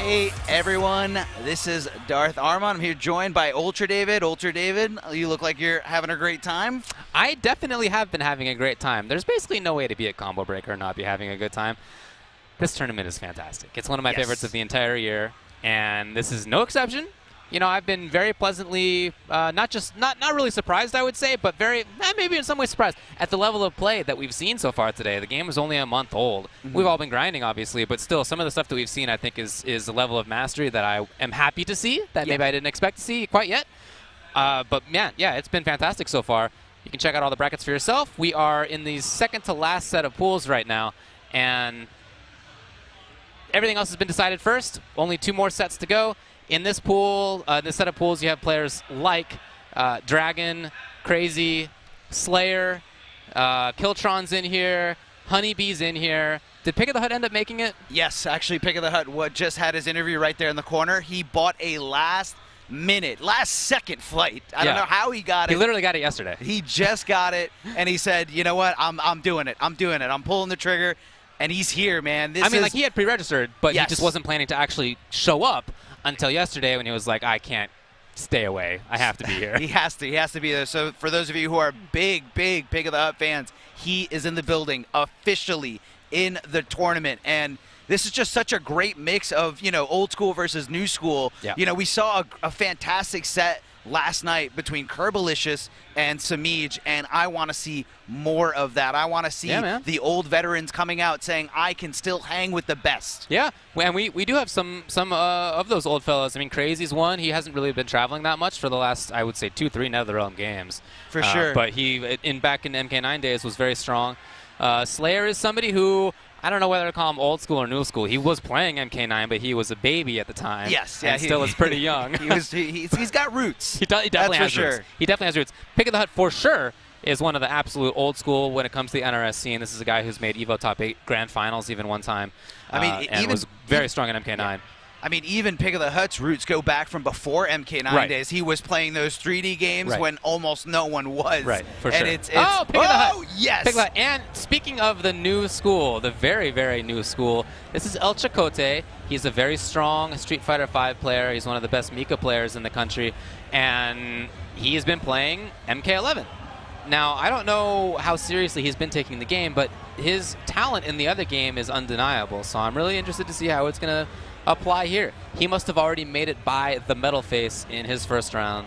Hey everyone, this is Darth Armon. I'm here joined by Ultra David. Ultra David, you look like you're having a great time. I definitely have been having a great time. There's basically no way to be a combo breaker and not be having a good time. This tournament is fantastic. It's one of my favorites of the entire year, and this is no exception. You know, I've been very pleasantly, not really surprised, I would say, but very, maybe in some ways surprised at the level of play that we've seen so far today. The game is only a month old. We've all been grinding, obviously, but still, some of the stuff that we've seen, I think, is a level of mastery that I am happy to see, that maybe I didn't expect to see quite yet. But man, yeah, it's been fantastic so far. You can check out all the brackets for yourself. We are in the second to last set of pools right now, and everything else has been decided first. Only 2 more sets to go. In this pool, this set of pools, you have players like Dragon, Crazy, Slayer, Kiltron's in here, Honeybee's in here. Did Pick of the Hut end up making it? Yes, actually, Pick of the Hut just had his interview right there in the corner. He bought a last second flight. I don't know how he got it. He literally got it yesterday. He just got it, and he said, you know what, I'm doing it. I'm doing it. I'm pulling the trigger, and he's here, man. I mean, like, he had pre-registered, but he just wasn't planning to actually show up until yesterday when he was like, I can't stay away. I have to be here. He has to be there. So for those of you who are big Pick of the Hut fans, he is in the building officially in the tournament. And this is just such a great mix of, you know, old school versus new school. Yeah. You know, we saw a fantastic set last night between Kerbalicious and Samij, and I want to see more of that. I want to see the old veterans coming out saying, I can still hang with the best. Yeah, and we do have some of those old fellows. I mean, Crazy's one. He hasn't really been traveling that much for the last, I would say, 2-3 NetherRealm games. For sure. But he, back in MK9 days, was very strong. Slayer is somebody who, I don't know whether to call him old school or new school. He was playing MK9, but he was a baby at the time. Yes, and still is pretty young. He's got roots. He definitely has roots. He definitely has roots. Pick of the Hut for sure is one of the absolute old school when it comes to the NRS scene. This is a guy who's made EVO Top 8 Grand Finals even one time. I mean, and was very strong in MK9. Yeah. I mean, even Pick of the Hut's roots go back from before MK9 days. He was playing those 3D games when almost no one was. Right, for sure. It's Pick of the Hut. Yes! Pick of the Hut. And speaking of the new school, the very, very new school, this is El Chicote. He's a very strong Street Fighter V player. He's one of the best Mika players in the country. And he has been playing MK11. Now, I don't know how seriously he's been taking the game, but his talent in the other game is undeniable. So I'm really interested to see how it's going to apply here. He must have already made it by the metal face in his first round.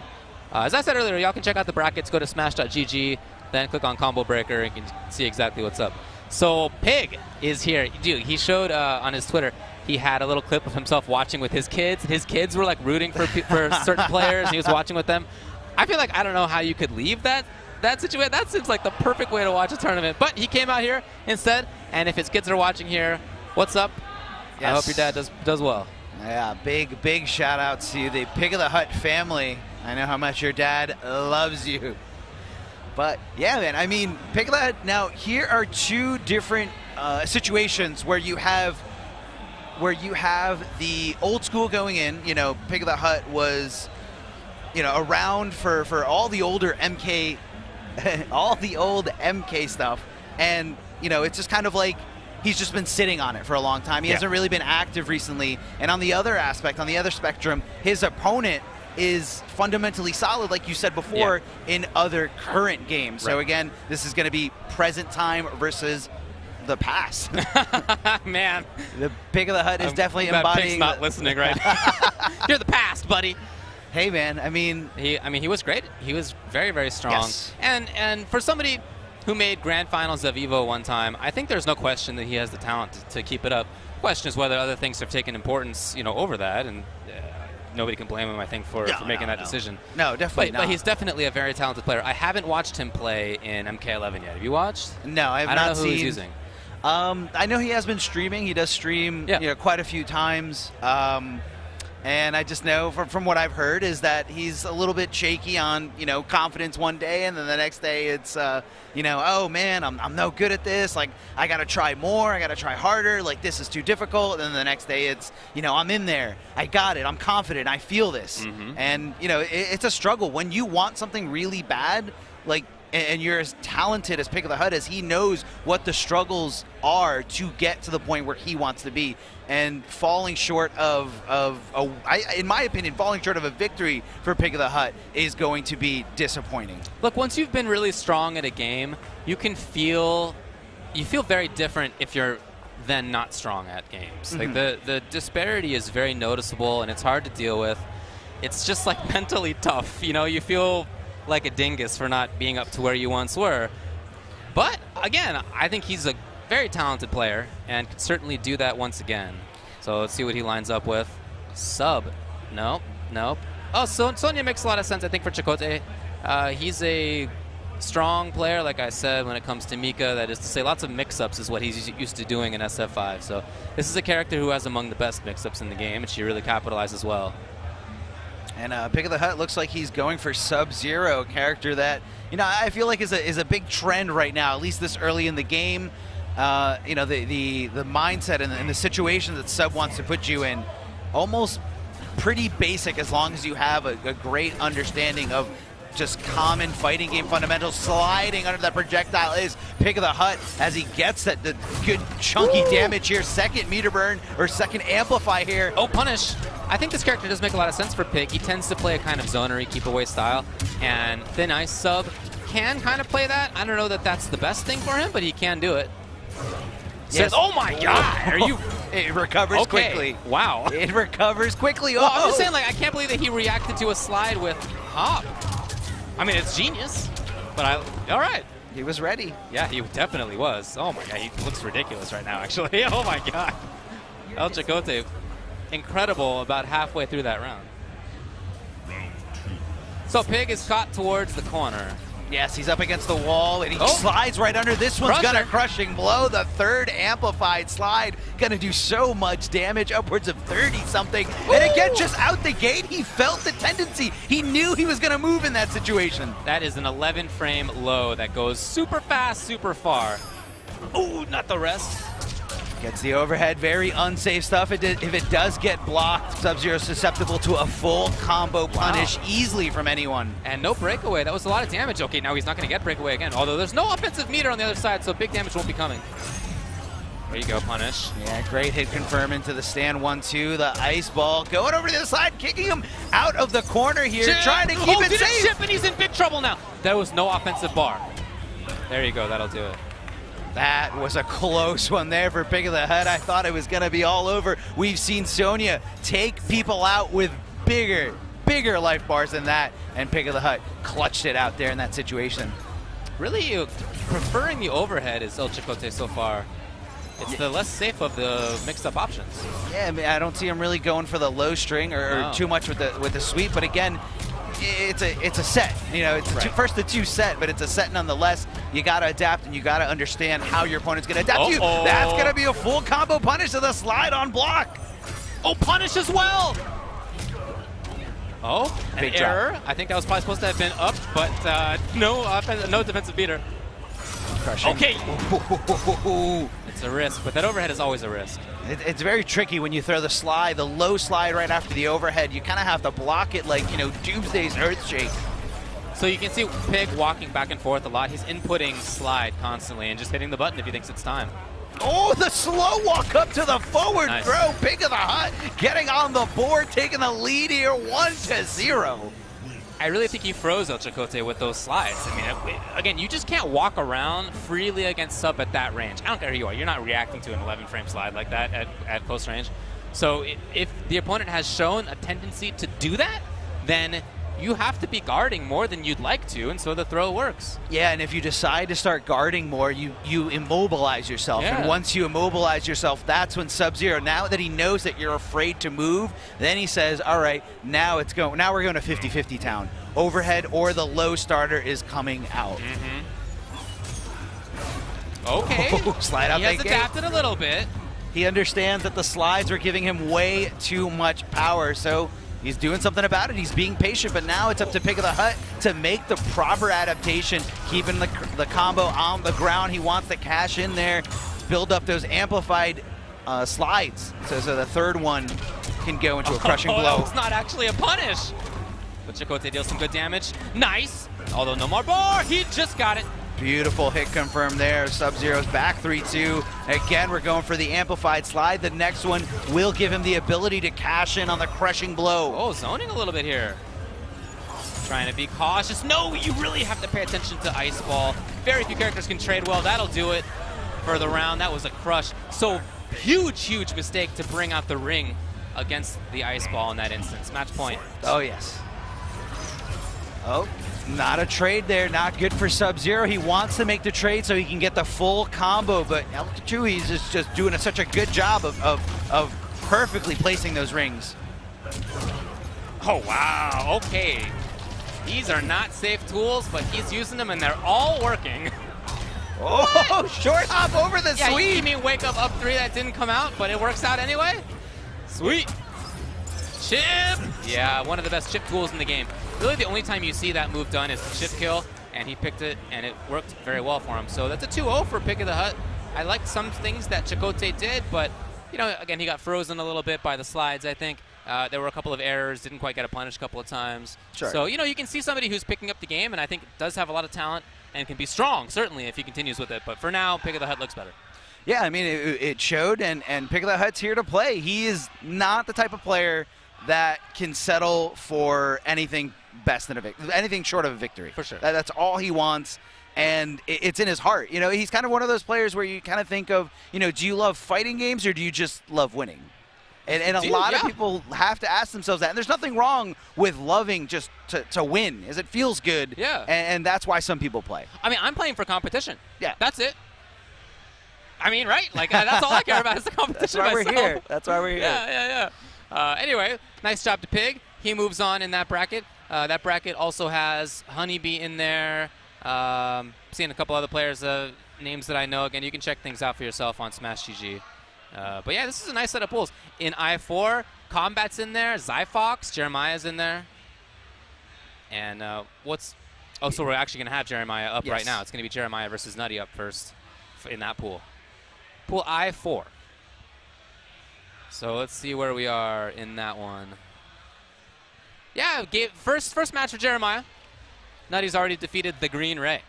As I said earlier, y'all can check out the brackets. Go to smash.gg, then click on Combo Breaker, and you can see exactly what's up. So Pig is here. Dude, he showed on his Twitter, he had a little clip of himself watching with his kids. His kids were like rooting for certain players. He was watching with them. I feel like I don't know how you could leave that situation. That seems like the perfect way to watch a tournament. But he came out here instead, and if his kids are watching here, what's up? Yes. I hope your dad does well. Yeah, big shout out to the Pick of the Hut family. I know how much your dad loves you. But yeah, man, I mean, Pick of the Hut. Now here are 2 different situations where you have the old school going in. You know, Pick of the Hut was, you know, around for all the older MK, all the old MK stuff, and you know, it's just kind of like he's just been sitting on it for a long time. He hasn't really been active recently. And on the other aspect, on the other spectrum, his opponent is fundamentally solid, like you said before, in other current games. So again, this is going to be present time versus the past. Man, the Pick of the Hut is definitely embodying. Pig's not listening, right? You're the past, buddy. Hey, man. I mean, he was great. He was very, very strong. Yes. And for somebody who made Grand Finals of EVO one time, I think there's no question that he has the talent to keep it up. The question is whether other things have taken importance, you know, over that, and nobody can blame him, I think, for making that decision. No, definitely not. But he's definitely a very talented player. I haven't watched him play in MK11 yet. Have you watched? No, I have not seen. I don't know who he's using. I know he has been streaming. He does stream you know, quite a few times. And I just know from what I've heard is that he's a little bit shaky on, you know, confidence one day, and then the next day it's, you know, oh man, I'm no good at this. Like, I got to try more. I got to try harder. Like, this is too difficult. And then the next day it's, you know, I'm in there. I got it. I'm confident. I feel this. And, you know, it's a struggle. When you want something really bad, like, and you're as talented as Pick of the Hut as he knows what the struggles are to get to the point where he wants to be. And falling short in my opinion, falling short of a victory for Pick of the Hut is going to be disappointing. Look, once you've been really strong at a game, you feel very different if you're then not strong at games. Like the disparity is very noticeable, and it's hard to deal with. It's just like mentally tough. You know, you feel like a dingus for not being up to where you once were. But again, I think he's a very talented player and could certainly do that once again. So let's see what he lines up with. Sub. Nope. Nope. Oh, so Sonya makes a lot of sense, I think, for Chakotay. He's a strong player, like I said, when it comes to Mika. That is to say, lots of mix-ups is what he's used to doing in SF5. So this is a character who has among the best mix-ups in the game, and she really capitalizes well. And Pick of the Hut looks like he's going for Sub-Zero, a character that, you know, I feel like is a big trend right now, at least this early in the game. You know, the mindset and the situation that Sub wants to put you in, almost pretty basic as long as you have a great understanding of just common fighting game fundamentals. Sliding under that projectile is Pick of the Hut as he gets the good chunky damage here. Second meter burn, or second amplify here. Oh, punish. I think this character does make a lot of sense for Pig. He tends to play a kind of zonery, keep away style, and Thin Ice Sub can kind of play that. I don't know that that's the best thing for him, but he can do it. Yes. Oh my God, are you? It recovers quickly. Wow. It recovers quickly. Well, I'm just saying, like, I can't believe that he reacted to a slide with hop. I mean, it's genius, but all right. He was ready. Yeah, he definitely was. Oh my God, he looks ridiculous right now, actually. Oh my God. El Chakotay, incredible about halfway through that round. So Pig is caught towards the corner. Yes, he's up against the wall, and he slides right under. This one's got a crushing blow. The third amplified slide gonna do so much damage, upwards of 30-something. And again, just out the gate, he felt the tendency. He knew he was gonna move in that situation. That is an 11-frame low that goes super fast, super far. Ooh, not the rest. Gets the overhead, very unsafe stuff. If it does get blocked, Sub-Zero susceptible to a full combo punish easily from anyone. And no breakaway, that was a lot of damage. Okay, now he's not gonna get breakaway again, although there's no offensive meter on the other side, so big damage won't be coming. There you go, punish. Yeah, great hit confirm into the stand 1-2. The ice ball going over to the other side, kicking him out of the corner here, trying to keep it safe. Chip, and he's in big trouble now. There was no offensive bar. There you go, that'll do it. That was a close one there for Pick of the Hut. I thought it was going to be all over. We've seen Sonya take people out with bigger life bars than that, and Pick of the Hut clutched it out there in that situation. Really preferring the overhead is El Chakotay so far. It's the less safe of the mixed-up options. Yeah, I mean, I don't see him really going for the low string or too much with the sweep, but again, it's a set. You know, it's first the two set, but it's a set nonetheless. You got to adapt, and you got to understand how your opponent's going to adapt to you. That's going to be a full combo punish to the slide on block. Oh, punish as well. Oh, an error. I think that was probably supposed to have been up, but no defensive beater. Crushing. Okay. It's a risk, but that overhead is always a risk. It's very tricky when you throw the slide, the low slide right after the overhead. You kind of have to block it like, you know, Doomsday's Earthshake. So you can see Pig walking back and forth a lot. He's inputting slide constantly and just hitting the button if he thinks it's time. Oh, the slow walk up to the forward throw. Pick of the Hut getting on the board, taking the lead here, 1-0. I really think he froze El Chakotay with those slides. I mean, again, you just can't walk around freely against Sub at that range. I don't care who you are. You're not reacting to an 11-frame slide like that at close range. So if the opponent has shown a tendency to do that, then you have to be guarding more than you'd like to, and so the throw works. Yeah, and if you decide to start guarding more, you immobilize yourself. Yeah. And once you immobilize yourself, that's when Sub-Zero, now that he knows that you're afraid to move, then he says, all right, now we're going to 50-50 town. Overhead or the low starter is coming out. Okay. Slide out he has adapted a little bit. He understands that the slides are giving him way too much power, so he's doing something about it. He's being patient, but now it's up to Pick of the Hut to make the proper adaptation, keeping the combo on the ground. He wants to cash in there, build up those amplified slides, so the third one can go into a crushing blow. It's not actually a punish. But Chakotay deals some good damage. Nice. Although no more bar, he just got it. Beautiful hit confirmed there. Sub-Zero's back 3-2. Again, we're going for the amplified slide. The next one will give him the ability to cash in on the crushing blow. Oh, zoning a little bit here. Trying to be cautious. No, you really have to pay attention to Ice Ball. Very few characters can trade well. That'll do it for the round. That was a crush. So huge mistake to bring out the ring against the Ice Ball in that instance. Match point. Oh, yes. Oh, not a trade there. Not good for Sub-Zero. He wants to make the trade so he can get the full combo, but El2He's is just doing such a good job of perfectly placing those rings. Oh, wow. Okay. These are not safe tools, but he's using them, and they're all working. Oh, short hop over the yeah, sweep. You mean wake up 3 that didn't come out, but it works out anyway? Sweet. Chip. Yeah, one of the best chip tools in the game. Really the only time you see that move done is the chip kill, and he picked it, and it worked very well for him. So that's a 2-0 for Pick of the Hut. I liked some things that Chakotay did, but, you know, again, he got frozen a little bit by the slides, I think. There were a couple of errors, didn't quite get a punish a couple of times. Sure. So, you know, you can see somebody who's picking up the game, and I think does have a lot of talent and can be strong, certainly, if he continues with it. But for now, Pick of the Hut looks better. Yeah, I mean, it showed, and Pick of the Hut's here to play. He is not the type of player that can settle for anything best than anything short of a victory. For sure. That's all he wants, and it's in his heart. You know, he's kind of one of those players where you kind of think of, you know, do you love fighting games or do you just love winning? And a lot of people have to ask themselves that. And there's nothing wrong with loving just to win, as it feels good. Yeah. And that's why some people play. I mean, I'm playing for competition. Yeah. That's it. I mean, right? Like, that's all I care about is the competition. That's why myself. we're here. That's why we're here. Yeah. Anyway, nice job to Pig. He moves on in that bracket. That bracket also has Honeybee in there. Seeing a couple other players' names that I know. Again, you can check things out for yourself on Smash GG. But yeah, this is a nice set of pools. In I4, Kombat's in there, Zyfox, Jeremiah's in there. And so we're actually going to have Jeremiah up right now. It's going to be Jeremiah versus Nutty up first in that pool. Pool I4. So let's see where we are in that one. Yeah, first match for Jeremiah. Nutty's already defeated the Green Ray.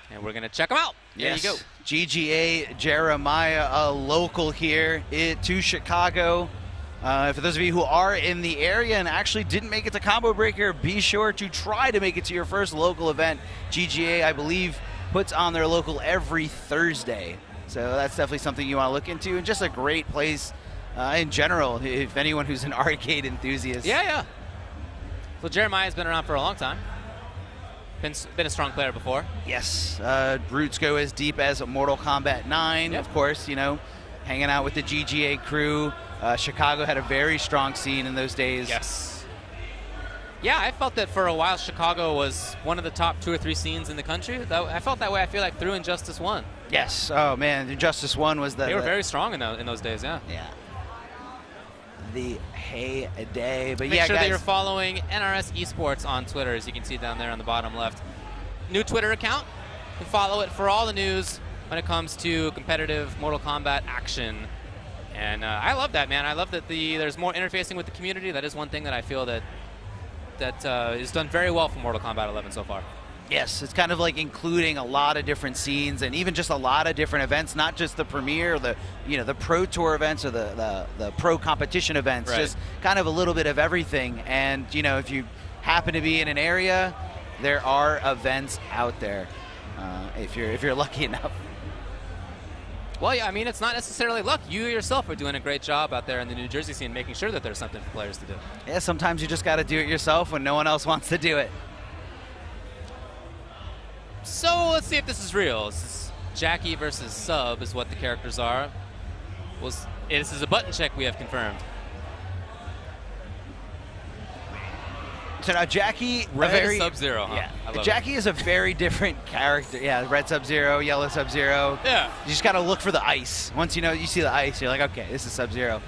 And we're going to check them out. There you go. GGA Jeremiah, a local here to Chicago. For those of you who are in the area and actually didn't make it to Combo Breaker, be sure to try to make it to your first local event. GGA, I believe, puts on their local every Thursday. So that's definitely something you want to look into. And just a great place in general, if anyone who's an arcade enthusiast. Yeah. So Jeremiah's been around for a long time. Been a strong player before. Yes, roots go as deep as Mortal Kombat 9, of course, you know, hanging out with the GGA crew. Chicago had a very strong scene in those days. Yes. Yeah, I felt that for a while Chicago was one of the top 2 or 3 scenes in the country. I felt that way, I feel like, through Injustice 1. Yes, oh man, Injustice 1 was They were very strong in those days, yeah. Yeah. The heyday. But Make sure guys, that you're following NRS Esports on Twitter, as you can see down there on the bottom left. New Twitter account. You can follow it for all the news when it comes to competitive Mortal Kombat action. And I love that, man. I love that there's more interfacing with the community. That is one thing that I feel that is done very well for Mortal Kombat 11 so far. Yes, it's kind of like including a lot of different scenes and even just a lot of different events, not just the premiere, or the pro tour events or the pro competition events, just kind of a little bit of everything. And if you happen to be in an area, there are events out there if you're lucky enough. Well, yeah, I mean, it's not necessarily luck. You yourself are doing a great job out there in the New Jersey scene, making sure that there's something for players to do. Yeah, sometimes you just got to do it yourself when no one else wants to do it. So let's see if this is real. This is Jackie versus Sub is what the characters are. This is a button check we have confirmed. So now Jackie, Red Sub-Zero, huh? Yeah, Jackie is a very different character. Yeah, red Sub-Zero, yellow Sub-Zero. Yeah. You just got to look for the ice. Once you see the ice, you're like, okay, this is Sub-Zero.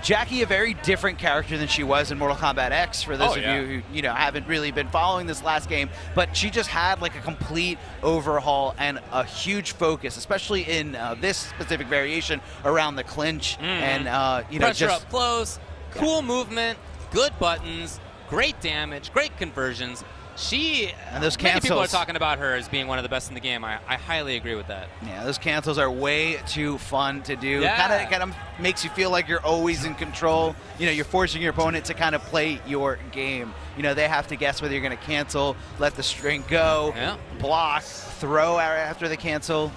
Jackie, a very different character than she was in Mortal Kombat X, for those of you who haven't really been following this last game. But she just had like a complete overhaul and a huge focus, especially in this specific variation around the clinch and pressure just up close, cool movement, good buttons. great damage, great conversions. And those many people are cancels. talking about her as being one of the best in the game. I highly agree with that. Yeah, those cancels are way too fun to do. Yeah. Kind of makes you feel like you're always in control. You know, you're forcing your opponent to kind of play your game. You know, they have to guess whether you're going to cancel, let the string go, block, throw after the cancel.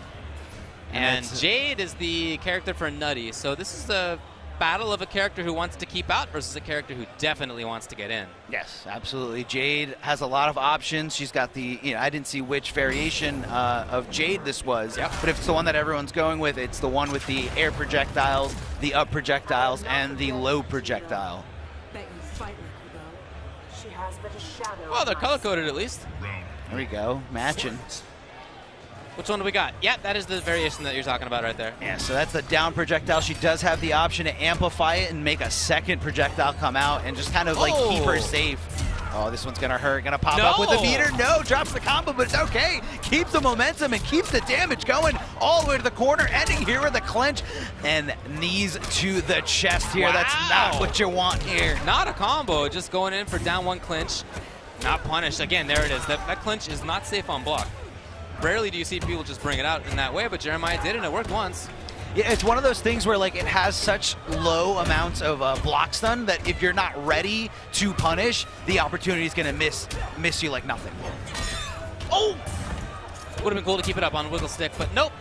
And Jade is the character for Nutty. So this is the battle of a character who wants to keep out versus a character who definitely wants to get in. Yes, absolutely. Jade has a lot of options. She's got the, you know, I didn't see which variation of Jade this was, but if it's the one that everyone's going with, it's the one with the air projectiles, the up projectiles, and the low projectile. Well, they're color-coded at least. There we go, matching. Which one do we got? Yeah, that is the variation that you're talking about right there. Yeah, so that's the down projectile. She does have the option to amplify it and make a second projectile come out and just kind of like keep her safe. Oh, this one's gonna hurt. Gonna pop up with the meter. No, drops the combo, but it's okay. Keeps the momentum and keeps the damage going all the way to the corner, ending here with a clinch and knees to the chest here. Wow. That's not what you want here. Not a combo, just going in for down one clinch. Not punished. Again, there it is. That clinch is not safe on block. Rarely do you see people just bring it out in that way, but Jeremiah did, and it worked once. Yeah, it's one of those things where like it has such low amounts of block stun that if you're not ready to punish, the opportunity is going to miss you like nothing. Oh! Would have been cool to keep it up on Wiggle Stick, but nope.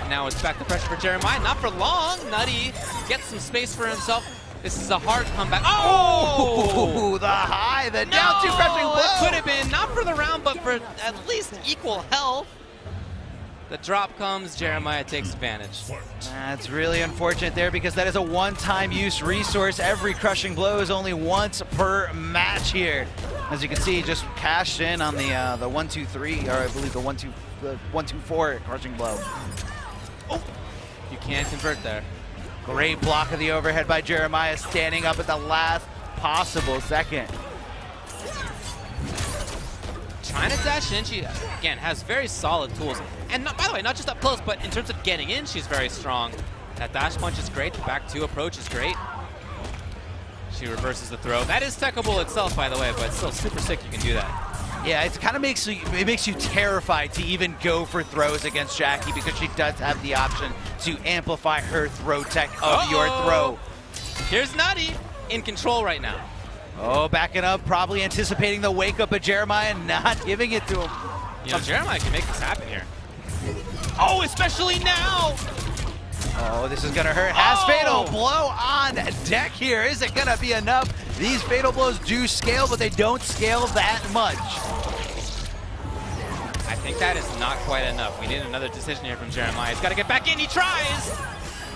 Now it's back to pressure for Jeremiah. Not for long. Nutty gets some space for himself. This is a hard comeback. Oh! The high, the down two crushing blow. It could have been, not for the round, but for at least equal health. The drop comes, Jeremiah takes advantage. That's really unfortunate there because that is a one-time use resource. Every crushing blow is only once per match here. As you can see, just cashed in on the 1-2-3, or I believe the 1-2-4 crushing blow. Oh! You can't convert there. Great block of the overhead by Jeremiah, standing up at the last possible second. Trying to dash in, she, again, has very solid tools. And not, by the way, not just up close, but in terms of getting in, she's very strong. That dash punch is great, the back two approach is great. She reverses the throw. That is techable itself, by the way, but it's still super sick you can do that. Yeah, it kind of makes you terrified to even go for throws against Jackie because she does have the option to amplify her throw tech of your throw. Here's Nutty in control right now. Oh, backing up, probably anticipating the wake up of Jeremiah, not giving it to him. You know, Jeremiah can make this happen here. Oh, especially now! Oh, this is gonna hurt. Has fatal blow on deck here. Is it gonna be enough? These fatal blows do scale, but they don't scale that much. I think that is not quite enough. We need another decision here from Jeremiah. He's gotta get back in, he tries!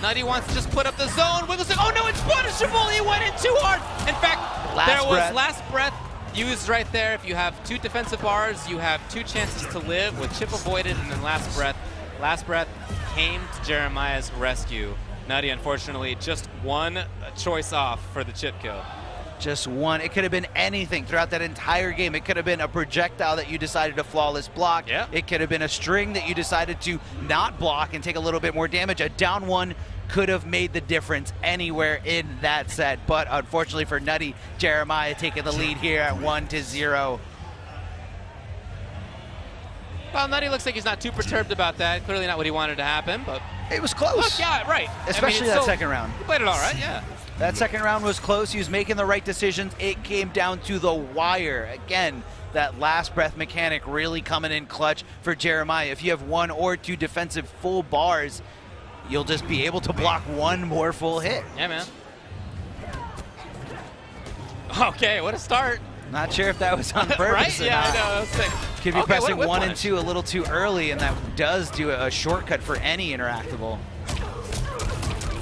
Nutty wants to just put up the zone, wiggles it. Oh no, it's punishable! He went in too hard! In fact, there was last breath used right there. If you have two defensive bars, you have two chances to live with chip avoided and then last breath. Last breath came to Jeremiah's rescue. Nutty, unfortunately, just one choice off for the chip kill. Just one. It could have been anything throughout that entire game. It could have been a projectile that you decided to flawless block. Yeah. It could have been a string that you decided to not block and take a little bit more damage. A down one could have made the difference anywhere in that set. But unfortunately for Nutty, Jeremiah taking the lead here at 1-0. Well, Nutty looks like he's not too perturbed about that. Clearly not what he wanted to happen, but it was close. Look, yeah, right. Especially that second round. He played it all right, yeah. That second round was close. He was making the right decisions. It came down to the wire. Again, that last breath mechanic really coming in clutch for Jeremiah. If you have one or two defensive full bars, you'll just be able to block one more full hit. Yeah, man. Okay, what a start. Not sure if that was on purpose right? or Yeah, not. I know. That was sick. Could be pressing 1 and 2 a little too early, and that does do a shortcut for any interactable.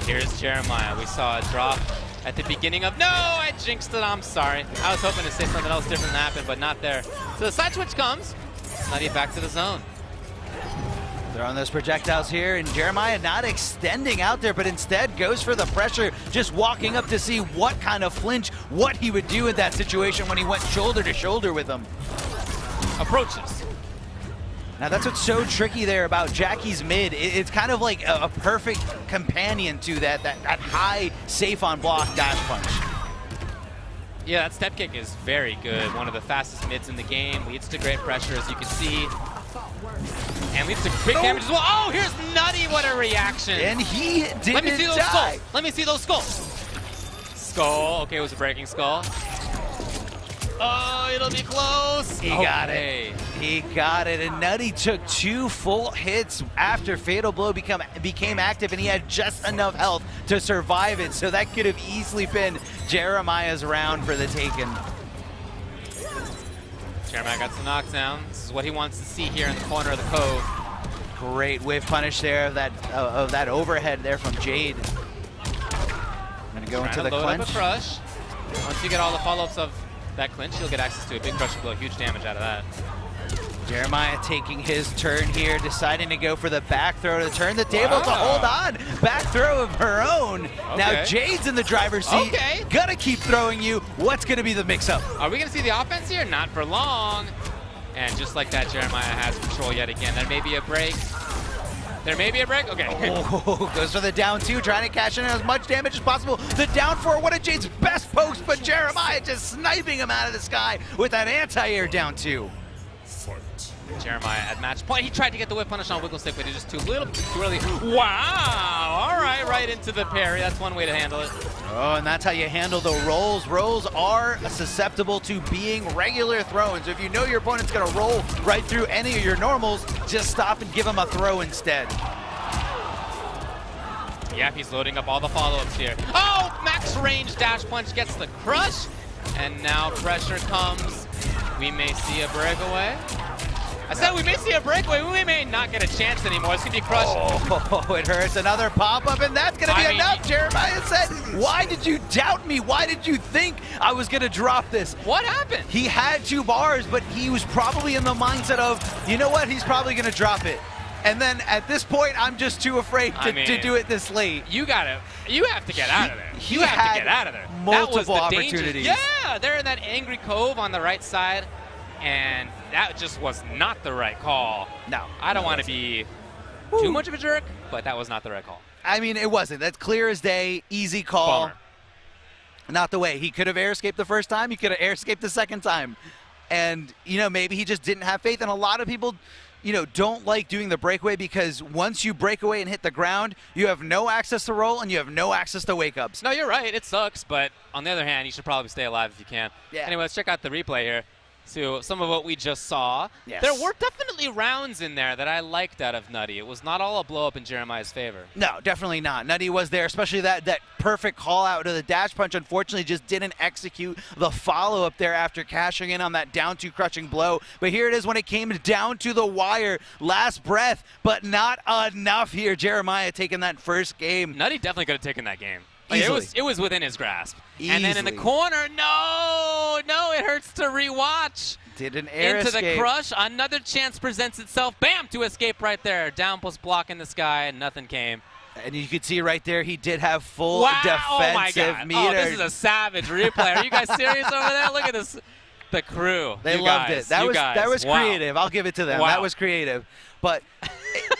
Here's Jeremiah. We saw a drop at the beginning of... No, I jinxed it. I'm sorry. I was hoping to say something else different happened, but not there. So the side switch comes. Nutty back to the zone. Throwing those projectiles here, and Jeremiah not extending out there, but instead goes for the pressure, just walking up to see what kind of flinch, what he would do in that situation when he went shoulder to shoulder with him. Approaches. Now that's what's so tricky there about Jackie's mid. It's kind of like a perfect companion to that high safe on block dash punch. Yeah, that step kick is very good. One of the fastest mids in the game. Leads to great pressure, as you can see. And leads to big damage as well. Oh, here's Nutty. What a reaction. And he didn't Let me see those die. skulls. Let me see those skulls. Skull. Okay, it was a breaking skull. Oh, it'll be close. He got it. He got it. And Nutty took 2 full hits after Fatal Blow became active, and he had just enough health to survive it. So that could have easily been Jeremiah's round for the taken. Jeremiah got some knockdown. This is what he wants to see here in the corner of the cove. Great whiff punish there of that overhead there from Jade. Gonna go into the clinch. Up a crush. Once you get all the follow-ups of that clinch, you'll get access to a big crush blow. Huge damage out of that. Jeremiah taking his turn here, deciding to go for the back throw to turn the table to hold on. Back throw of her own. Okay. Now Jade's in the driver's seat. Okay. Gonna keep throwing you. What's gonna be the mix-up? Are we gonna see the offense here? Not for long. And just like that, Jeremiah has control yet again. There may be a break. There may be a break. Okay. Oh, goes for the down 2, trying to cash in as much damage as possible. The down 4, one of Jade's best pokes, but Jeremiah just sniping him out of the sky with that anti-air down 2. Jeremiah at match point. He tried to get the whip punish on Wiggle Stick, but he just too early. Wow! All right, right into the parry. That's one way to handle it. Oh, and that's how you handle the rolls. Rolls are susceptible to being regular throws. If you know your opponent's going to roll right through any of your normals, just stop and give him a throw instead. Yep, he's loading up all the follow-ups here. Oh, max range dash punch gets the crush. And now pressure comes. We may see a breakaway. I said we may see a breakaway. We may not get a chance anymore. It's going to be crushed. Oh, it hurts. Another pop-up, and that's going to be enough. Jeremiah said, why did you doubt me? Why did you think I was going to drop this? What happened? He had 2 bars, but he was probably in the mindset of, you know what, he's probably going to drop it. And then at this point, I'm just too afraid to do it this late. You have to get out of there. You have to get out of there. Multiple opportunities. Yeah, they're in that angry cove on the right side. And that just was not the right call. No. I don't want to be too much of a jerk, but that was not the right call. I mean, it wasn't. That's clear as day, easy call. Bummer. Not the way. He could have air escaped the first time. He could have air escaped the second time. And, you know, maybe he just didn't have faith. And a lot of people, you know, don't like doing the breakaway because once you break away and hit the ground, you have no access to roll and you have no access to wake-ups. No, you're right. It sucks. But on the other hand, you should probably stay alive if you can. Yeah. Anyway, let's check out the replay here. So some of what we just saw. Yes. There were definitely rounds in there that I liked out of Nutty. It was not all a blow up in Jeremiah's favor. No, definitely not. Nutty was there, especially that perfect call out to the dash punch. Unfortunately, just didn't execute the follow up there after cashing in on that down 2 crushing blow. But here it is when it came down to the wire. Last breath, but not enough here. Jeremiah taking that first game. Nutty definitely could have taken that game. Like it was within his grasp. Easily. And then in the corner, no, it hurts to rewatch. Did an air into escape. The crush. Another chance presents itself. Bam, to escape right there. Down plus block in the sky, and nothing came. And you could see right there, he did have full defensive oh my God. meter. Oh, this is a savage replay. Are you guys serious over there? Look at this. The crew. They loved it. That was creative. I'll give it to them. Wow. That was creative. But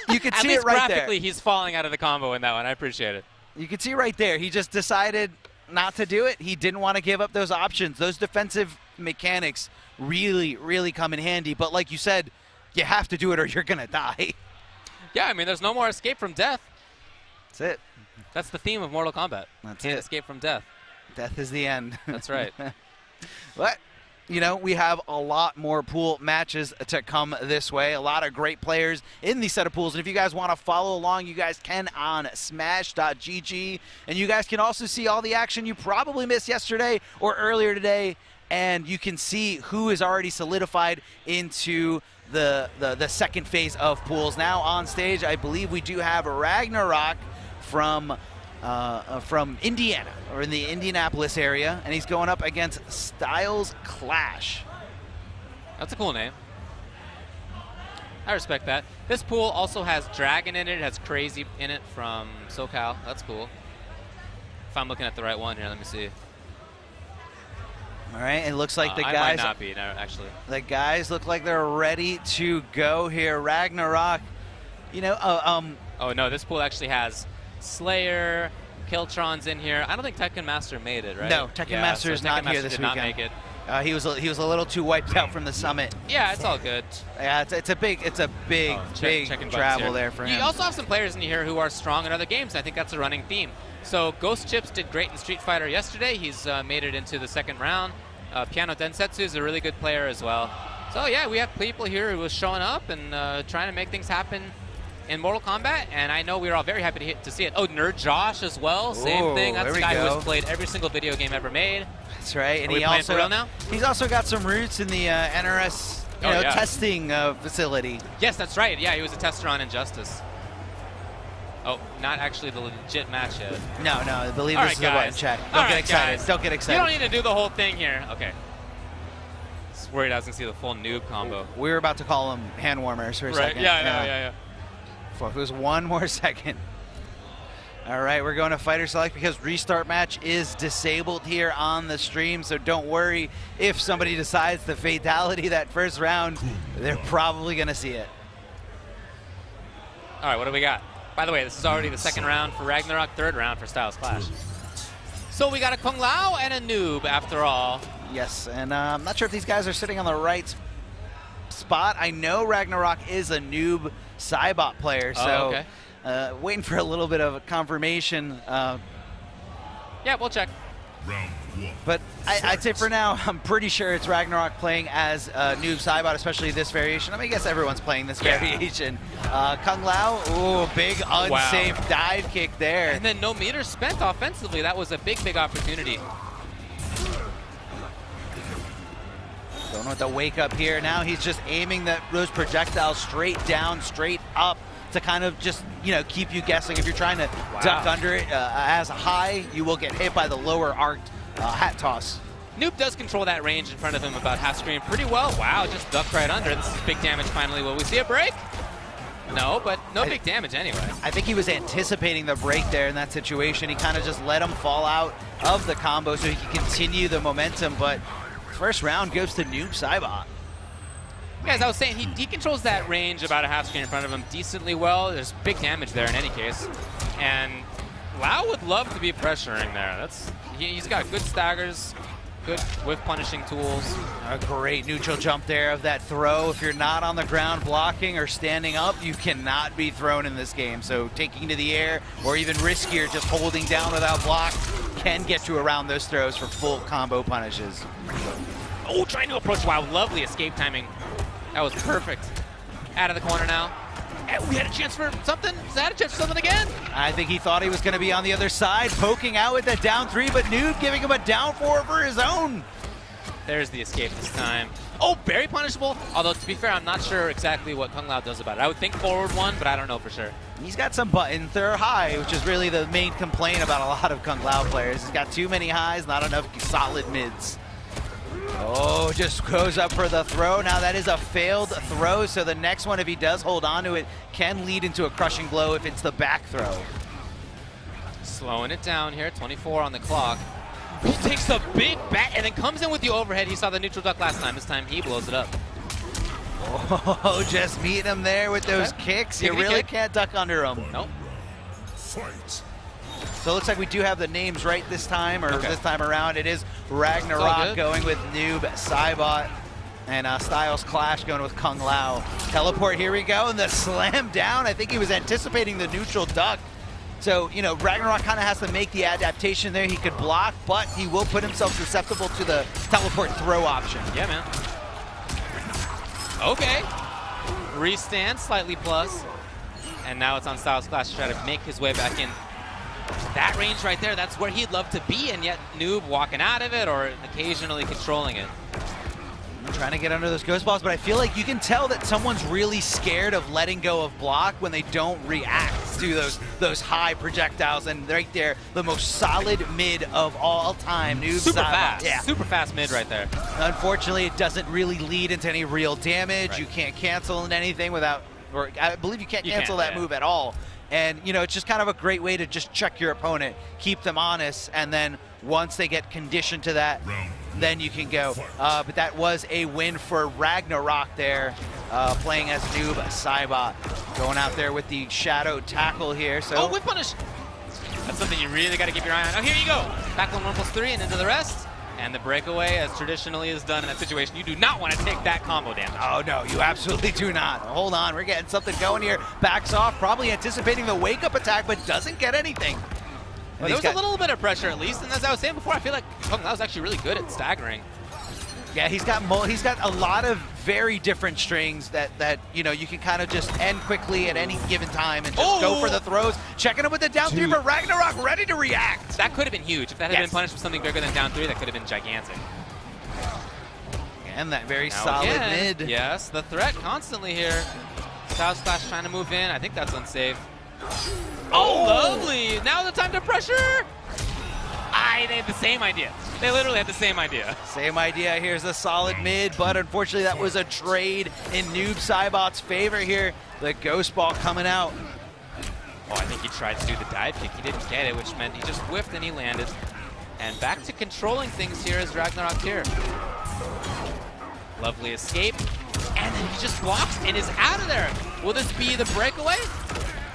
you could see it right there. At least graphically, he's falling out of the combo in that one. I appreciate it. You can see right there, he just decided not to do it. He didn't want to give up those options. Those defensive mechanics really, really come in handy. But like you said, you have to do it or you're going to die. Yeah, I mean, there's no more escape from death. That's it. That's the theme of Mortal Kombat. Can't escape from death. Death is the end. That's right. But, you know, we have a lot more pool matches to come this way. A lot of great players in these set of pools. And if you guys want to follow along, you guys can on smash.gg. And you guys can also see all the action you probably missed yesterday or earlier today. And you can see who is already solidified into the second phase of pools. Now on stage, I believe we do have Ragnarok from Indiana, or in the Indianapolis area, and he's going up against Styles Clash. That's a cool name. I respect that. This pool also has Dragon in it. It has Crazy in it from SoCal. That's cool. If I'm looking at the right one here, let me see. All right, it looks like the guys. I might not be, no, actually. The guys look like they're ready to go here. Ragnarok, you know. Oh no, this pool actually has Slayer, Kiltron's in here. I don't think Tekken Master made it, right? No, Tekken Master is not here this weekend. Not make it. He was a little too wiped out from the summit. Yeah, it's all good. Yeah, it's a big travel there for him. You also have some players in here who are strong in other games. I think that's a running theme. So Ghost Chips did great in Street Fighter yesterday. He's made it into the second round. Piano Densetsu is a really good player as well. So yeah, we have people here who are showing up and trying to make things happen in Mortal Kombat, and I know we're all very happy to see it. Oh, Nerd Josh as well, same thing. That's the guy who has played every single video game ever made. That's right, and he's also got some roots in the NRS testing facility. Yes, that's right. Yeah, he was a tester on Injustice. Oh, not actually the legit match yet. No, I believe this is a button check. Don't get excited. Guys. Don't get excited. You don't need to do the whole thing here. Okay. Just worried I was going to see the full noob combo. We were about to call them hand warmers for a second. Yeah. If it was one more second. All right, we're going to fighter select because restart match is disabled here on the stream, so don't worry if somebody decides to fatality that first round. They're probably going to see it. All right, what do we got? By the way, this is already the second round for Ragnarok, third round for Styles Clash. So we got a Kung Lao and a noob after all. Yes, and I'm not sure if these guys are sitting on the right spot. I know Ragnarok is a noob Cybot player, so waiting for a little bit of a confirmation. Yeah, we'll check. But I'd say for now, I'm pretty sure it's Ragnarok playing as noob Cybot, especially this variation. I mean, I guess everyone's playing this variation. Kung Lao, ooh, big unsafe dive kick there. And then no meters spent offensively. That was a big opportunity. Going with the wake up here. Now he's just aiming those projectiles straight down, straight up to kind of just, keep you guessing. If you're trying to duck under it as a high, you will get hit by the lower arced hat toss. Noob does control that range in front of him about half screen pretty well. Wow, just ducked right under. This is big damage finally. Will we see a break? No, but no big damage anyway. I think he was anticipating the break there in that situation. He kind of just let him fall out of the combo so he could continue the momentum, but first round goes to noob Cybot. Guys, I was saying, he controls that range about a half screen in front of him decently well. There's big damage there in any case. And Lao would love to be pressuring there. He's got good staggers, good whiff punishing tools. A great neutral jump there of that throw. If you're not on the ground blocking or standing up, you cannot be thrown in this game. So taking to the air, or even riskier, just holding down without block, can get you around those throws for full combo punishes. Oh, trying to approach. Wow, lovely escape timing. That was perfect. Out of the corner now. And we had a chance for something. Is that a chance for something again? I think he thought he was going to be on the other side, poking out with that down three, but Noob giving him a down four for his own. There's the escape this time. Oh, very punishable. Although, to be fair, I'm not sure exactly what Kung Lao does about it. I would think forward one, but I don't know for sure. He's got some buttons. They're high, which is really the main complaint about a lot of Kung Lao players. He's got too many highs, not enough solid mids. Oh, just goes up for the throw. Now that is a failed throw, so the next one, if he does hold on to it, can lead into a crushing blow if it's the back throw. Slowing it down here, 24 on the clock. He takes the big bat and then comes in with the overhead. He saw the neutral duck last time. This time he blows it up. Oh, just meeting him there with those kicks. You really can't duck under them. Nope. Fight. So it looks like we do have the names right this time, or this time around. It is Ragnarok going with noob Cybot, and Styles Clash going with Kung Lao. Teleport, here we go, and the slam down. I think he was anticipating the neutral duck. So, Ragnarok kind of has to make the adaptation there. He could block, but he will put himself susceptible to the teleport throw option. Yeah, man. Okay. Restand, slightly plus. And now it's on Styles Clash to try to make his way back in. That range right there, that's where he'd love to be, and yet Noob walking out of it or occasionally controlling it. I'm trying to get under those ghost balls, but I feel like you can tell that someone's really scared of letting go of block when they don't react to those high projectiles. And right there, the most solid mid of all time. Noob super fast. Yeah. Super fast mid right there. Unfortunately, it doesn't really lead into any real damage. Right. You can't cancel anything without, or I believe you can't cancel that move at all. And, it's just kind of a great way to just check your opponent, keep them honest, and then once they get conditioned to that, then you can go. But that was a win for Ragnarok there, playing as noob Cybot. Going out there with the shadow tackle here. So oh, whip punish. That's something you really got to keep your eye on. Oh, here you go. Back on 1+3 and into the rest. And the breakaway, as traditionally is done in that situation, you do not want to take that combo damage. Oh, no, you absolutely do not. Hold on, we're getting something going here. Backs off, probably anticipating the wake-up attack, but doesn't get anything. Well, there was a little bit of pressure at least, and as I was saying before, I feel like that was actually really good at staggering. Yeah, he's got a lot of very different strings that you know you can kind of just end quickly at any given time and just go for the throws. Checking him with the down 3, but Ragnarok ready to react. That could have been huge. If that had been punished with something bigger than down 3, that could have been gigantic. And that very solid mid. Yes, the threat constantly here. South Splash trying to move in. I think that's unsafe. Oh, lovely. Now the time to pressure. They had the same idea. They literally had the same idea. Same idea. Here's a solid mid, but unfortunately that was a trade in Noob Saibot's favor here. The Ghost Ball coming out. Oh, I think he tried to do the dive kick. He didn't get it, which meant he just whiffed and he landed. And back to controlling things here is Ragnarok here. Lovely escape. And then he just blocks and is out of there. Will this be the breakaway?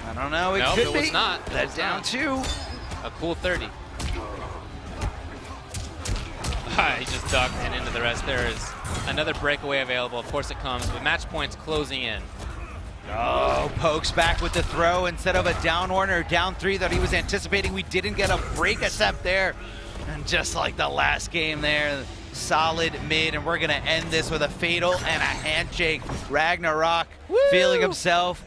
I don't know. It nope, could it be. was not. That's down 2. A cool 30. He just ducked and into the rest. There is another breakaway available. Of course it comes, but match points closing in. Oh, Pokes back with the throw instead of a down 1 or down 3 that he was anticipating. We didn't get a break attempt there. And just like the last game there, solid mid, and we're going to end this with a fatal and a handshake. Ragnarok feeling himself.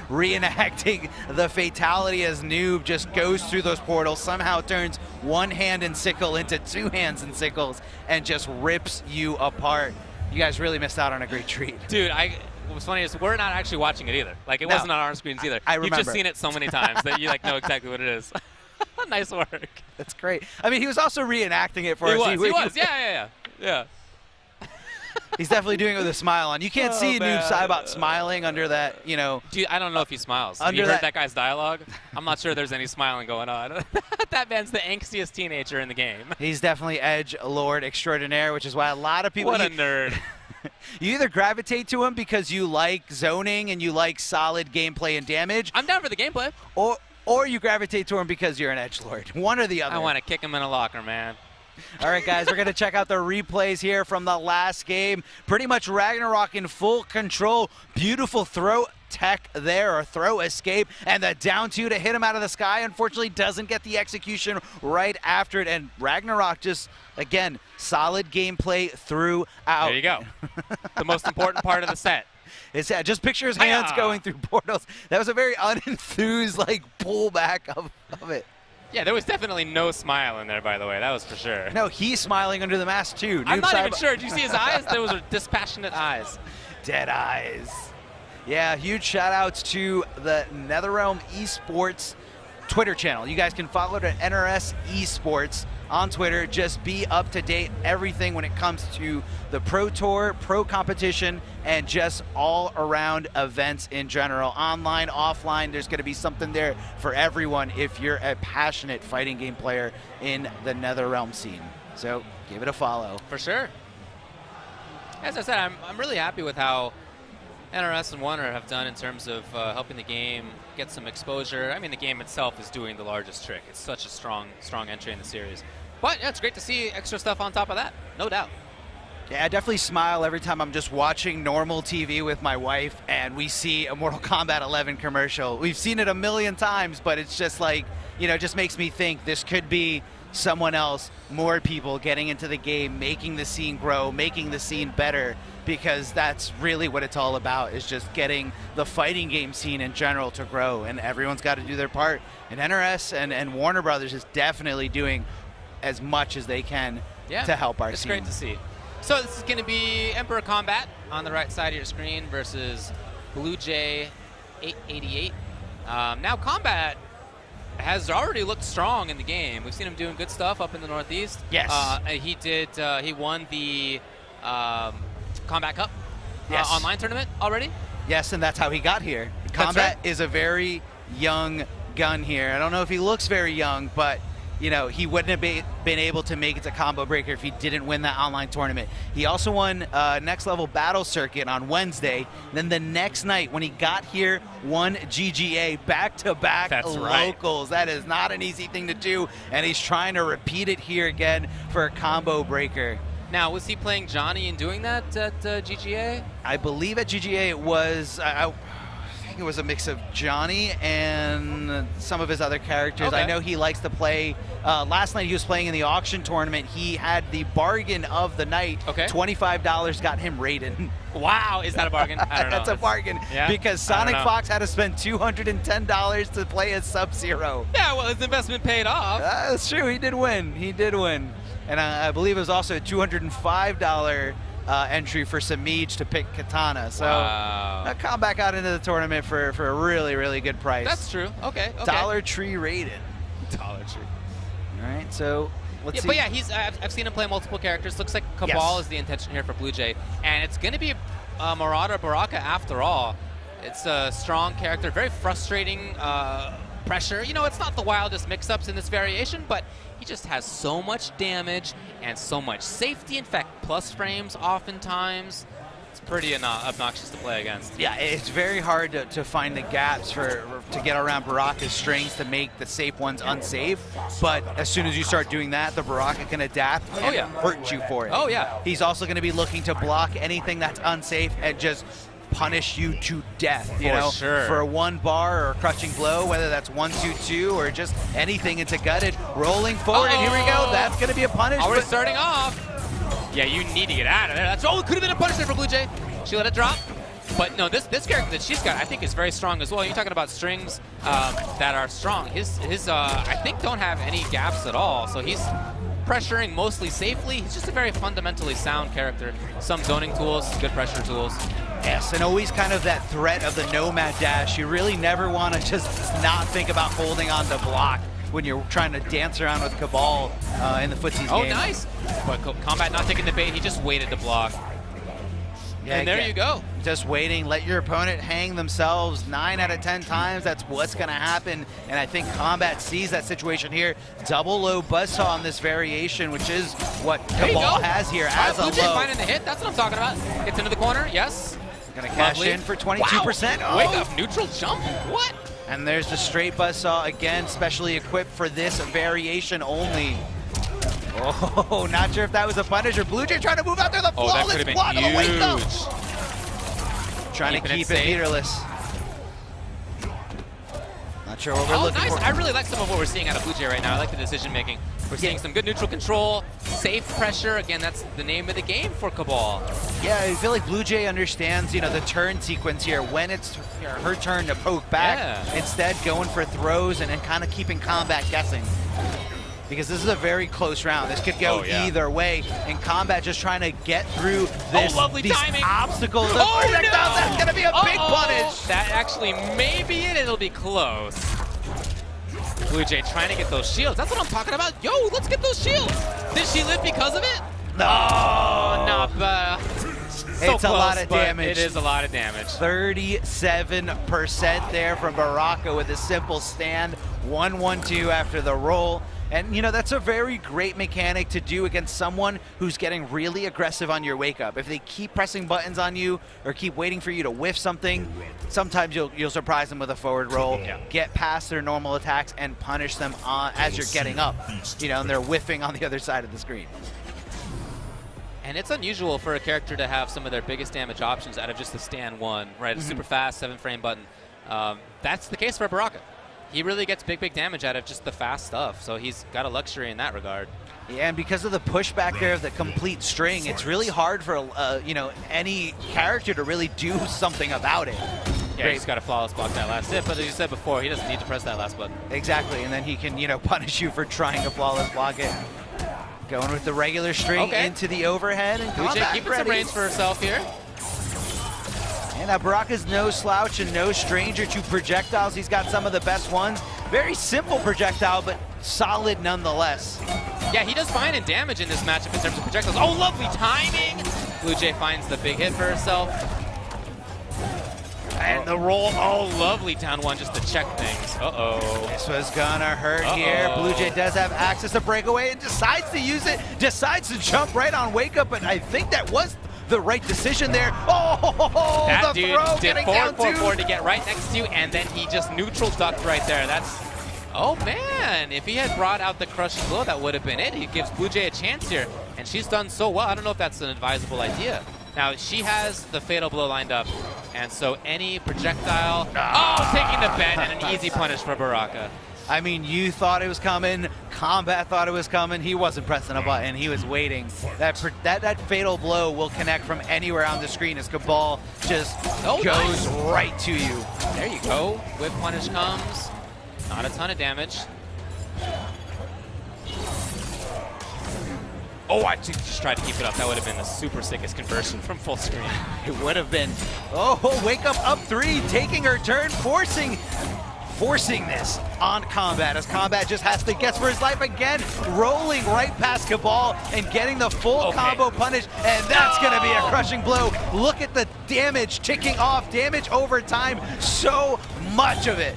Reenacting the fatality as Noob just goes through those portals, somehow turns one hand and sickle into 2 hands and sickles, and just rips you apart. You guys really missed out on a great treat. Dude, what's funny is we're not actually watching it either. Like, it wasn't on our screens either. I remember. You've just seen it so many times that you know exactly what it is. Nice work. That's great. I mean, he was also reenacting it for us. He was. Yeah. He's definitely doing it with a smile on. You can't see Noob Saibot smiling under that, you know. Dude, I don't know if he smiles. Have you heard that guy's dialogue? I'm not sure there's any smiling going on. That man's the angstiest teenager in the game. He's definitely Edge Lord extraordinaire, which is why a lot of people... What a nerd. You either gravitate to him because you like zoning and you like solid gameplay and damage. I'm down for the gameplay. Or you gravitate to him because you're an Edge Lord. One or the other. I want to kick him in a locker, man. All right, guys, we're going to check out the replays here from the last game. Pretty much Ragnarok in full control. Beautiful throw tech there, or throw escape, and the down 2 to hit him out of the sky. Unfortunately, doesn't get the execution right after it, and Ragnarok just, again, solid gameplay throughout. There you go. The most important part of the set. It's just picture his hands going through portals. That was a very unenthused, like, pullback of it. Yeah, there was definitely no smile in there, by the way. That was for sure. No, he's smiling under the mask, too. I'm not even sure. Did you see his eyes? Those were dispassionate eyes. Dead eyes. Yeah, huge shout-outs to the NetherRealm Esports Twitter channel. You guys can follow it at NRS Esports on Twitter. Just be up to date, everything when it comes to the Pro Tour, Pro Competition, and just all around events in general. Online, offline, there's going to be something there for everyone if you're a passionate fighting game player in the NetherRealm scene. So give it a follow. For sure. As I said, I'm really happy with how NRS and Warner have done in terms of helping the game get some exposure. I mean, the game itself is doing the largest trick. It's such a strong entry in the series. But yeah, it's great to see extra stuff on top of that, no doubt. Yeah, I definitely smile every time I'm just watching normal TV with my wife and we see a Mortal Kombat 11 commercial. We've seen it a million times, but it's just like, you know, it just makes me think this could be someone else, more people getting into the game, making the scene grow, making the scene better, because that's really what it's all about, is just getting the fighting game scene in general to grow, and everyone's got to do their part. And NRS and Warner Brothers is definitely doing as much as they can to help our scene. It's great to see. So this is going to be Emperor Kombat on the right side of your screen versus Blue Jay 888. Now Kombat has already looked strong in the game. We've seen him doing good stuff up in the Northeast. Yes. He won the Kombat Cup online tournament already. Yes, and that's how he got here. Kombat is a very young gun here. I don't know if he looks very young, but you know, he wouldn't have been able to make it to Combo Breaker if he didn't win that online tournament. He also won Next Level Battle Circuit on Wednesday. Then the next night, when he got here, won GGA back-to-back locals. Right. That is not an easy thing to do, and he's trying to repeat it here again for a Combo Breaker. Now, was he playing Johnny and doing that at GGA? I believe at GGA it was, I think it was a mix of Johnny and some of his other characters. Okay. I know he likes to play, last night he was playing in the auction tournament. He had the bargain of the night. Okay. $25 got him Raiden. Wow, is that a bargain? I don't know. That's a bargain, yeah? because Sonic Fox had to spend $210 to play as Sub-Zero. Yeah, well, his investment paid off. That's true, he did win. He did win. And I believe it was also a $205 entry for Samij to pick Katana. So Kombat got into the tournament for a really, really good price. That's true. Okay. Dollar Tree Raiden. Dollar Tree. All right, so let's see. But yeah, I've seen him play multiple characters. Looks like Cabal is the intention here for Blue Jay. And it's going to be Marauder Baraka after all. It's a strong character, very frustrating pressure. You know, it's not the wildest mix-ups in this variation, but he just has so much damage and so much safety. In fact, plus frames oftentimes. It's pretty obnoxious to play against. Yeah, it's very hard to find the gaps to get around Baraka's strings to make the safe ones unsafe. But as soon as you start doing that, the Baraka can adapt and hurt you for it. Oh, yeah. He's also going to be looking to block anything that's unsafe and just punish you to death, you know, for a 1 bar or a crushing blow, whether that's 1-2-2 or just anything into gutted, rolling forward, and here we go. That's going to be a punish. Already starting off. Yeah, you need to get out of there. That's it could have been a punishment for Blue Jay. She let it drop. But no, this character that she's got, I think, is very strong as well. You're talking about strings that are strong. His I think, don't have any gaps at all. So he's pressuring mostly safely. He's just a very fundamentally sound character. Some zoning tools, good pressure tools. Yes, and always kind of that threat of the Nomad Dash. You really never want to just not think about holding on to block when you're trying to dance around with Cabal in the footsies game. Oh, nice. But Kombat not taking the bait. He just waited to block. Yeah, and there you go. Just waiting. Let your opponent hang themselves 9 out of 10 times. That's what's going to happen. And I think Kombat sees that situation here. Double low buzzsaw on this variation, which is what Cabal has here as a low. Finding the hit. That's what I'm talking about. Gets into the corner. Yes. Going to cash in for 22%. Wow. Wake up. Neutral jump. What? And there's the straight buzzsaw again, specially equipped for this variation only. Oh, not sure if that was a punish or Blue Jay trying to move out there. The flawless block of the wake up. Trying to keep it meterless. Not sure what we're looking for. I really like some of what we're seeing out of Blue Jay right now. I like the decision making. We're seeing some good neutral control, safe pressure. Again, that's the name of the game for Cabal. Yeah, I feel like Blue Jay understands, you know, the turn sequence here. When it's her turn to poke back, instead going for throws and kind of keeping Kombat guessing. Because this is a very close round. This could go either way. And Kombat just trying to get through this, these obstacles. Oh, no! That's going to be a big punish. That actually may be it. It'll be close. Blue Jay trying to get those shields. That's what I'm talking about. Yo, let's get those shields. Did she live because of it? No. Oh, not bad. It's a lot of damage. It is a lot of damage. 37% there from Baraka with a simple stand. 1-1-2 after the roll. And, you know, that's a very great mechanic to do against someone who's getting really aggressive on your wake-up. If they keep pressing buttons on you or keep waiting for you to whiff something, sometimes you'll surprise them with a forward roll, get past their normal attacks, and punish them as you're getting up. You know, and they're whiffing on the other side of the screen. And it's unusual for a character to have some of their biggest damage options out of just the stand one, right? A super fast 7-frame button. That's the case for Baraka. He really gets big damage out of just the fast stuff, so he's got a luxury in that regard. Yeah, and because of the pushback there of the complete string, it's really hard for you know, any character to really do something about it. Yeah, he's got to flawless block that last hit, but as you said before, he doesn't need to press that last button. Exactly, and then he can, you know, punish you for trying to flawless block it. Going with the regular string into the overhead, and Blue Jay keeping some range for herself here. And Baraka's no slouch and no stranger to projectiles. He's got some of the best ones. Very simple projectile, but solid nonetheless. Yeah, he does fine in damage in this matchup in terms of projectiles. Oh, lovely timing! Blue Jay finds the big hit for herself. And the roll. Oh, lovely down one just to check things. Uh-oh. This was gonna hurt here. Blue Jay does have access to breakaway and decides to use it, decides to jump right on Wake Up, but I think that was the right decision there. Oh, that the dude throw did getting forward, down forward to get right next to you, and then he just neutral ducked right there. That's, oh man, if he had brought out the crushing blow, that would have been it. He gives Blue Jay a chance here, and she's done so well. I don't know if that's an advisable idea. Now, she has the fatal blow lined up, and so any projectile, taking the bet, and an easy punish for Baraka. I mean, you thought it was coming. Kombat thought it was coming. He wasn't pressing a button. He was waiting. That fatal blow will connect from anywhere on the screen as Cabal just goes right to you. There you go. Whip punish comes. Not a ton of damage. Oh, I just tried to keep it up. That would have been the super sickest conversion from full screen. It would have been. Oh, Wake Up 3, taking her turn, forcing this on Kombat, as Kombat just has to guess for his life again, rolling right past Cabal and getting the full combo punish, and that's gonna be a crushing blow. Look at the damage ticking off, damage over time, so much of it.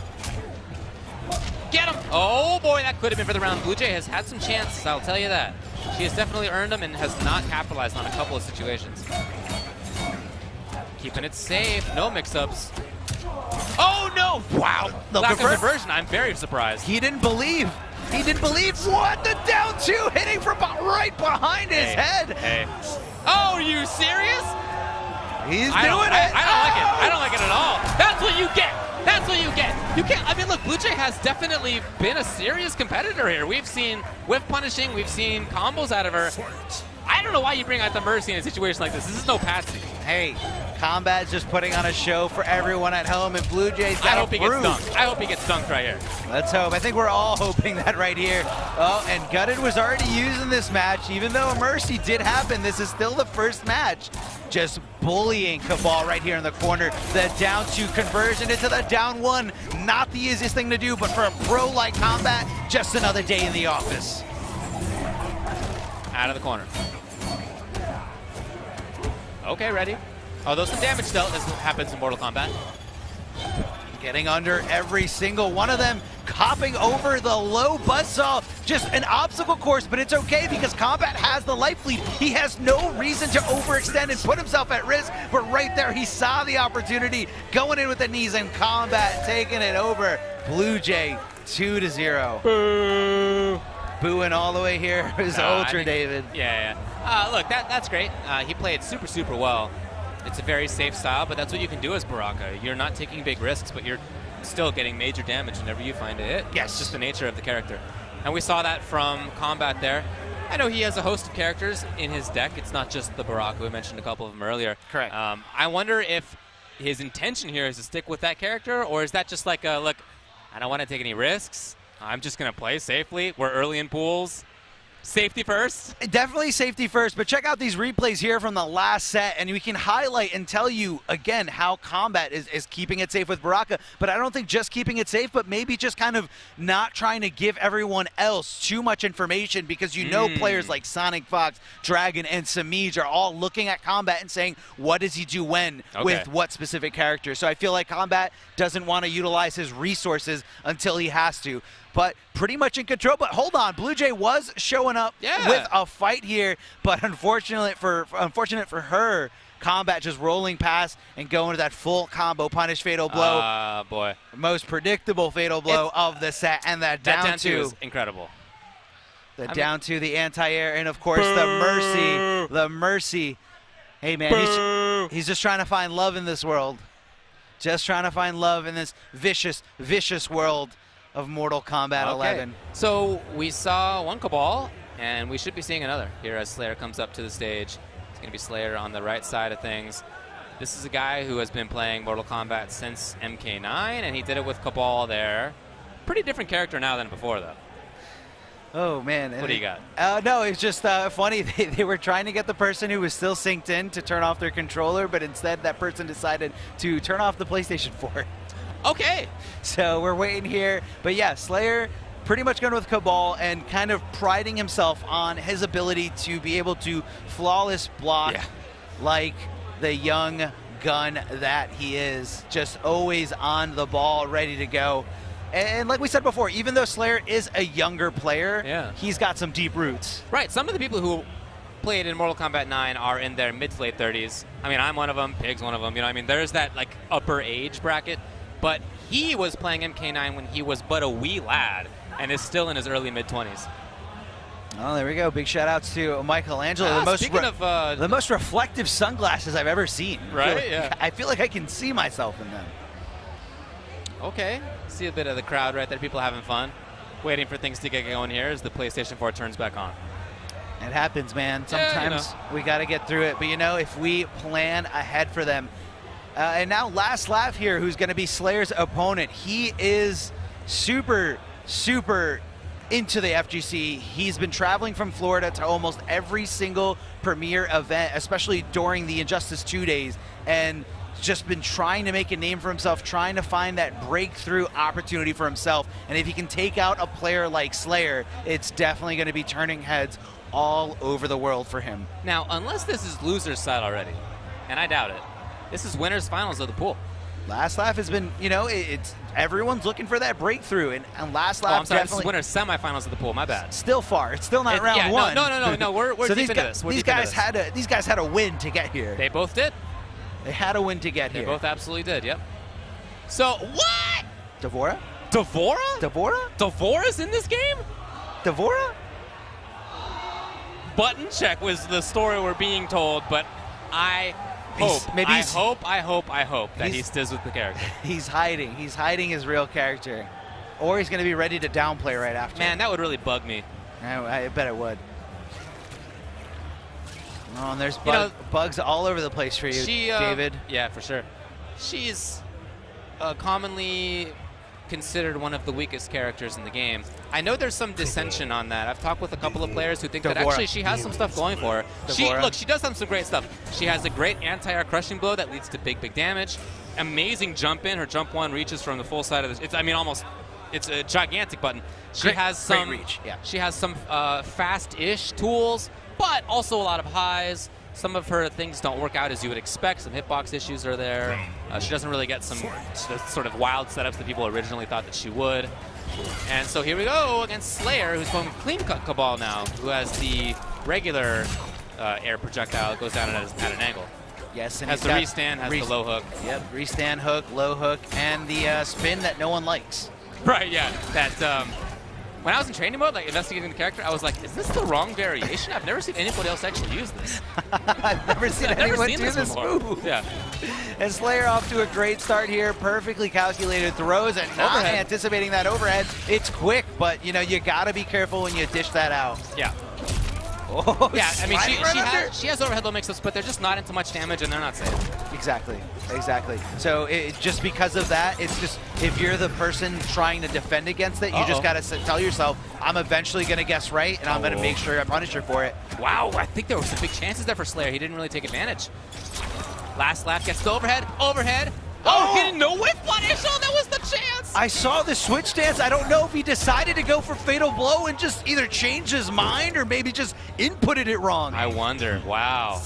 Get him! Oh boy, that could have been for the round. Blue Jay has had some chances, I'll tell you that. She has definitely earned them and has not capitalized on a couple of situations. Keeping it safe, no mix-ups. Oh no! Wow, lack of conversion. I'm very surprised. He didn't believe. He didn't believe. What? The down two hitting from right behind his head. Hey. Oh, are you serious? He's doing it. I don't like it. I don't like it at all. That's what you get. That's what you get. You can't. I mean, look, Blue Jay has definitely been a serious competitor here. We've seen whiff punishing. We've seen combos out of her. I don't know why you bring out the Mercy in a situation like this. This is no passing. Hey, Kombat's just putting on a show for everyone at home, and Blue Jay's got I hope he gets dunked. I hope he gets dunked right here. Let's hope. I think we're all hoping that right here. Oh, and Gutted was already using this match. Even though a Mercy did happen, this is still the first match. Just bullying Cabal right here in the corner. The down two conversion into the down one. Not the easiest thing to do, but for a pro like Kombat, just another day in the office. Out of the corner. Okay, ready. Although some damage dealt, as happens in Mortal Kombat. Getting under every single one of them, hopping over the low buzzsaw. Just an obstacle course, but it's okay because Kombat has the life lead. He has no reason to overextend and put himself at risk, but right there he saw the opportunity, going in with the knees, and Kombat taking it over. Blue Jay 2-0. Boo. Booing all the way here is Ultra David. Yeah. Look, that's great. He played super well. It's a very safe style, but that's what you can do as Baraka. You're not taking big risks, but you're still getting major damage whenever you find a hit. Yes. That's just the nature of the character. And we saw that from Kombat there. I know he has a host of characters in his deck. It's not just the Baraka. We mentioned a couple of them earlier. Correct. I wonder if his intention here is to stick with that character, or is that just like a, look, I don't want to take any risks. I'm just going to play safely. We're early in pools. Safety first? Definitely safety first, but check out these replays here from the last set, and we can highlight and tell you, again, how Kombat is keeping it safe with Baraka. But I don't think just keeping it safe, but maybe just kind of not trying to give everyone else too much information, because you know players like Sonic Fox, Dragon, and Samij are all looking at Kombat and saying, what does he do when with what specific character? So I feel like Kombat doesn't want to utilize his resources until he has to. But pretty much in control. But hold on, Blue Jay was showing up with a fight here, but unfortunate for her, Kombat just rolling past and going to that full combo punish fatal blow. Boy. Most predictable fatal blow of the set, and that down two is incredible. The down two, the anti-air, and of course the mercy. Hey man, he's just trying to find love in this world. Just trying to find love in this vicious world of Mortal Kombat 11. So we saw one Cabal, and we should be seeing another here as Slayer comes up to the stage. It's going to be Slayer on the right side of things. This is a guy who has been playing Mortal Kombat since MK9, and he did it with Cabal there. Pretty different character now than before, though. Oh, man. What do you got? No, it's just funny. They were trying to get the person who was still synced in to turn off their controller, but instead that person decided to turn off the PlayStation 4. Okay. So we're waiting here. But yeah, Slayer pretty much going with Cabal and kind of priding himself on his ability to be able to flawless block like the young gun that he is. Just always on the ball, ready to go. And like we said before, even though Slayer is a younger player, Yeah. he's got some deep roots. Right. Some of the people who played in Mortal Kombat 9 are in their mid to late 30s. I mean, I'm one of them. Pig's one of them. You know, I mean, there's that like upper age bracket. But he was playing MK9 when he was but a wee lad, and is still in his early mid 20s. Oh, there we go. Big shout outs to Michelangelo. The most reflective sunglasses I've ever seen. Right? I feel like I can see myself in them. Okay. See a bit of the crowd right there. People having fun, waiting for things to get going here as the PlayStation 4 turns back on. It happens, man. Sometimes we got to get through it. But, you know, if we plan ahead for them. And now Last Laugh here, who's going to be Slayer's opponent. He is super, super into the FGC. He's been traveling from Florida to almost every single premiere event, especially during the Injustice 2 days, and just been trying to make a name for himself, trying to find that breakthrough opportunity for himself. And if he can take out a player like Slayer, it's definitely going to be turning heads all over the world for him. Now, unless this is loser's side already, and I doubt it, this is winners finals of the pool. Last Laugh has been, you know, it's everyone's looking for that breakthrough, and Last Laugh I'm sorry, definitely. this is winners semifinals of the pool. My bad. Still far. It's still not round one. No. We're so deep into this. These guys had a win to get here. They both did. They had a win to get here. They both absolutely did. Yep. So what? Devora? Devora's in this game? Devora? Button check was the story we're being told, but I hope that he sticks with the character. He's hiding. He's hiding his real character. Or he's going to be ready to downplay right after. Man, that would really bug me. I bet it would. Oh, and there's bugs all over the place for you, David. Yeah, for sure. She's commonly considered one of the weakest characters in the game. I know there's some dissension on that. I've talked with a couple of players who think that actually she has some stuff going for her. She does have some great stuff. She has a great anti-air crushing blow that leads to big damage. Amazing jump in. Her jump one reaches from the full side of this. It's a gigantic button. She has some great reach. Yeah. She has some fast-ish tools, but also a lot of highs. Some of her things don't work out as you would expect. Some hitbox issues are there. She doesn't really get the sort of wild setups that people originally thought that she would. And so here we go against Slayer, who's going with Clean Cut Cabal now, who has the regular air projectile that goes down at an angle. Yes, and has the restand, has the low hook. Yep, restand hook, low hook, and the spin that no one likes. Right, yeah. That when I was in training mode, like investigating the character, I was like, is this the wrong variation? I've never seen anybody else actually use this. I've never seen anyone do this move. Yeah. And Slayer off to a great start here. Perfectly calculated throws and not anticipating that overhead. It's quick, but you know, you gotta be careful when you dish that out. Yeah. Oh, yeah, I mean, she has overhead low mix-ups, but they're just not into much damage, and they're not safe. Exactly. So just because of that, it's just, if you're the person trying to defend against it, you just got to tell yourself, I'm eventually going to guess right, and I'm going to make sure I punish her for it. Wow, I think there were some big chances there for Slayer. He didn't really take advantage. Last Laugh gets the overhead. Oh, he didn't know whip punish. Oh, that was the chance. I saw the switch dance. I don't know if he decided to go for Fatal Blow and just either changed his mind or maybe just inputted it wrong. I wonder. Wow.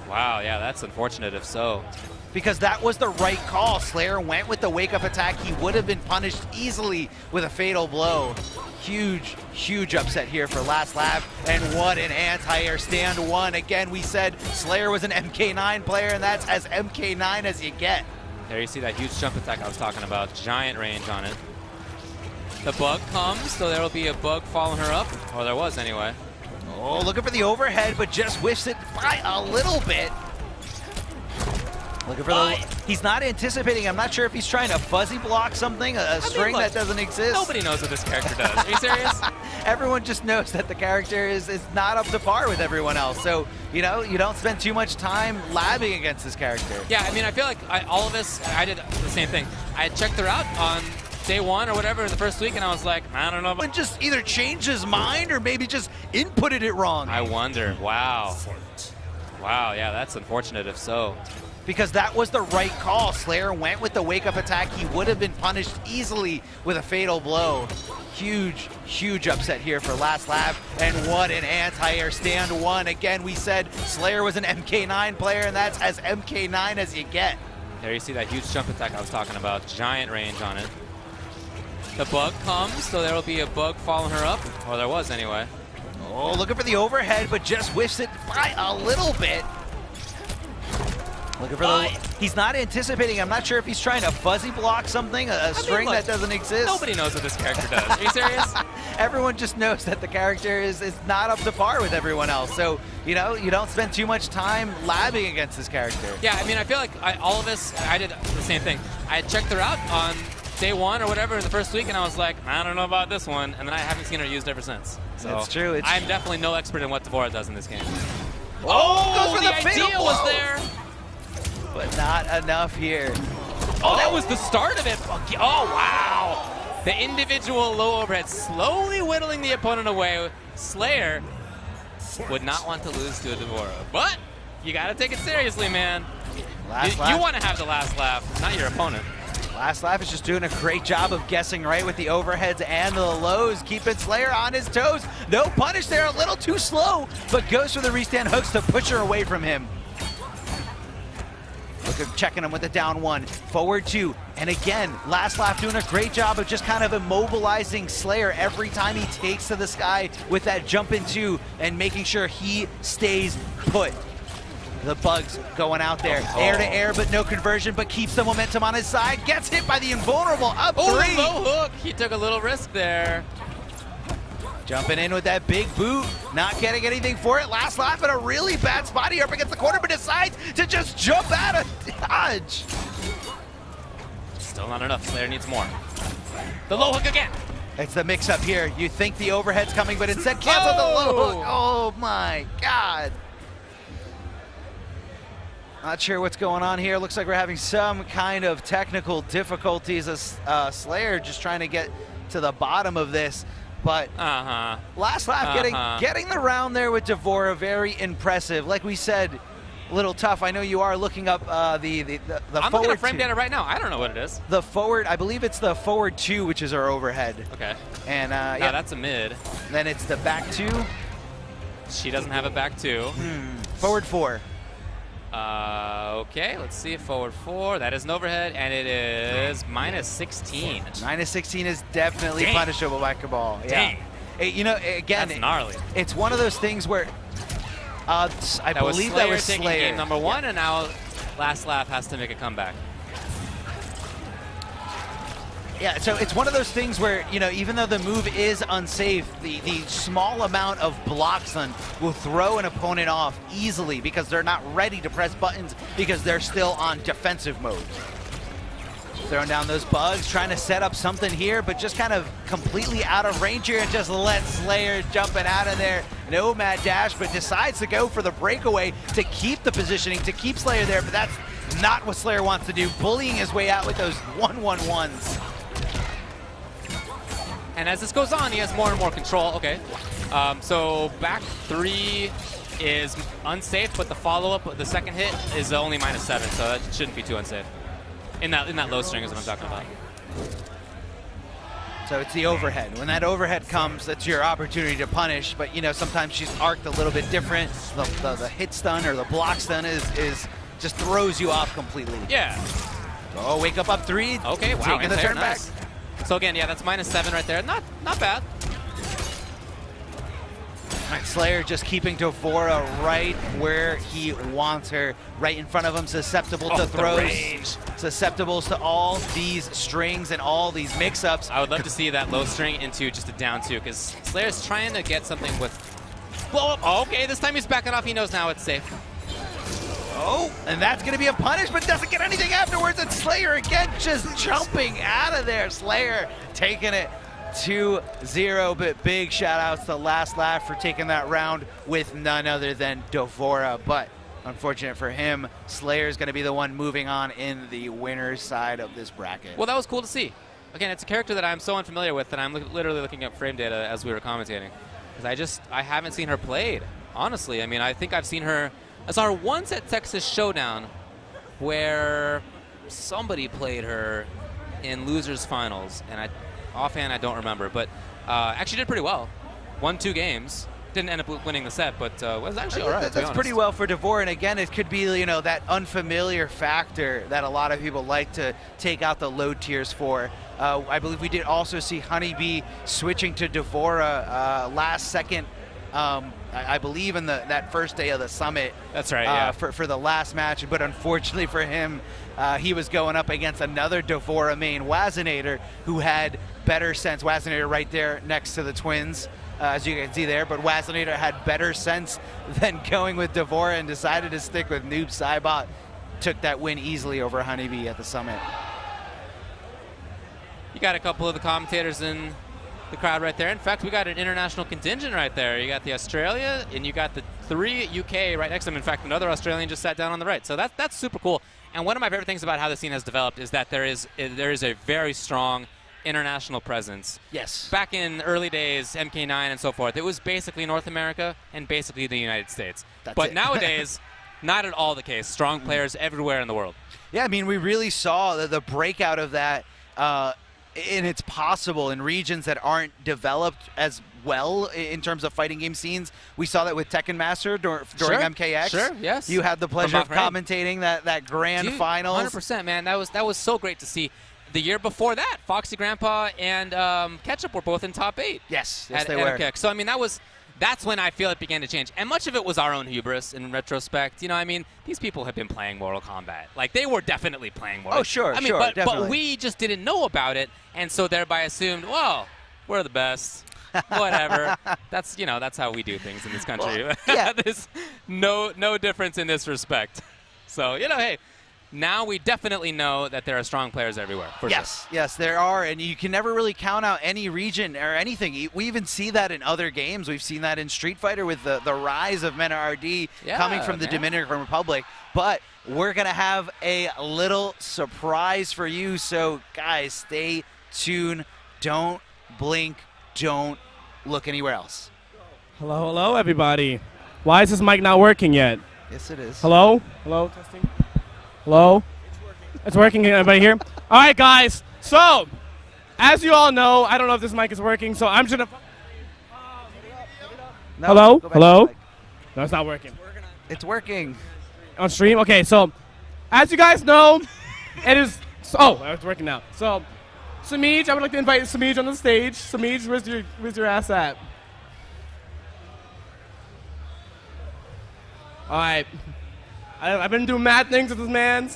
Wow, yeah, that's unfortunate if so. Because that was the right call. Slayer went with the wake-up attack. He would have been punished easily with a Fatal Blow. Huge upset here for Last Laugh. And what an anti-air stand one. Again, we said Slayer was an MK9 player, and that's as MK9 as you get. There you see that huge jump attack I was talking about. Giant range on it. The bug comes, so there will be a bug following her up. Or there was anyway. Oh, looking for the overhead, but just whiffs it by a little bit. Looking for he's not anticipating. I'm not sure if he's trying to fuzzy block something, a string that doesn't exist. Nobody knows what this character does. Are you serious? Everyone just knows that the character is not up to par with everyone else. So, you know, you don't spend too much time labbing against this character. Yeah, I mean, I feel like all of us, I did the same thing. I had checked her out on day one or whatever the first week, and I was like, I don't know. And just either changed his mind or maybe just inputted it wrong. I wonder. Wow. Wow, yeah, that's unfortunate if so. Because that was the right call. Slayer went with the wake-up attack. He would have been punished easily with a Fatal Blow. Huge upset here for Last Laugh. And what an anti-air stand one. Again, we said Slayer was an MK9 player, and that's as MK9 as you get. There you see that huge jump attack I was talking about. Giant range on it. The bug comes, so there will be a bug following her up. Or there was anyway. Oh, looking for the overhead, but just whiffs it by a little bit. Looking for the... He's not anticipating. I'm not sure if he's trying to fuzzy block something, a string that doesn't exist. Nobody knows what this character does. Are you serious? Everyone just knows that the character is not up to par with everyone else. So, you know, you don't spend too much time labbing against this character. Yeah, I mean, I feel like all of us, I did the same thing. I had checked her out on day 1 or whatever in the first week, and I was like, I don't know about this one, and then I haven't seen her used ever since. So That's true. I'm definitely no expert in what Devora does in this game. Oh, goes for the idea was there. But not enough here. Oh, that was the start of it. Oh, wow. The individual low overhead slowly whittling the opponent away. Slayer would not want to lose to a Devora. But you got to take it seriously, man. You want to have the last laugh, not your opponent. Last Laugh is just doing a great job of guessing right with the overheads and the lows, keeping Slayer on his toes. No punish there, a little too slow, but goes for the restand hooks to push her away from him. Look at checking him with the down 1, forward 2, and again, Last Laugh doing a great job of just kind of immobilizing Slayer every time he takes to the sky with that jump in 2 and making sure he stays put. The bugs going out there, air to air, but no conversion, but keeps the momentum on his side. Gets hit by the invulnerable, up 3. Oh, low hook. He took a little risk there. Jumping in with that big boot, not getting anything for it. Last Laugh in a really bad spot here up against the corner, but decides to just jump out of dodge. Still not enough. Slayer needs more. The low hook again. It's the mix-up here. You think the overhead's coming, but instead cancel the low hook. Oh my God. Not sure what's going on here. Looks like we're having some kind of technical difficulties. Slayer just trying to get to the bottom of this. But Last Laugh getting the round there with Devora, very impressive. Like we said, a little tough. I know you are looking up the I'm forward looking at frame data right now. I don't know what it is. The forward, I believe it's the forward 2, which is our overhead. Okay. And yeah, that's a mid. Then it's the back 2. She doesn't have a back 2. Forward 4. Okay, let's see. Forward 4. That is an overhead, and it is minus 16. Minus 16 is definitely punishable by Cabal. Yeah. You know, again, that's gnarly. It's one of those things where I believe that was taking Slayer. Game number 1, and now Last Laugh has to make a comeback. Yeah, so it's one of those things where, you know, even though the move is unsafe, the small amount of blocks on will throw an opponent off easily because they're not ready to press buttons because they're still on defensive mode. Throwing down those bugs, trying to set up something here, but just kind of completely out of range here and just let Slayer jumping out of there. No mad dash, but decides to go for the breakaway to keep the positioning, to keep Slayer there, but that's not what Slayer wants to do. Bullying his way out with those 1-1-1s. And as this goes on, he has more and more control. Okay. So back 3 is unsafe, but the follow-up, the second hit, is only minus 7, so that shouldn't be too unsafe. In that low string is what I'm talking about. So it's the overhead. When that overhead comes, that's your opportunity to punish, but you know, sometimes she's arced a little bit different. The hit stun or the block stun is just throws you off completely. Yeah. Oh, wake up 3. Okay, wow. Taking the turn back. So again, yeah, that's minus 7 right there. Not bad. All right, Slayer just keeping Devora right where he wants her, right in front of him, susceptible to throws, susceptible to all these strings and all these mix-ups. I would love to see that low string into just a down 2, because Slayer's trying to get something with blow up. Oh, okay, this time he's backing off. He knows now it's safe. Oh, and that's going to be a punish, but doesn't get anything afterwards. And Slayer again just jumping out of there. Slayer taking it 2-0, but big shout outs to Last Laugh for taking that round with none other than Devora. But unfortunate for him, Slayer's going to be the one moving on in the winner's side of this bracket. Well, that was cool to see. Again, it's a character that I'm so unfamiliar with that I'm literally looking at frame data as we were commentating. Because I haven't seen her played, honestly. I mean, I think I've seen her. I saw her once at Texas Showdown where somebody played her in losers finals, and offhand I don't remember, but actually did pretty well. Won 2 games, didn't end up winning the set, but was actually all right. That's pretty well for Devore, and again, it could be that unfamiliar factor that a lot of people like to take out the low tiers for. I believe we did also see Honeybee switching to Devora last second. I believe in that first day of the summit. That's right. Yeah. For the last match, but unfortunately for him, he was going up against another Devora main, Wazinator, who had better sense. Wazinator right there next to the twins, as you can see there. But Wazinator had better sense than going with Devora and decided to stick with Noob Saibot. Took that win easily over Honeybee at the summit. You got a couple of the commentators in the crowd right there. In fact, we got an international contingent right there. You got the Australia, and you got the 3 UK right next to them. In fact, another Australian just sat down on the right. So that's super cool. And one of my favorite things about how the scene has developed is that there is a very strong international presence. Yes. Back in early days, MK9 and so forth, it was basically North America and basically the United States. But nowadays, not at all the case. Strong players everywhere in the world. Yeah, I mean, we really saw the breakout of that. And it's possible in regions that aren't developed as well in terms of fighting game scenes. We saw that with Tekken Master during MKX. Sure, yes. You had the pleasure of commentating that grand finals. 100%, man. That was so great to see. The year before that, Foxy Grandpa and Ketchup were both in top 8. Yes, at they were. MKX. So, I mean, that's when I feel it began to change. And much of it was our own hubris in retrospect. I mean, these people have been playing Mortal Kombat. Like, they were definitely playing Mortal Kombat. Oh, sure, but we just didn't know about it, and so thereby assumed, well, we're the best. Whatever. That's how we do things in this country. Well, yeah. There's no difference in this respect. So, hey, now we definitely know that there are strong players everywhere. Yes, there are, and you can never really count out any region or anything. We even see that in other games. We've seen that in Street Fighter with the rise of Mena RD coming from the Dominican Republic. But we're going to have a little surprise for you, so guys, stay tuned. Don't blink. Don't look anywhere else. Hello, everybody. Why is this mic not working yet? Yes, it is. Hello, testing. Hello? It's working. Everybody here? All right, guys. So, as you all know, I don't know if this mic is working, so I'm just going to... Hello? No, it's not working. It's working. On stream? Okay, so, as you guys know, it is... Oh, it's working now. So, Samij, I would like to invite Samij on the stage. Samij, where's your ass at? All right. I've been doing mad things with this man.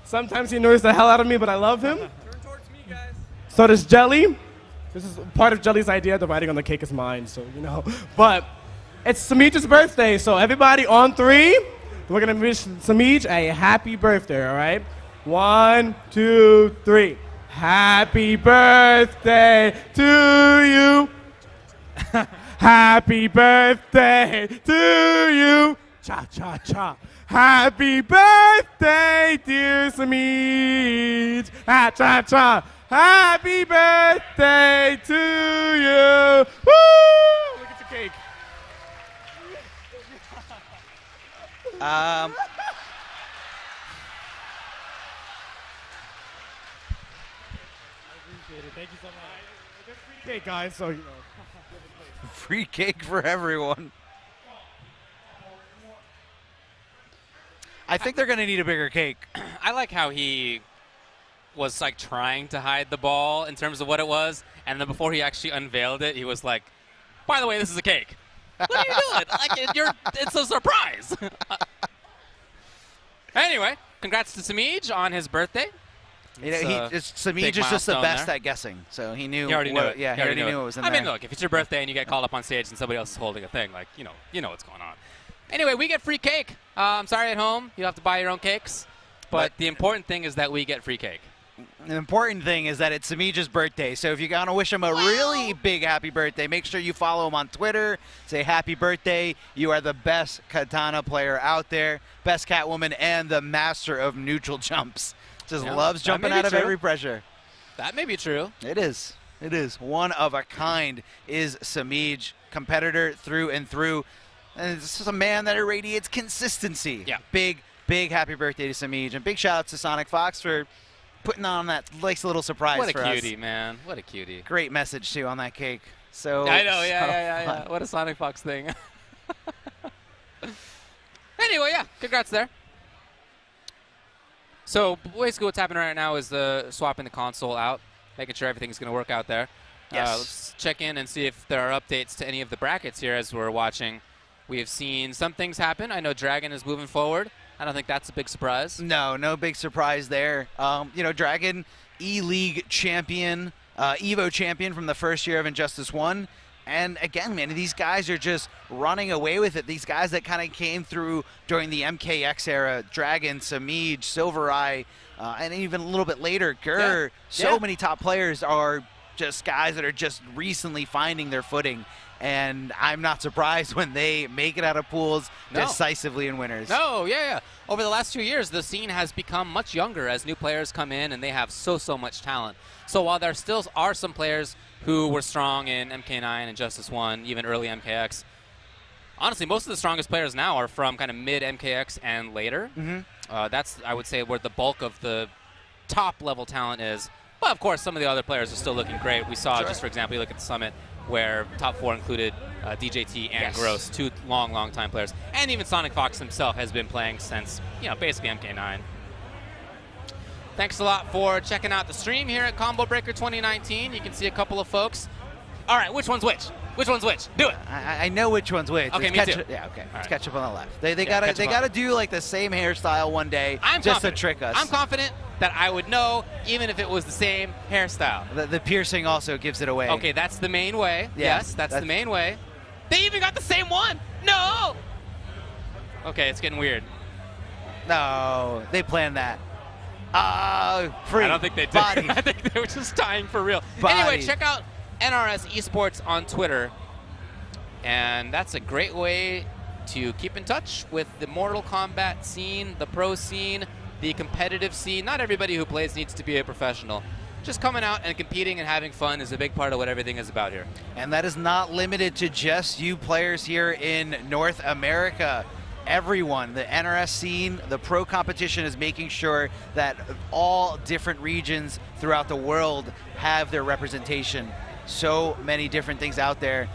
Sometimes he annoys the hell out of me, but I love him. Turn towards me, guys. So does Jelly. This is part of Jelly's idea. The writing on the cake is mine, so But it's Samij's birthday, so everybody on 3, we're going to wish Samij a happy birthday, all right? 1, 2, 3. Happy birthday to you. Happy birthday to you. Cha-cha-cha. Happy birthday, dear Samij. Cha-cha-cha. Happy birthday to you. Woo! Look at your cake. I appreciate it. Thank you so much. There's free cake, guys, so Free cake for everyone. I think they're going to need a bigger cake. I like how he was like trying to hide the ball in terms of what it was, and then before he actually unveiled it, he was like, "By the way, this is a cake." What are you doing? It's a surprise. Anyway, congrats to Samij on his birthday. Samij is just the best at guessing, so he knew. He already knew it. Yeah, he already knew it was in there. I mean, look, if it's your birthday and you get called up on stage and somebody else is holding a thing, like you know what's going on. Anyway, we get free cake. I'm sorry at home, you have to buy your own cakes, but the important thing is that we get free cake. The important thing is that it's Samij's birthday, so if you're going to wish him a really big happy birthday, make sure you follow him on Twitter. Say happy birthday. You are the best katana player out there, best Catwoman, and the master of neutral jumps. Just loves jumping out of every pressure. That may be true. It is. It is. One of a kind is Samij, competitor through and through. And it's just a man that irradiates consistency. Yeah. Big happy birthday to Samij. And big shout out to Sonic Fox for putting on that nice little surprise for us. What a cutie, man. What a cutie. Great message, too, on that cake. So I know, so yeah. What a Sonic Fox thing. Anyway, yeah, congrats there. So basically what's happening right now is swapping the console out, making sure everything's going to work out there. Yes. Let's check in and see if there are updates to any of the brackets here as we're watching. We have seen some things happen. I know Dragon is moving forward. I don't think that's a big surprise. No big surprise there. Dragon, E-League champion, EVO champion from the first year of Injustice 1. And again, man, these guys are just running away with it. These guys that kind of came through during the MKX era, Dragon, Samij, Silvereye, and even a little bit later, Gur. So many top players are just guys that are just recently finding their footing. And I'm not surprised when they make it out of pools decisively in winners. No, yeah. Over the last 2 years, the scene has become much younger as new players come in, and they have so much talent. So while there still are some players who were strong in MK9 and Justice 1, even early MKX, honestly, most of the strongest players now are from kind of mid-MKX and later. That's, I would say, where the bulk of the top-level talent is. But, of course, some of the other players are still looking great. We saw, just for example, you look at the Summit, where top 4 included DJT and Gross, two long time players. And even Sonic Fox himself has been playing since, basically MK9. Thanks a lot for checking out the stream here at Combo Breaker 2019. You can see a couple of folks. All right, which one's which? Which one's which? Do it. I know which one's which. Okay, me too. Yeah, okay. Let's right. catch up on the left. They gotta do like the same hairstyle one day just to trick us. I'm confident that I would know even if it was the same hairstyle. The piercing also gives it away. Okay, that's the main way. Yeah, yes, that's the main way. They even got the same one. No. Okay, it's getting weird. No, they planned that. Free. I don't think they did. Body. I think they were just tying for real. Body. Anyway, check out NRS Esports on Twitter. And that's a great way to keep in touch with the Mortal Kombat scene, the pro scene, the competitive scene. Not everybody who plays needs to be a professional. Just coming out and competing and having fun is a big part of what everything is about here. And that is not limited to just you players here in North America. Everyone, the NRS scene, the pro competition is making sure that all different regions throughout the world have their representation. So many different things out there.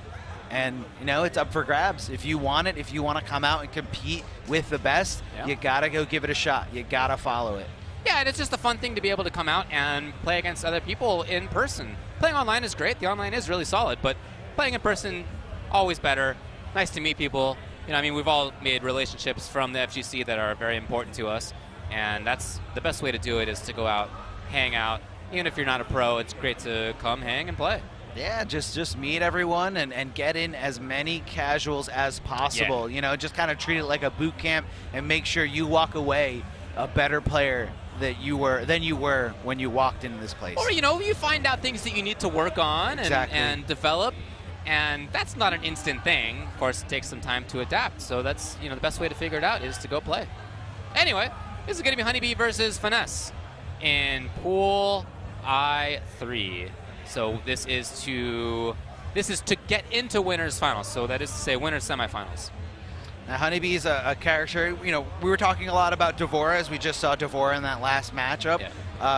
And, it's up for grabs. If you want it, if you want to come out and compete with the best, you got to go give it a shot. You got to follow it. Yeah, and it's just a fun thing to be able to come out and play against other people in person. Playing online is great. The online is really solid, but playing in person, always better. Nice to meet people. We've all made relationships from the FGC that are very important to us, and that's the best way to do it is to go out, hang out. Even if you're not a pro, it's great to come, hang, and play. Yeah, just meet everyone and get in as many casuals as possible. Yeah. Just kind of treat it like a boot camp and make sure you walk away a better player than you were when you walked into this place. Or, you find out things that you need to work on and develop. And that's not an instant thing. Of course, it takes some time to adapt. So that's, the best way to figure it out is to go play. Anyway, this is going to be Honeybee versus Finesse in Pool I3. So this is to get into winners finals. So that is to say winners semifinals. Now, Honeybee is a character. We were talking a lot about Devora, as we just saw Devora in that last matchup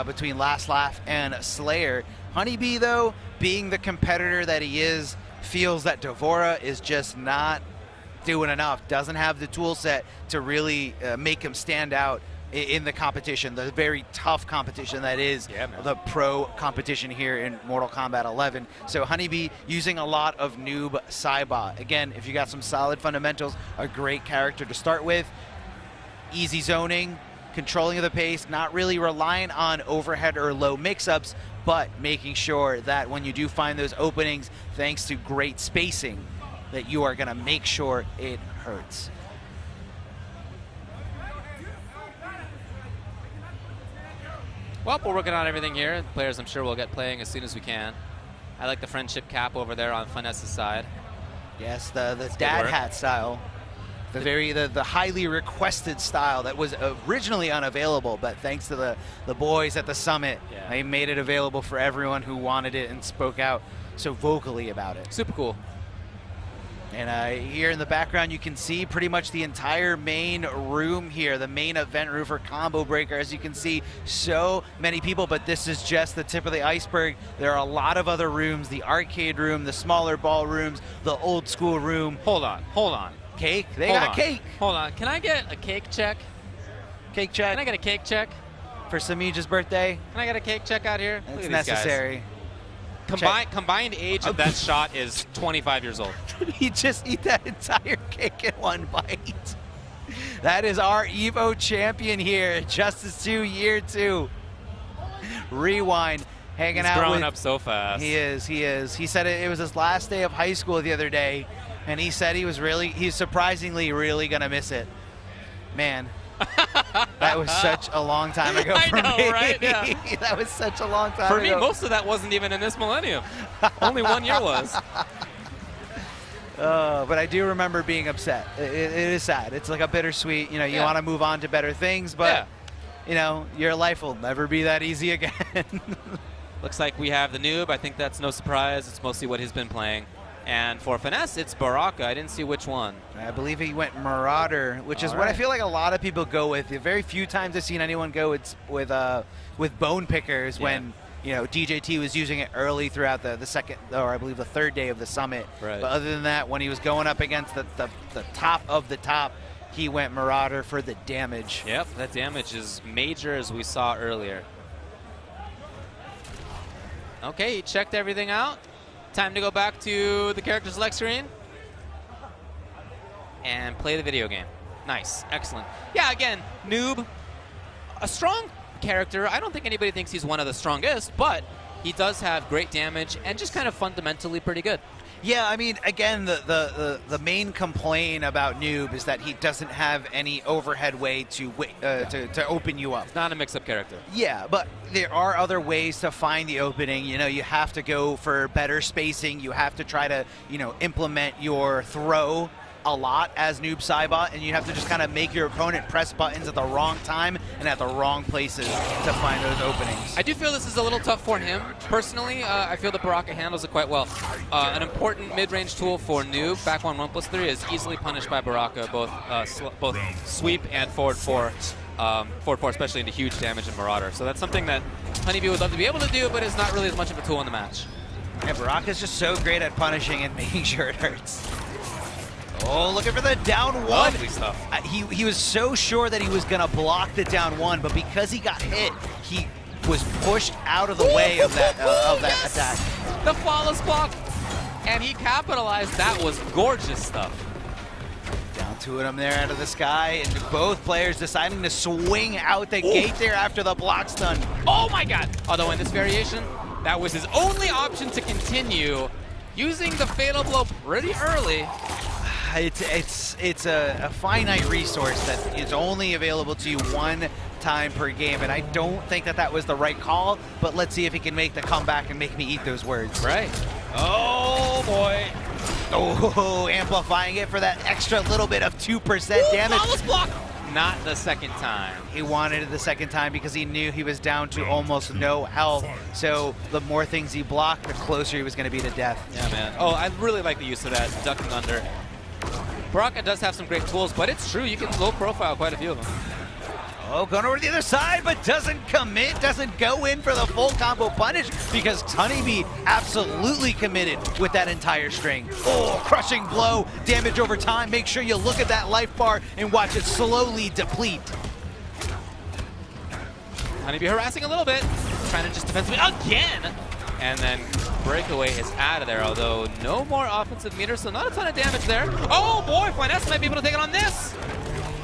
between Last Laugh and Slayer. Honeybee, though, being the competitor that he is, feels that Devora is just not doing enough, doesn't have the tool set to really make him stand out in the competition, the very tough competition that is the pro competition here in Mortal Kombat 11. So Honeybee using a lot of noob Saibot. Again, if you got some solid fundamentals, a great character to start with. Easy zoning, controlling of the pace, not really relying on overhead or low mix-ups, but making sure that when you do find those openings, thanks to great spacing, that you are going to make sure it hurts. Well, we're working on everything here. The players, I'm sure, will get playing as soon as we can. I like the friendship cap over there on Finesse's side. Yes, the dad hat style. The highly requested style that was originally unavailable, but thanks to the boys at the Summit, they made it available for everyone who wanted it and spoke out so vocally about it. Super cool. And here in the background, you can see pretty much the entire main room here, the main event room for Combo Breaker. As you can see, so many people, but this is just the tip of the iceberg. There are a lot of other rooms, the arcade room, the smaller ballrooms, the old school room. Hold on. Cake? They got cake. Hold on. Can I get a cake check? Cake check? Can I get a cake check? For Samija's birthday? Can I get a cake check out here? It's necessary. Combined age of that shot is 25 years old. He just eat that entire cake in one bite. That is our Evo champion here, Justice 2 Year 2. Rewind, hanging out with... He's growing up so fast. He is. He said it was his last day of high school the other day, and he said he's surprisingly really gonna miss it. Man. That was such a long time ago for me. I know, right? Yeah. That was such a long time ago. For me, most of that wasn't even in this millennium. Only 1 year was. But I do remember being upset. It is sad. It's like a bittersweet, you want to move on to better things, but, your life will never be that easy again. Looks like we have the noob. I think that's no surprise. It's mostly what he's been playing. And for Finesse, it's Baraka. I didn't see which one. I believe he went Marauder, which is what I feel like a lot of people go with. Very few times I've seen anyone go with Bone Pickers when DJT was using it early throughout the second, or I believe the third day of the summit. Right. But other than that, when he was going up against the top of the top, he went Marauder for the damage. Yep, that damage is major, as we saw earlier. Okay, he checked everything out. Time to go back to the character select screen and play the video game. Nice, excellent. Yeah, again, noob, a strong character. I don't think anybody thinks he's one of the strongest, but he does have great damage and just kind of fundamentally pretty good. Yeah, I mean, again, the main complaint about Noob is that he doesn't have any overhead way to open you up. Not a mix-up character. Yeah, but there are other ways to find the opening. You have to go for better spacing. You have to try to, implement your throw a lot as Noob Saibot, and you have to just kind of make your opponent press buttons at the wrong time and at the wrong places to find those openings. I do feel this is a little tough for him. Personally, I feel that Baraka handles it quite well. An important mid-range tool for Noob, back 1/1+3, is easily punished by Baraka, both sweep and forward 4, especially into huge damage in Marauder. So that's something that Honeybee would love to be able to do, but it's not really as much of a tool in the match. Yeah, Baraka's just so great at punishing and making sure it hurts. Oh, looking for the down one. Lovely stuff. He was so sure that he was going to block the down one, but because he got hit, he was pushed out of the way of that attack. The flawless block, and he capitalized. That was gorgeous stuff. Down to him there out of the sky, and both players deciding to swing out the gate there after the block stun. Oh my god! Although in this variation, that was his only option to continue, using the fatal blow pretty early. It's a finite resource that is only available to you one time per game, and I don't think that was the right call, but let's see if he can make the comeback and make me eat those words. Right. Oh boy. Oh, amplifying it for that extra little bit of 2% damage. Flawless block. Not the second time. He wanted it the second time because he knew he was down to almost no health. So the more things he blocked, the closer he was going to be to death. Yeah, man. Oh, I really like the use of that, ducking under. Baraka does have some great tools, but it's true, you can low profile quite a few of them. Oh, going over to the other side, but doesn't commit, doesn't go in for the full combo punish because Honeybee absolutely committed with that entire string. Oh, crushing blow, damage over time. Make sure you look at that life bar and watch it slowly deplete. Honeybee harassing a little bit, trying to just defensively again. And then breakaway is out of there, although no more offensive meter, so not a ton of damage there. Oh boy, Finesse might be able to take it on this.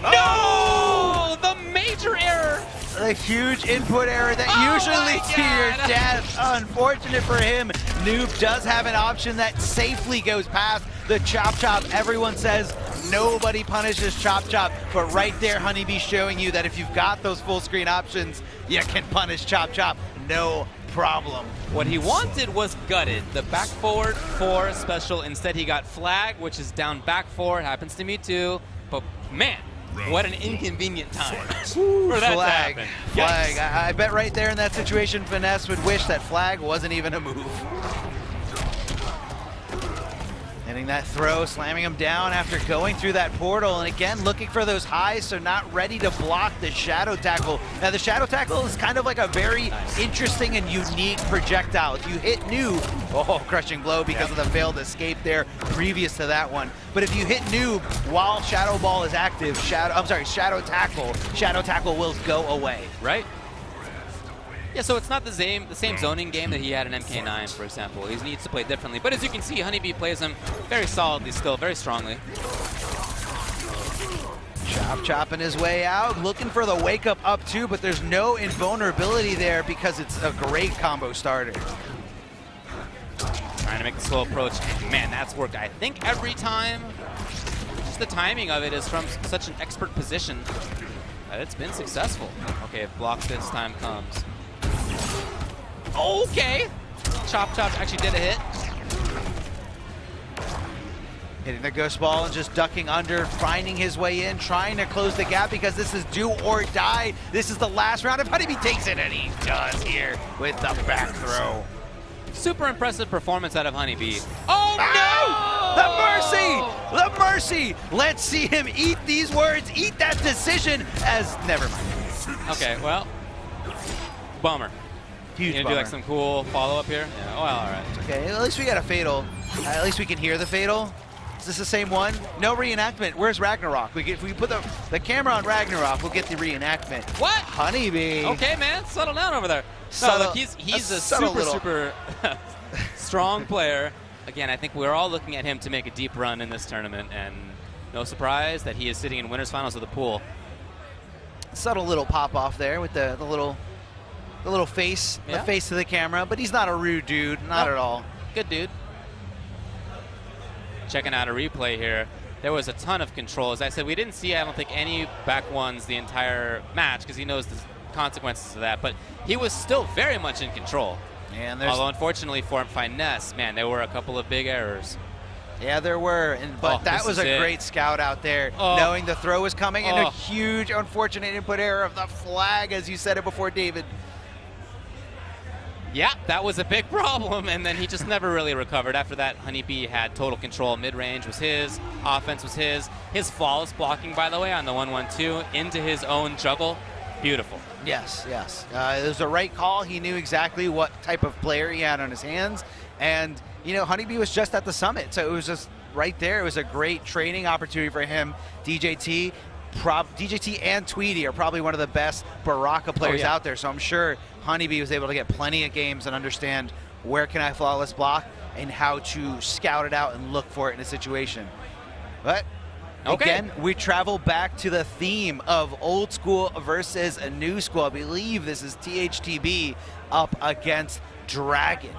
Oh! No! The major error. A huge input error that usually leads to your death. Unfortunate for him. Noob does have an option that safely goes past the Chop Chop. Everyone says nobody punishes Chop Chop, but right there, Honeybee showing you that if you've got those full screen options, you can punish Chop Chop. No problem. What he wanted was gutted, the back forward 4 special. Instead, he got flag, which is down back 4. It happens to me too. But man, what an inconvenient time for that to happen. Flag. I bet right there in that situation, Finesse would wish that flag wasn't even a move. And Getting that throw, slamming him down after going through that portal, and again looking for those highs, so not ready to block the shadow tackle. Now the shadow tackle is kind of like a very interesting and unique projectile. If you hit Noob, oh, crushing blow because of the failed escape there previous to that one. But if you hit Noob while Shadow Ball is active, Shadow Tackle will go away. Right. Yeah, so it's not the same zoning game that he had in MK9, for example. He needs to play differently. But as you can see, Honeybee plays him very solidly still, very strongly. Chopping his way out, looking for the wake up two, but there's no invulnerability there because it's a great combo starter. Trying to make the slow approach. Man, that's worked, I think, every time. Just the timing of it is from such an expert position that it's been successful. Okay, if block this time comes. Okay. Chop actually did a hit. Hitting the ghost ball and just ducking under, finding his way in, trying to close the gap because this is do or die. This is the last round. If Honeybee takes it, and he does here with the back throw. Super impressive performance out of Honeybee. Oh no! The mercy! Let's see him eat these words, eat that decision as never mind. Okay, well, bummer. Huge you gonna do like some cool follow-up here? Yeah, well, all right. Okay, at least we got a fatal. At least we can hear the fatal. Is this the same one? No reenactment. Where's Ragnarok? If we put the camera on Ragnarok, we'll get the reenactment. What? Honeybee. Okay, man, settle down over there. Subtle, no, look, he's a super strong player. Again, I think we're all looking at him to make a deep run in this tournament, and no surprise that he is sitting in winners finals of the pool. Subtle little pop off there with the little face, the face to the camera, but he's not a rude dude, not at all. Good dude. Checking out a replay here. There was a ton of control. As I said, we didn't see, I don't think, any back ones the entire match because he knows the consequences of that, but he was still very much in control. And although unfortunately for Finesse, man, there were a couple of big errors. Yeah, there were, but that was a great scout out there, knowing the throw was coming, and a huge, unfortunate input error of the flag, as you said it before, David. Yeah, that was a big problem, and then he just never really recovered. After that, Honeybee had total control. Mid-range was his, offense was his. His flawless blocking, by the way, on the 1-1-2 into his own juggle, beautiful. Yes. It was the right call. He knew exactly what type of player he had on his hands, and you know, Honeybee was just at the summit, so it was just right there. It was a great training opportunity for him. DJT and Tweedy are probably one of the best Baraka players out there, so I'm sure Honeybee was able to get plenty of games and understand where can I flawless block and how to scout it out and look for it in a situation. But again, we travel back to the theme of old school versus a new school. I believe this is THTB up against Dragon.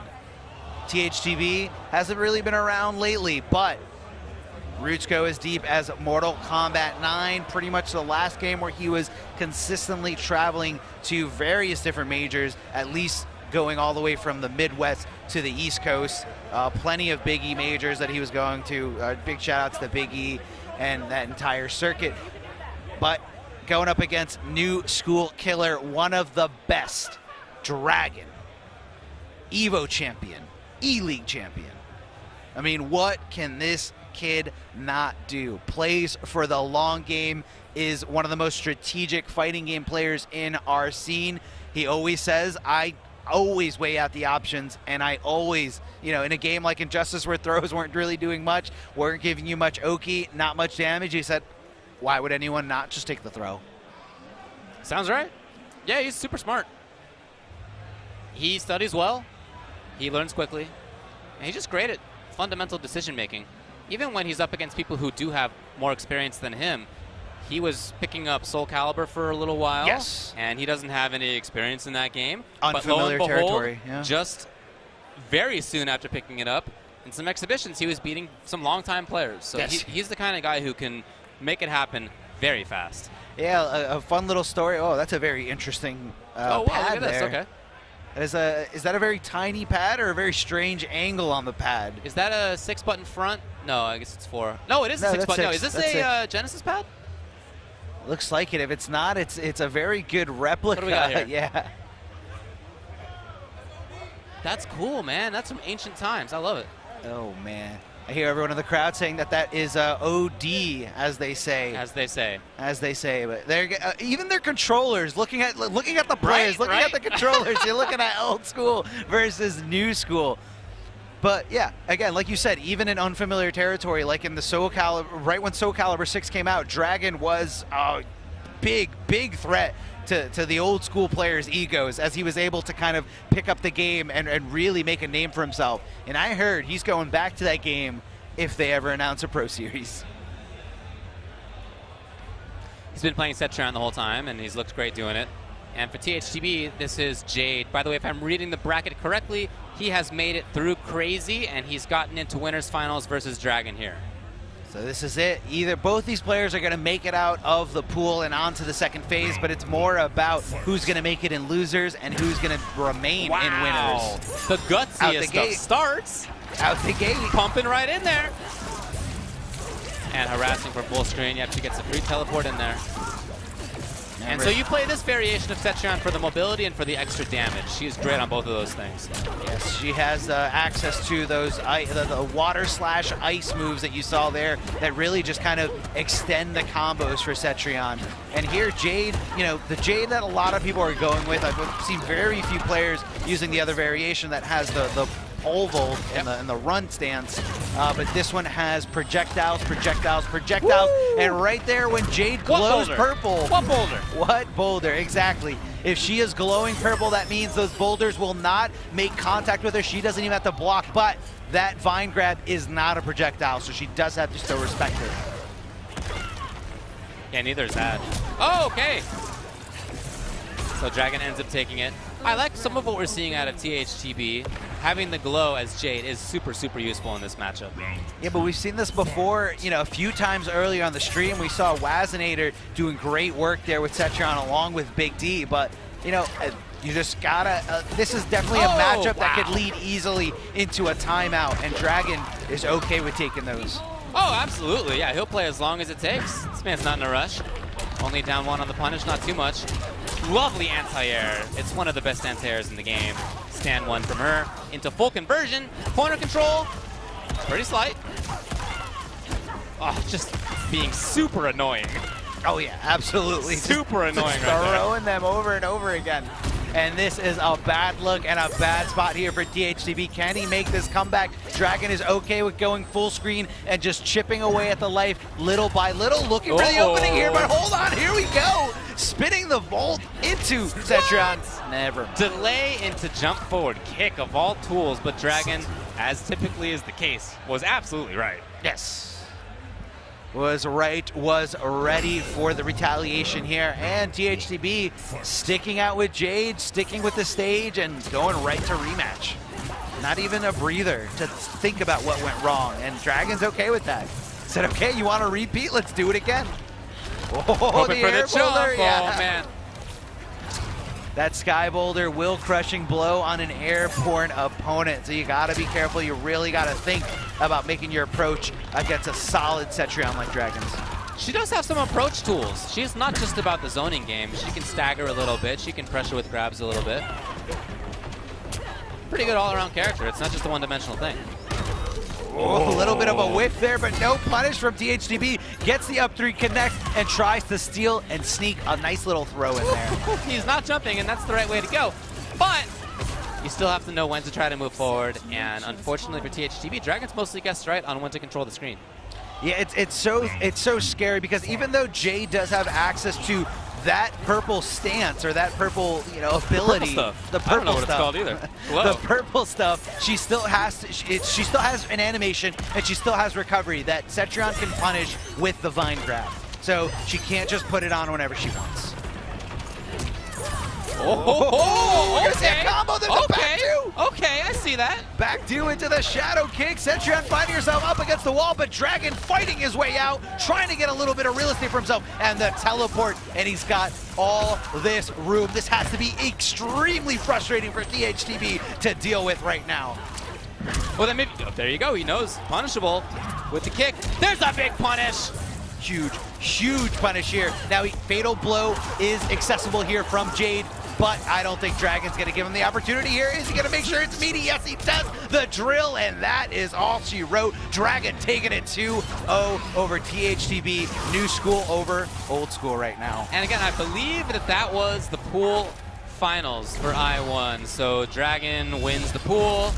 THTB hasn't really been around lately, but roots go as deep as Mortal Kombat 9, pretty much the last game where he was consistently traveling to various different majors, at least going all the way from the Midwest to the East Coast. Plenty of Big E majors that he was going to. Big shout out to the Big E and that entire circuit. But going up against new school killer, one of the best, Dragon, Evo champion, E-League champion. I mean, what can this kid not do? Plays for the long game, is one of the most strategic fighting game players in our scene. He always says, I always weigh out the options, and I always, you know, in a game like Injustice where throws weren't really doing much, weren't giving you much Oki, not much damage, he said, why would anyone not just take the throw? Sounds right. Yeah, he's super smart. He studies well, he learns quickly, and he's just great at fundamental decision making. Even when he's up against people who do have more experience than him, he was picking up Soul Calibur for a little while. Yes. And he doesn't have any experience in that game. Unfamiliar but lo and behold, territory. Yeah. Just very soon after picking it up, in some exhibitions, he was beating some longtime players. So yes. he's the kind of guy who can make it happen very fast. Yeah, a fun little story. Oh, that's a very interesting wow, pad look at there. this. Okay. Is that a very tiny pad or a very strange angle on the pad? Is that a 6-button front? No, I guess it's 4. No, it is a 6-button. No, is this a Genesis pad? Looks like it. If it's not, it's a very good replica. What do we got here? Yeah. That's cool, man. That's from ancient times. I love it. Oh man. I hear everyone in the crowd saying that is OD, as they say. As they say. As they say, but they're even their controllers looking at the players, looking at the controllers. You're looking at old school versus new school. But yeah, again, like you said, even in unfamiliar territory, like in the Soul Calibur, right when Soul Calibur 6 came out, Dragon was a big threat to the old school players' egos, as he was able to kind of pick up the game and really make a name for himself. And I heard he's going back to that game if they ever announce a Pro Series. He's been playing Cetrion the whole time, and he's looked great doing it. And for THTB, this is Jade. By the way, if I'm reading the bracket correctly, he has made it through Crazy, and he's gotten into winners finals versus Dragon here. So this is it. Both these players are going to make it out of the pool and onto the second phase, but it's more about who's going to make it in losers and who's going to remain in winners. The gutsiest stuff starts. Out the gate. Pumping right in there. And harassing for full screen. Yep, she gets a free teleport in there. And so you play this variation of Cetrion for the mobility and for the extra damage. She's great on both of those things. Yes, she has access to those the water/ice moves that you saw there that really just kind of extend the combos for Cetrion. And here Jade, the Jade that a lot of people are going with, I've seen very few players using the other variation that has the pole vault in the run stance, but this one has projectiles, and right there when Jade glows purple. What boulder? What boulder, exactly. If she is glowing purple, that means those boulders will not make contact with her. She doesn't even have to block, but that vine grab is not a projectile, so she does have to still respect it. Yeah, neither is that. Oh, okay. So Dragon ends up taking it. I like some of what we're seeing out of THTB. Having the glow as Jade is super useful in this matchup. Yeah, but we've seen this before, a few times earlier on the stream. We saw Wazinator doing great work there with Cetrion along with Big D, but, you just gotta, this is definitely a matchup that could lead easily into a timeout, and Dragon is okay with taking those. Oh, absolutely, yeah, he'll play as long as it takes. This man's not in a rush. Only down one on the punish, not too much. Lovely anti-air. It's one of the best anti-airs in the game. Stand one from her into full conversion. Corner control. Pretty slight. Oh, just being super annoying. Oh yeah, absolutely. Super annoying just right there. Throwing them over and over again. And this is a bad look and a bad spot here for THTB. Can he make this comeback? Dragon is okay with going full screen and just chipping away at the life little by little. Looking for the opening here, but hold on, here we go. Spinning the vault into Cetrion. Never. Delay into jump forward kick of all tools, but Dragon, as typically is the case, was absolutely right. Yes. Was ready for the retaliation here, and THTB sticking out with Jade, sticking with the stage, and going right to rematch. Not even a breather to think about what went wrong, and Dragon's okay with that. Said, okay, you want to repeat? Let's do it again. Oh, hoping for the boulder, yeah. Oh, man. That Sky Boulder will crushing blow on an airborne opponent, so you gotta be careful. You really gotta think about making your approach against a solid Cetrion like Dragons. She does have some approach tools. She's not just about the zoning game. She can stagger a little bit. She can pressure with grabs a little bit. Pretty good all-around character. It's not just a one-dimensional thing. Oh, a little bit of a whiff there, but no punish from THTB. Gets the up three connect and tries to steal and sneak a nice little throw in there. He's not jumping, and that's the right way to go. But you still have to know when to try to move forward, and unfortunately for THTB, Dragon's mostly guessed right on when to control the screen. Yeah, it's so scary because even though Jay does have access to that purple stance or that purple, ability, the purple stuff. I don't know what it's called either. The purple stuff, she still has she still has an animation and she still has recovery that Cetrion can punish with the vine grab. So she can't just put it on whenever she wants. Okay. Combo, there's a back two. Okay, I see that. Back two into the shadow kick. Cetrion finding herself up against the wall, but Dragon fighting his way out, trying to get a little bit of real estate for himself, and the teleport, and he's got all this room. This has to be extremely frustrating for THTB to deal with right now. Well, then maybe, there you go. He knows punishable with the kick. There's a big punish. Huge punish here. Now, Fatal Blow is accessible here from Jade. but I don't think Dragon's going to give him the opportunity here. Is he going to make sure it's meaty? Yes, he does. The drill, and that is all she wrote. Dragon taking it 2-0 over THTB. New school over old school right now. And again, I believe that was the pool finals for I1. So Dragon wins the pool.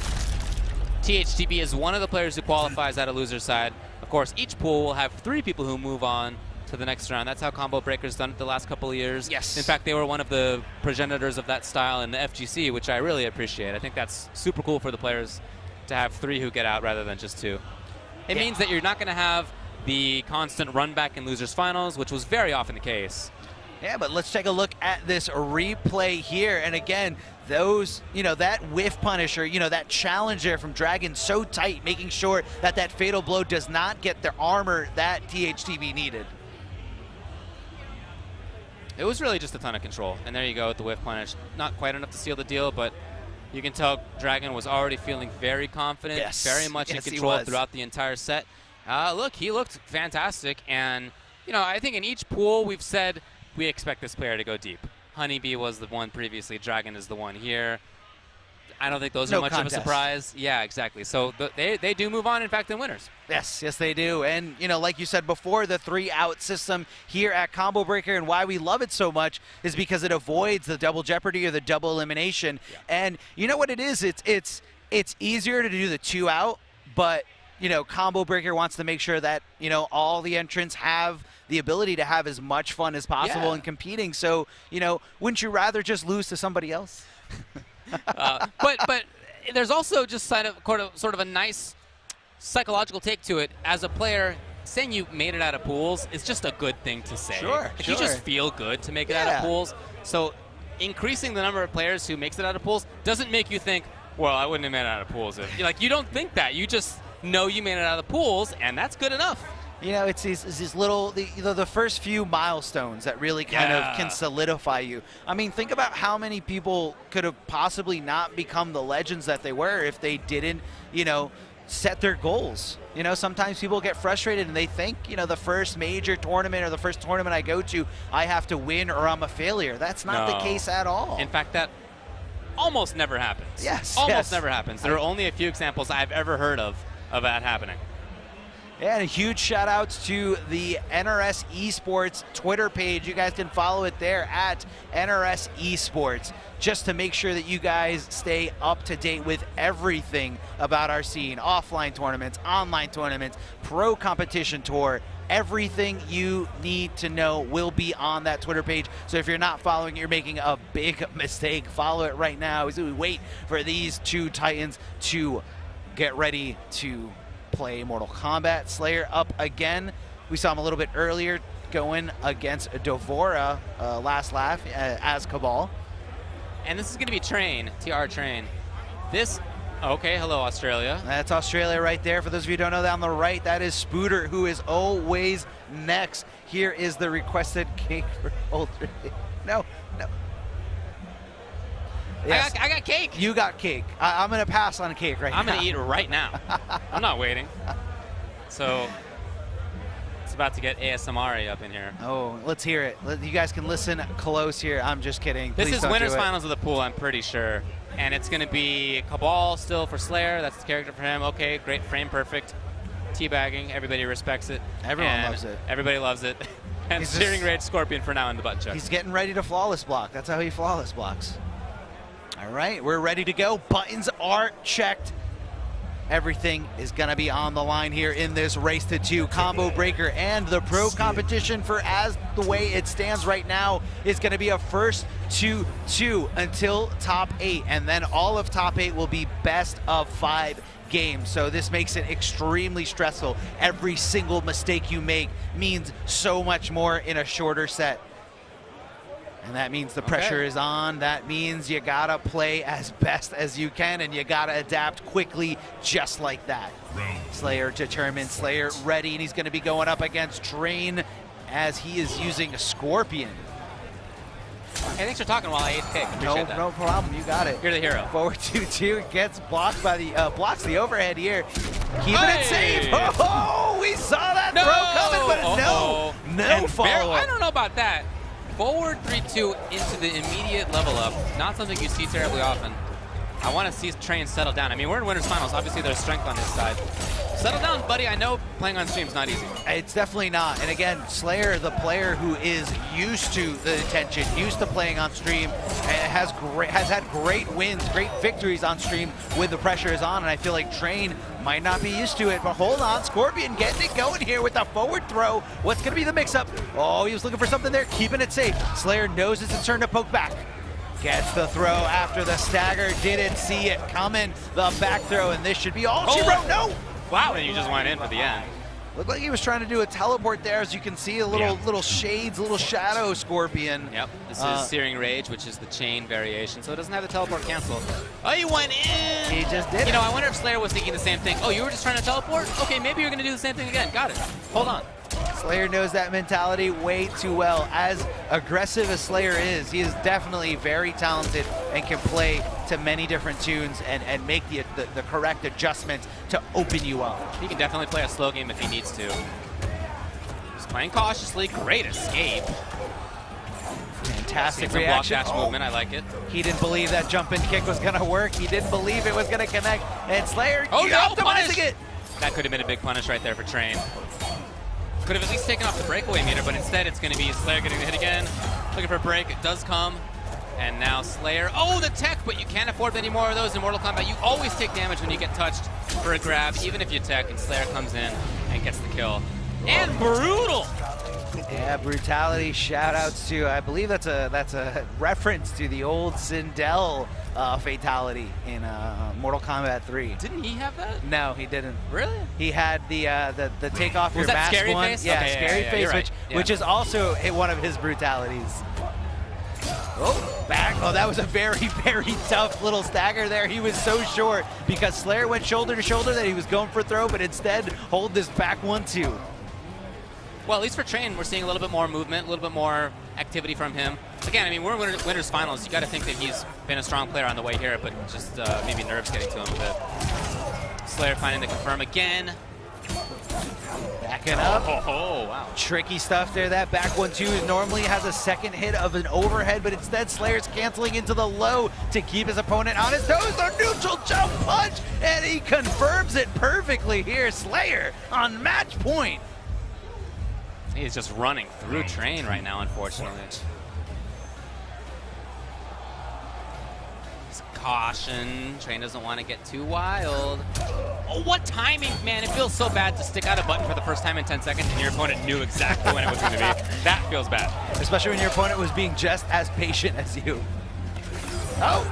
THTB is one of the players who qualifies out of loser's side. Of course, each pool will have 3 people who move on to the next round. That's how Combo Breaker's done it the last couple of years. Yes. In fact, they were one of the progenitors of that style in the FGC, which I really appreciate. I think that's super cool for the players to have 3 who get out rather than just 2. It means that you're not going to have the constant run back in losers finals, which was very often the case. Yeah, but let's take a look at this replay here. And again, those, that whiff punisher, that challenge there from Dragon so tight, making sure that that fatal blow does not get the armor that THTB needed. It was really just a ton of control. And there you go with the whiff punish. Not quite enough to seal the deal, but you can tell Dragon was already feeling very confident, very much in control throughout the entire set. Look, he looked fantastic. And, I think in each pool we've said we expect this player to go deep. Honeybee was the one previously. Dragon is the one here. I don't think those are much of a surprise. Yeah, exactly. So they do move on, in fact, in winners. Yes, they do. And, like you said before, the 3-out system here at Combo Breaker, and why we love it so much is because it avoids the double jeopardy or the double elimination. Yeah. And you know what it is? It's easier to do the 2-out, but, Combo Breaker wants to make sure that, all the entrants have the ability to have as much fun as possible in competing. So, wouldn't you rather just lose to somebody else? But there's also just sort of a nice psychological take to it. As a player, saying you made it out of pools is just a good thing to say. You just feel good to make it out of pools. So increasing the number of players who makes it out of pools doesn't make you think, well, I wouldn't have made it out of pools. You don't think that. You just know you made it out of pools, and that's good enough. It's these little, the first few milestones that really kind of can solidify you. I mean, think about how many people could have possibly not become the legends that they were if they didn't, set their goals. Sometimes people get frustrated and they think, the first major tournament or the first tournament I go to, I have to win or I'm a failure. That's not the case at all. In fact, that almost never happens. Yes. Almost never happens. There are only a few examples I've ever heard of that happening. And a huge shout out to the NRS Esports Twitter page. You guys can follow it there at NRS Esports, just to make sure that you guys stay up to date with everything about our scene. Offline tournaments, online tournaments, pro competition tour. Everything you need to know will be on that Twitter page. So if you're not following, you're making a big mistake. Follow it right now as we wait for these 2 Titans to get ready to play Mortal Kombat. Slayer up again. We saw him a little bit earlier going against Devora last laugh as Cabal. And this is going to be Train, TR Train. Okay, hello Australia. That's Australia right there. For those of you who don't know, that on the right, that is Spooter, who is always next. Here is the requested cake for Ultra. No. Yes. I got cake. You got cake. I'm going to pass on cake right now. I'm going to eat right now. I'm not waiting. So it's about to get ASMR up in here. Oh, let's hear it. You guys can listen close here. I'm just kidding. This is winners finals of the pool, I'm pretty sure. And it's going to be Cabal still for Slayer. That's the character for him. Okay, great, frame perfect. Teabagging. Everybody respects it. Everyone loves it. Everybody loves it. And Steering Rage Scorpion for now in the butt check. He's getting ready to flawless block. That's how he flawless blocks. All right, we're ready to go. Buttons are checked. Everything is going to be on the line here in this race to 2. Combo Breaker and the pro competition for as the way it stands right now is going to be a first to 2 until top 8. And then all of top 8 will be best of 5 games. So this makes it extremely stressful. Every single mistake you make means so much more in a shorter set. And that means the pressure is on. That means you gotta play as best as you can, and you gotta adapt quickly, just like that. Slayer determined, Slayer ready, and he's gonna be going up against Train as he is using a Scorpion. Hey, thanks for talking while I ate cake. Appreciate that. No problem, you got it. You're the hero. Forward 2-2, gets blocked by the, blocks the overhead here. Keeping it safe. Oh, we saw that throw coming, but no follow-up. I don't know about that. Forward 3-2 into the immediate level up. Not something you see terribly often. I want to see Train settle down. I mean, we're in Winners Finals. Obviously, there's strength on his side. Settle down, buddy. I know playing on stream's not easy. It's definitely not. And again, Slayer, the player who is used to the attention, used to playing on stream, and has had great wins, great victories on stream when the pressure is on. And I feel like Train might not be used to it. But hold on, Scorpion getting it going here with the forward throw. What's going to be the mix-up? Oh, he was looking for something there, keeping it safe. Slayer knows it's a turn to poke back. Gets the throw after the stagger, didn't see it coming. The back throw, and this should be all she wrote. No! Wow, and you just went in for the end. Looked like he was trying to do a teleport there, as you can see, a little shades, little shadow Scorpion. Yep, this is Searing Rage, which is the chain variation, so it doesn't have the teleport cancel. Oh, he went in! He just did it. You know, I wonder if Slayer was thinking the same thing. Oh, you were just trying to teleport? Okay, maybe you're going to do the same thing again. Got it. Hold on. Slayer knows that mentality way too well. As aggressive as Slayer is, he is definitely very talented and can play to many different tunes and make the correct adjustments to open you up. He can definitely play a slow game if he needs to. He's playing cautiously. Great escape. Fantastic block reaction. dash movement. I like it. He didn't believe that jumping kick was going to work. He didn't believe it was going to connect. And Slayer optimizing it. That could have been a big punish right there for Train. Could have at least taken off the breakaway meter, but instead it's going to be Slayer getting the hit again. Looking for a break. It does come. And now Slayer. Oh, the tech, but you can't afford any more of those in Mortal Kombat. You always take damage when you get touched for a grab, even if you tech, and Slayer comes in and gets the kill. And brutal! Yeah, brutality. Shout outs to, I believe that's a reference to the old Sindel fatality in Mortal Kombat 3. Didn't he have that? No, he didn't. Really? He had the take off your that mask scary one. face? Yeah, Okay, scary face, right. which is also one of his brutalities. Oh, back. Oh, that was a very, very tough little stagger there. He was so short because Slayer went shoulder to shoulder that he was going for throw, but instead hold this back 1-2. Well, at least for Train, we're seeing a little bit more movement, a little bit more activity from him. Again, I mean, we're in Winners Finals. You got to think that he's been a strong player on the way here, but just maybe nerves getting to him a bit. Slayer finding the confirm again. Backing up. Oh, wow. Tricky stuff there. That back 1-2 normally has a second hit of an overhead, but instead Slayer's canceling into the low to keep his opponent on his toes. The neutral jump punch, and he confirms it perfectly here. Slayer on match point. He's just running through Train right now, unfortunately. Caution. Train doesn't want to get too wild. Oh, what timing, man. It feels so bad to stick out a button for the first time in 10 seconds and your opponent knew exactly when it was going to be. That feels bad. Especially when your opponent was being just as patient as you. Oh,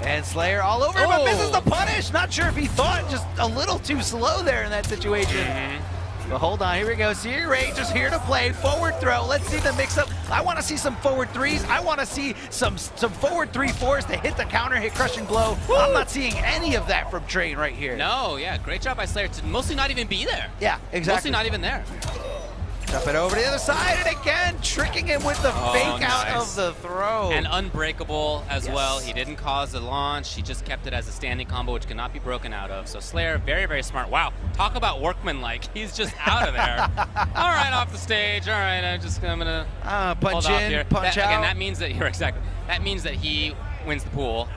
and Slayer all over him, but misses the punish. Not sure if he thought, just a little too slow there in that situation. But hold on, here we go. Searing Rage is here to play. Forward throw. Let's see the mix-up. I want to see some forward threes. I want to see some forward 3-4s to hit the counter, hit crushing blow. Woo! I'm not seeing any of that from Train right here. No, yeah, great job by Slayer to mostly not even be there. Yeah, exactly. Mostly not even there. Up it over to the other side, and again, tricking him with the fake out of the throw. And unbreakable as well. He didn't cause a launch. He just kept it as a standing combo, which cannot be broken out of. So Slayer, very, very smart. Wow, talk about workmanlike. He's just out of there. All right, off the stage. All right, I'm gonna punch in, here. punch out. Again, that means that you're exactly. That means that he wins the pool.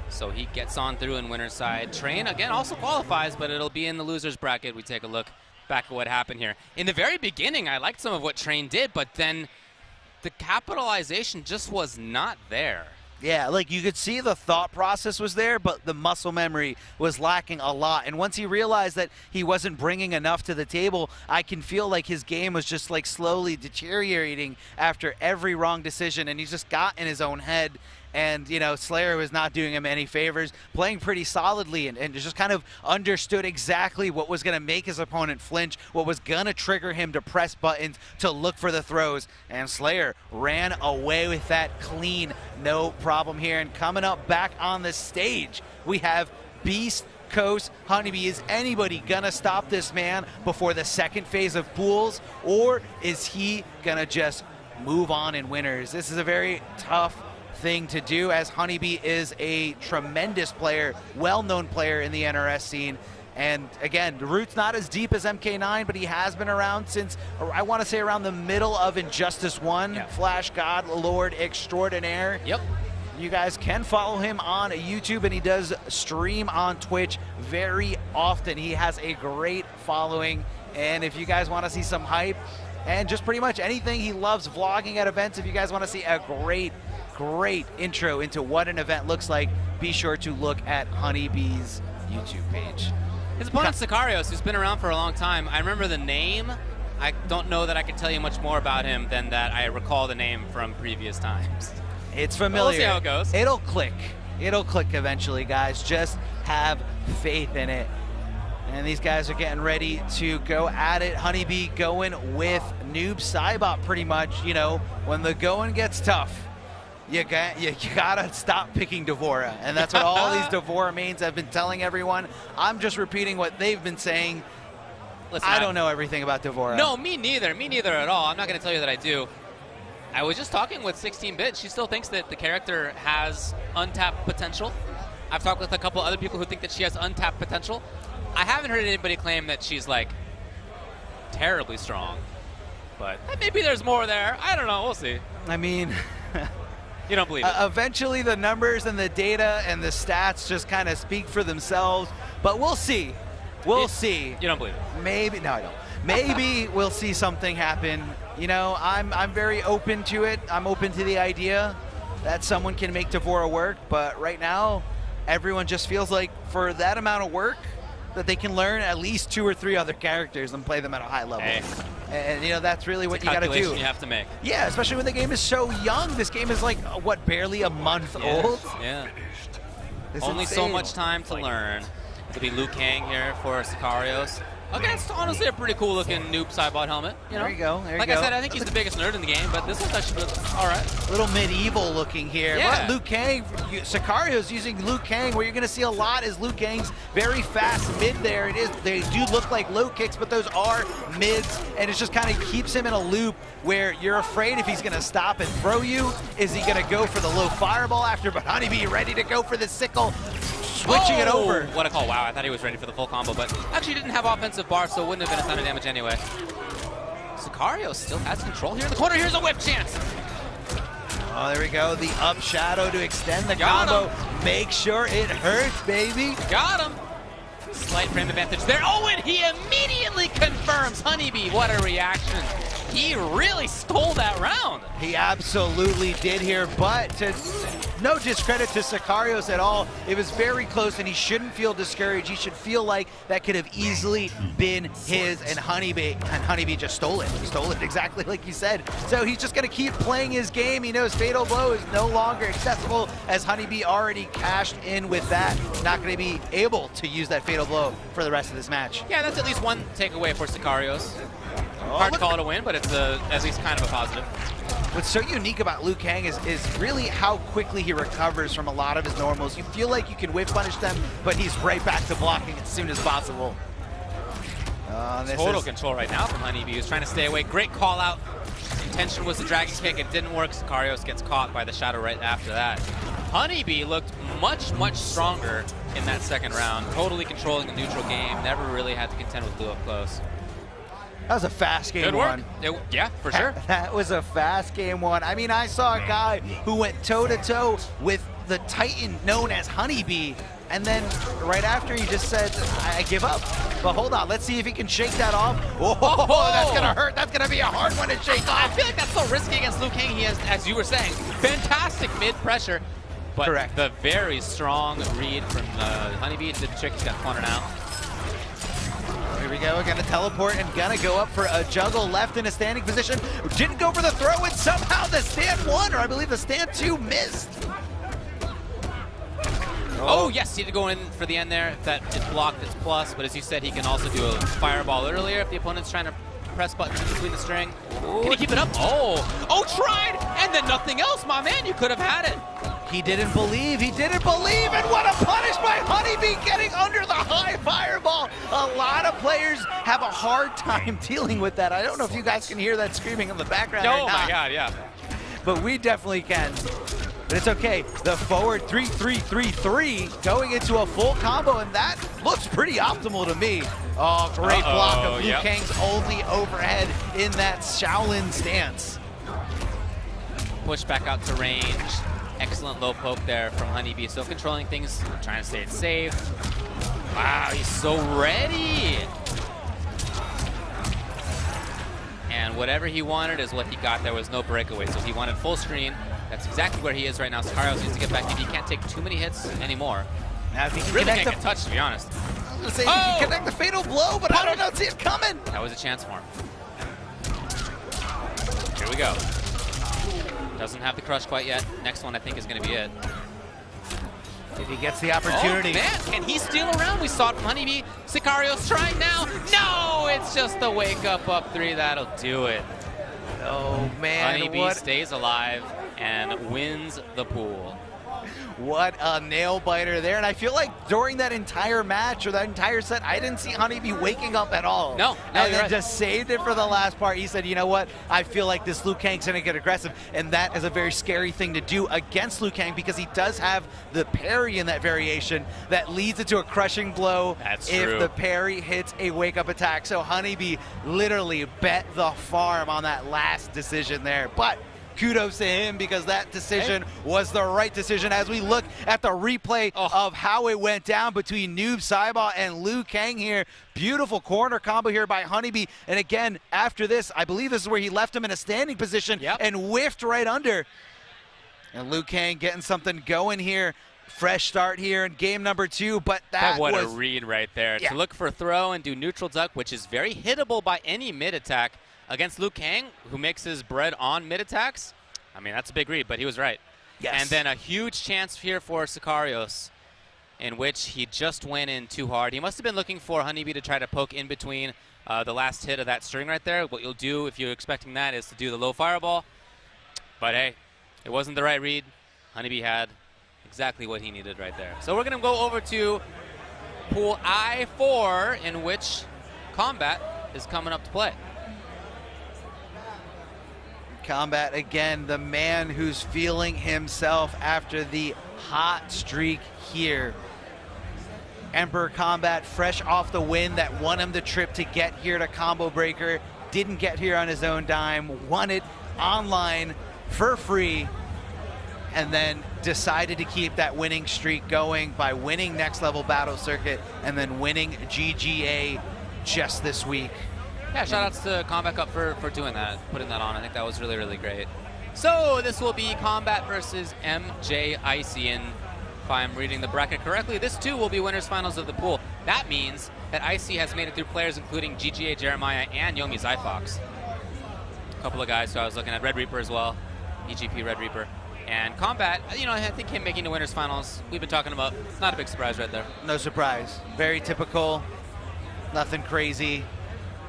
So he gets on through in winner's side. Train again also qualifies, but it'll be in the losers bracket. We take a look back at what happened here. In the very beginning, I liked some of what Train did, but then the capitalization just was not there. Yeah, like you could see the thought process was there, but the muscle memory was lacking a lot. And once he realized that he wasn't bringing enough to the table, I can feel like his game was just like slowly deteriorating after every wrong decision, and he just got in his own head. And, you know, Slayer was not doing him any favors, playing pretty solidly and just kind of understood exactly what was going to make his opponent flinch, what was going to trigger him to press buttons, to look for the throws. And Slayer ran away with that clean, no problem here. And coming up back on the stage, we have Beast Coast Honeybee. Is anybody going to stop this man before the second phase of pools, or is he going to just move on in winners? This is a very tough thing to do, as Honeybee is a tremendous player, well-known player in the NRS scene, And again, the root's not as deep as MK9, but he has been around since, I want to say, around the middle of Injustice 1. Yeah. Flash God Lord Extraordinaire. Yep. You guys can follow him on YouTube, and he does stream on Twitch very often. He has a great following, and if you guys want to see some hype and just pretty much anything, he loves vlogging at events. If you guys want to see a great intro into what an event looks like, be sure to look at Honeybee's YouTube page. His opponent, Sicarios, who's been around for a long time. I remember the name. I don't know that I can tell you much more about him than that I recall the name from previous times. It's familiar. We'll see how it goes. It'll click. It'll click eventually, guys. Just have faith in it. And these guys are getting ready to go at it. Honeybee going with Noob Saibot pretty much. You know, when the going gets tough, you gotta stop picking D'Vorah. And that's what all these D'Vorah mains have been telling everyone. I'm just repeating what they've been saying. Listen, I don't know everything about D'Vorah. No, me neither. Me neither at all. I'm not going to tell you that I do. I was just talking with 16-Bit. She still thinks that the character has untapped potential. I've talked with a couple other people who think that she has untapped potential. I haven't heard anybody claim that she's, like, terribly strong. But maybe there's more there. I don't know. We'll see. I mean... You don't believe it? Eventually the numbers and the data and the stats just kind of speak for themselves. But we'll see. We'll see. You don't believe it? Maybe. No, I don't. Maybe we'll see something happen. You know, I'm very open to it. I'm open to the idea that someone can make D'Vorah work, but right now, everyone just feels like for that amount of work that they can learn at least 2 or 3 other characters and play them at a high level. Hey. And you know, that's really what you got to do. You have to make. Yeah, especially when the game is so young. This game is like, what, barely a month old? Yeah. It's Only so insane. much time to learn. It'll be Liu Kang here for Sicarios. Against honestly a pretty cool looking Noob Saibot helmet. You know? There you go. There like you go. I said, I think he's the biggest nerd in the game, but this one's actually all right. A little medieval looking here. Yeah. But Liu Kang, Sicario's using Liu Kang. What you're going to see a lot is Liu Kang's very fast mid there. It is. They do look like low kicks, but those are mids, and it just kind of keeps him in a loop where you're afraid if he's going to stop and throw you. Is he going to go for the low fireball after? But Honeybee ready to go for the sickle. Switching it over. What a call. Wow, I thought he was ready for the full combo, but actually didn't have offensive bar, so it wouldn't have been a ton of damage anyway. Sicario still has control here in the corner. Here's a whip chance. Oh, there we go. The up shadow to extend the Got combo. him. Make sure it hurts, baby. Got him. Slight frame advantage there. Oh, and he immediately confirms. Honeybee, what a reaction. He really stole that round. He absolutely did here, but no discredit to Sicarios at all. It was very close, and he shouldn't feel discouraged. He should feel like that could have easily been his, and Honeybee just stole it. He stole it exactly like you said. So he's just going to keep playing his game. He knows Fatal Blow is no longer accessible, as Honeybee already cashed in with that. Not going to be able to use that Fatal Blow for the rest of this match. Yeah, that's at least one takeaway for Sicarios. Hard to call it a win, but it's at least kind of a positive. What's so unique about Liu Kang is really how quickly he recovers from a lot of his normals. You feel like you can whip punish them, but he's right back to blocking as soon as possible. Total control right now from Honeybee. He was trying to stay away. Great call out. Intention was the dragon kick. It didn't work. Sicarios gets caught by the shadow right after that. Honeybee looked much, much stronger in that second round. Totally controlling the neutral game. Never really had to contend with Liu up close. That was a fast game Good work. one. Yeah, for sure. That was a fast game one. I mean, I saw a guy who went toe-to-toe with the Titan known as Honeybee, and then right after he just said, I give up. But hold on, let's see if he can shake that off. Oh, that's going to hurt. That's going to be a hard one to shake I off. feel like that's so risky against Liu Kang. He has, as you were saying, fantastic mid-pressure. But Correct. The very strong read from Honeybee did the trick. He's got cornered out. Here we go, gonna teleport and gonna go up for a juggle left in a standing position. Didn't go for the throw, and somehow the stand 1, or I believe the stand 2 missed. Oh, yes, he did go in for the end there. If that is blocked, it's plus. But as you said, he can also do a fireball earlier if the opponent's trying to press buttons in between the string. Can he keep it up? Oh, tried! And then nothing else, my man. You could have had it. He didn't believe, and what a punish by Honeybee getting under the high fireball. A lot of players have a hard time dealing with that. I don't know if you guys can hear that screaming in the background or Oh not. my God, yeah. But we definitely can. but it's okay. The forward 3-3-3-3 going into a full combo, and that looks pretty optimal to me. Oh, great block of Liu Kang's only overhead in that Shaolin stance. Push back out to range. Excellent low poke there from Honeybee. Still controlling things, trying to stay it safe. Wow, he's so ready. And whatever he wanted is what he got. There was no breakaway, so he wanted full screen. That's exactly where he is right now. Sicario needs to get back in. He can't take too many hits anymore. Now, if he can really connect can't get touched, to be honest. I was gonna say, he can connect the fatal blow, but I don't see it coming. That was a chance for him. Here we go. Doesn't have the crush quite yet. Next one, I think, is going to be it. If he gets the opportunity. Oh, man, can he steal around? We saw it from Honeybee. Sicario's trying now. No, it's just the wake up 3. That'll do it. Oh, man. Honeybee stays alive and wins the pool. What a nail biter there. And I feel like during that entire match or that entire set, I didn't see Honeybee waking up at all. No, and then just saved it for the last part. He said, you know what? I feel like this Liu Kang's going to get aggressive. And that is a very scary thing to do against Liu Kang because he does have the parry in that variation that leads into a crushing blow. That's if true. the parry hits a wake-up attack. So Honeybee literally bet the farm on that last decision there. But kudos to him because that decision was the right decision as we look at the replay of how it went down between Noob Saibot and Liu Kang here. Beautiful corner combo here by Honeybee. And again, after this, I believe this is where he left him in a standing position and whiffed right under. And Liu Kang getting something going here. Fresh start here in game number 2, but that what was a read right there. To look for throw and do neutral duck, which is very hittable by any mid attack. Against Liu Kang, who makes his bread on mid attacks, I mean, that's a big read, but he was right. Yes. And then a huge chance here for Sicarios, in which he just went in too hard. He must have been looking for Honeybee to try to poke in between the last hit of that string right there. What you'll do if you're expecting that is to do the low fireball. But hey, it wasn't the right read. Honeybee had exactly what he needed right there. So we're going to go over to Pool I-4, in which Kombat is coming up to play. Kombat again, the man who's feeling himself after the hot streak here. Emperor Kombat, fresh off the win that won him the trip to get here to Combo Breaker. Didn't get here on his own dime, won it online for free, and then decided to keep that winning streak going by winning Next Level Battle Circuit and then winning GGA just this week. Yeah, shout outs to Kombat Cup for doing that, putting that on. I think that was really, really great. So this will be Kombat versus MJ Icy, and if I'm reading the bracket correctly, this too will be winners finals of the pool. That means that Icy has made it through players including GGA Jeremiah and Yomi Zyfox. A couple of guys who I was looking at, Red Reaper as well, EGP Red Reaper. And Kombat, you know, I think him making the winners finals, we've been talking about, it's not a big surprise right there. No surprise. Very typical, nothing crazy.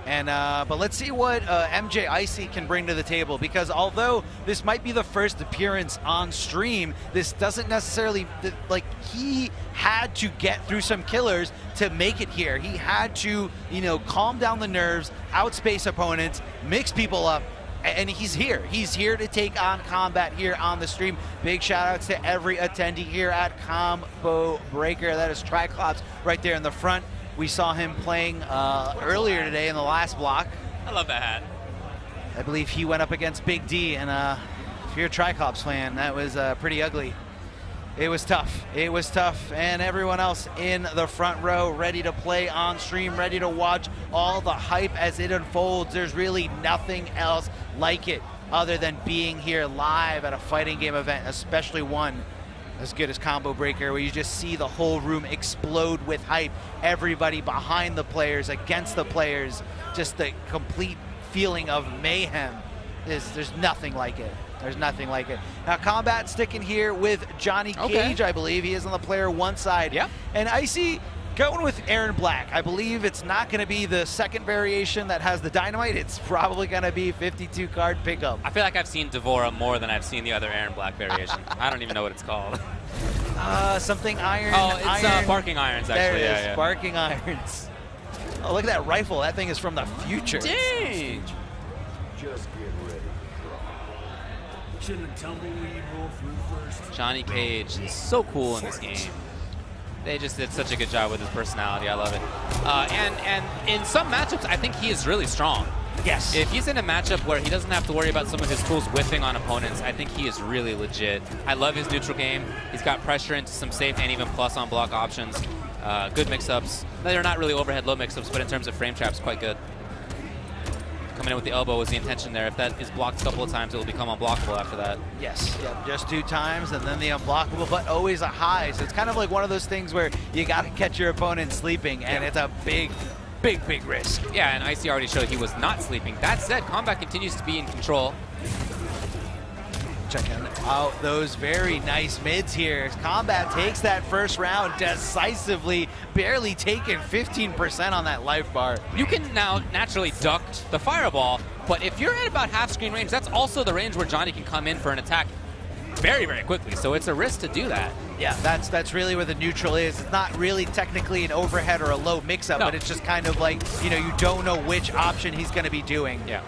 And but let's see what MJ Icy can bring to the table, because although this might be the first appearance on stream, this doesn't necessarily, like, he had to get through some killers to make it here. He had to, you know, calm down the nerves, outspace opponents, mix people up, and he's here. He's here to take on Kombat here on the stream. Big shout outs to every attendee here at Combo Breaker. That is Triclops right there in the front. We saw him playing earlier today in the last block. I love that hat. I believe he went up against Big D, and if you're a Triclops fan, that was pretty ugly. It was tough. It was tough, and everyone else in the front row ready to play on stream, ready to watch all the hype as it unfolds. There's really nothing else like it other than being here live at a fighting game event, especially one as good as Combo Breaker, where you just see the whole room explode with hype. Everybody behind the players, against the players, just the complete feeling of mayhem. There's nothing like it. There's nothing like it. Now, Kombat sticking here with Johnny Cage, I believe. He is on the player one side. Yep. And Icy going with Aaron Black. I believe it's not going to be the second variation that has the dynamite. It's probably going to be 52 card pickup. I feel like I've seen Devora more than I've seen the other Aaron Black variation. I don't even know what it's called. Something iron. Oh, it's Barking Irons, actually. There it is, yeah. Barking Irons. Oh, look at that rifle. That thing is from the future. Dang. Just get ready. Johnny Cage is so cool in this game. They just did such a good job with his personality. I love it. And in some matchups, I think he is really strong. Yes. If he's in a matchup where he doesn't have to worry about some of his tools whiffing on opponents, I think he is really legit. I love his neutral game. He's got pressure into some safe and even plus on block options. Good mix-ups. They're not really overhead low mix-ups, but in terms of frame traps, quite good. Coming in with the elbow was the intention there. If that is blocked a couple of times, it will become unblockable after that. Yes, yep, just 2 times and then the unblockable, but always a high. So it's kind of like one of those things where you got to catch your opponent sleeping, and it's a big risk. Yeah, and Icy already showed he was not sleeping. That said, Kombat continues to be in control. Checking out those very nice mids here. Kombat takes that first round decisively, barely taking 15% on that life bar. You can now naturally duck the fireball, but if you're at about half screen range, that's also the range where Johnny can come in for an attack very, very quickly. So it's a risk to do that. Yeah, that's really where the neutral is. It's not really technically an overhead or a low mix-up, No. but it's just kind of like, you know, you don't know which option he's going to be doing. Yeah.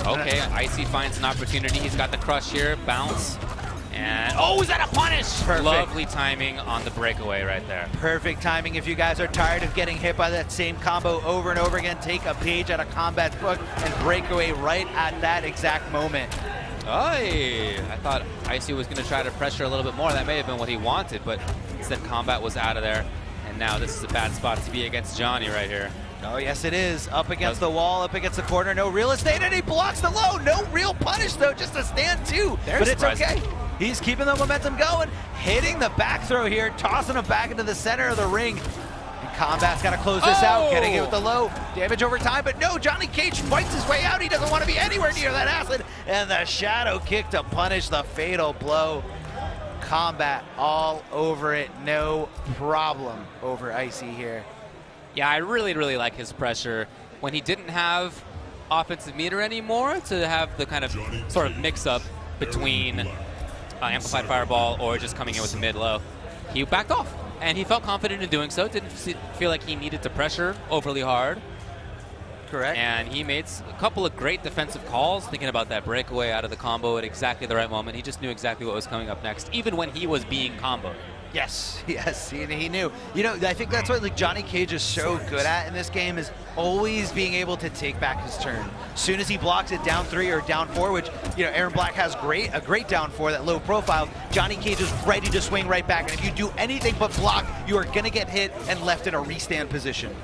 Okay, Icy finds an opportunity. He's got the crush here, bounce. And, oh, is that a punish? Perfect. Lovely timing on the breakaway right there. Perfect timing. If you guys are tired of getting hit by that same combo over and over again, take a page out of Kombat's book and break away right at that exact moment. I thought Icy was going to try to pressure a little bit more. That may have been what he wanted, but instead Kombat was out of there. And now this is a bad spot to be against Johnny right here. Oh, yes, it is. Up against the wall, up against the corner, no real estate, and he blocks the low. No real punish, though, just a stand two. But it's okay. He's keeping the momentum going, hitting the back throw here, tossing him back into the center of the ring. And Kombat's got to close this out, getting it with the low. Damage over time, but no, Johnny Cage fights his way out. He doesn't want to be anywhere near that acid. And the shadow kick to punish the fatal blow. Kombat all over it, no problem over Icy here. Yeah, I really, really like his pressure. When he didn't have offensive meter anymore, to have the kind of sort of mix-up between amplified fireball or just coming in with a mid-low, he backed off. And he felt confident in doing so. Didn't feel like he needed to pressure overly hard. Correct. And he made a couple of great defensive calls, thinking about that breakaway out of the combo at exactly the right moment. He just knew exactly what was coming up next, even when he was being comboed. Yes, he knew. You know, I think that's what like Johnny Cage is so good at in this game, is always being able to take back his turn. As soon as he blocks it down 3 or down 4, which, you know, Aaron Black has a great down 4, that low profile, Johnny Cage is ready to swing right back. And if you do anything but block, you are gonna get hit and left in a restand position.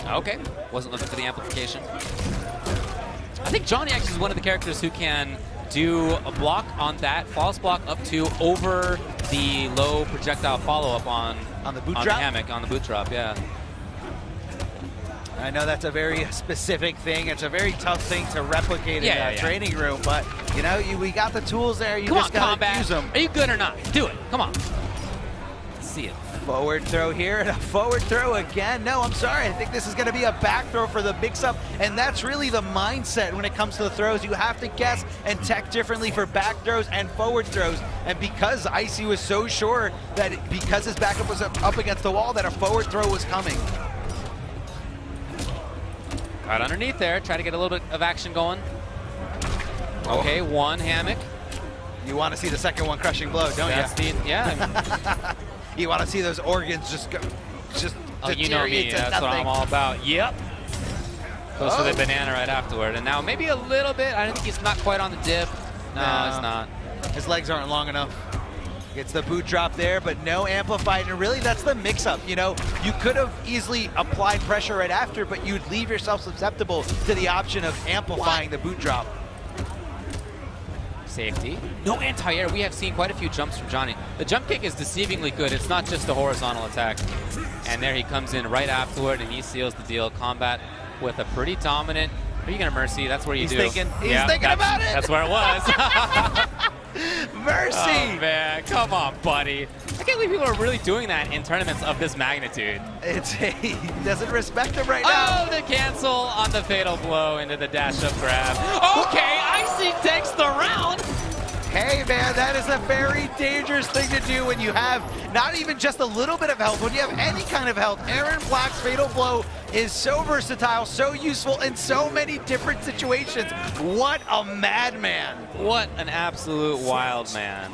Okay, wasn't looking for the amplification. I think Johnny actually is one of the characters who can do a block on that false block up to over the low projectile follow-up on the boot on drop? the hammock, on the boot drop, yeah. I know that's a very specific thing. It's a very tough thing to replicate in a training room, but you know, we got the tools there. You just gotta use them. Are you good or not? Do it. Come on. Let's see it. Forward throw here and a forward throw again. No, I'm sorry. I think this is going to be a back throw for the mix-up, and that's really the mindset when it comes to the throws. You have to guess and tech differently for back throws and forward throws. And because Icy was so sure that because his backup was up against the wall, that a forward throw was coming. Got underneath there. Try to get a little bit of action going. Okay, one hammock. You want to see the second one crushing blow, don't you? Yeah. You want to see those organs just you know me, that's nothing. what I'm all about. Yep. Goes for the banana right afterward. And now maybe a little bit. I don't think he's not quite on the dip. No, he's not. His legs aren't long enough. Gets the boot drop there, but no amplified. And really, that's the mix-up. You know, you could have easily applied pressure right after, but you'd leave yourself susceptible to the option of amplifying the boot drop. Safety. No anti-air. We have seen quite a few jumps from Johnny. The jump kick is deceivingly good. It's not just a horizontal attack. And there he comes in right afterward, and he seals the deal. Kombat with a pretty dominant. Are you going to mercy? That's where you do. He's thinking about it. That's where it was. Mercy. Oh, man. Come on, buddy. I can't believe people are really doing that in tournaments of this magnitude. He doesn't respect him right now. Oh, the cancel on the fatal blow into the dash-up grab. Okay, Icy takes the round. Hey man, that is a very dangerous thing to do when you have not even just a little bit of health, when you have any kind of health. Aaron Black's Fatal Blow is so versatile, so useful in so many different situations. What a madman. What an absolute wild man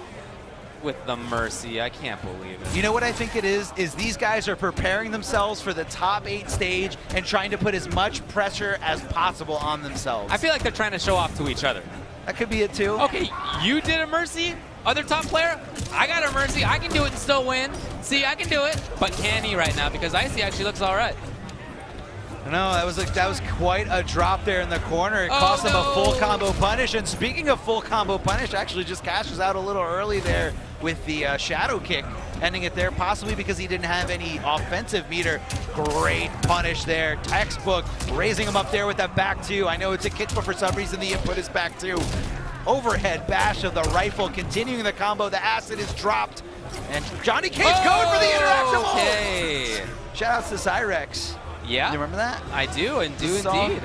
with the Mercy. I can't believe it. You know what I think it is these guys are preparing themselves for the top 8 stage and trying to put as much pressure as possible on themselves. I feel like they're trying to show off to each other. That could be it too. Okay, you did a Mercy, other top player. I got a Mercy. I can do it and still win. See, I can do it. But can he right now? Because Icy actually looks all right. No, that was quite a drop there in the corner. It cost him a full combo punish. And speaking of full combo punish, actually just cashes out a little early there with the shadow kick, ending it there, possibly because he didn't have any offensive meter. Great punish there. Textbook, raising him up there with that back two. I know it's a kick, but for some reason the input is back two. Overhead bash of the rifle, continuing the combo. The acid is dropped. And Johnny Cage going for the interactable. Okay. Shout outs to Cyrex. Yeah. You remember that? I do, and do indeed.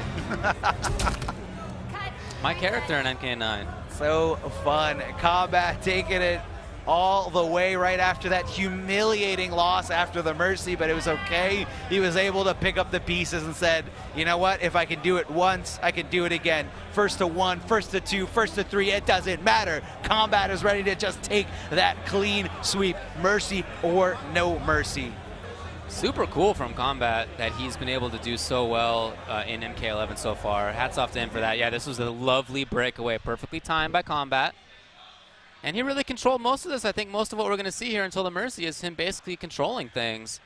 My character in MK9. So fun. Kombat taking it all the way right after that humiliating loss after the Mercy, but it was okay. He was able to pick up the pieces and said, you know what, if I can do it once, I can do it again. First to 1, first to 2, first to 3, it doesn't matter. Kombat is ready to just take that clean sweep, Mercy or no mercy. Super cool from Kombat that he's been able to do so well in MK11 so far. Hats off to him for that. Yeah, this was a lovely breakaway, perfectly timed by Kombat. And he really controlled most of this. I think most of what we're going to see here until the Mercy is him basically controlling things.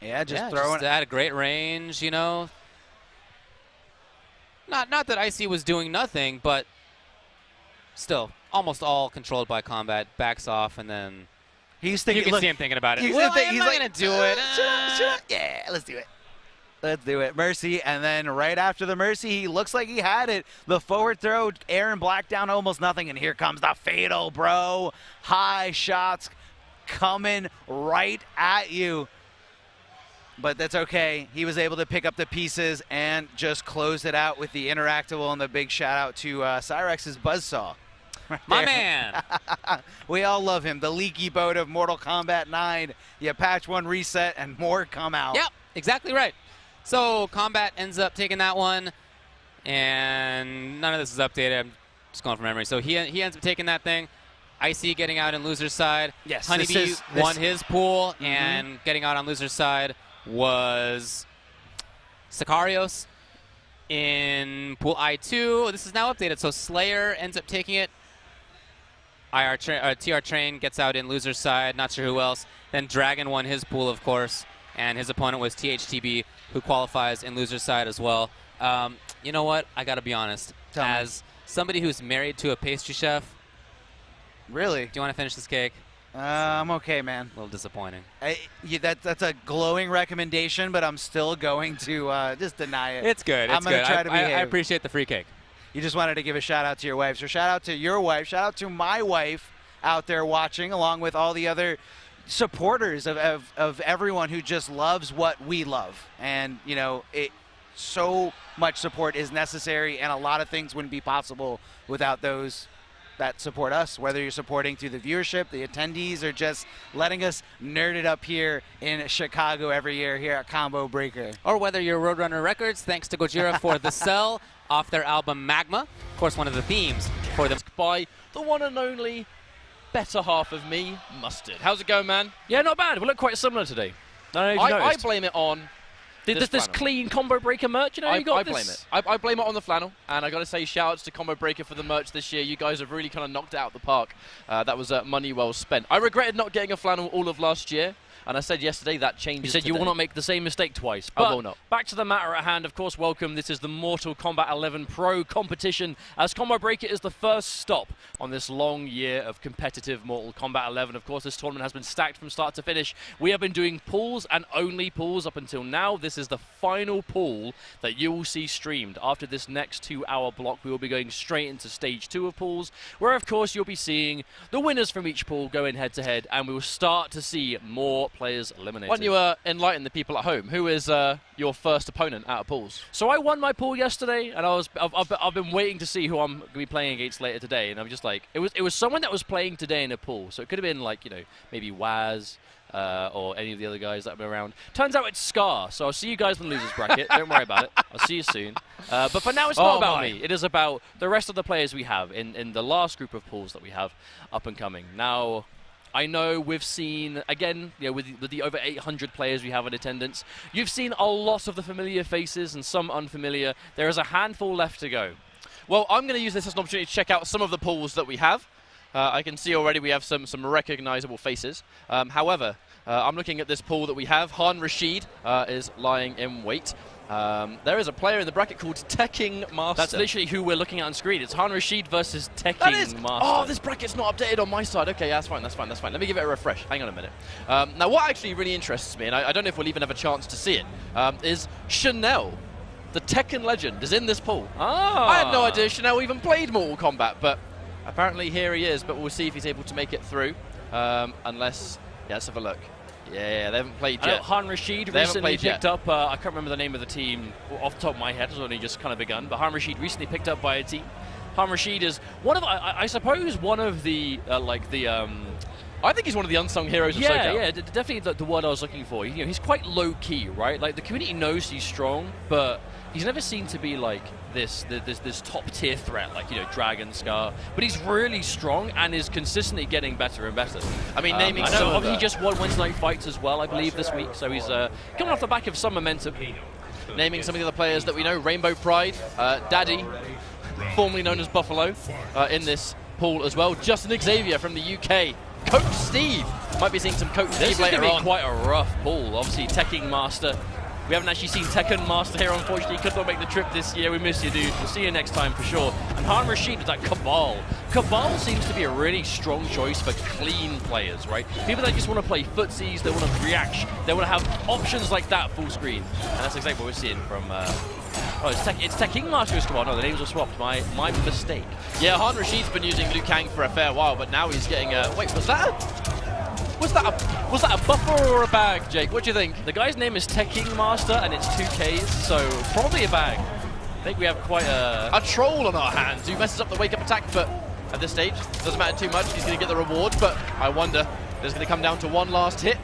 Yeah, just throwing. Just at a great range, you know. Not that Icy was doing nothing, but still, almost all controlled by Kombat. Backs off, and then he's thinking. You can see him thinking about it. Well, I'm not going to do it. Yeah, let's do it. Let's do it. Mercy, and then right after the Mercy, he looks like he had it. The forward throw, Aaron Black down to almost nothing, and here comes the Fatal, bro. High shots coming right at you. But that's okay. He was able to pick up the pieces and just close it out with the interactable, and the big shout out to Cyrex's Buzzsaw. Right My man. We all love him. The leaky boat of Mortal Kombat 9. You patch one, reset, and more come out. Yep, exactly right. So Kombat ends up taking that one, and none of this is updated. I'm just going from memory. So he ends up taking that thing. Icy getting out in loser's side. Yes. Honeybee won his pool, and getting out on loser's side was Sicarios in pool I2. This is now updated. So Slayer ends up taking it. TR Train gets out in loser's side. Not sure who else. Then Dragon won his pool, of course. And his opponent was THTB, who qualifies in loser's side as well. You know what? I got to be honest. As somebody who's married to a pastry chef. Really? Do you want to finish this cake? I'm okay, man. A little disappointing. That's a glowing recommendation, but I'm still going to just deny it. It's good. I'm going to try to behave. I appreciate the free cake. You just wanted to give a shout out to your wife. So shout out to your wife. Shout out to my wife out there watching, along with all the other supporters of everyone who just loves what we love. And, you know, so much support is necessary, and a lot of things wouldn't be possible without those that support us, whether you're supporting through the viewership, the attendees, or just letting us nerd it up here in Chicago every year here at Combo Breaker. Or whether you're Roadrunner Records, thanks to Gojira for The Cell off their album Magma. Of course, one of the themes for them. By the one and only better half of me, Mustard. How's it going, man? Yeah, not bad. We look quite similar today. I blame it on this clean Combo Breaker merch. You know, I blame it. I blame it on the flannel, and I got to say, shout-outs to Combo Breaker for the merch this year. You guys have really kind of knocked it out of the park. That was money well spent. I regretted not getting a flannel all of last year. And I said yesterday that changes. You said you will not make the same mistake twice. I will not. Back to the matter at hand, of course, welcome. This is the Mortal Kombat 11 Pro competition, as Combo Breaker is the first stop on this long year of competitive Mortal Kombat 11. Of course, this tournament has been stacked from start to finish. We have been doing pools and only pools up until now. This is the final pool that you will see streamed. After this next 2-hour block, we will be going straight into stage 2 of pools, where, of course, you'll be seeing the winners from each pool going head-to-head, and we will start to see more players eliminated. Why don't you enlighten the people at home? Who is your first opponent out of pools? So I won my pool yesterday, and I've been waiting to see who I'm going to be playing against later today. And I'm just like, it was someone that was playing today in a pool. So it could have been like, you know, maybe Waz or any of the other guys that have been around. Turns out it's Scar. So I'll see you guys in the losers bracket. Don't worry about it. I'll see you soon. But for now, it's not about me. It is about the rest of the players we have in the last group of pools that we have up and coming. Now, I know we've seen, again, you know, with the over 800 players we have in attendance, you've seen a lot of the familiar faces and some unfamiliar. There is a handful left to go. Well, I'm going to use this as an opportunity to check out some of the pools that we have. I can see already we have some recognizable faces. However, I'm looking at this pool that we have. Han Rashid is lying in wait. There is a player in the bracket called Tekking Master. That's literally who we're looking at on screen. It's Han Rashid versus Tekking Master. Oh, this bracket's not updated on my side. Okay, yeah, that's fine. Let me give it a refresh. Hang on a minute. Now, what actually really interests me, and I don't know if we'll even have a chance to see it, is Chanel. The Tekken legend is in this pool. I had no idea Chanel even played Mortal Kombat, but apparently here he is. But we'll see if he's able to make it through. Unless, yeah, let's have a look. Yeah, they haven't played yet. Han Rashid recently picked up, I can't remember the name of the team off the top of my head, it's only just kind of begun, but Han Rashid recently picked up by a team. Han Rashid is one of, I suppose, one of the, I think he's one of the unsung heroes of SoCal. Yeah, definitely the word I was looking for. You know, he's quite low-key, right? Like, the community knows he's strong, but he's never seen to be like this top-tier threat, like, you know, Dragon, Scar. But he's really strong and is consistently getting better and better. I mean, naming some of he just won Wednesday Night Fights as well, I believe, this week. So he's coming off the back of some momentum. Naming some of the other players that we know, Rainbow Pride, Daddy, formerly known as Buffalo, in this pool as well. Justin Xavier from the UK. Coach Steve. Might be seeing some Coach Steve later on. This is going to be quite a rough pool. Obviously, Tekking Master. We haven't actually seen Tekken Master here, unfortunately. He could not make the trip this year. We miss you, dude. We'll see you next time for sure. And Han Rashid is like Cabal. Cabal seems to be a really strong choice for clean players, right? People that just want to play footsies, they want to react, they want to have options like that full screen. And that's exactly what we're seeing from... it's Tekking Master who's Cabal. No, the names are swapped. My mistake. Yeah, Han Rashid's been using Liu Kang for a fair while, but now he's getting a... Wait, was that a buffer or a bag, Jake? What do you think? The guy's name is Tekking Master, and it's 2Ks, so probably a bag. I think we have quite a troll on our hands who messes up the wake-up attack, but at this stage, doesn't matter too much. He's going to get the reward, but I wonder if it's going to come down to one last hit.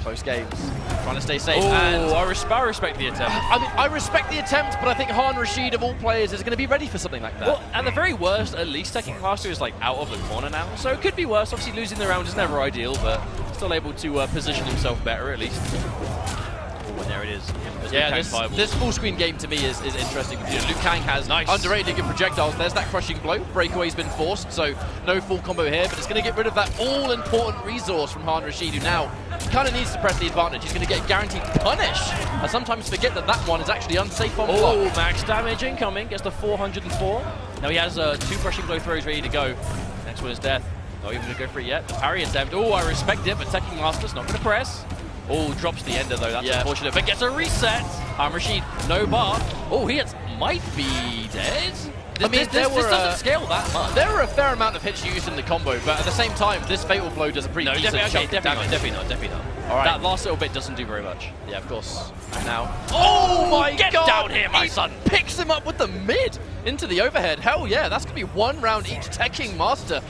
Close games. Trying to stay safe. Oh, I respect the attempt. I mean, I respect the attempt, but I think Han Rashid, of all players, is going to be ready for something like that. Well, at the very worst, at least Tekking Master is like out of the corner now, so it could be worse. Obviously, losing the round is never ideal, but still able to position himself better at least. Oh, and there it is. Yeah, this full screen game to me is interesting. You know, Liu Kang has underrated good projectiles. There's that crushing blow. Breakaway's been forced, so no full combo here, but it's going to get rid of that all-important resource from Han Rashid, who now kind of needs to press the advantage. He's going to get guaranteed punish. I sometimes forget that one is actually unsafe on block. Oh, max damage incoming. Gets the 404. Now he has 2 crushing blow throws ready to go. Next one is death. Not even going to go for it yet. The parry attempt. Oh, I respect it, but Tekking Master's not going to press. Oh, drops the ender though. That's unfortunate. But gets a reset. Han Rashid, no bar. Oh, he might be dead. I mean, this doesn't scale that much. There were a fair amount of hits used in the combo, but at the same time, this fatal blow does a pretty decent chunk of damage. Definitely not. All right. That last little bit doesn't do very much. Yeah, of course. And now... Oh my God! Get down here, my son! Picks him up with the mid into the overhead. Hell yeah, that's going to be 1 round each. Tekking Master.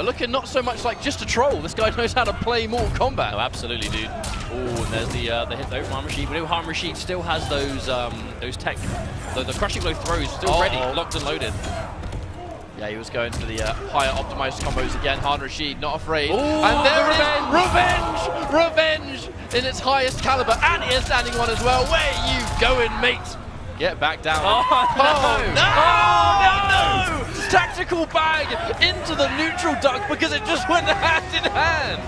Looking not so much like just a troll. This guy knows how to play Mortal Kombat. Oh, absolutely, dude. Oh, and there's the hit though from Han Rashid. We know Han Rashid still has those tech, the crushing blow throws still ready, locked and loaded. Yeah, he was going for the higher optimized combos again. Han Rashid not afraid. Ooh, and there is revenge in its highest caliber, and he is standing one as well. Where you going, mate? Get back down. No! Tactical bag into the neutral duck because it just went hand in hand.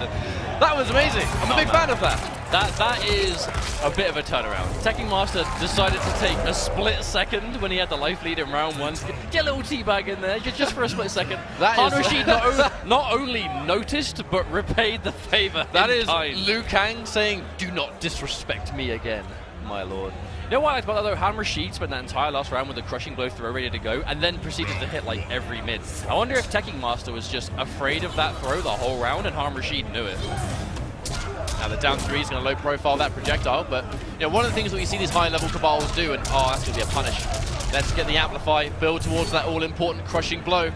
That was amazing. I'm a big fan of that. That is a bit of a turnaround. Tekking Master decided to take a split second when he had the life lead in round 1. Get a little teabag in there just for a split second. Han Rashid not only noticed but repaid the favor. That is Liu Kang saying, "Do not disrespect me again, my lord." You know what I like about that though? Han Rashid spent that entire last round with a crushing blow throw ready to go and then proceeded to hit like every mid. I wonder if Tekking Master was just afraid of that throw the whole round and Han Rashid knew it. Now the down 3 is going to low profile that projectile, but you know, one of the things that we see these high level Cabals do, and oh, that's going to be a punish. Let's get the Amplify, build towards that all-important crushing blow.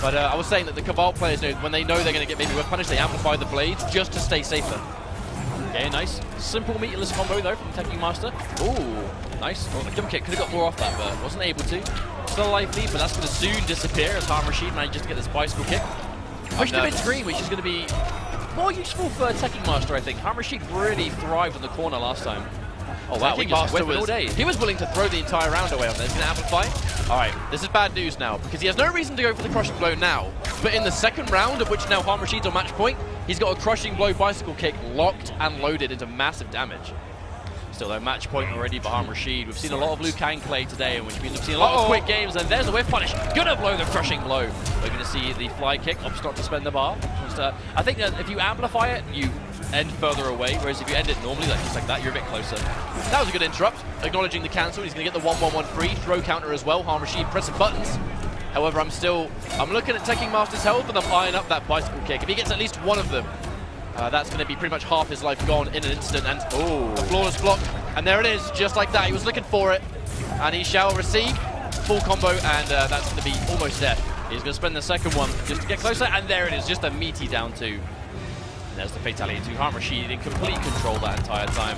But I was saying that the Cabal players, you know, when they know they're going to get maybe whip punish, they amplify the blades just to stay safer. Okay, nice. Simple meterless combo though from Teching Master. Ooh, nice. Well, the jump kick could have got more off that, but wasn't able to. Still a life lead, but that's going to soon disappear as Harm Rashid manages to get this bicycle kick. Pushed him in screen, which is going to be more useful for Teching Master, I think. Harm Rashid really thrived on the corner last time. Oh wow, he was willing to throw the entire round away on this. He's going to amplify. All right, this is bad news now, because he has no reason to go for the crushing blow now. But in the second round, of which now Harm Rashid's on match point, he's got a crushing blow bicycle kick locked and loaded into massive damage. Still though, match point already for Harm Rashid. We've seen a lot of Liu Kang play today, which means we've seen a lot of quick games, and there's the whiff punish. Gonna blow the crushing blow. We're gonna see the fly kick, opts not to spend the bar. I think that if you amplify it, you end further away, whereas if you end it normally, like just like that, you're a bit closer. That was a good interrupt, acknowledging the cancel. He's gonna get the 1-1-1 free, throw counter as well. Harm Rashid pressing buttons. However, I'm looking at Teching Master's health, and I'm eyeing up that bicycle kick. If he gets at least one of them, that's going to be pretty much half his life gone in an instant, and a flawless block. And there it is, just like that. He was looking for it, and he shall receive full combo, and that's going to be almost death. He's going to spend the second one just to get closer, and there it is, just a meaty down 2. And there's the fatality to Harm Rashid in complete control that entire time.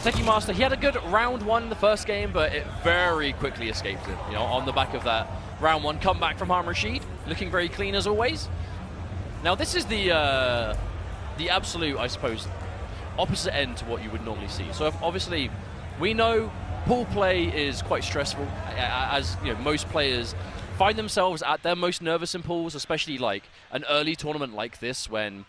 Teching Master, he had a good round 1 in the first game, but it very quickly escaped him. You know, on the back of that round 1 comeback from Harm Rashid, looking very clean as always. Now this is the absolute, I suppose, opposite end to what you would normally see. So obviously, we know pool play is quite stressful, as you know, most players find themselves at their most nervous in pools, especially like an early tournament like this, when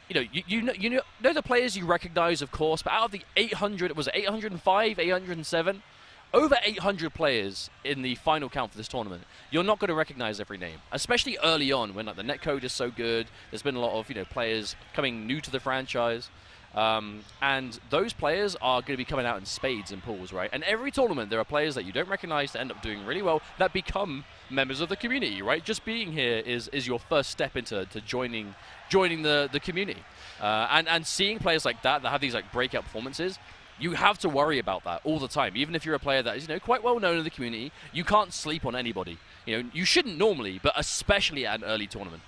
you know the players you recognize, of course, but out of the 800, was it 805, 807? Over 800 players in the final count for this tournament, you're not going to recognize every name, especially early on when like the netcode is so good. There's been a lot of players coming new to the franchise, and those players are going to be coming out in spades in pools, right? And every tournament there are players that you don't recognize that end up doing really well that become members of the community, right? Just being here is your first step into joining the community, and seeing players like that have these like breakout performances. You have to worry about that all the time. Even if you're a player that is, quite well known in the community, you can't sleep on anybody. You shouldn't normally, but especially at an early tournament.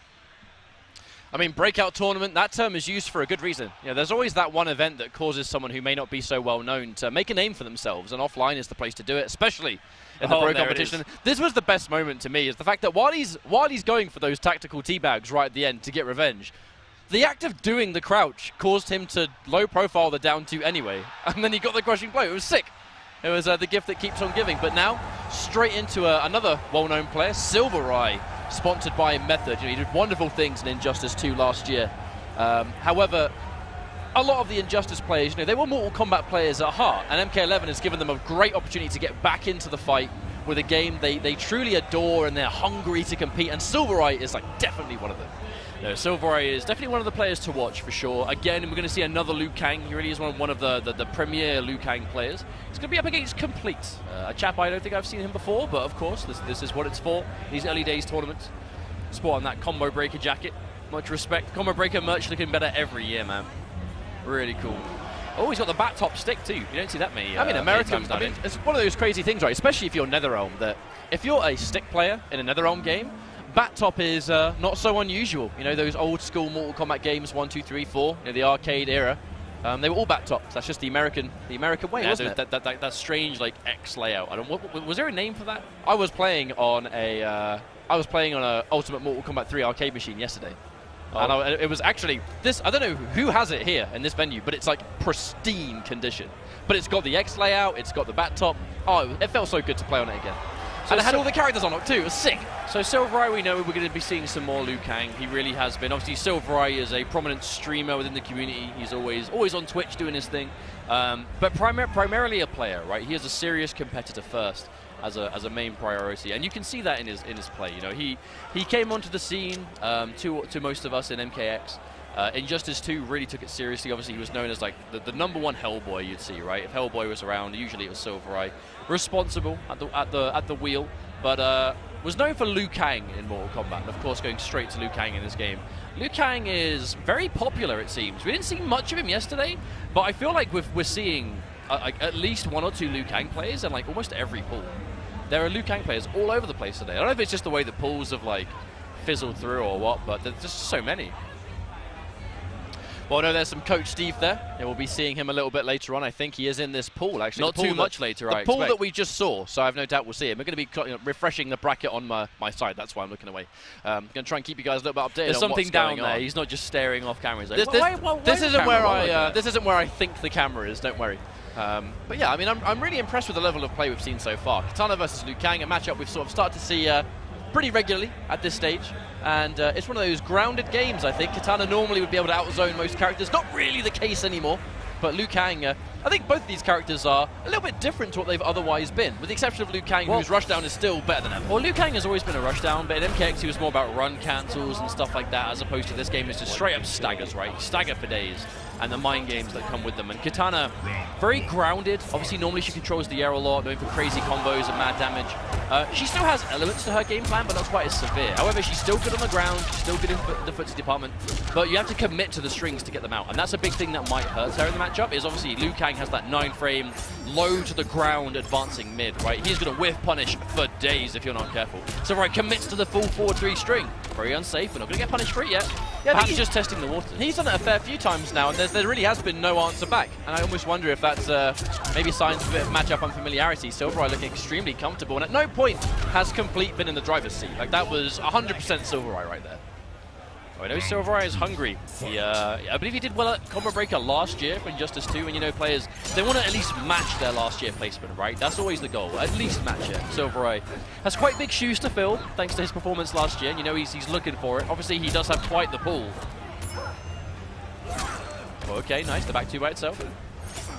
I mean, breakout tournament, that term is used for a good reason. There's always that one event that causes someone who may not be so well known to make a name for themselves, and offline is the place to do it, especially in the pro competition. This was the best moment to me, is the fact that while he's going for those tactical teabags right at the end to get revenge, the act of doing the crouch caused him to low profile the down 2 anyway, and then he got the crushing blow. It was sick. It was the gift that keeps on giving. But now, straight into another well-known player, Silver Eye, sponsored by Method. He did wonderful things in Injustice 2 last year. However, a lot of the Injustice players, they were Mortal Kombat players at heart, and MK11 has given them a great opportunity to get back into the fight with a game they truly adore, and they're hungry to compete, and Silver Eye is definitely one of them. Silver Eye is definitely one of the players to watch for sure. Again, we're going to see another Liu Kang. He really is one of the premier Liu Kang players. He's going to be up against Complete, a chap I don't think I've seen him before, but of course, this is what it's for. These early days tournaments. Sporting that Combo Breaker jacket. Much respect. Combo Breaker merch looking better every year, man. Really cool. Oh, he's got the bat top stick too. You don't see that many. I mean, Americans. It's one of those crazy things, right? Especially if you're NetherRealm, that if you're a stick player in a NetherRealm game, bat top is not so unusual. Those old school Mortal Kombat games, 1, 2, 3, 4, the arcade era, they were all bat tops. That's just the American way, wasn't it? That strange X layout. Was there a name for that? I was playing on a Ultimate Mortal Kombat 3 arcade machine yesterday. And it was actually this. I don't know who has it here in this venue, but it's pristine condition. But it's got the X layout. It's got the bat top. Oh, it felt so good to play on it again. And it had all the characters on it too. It was sick. So Silver Eye, we know we're going to be seeing some more Liu Kang. He really has been. Obviously, Silver Eye is a prominent streamer within the community. He's always on Twitch doing his thing. But primarily a player, right? He is a serious competitor first, as a main priority, and you can see that in his play. He came onto the scene to most of us in MKX. Injustice 2 really took it seriously. Obviously, he was known as the #1 Hellboy you'd see, right? If Hellboy was around, usually it was Silver Eye, responsible at the wheel. But was known for Liu Kang in Mortal Kombat, and of course going straight to Liu Kang in this game. Liu Kang is very popular, it seems. We didn't see much of him yesterday, but I feel like we're seeing at least 1 or 2 Liu Kang players in like almost every pool. There are Liu Kang players all over the place today. I don't know if it's just the way the pools have like fizzled through or what, but there's just so many. Well, no, there's some Coach Steve there, and we'll be seeing him a little bit later on. I think he is in this pool, actually. Not too much later, I expect. The pool that we just saw, so I have no doubt we'll see him. We're going to be refreshing the bracket on my side. That's why I'm looking away. I'm going to try and keep you guys a little bit updated There's on something what's down going there. on. He's not just staring off camera. He's like, this isn't where I think the camera is, don't worry. But yeah, I mean, I'm really impressed with the level of play we've seen so far. Kitana versus Liu Kang, a matchup we've sort of started to see pretty regularly at this stage. And it's one of those grounded games, I think. Kitana normally would be able to outzone most characters. Not really the case anymore. But Liu Kang, I think both of these characters are a little bit different to what they've otherwise been. With the exception of Liu Kang, whose rushdown is still better than ever. Well, Liu Kang has always been a rushdown, but in MKX he was more about run cancels and stuff like that, as opposed to this game is just straight up staggers, right? Stagger for days, and the mind games that come with them. And Kitana, very grounded. Obviously, normally she controls the air a lot, going for crazy combos and mad damage. She still has elements to her game plan, but not quite as severe. However, she's still good on the ground, she's still good in the footsy department, but you have to commit to the strings to get them out. And that's a big thing that might hurt her in the matchup, is obviously Liu Kang has that 9-frame, low to the ground advancing mid, right? He's going to whiff punish for days if you're not careful. So right, commits to the full forward 3 string. Very unsafe, we're not going to get punished for it yet. Yeah, perhaps just testing the water. He's done it a fair few times now, and there really has been no answer back. And I almost wonder if that's maybe signs of a bit of matchup unfamiliarity. Silvereye looking extremely comfortable, and at no point has Complete been in the driver's seat. Like, that was 100% Silvereye right there. I know Silvereye is hungry. I believe he did well at Combo Breaker last year for Injustice 2, and you know, players, they want to at least match their last year placement, right? That's always the goal, at least match it. Silvereye has quite big shoes to fill, thanks to his performance last year, and you know he's looking for it. Obviously, he does have quite the pull. Okay, nice, the back 2 by itself.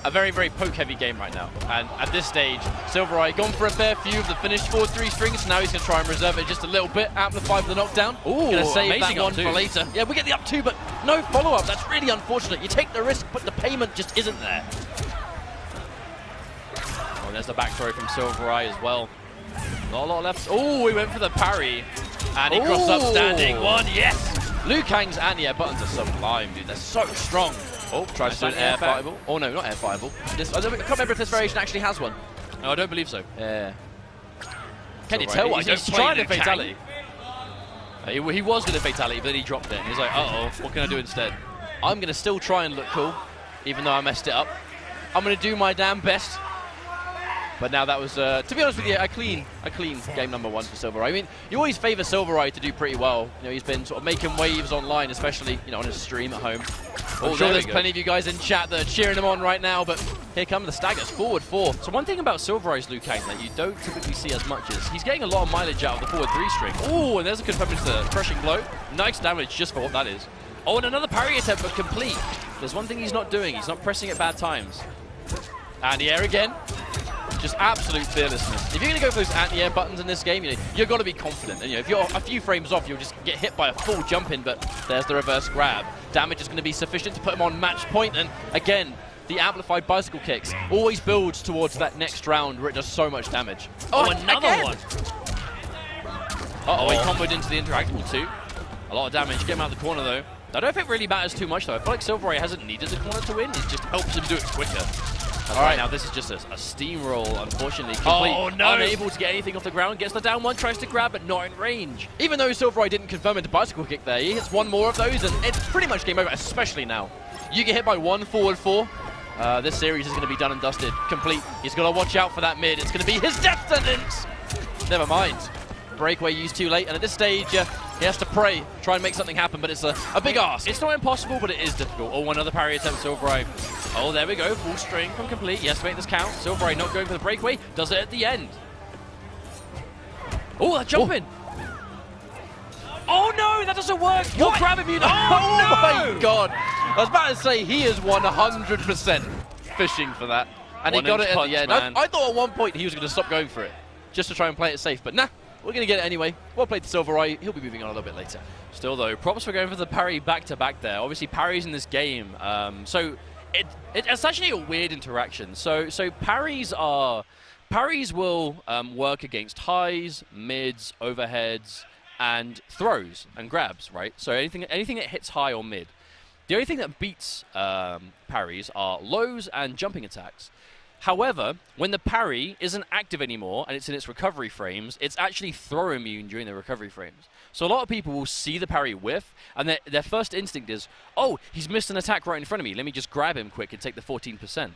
A very, very poke-heavy game right now. And at this stage, Silvereye gone for a fair few of the finished forward 3 strings. Now he's going to try and reserve it just a little bit, amplify for the knockdown. Ooh, going to save that one for later. Yeah, we get the up 2, but no follow-up. That's really unfortunate. You take the risk, but the payment just isn't there. Oh, there's the back throw from Silvereye as well. Not a lot left. Oh, he went for the parry. And he crossed up standing one. Yes! Liu Kang's anti-air buttons are sublime, dude. They're so strong. Oh, tries to do an air fireball. Oh no, not air fireball. I can't remember if this variation actually has one. No, I don't believe so. Yeah. Can you tell what he's trying to fatality? He was going to fatality, but then he dropped it. And he's like, uh-oh, what can I do instead? I'm going to still try and look cool, even though I messed it up. I'm going to do my damn best. But now that was, to be honest with you, a clean game number 1 for Silvereye. I mean, you always favour Silvereye to do pretty well. You know, he's been sort of making waves online, especially, you know, on his stream at home. I'm sure there's plenty of you guys in chat that are cheering him on right now, but here come the staggers, forward 4. So one thing about Silvereye's Liu Kang that you don't typically see as much is he's getting a lot of mileage out of the forward 3 string. Oh, and there's a confirmation to the crushing blow. Nice damage just for what that is. Oh, and another parry attempt, but complete. There's one thing he's not doing. He's not pressing at bad times. Anti-air again. Just absolute fearlessness. If you're going to go for those anti-air buttons in this game, you've got to be confident. And, you know, if you're a few frames off, you'll just get hit by a full jump in, but there's the reverse grab. Damage is going to be sufficient to put him on match point, and again, the amplified bicycle kicks always builds towards that next round where it does so much damage. Oh, another one! Uh-oh, he comboed into the interactable too. A lot of damage. Get him out of the corner, though. I don't think it really matters too much, though. I feel like Silvereye hasn't needed the corner to win. It just helps him do it quicker. All right, now this is just a steamroll, unfortunately. Oh, no. Unable to get anything off the ground. Gets the down one, tries to grab, but not in range. Even though Silvereye didn't confirm into bicycle kick there, he hits one more of those, and it's pretty much game over, especially now. You get hit by 1 forward 4. This series is going to be done and dusted. Complete. He's got to watch out for that mid. It's going to be his death sentence. Never mind. Breakaway used too late, and at this stage, he has to pray, try and make something happen, but it's a big ask. It's not impossible, but it is difficult. Oh, another parry attempt, Silvereye. Oh, there we go, full string from Complete. He has to make this count. Silvereye not going for the breakaway, does it at the end. Oh, that jump in. Oh no, that doesn't work. You'll grab him, you know. Oh no! My God. I was about to say, he is 100% fishing for that. And he got it at the end. I thought at one point he was going to stop going for it, just to try and play it safe, but nah. We're going to get it anyway. Well played to Silvereye. He'll be moving on a little bit later. Still, though, props for going for the parry back-to-back there. Obviously, parries in this game. So it's actually a weird interaction. So parries are Parries will work against highs, mids, overheads, and throws and grabs, right? So anything that hits high or mid. The only thing that beats parries are lows and jumping attacks. However, when the parry isn't active anymore and it's in its recovery frames, it's actually throw immune during the recovery frames. So a lot of people will see the parry whiff, and their first instinct is, oh, he's missed an attack right in front of me. Let me just grab him quick and take the 14%.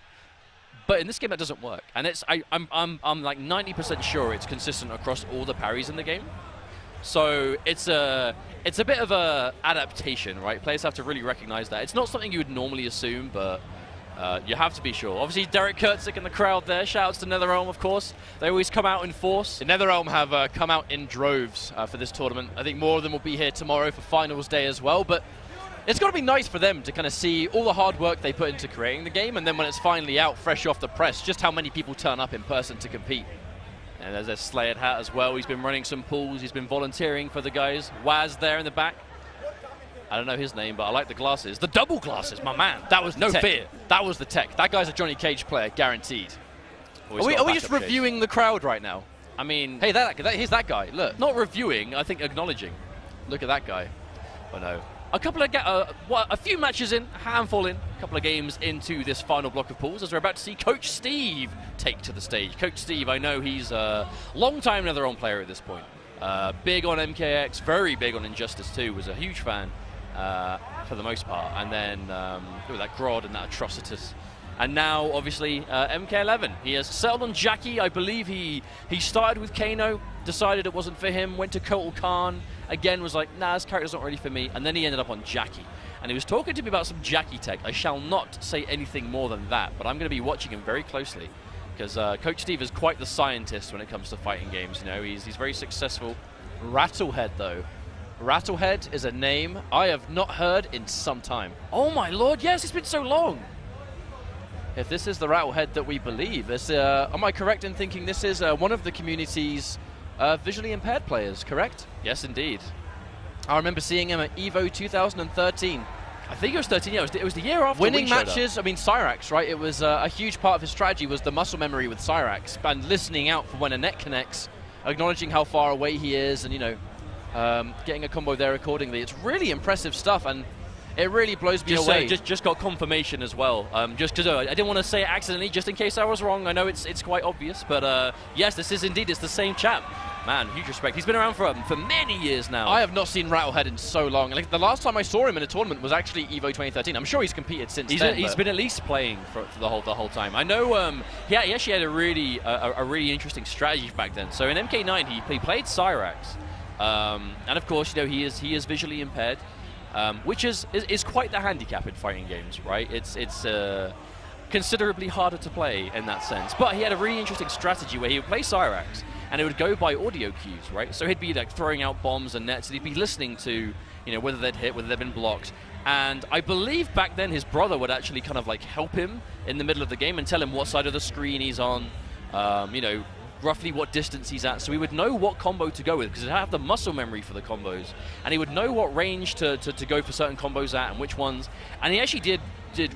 But in this game, that doesn't work. And I'm like 90% sure it's consistent across all the parries in the game. So it's a bit of a adaptation, right? Players have to really recognize that. It's not something you would normally assume, but you have to be sure. Obviously, Derek Kurtzik in the crowd there. Shoutouts to NetherRealm, of course. They always come out in force. The NetherRealm have come out in droves for this tournament. I think more of them will be here tomorrow for finals day as well. But it's got to be nice for them to kind of see all the hard work they put into creating the game, and then when it's finally out, fresh off the press, just how many people turn up in person to compete. And there's a Slayed Hat as well. He's been running some pools. He's been volunteering for the guys. Waz there in the back. I don't know his name, but I like the glasses. The double glasses, my man. That was no fear. That was the tech. That guy's a Johnny Cage player, guaranteed. Are we just reviewing the crowd right now? I mean, hey, here's that guy. Look, not reviewing. I think acknowledging. Look at that guy. Oh no. A few matches in, a handful in, a couple of games into this final block of pools, as we're about to see Coach Steve take to the stage. Coach Steve, I know he's a long-time NetherRealm player at this point. Big on MKX, very big on Injustice 2, was a huge fan for the most part. And then with that Grodd and that Atrocitus. And now, obviously, MK11. He has settled on Jackie. I believe he started with Kano, decided it wasn't for him, went to Kotal Khan, again was like, nah, this character's not ready for me, and then he ended up on Jackie. And he was talking to me about some Jackie tech. I shall not say anything more than that, but I'm going to be watching him very closely, because Coach Steve is quite the scientist when it comes to fighting games. You know, he's very successful. Rattlehead, though. Rattlehead is a name I have not heard in some time. Oh my lord, yes, it's been so long. If this is the Rattlehead that we believe, am I correct in thinking this is one of the community's visually impaired players, correct? Yes, indeed. I remember seeing him at EVO 2013. I think it was 13, yeah, it was the year after winning matches. I mean, Cyrax, right? It was a huge part of his strategy was the muscle memory with Cyrax, and listening out for when a net connects, acknowledging how far away he is, and, you know, getting a combo there accordingly. It's really impressive stuff, and it really blows me away. Just got confirmation as well. Just because I didn't want to say it accidentally, just in case I was wrong. I know it's quite obvious, but yes, this is indeed, it's the same chap. Man, huge respect. He's been around for many years now. I have not seen Rattlehead in so long. Like, the last time I saw him in a tournament was actually EVO 2013. I'm sure he's competed since then. He's been at least playing for the whole time. I know. He actually had a really interesting strategy back then. So in MK9, he played Cyrax, and of course, you know, he is visually impaired. Which is quite the handicap in fighting games, right? It's considerably harder to play in that sense. But he had a really interesting strategy where he would play Cyrax, and it would go by audio cues, right? So he'd be like throwing out bombs and nets, and he'd be listening to, you know, whether they'd hit, whether they'd been blocked. And I believe back then his brother would actually kind of like help him in the middle of the game and tell him what side of the screen he's on, you know, roughly what distance he's at, so he would know what combo to go with, because he'd have the muscle memory for the combos, and he would know what range to go for certain combos at and which ones, and he actually did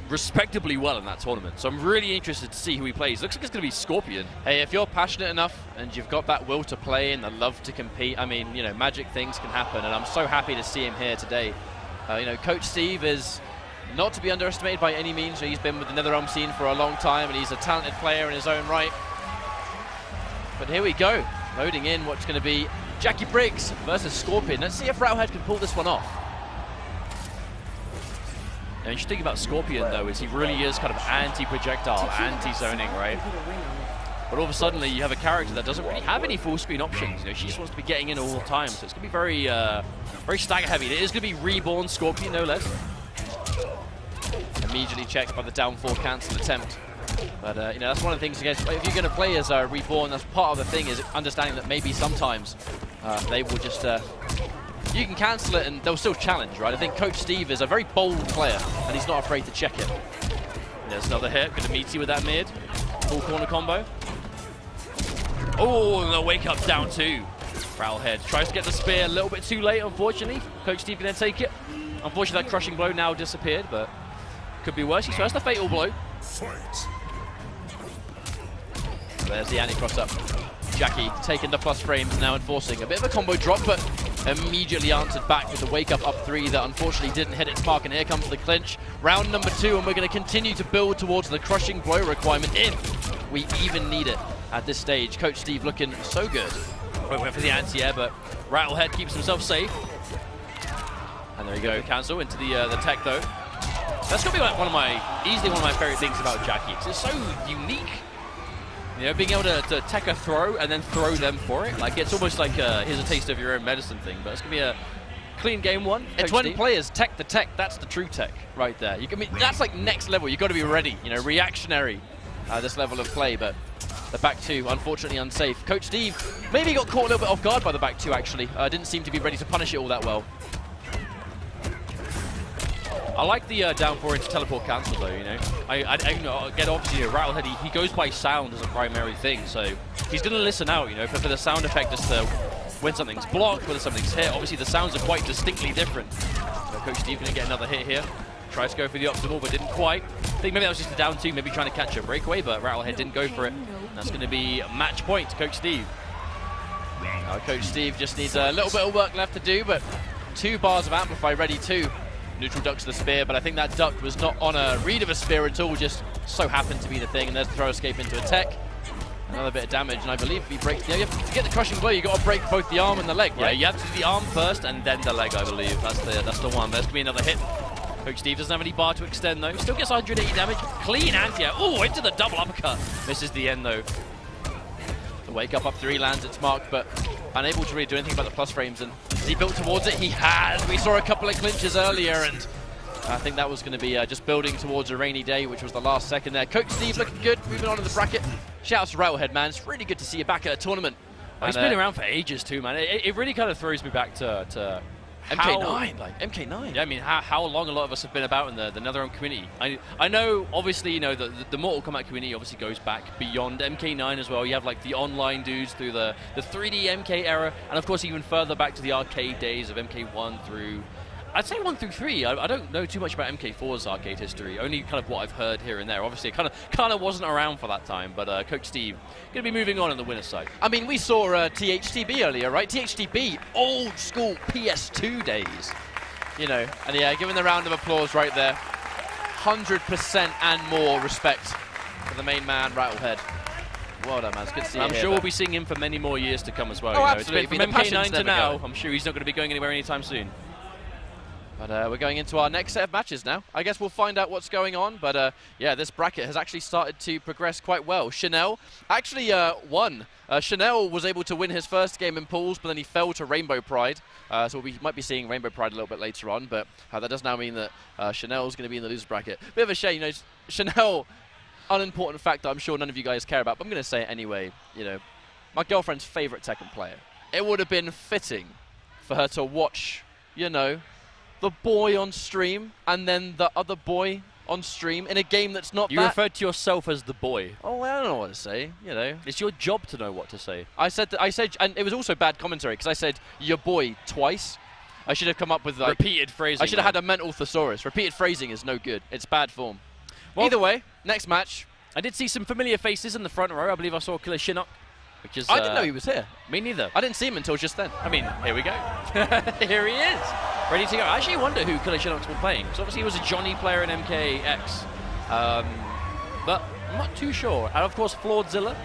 respectably well in that tournament. So I'm really interested to see who he plays. Looks like it's going to be Scorpion. Hey, if you're passionate enough and you've got that will to play and the love to compete, I mean, you know, magic things can happen, and I'm so happy to see him here today. You know, Coach Steve is not to be underestimated by any means. He's been with the NetherRealm scene for a long time, and he's a talented player in his own right. But here we go, loading in what's going to be Jackie Briggs versus Scorpion. Let's see if Rattlehead can pull this one off. And you should think about Scorpion, though, is he really is kind of anti-projectile, anti-zoning, right? But all of a sudden, you have a character that doesn't really have any full-screen options. You know, she just wants to be getting in all the time, so it's going to be very, very stagger-heavy. It is going to be Reborn Scorpion, no less. Immediately checked by the down 4 cancel attempt. But, you know, that's one of the things, if you're going to play as Reborn, that's part of the thing, is understanding that maybe sometimes they will just, you can cancel it and they'll still challenge, right? I think Coach Steve is a very bold player, and he's not afraid to check it. There's another hit, going to meet you with that mid. Full corner combo. Oh, and the wake up down 2. Rattlehead tries to get the spear a little bit too late, unfortunately. Coach Steve can then take it. Unfortunately, that crushing blow now disappeared, but could be worse. He tries the fatal blow. Fight. There's the anti-cross up. Jackie taking the plus frames, now enforcing a bit of a combo drop, but immediately answered back with the wake-up up 3 that unfortunately didn't hit its mark, and here comes the clinch. Round number 2, and we're going to continue to build towards the crushing blow requirement if we even need it at this stage. Coach Steve looking so good. Went for the anti-air, but Rattlehead keeps himself safe. And there you go. Cancel into the tech, though. That's going to be like easily one of my favorite things about Jackie, because it's so unique. You know, being able to tech a throw and then throw them for it. Like, it's almost like here's a taste of your own medicine thing, but it's going to be a clean game one. It's when players tech the tech, that's the true tech right there. That's like next level. You've got to be ready, you know, reactionary, this level of play, but the back 2, unfortunately unsafe. Coach Steve maybe got caught a little bit off guard by the back 2, actually. Didn't seem to be ready to punish it all that well. I like the down 4 into teleport cancel, though, you know. I get obviously, you know, Rattlehead, he goes by sound as a primary thing, so he's going to listen out, you know, for the sound effect as to when something's blocked, whether something's hit. Obviously, the sounds are quite distinctly different. So Coach Steve going to get another hit here. Tries to go for the optimal, but didn't quite. I think maybe that was just a down 2, maybe trying to catch a breakaway, but Rattlehead didn't go for it. That's going to be match point to Coach Steve. Coach Steve just needs a little bit of work left to do, but 2 bars of Amplify ready too. Neutral ducks the spear, but I think that duck was not on a read of a spear at all, just so happened to be the thing, and there's the throw escape into a tech. Another bit of damage, and I believe if he breaks, you have to get the crushing blow, you've got to break both the arm and the leg, right? Yeah, you have to do the arm first and then the leg, I believe. That's the one. There's going to be another hit. Coach Steve doesn't have any bar to extend, though. Still gets 180 damage. Clean anti-air. Oh, into the double uppercut. Misses the end, though. The wake up 3 lands its mark, but unable to really do anything about the plus frames. And has he built towards it? He has. We saw a couple of clinches earlier, and I think that was going to be just building towards a rainy day, which was the last second there. Coach Steve looking good, moving on in the bracket. Shout out to Rattlehead, man. It's really good to see you back at a tournament. He's been around for ages too, man. It really kind of throws me back to MK9, like MK9. Yeah, I mean, how long a lot of us have been about in the NetherRealm community. I know, obviously, you know, the Mortal Kombat community obviously goes back beyond MK9 as well. You have like the online dudes through the 3D MK era, and of course even further back to the arcade days of MK1 through, I'd say 1 through 3. I don't know too much about MK4's arcade history, only kind of what I've heard here and there. Obviously, it kind of wasn't around for that time, but Coach Steve going to be moving on the winner's side. I mean, we saw THTB earlier, right? THTB, old school PS2 days, you know. And yeah, giving the round of applause right there. 100% and more respect for the main man, Rattlehead. Well done, man. It's good to see you. I'm sure we'll be seeing him for many more years to come as well. Oh, you know. absolutely. It's been from MK9 to now. I'm sure he's not going to be going anywhere anytime soon. But we're going into our next set of matches now. I guess we'll find out what's going on. But yeah, this bracket has actually started to progress quite well. Chanel actually won. Chanel was able to win his first game in pools, but then he fell to Rainbow Pride. So we might be seeing Rainbow Pride a little bit later on. But that does now mean that Chanel's going to be in the loser bracket. Bit of a shame, you know. Chanel, unimportant fact that I'm sure none of you guys care about, but I'm going to say it anyway. You know, my girlfriend's favorite Tekken player. It would have been fitting for her to watch, you know, the boy on stream and then the other boy on stream in a game that's not You referred to yourself as the boy. Oh, well, I don't know what to say, you know. It's your job to know what to say. I said, and it was also bad commentary because I said your boy twice. I should have come up with like repeated phrasing. I should have had a mental thesaurus. Repeated phrasing is no good. It's bad form. Well, either way, next match. I did see some familiar faces in the front row. I believe I saw Killer Shinnok. Which is, I didn't know he was here. Me neither. I didn't see him until just then. I mean, here we go. Here he is, ready to go. I actually wonder who Killer Shinnok's been playing. Because obviously he was a Johnny player in MKX. But I'm not too sure. And of course, Flawedzilla.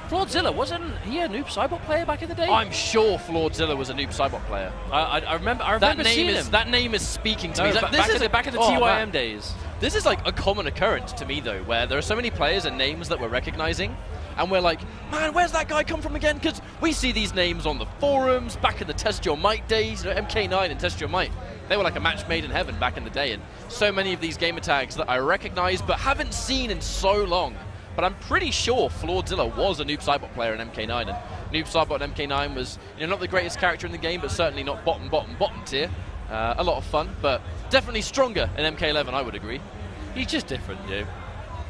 Flawedzilla, wasn't he a Noob Saibot player back in the day? I'm sure Flawedzilla was a Noob Saibot player. I remember seeing him. That name is speaking to me. Back in the TYM days. This is like a common occurrence to me, though, where there are so many players and names that we're recognizing. And we're like, man, where's that guy come from again? Because we see these names on the forums, back in the Test Your Might days, you know, MK9 and Test Your Might. They were like a match made in heaven back in the day. And so many of these gamer tags that I recognize but haven't seen in so long. But I'm pretty sure Flawedzilla was a Noob Saibot player in MK9. And Noob Saibot in MK9 was, you know, not the greatest character in the game, but certainly not bottom tier. A lot of fun, but definitely stronger in MK11, I would agree. He's just different, you know.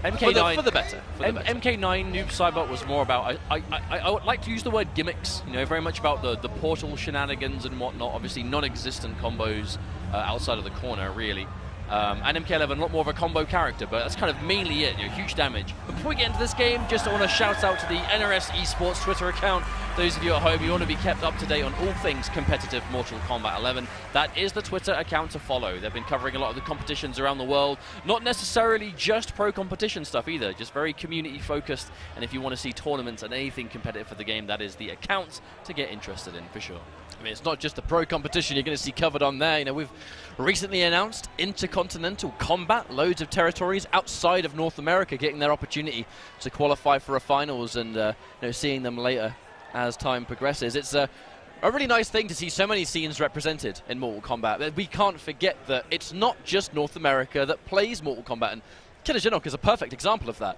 MK9 for the better. MK9 Noob Saibot was more about, I would like to use the word gimmicks, you know, very much about the portal shenanigans and whatnot, obviously non-existent combos outside of the corner, really. And MK11, a lot more of a combo character, but that's kind of mainly it, huge damage. But before we get into this game, just I want to shout out to the NRS Esports Twitter account. Those of you at home, you want to be kept up to date on all things competitive Mortal Kombat 11. That is the Twitter account to follow. They've been covering a lot of the competitions around the world, not necessarily just pro competition stuff either, just very community focused. And if you want to see tournaments and anything competitive for the game, that is the account to get interested in for sure. I mean, it's not just the pro competition you're going to see covered on there. We've recently announced Intercontinental Kombat, loads of territories outside of North America getting their opportunity to qualify for a finals, and seeing them later as time progresses. It's a really nice thing to see so many scenes represented in Mortal Kombat. We can't forget that it's not just North America that plays Mortal Kombat, and Killer Shinnok is a perfect example of that.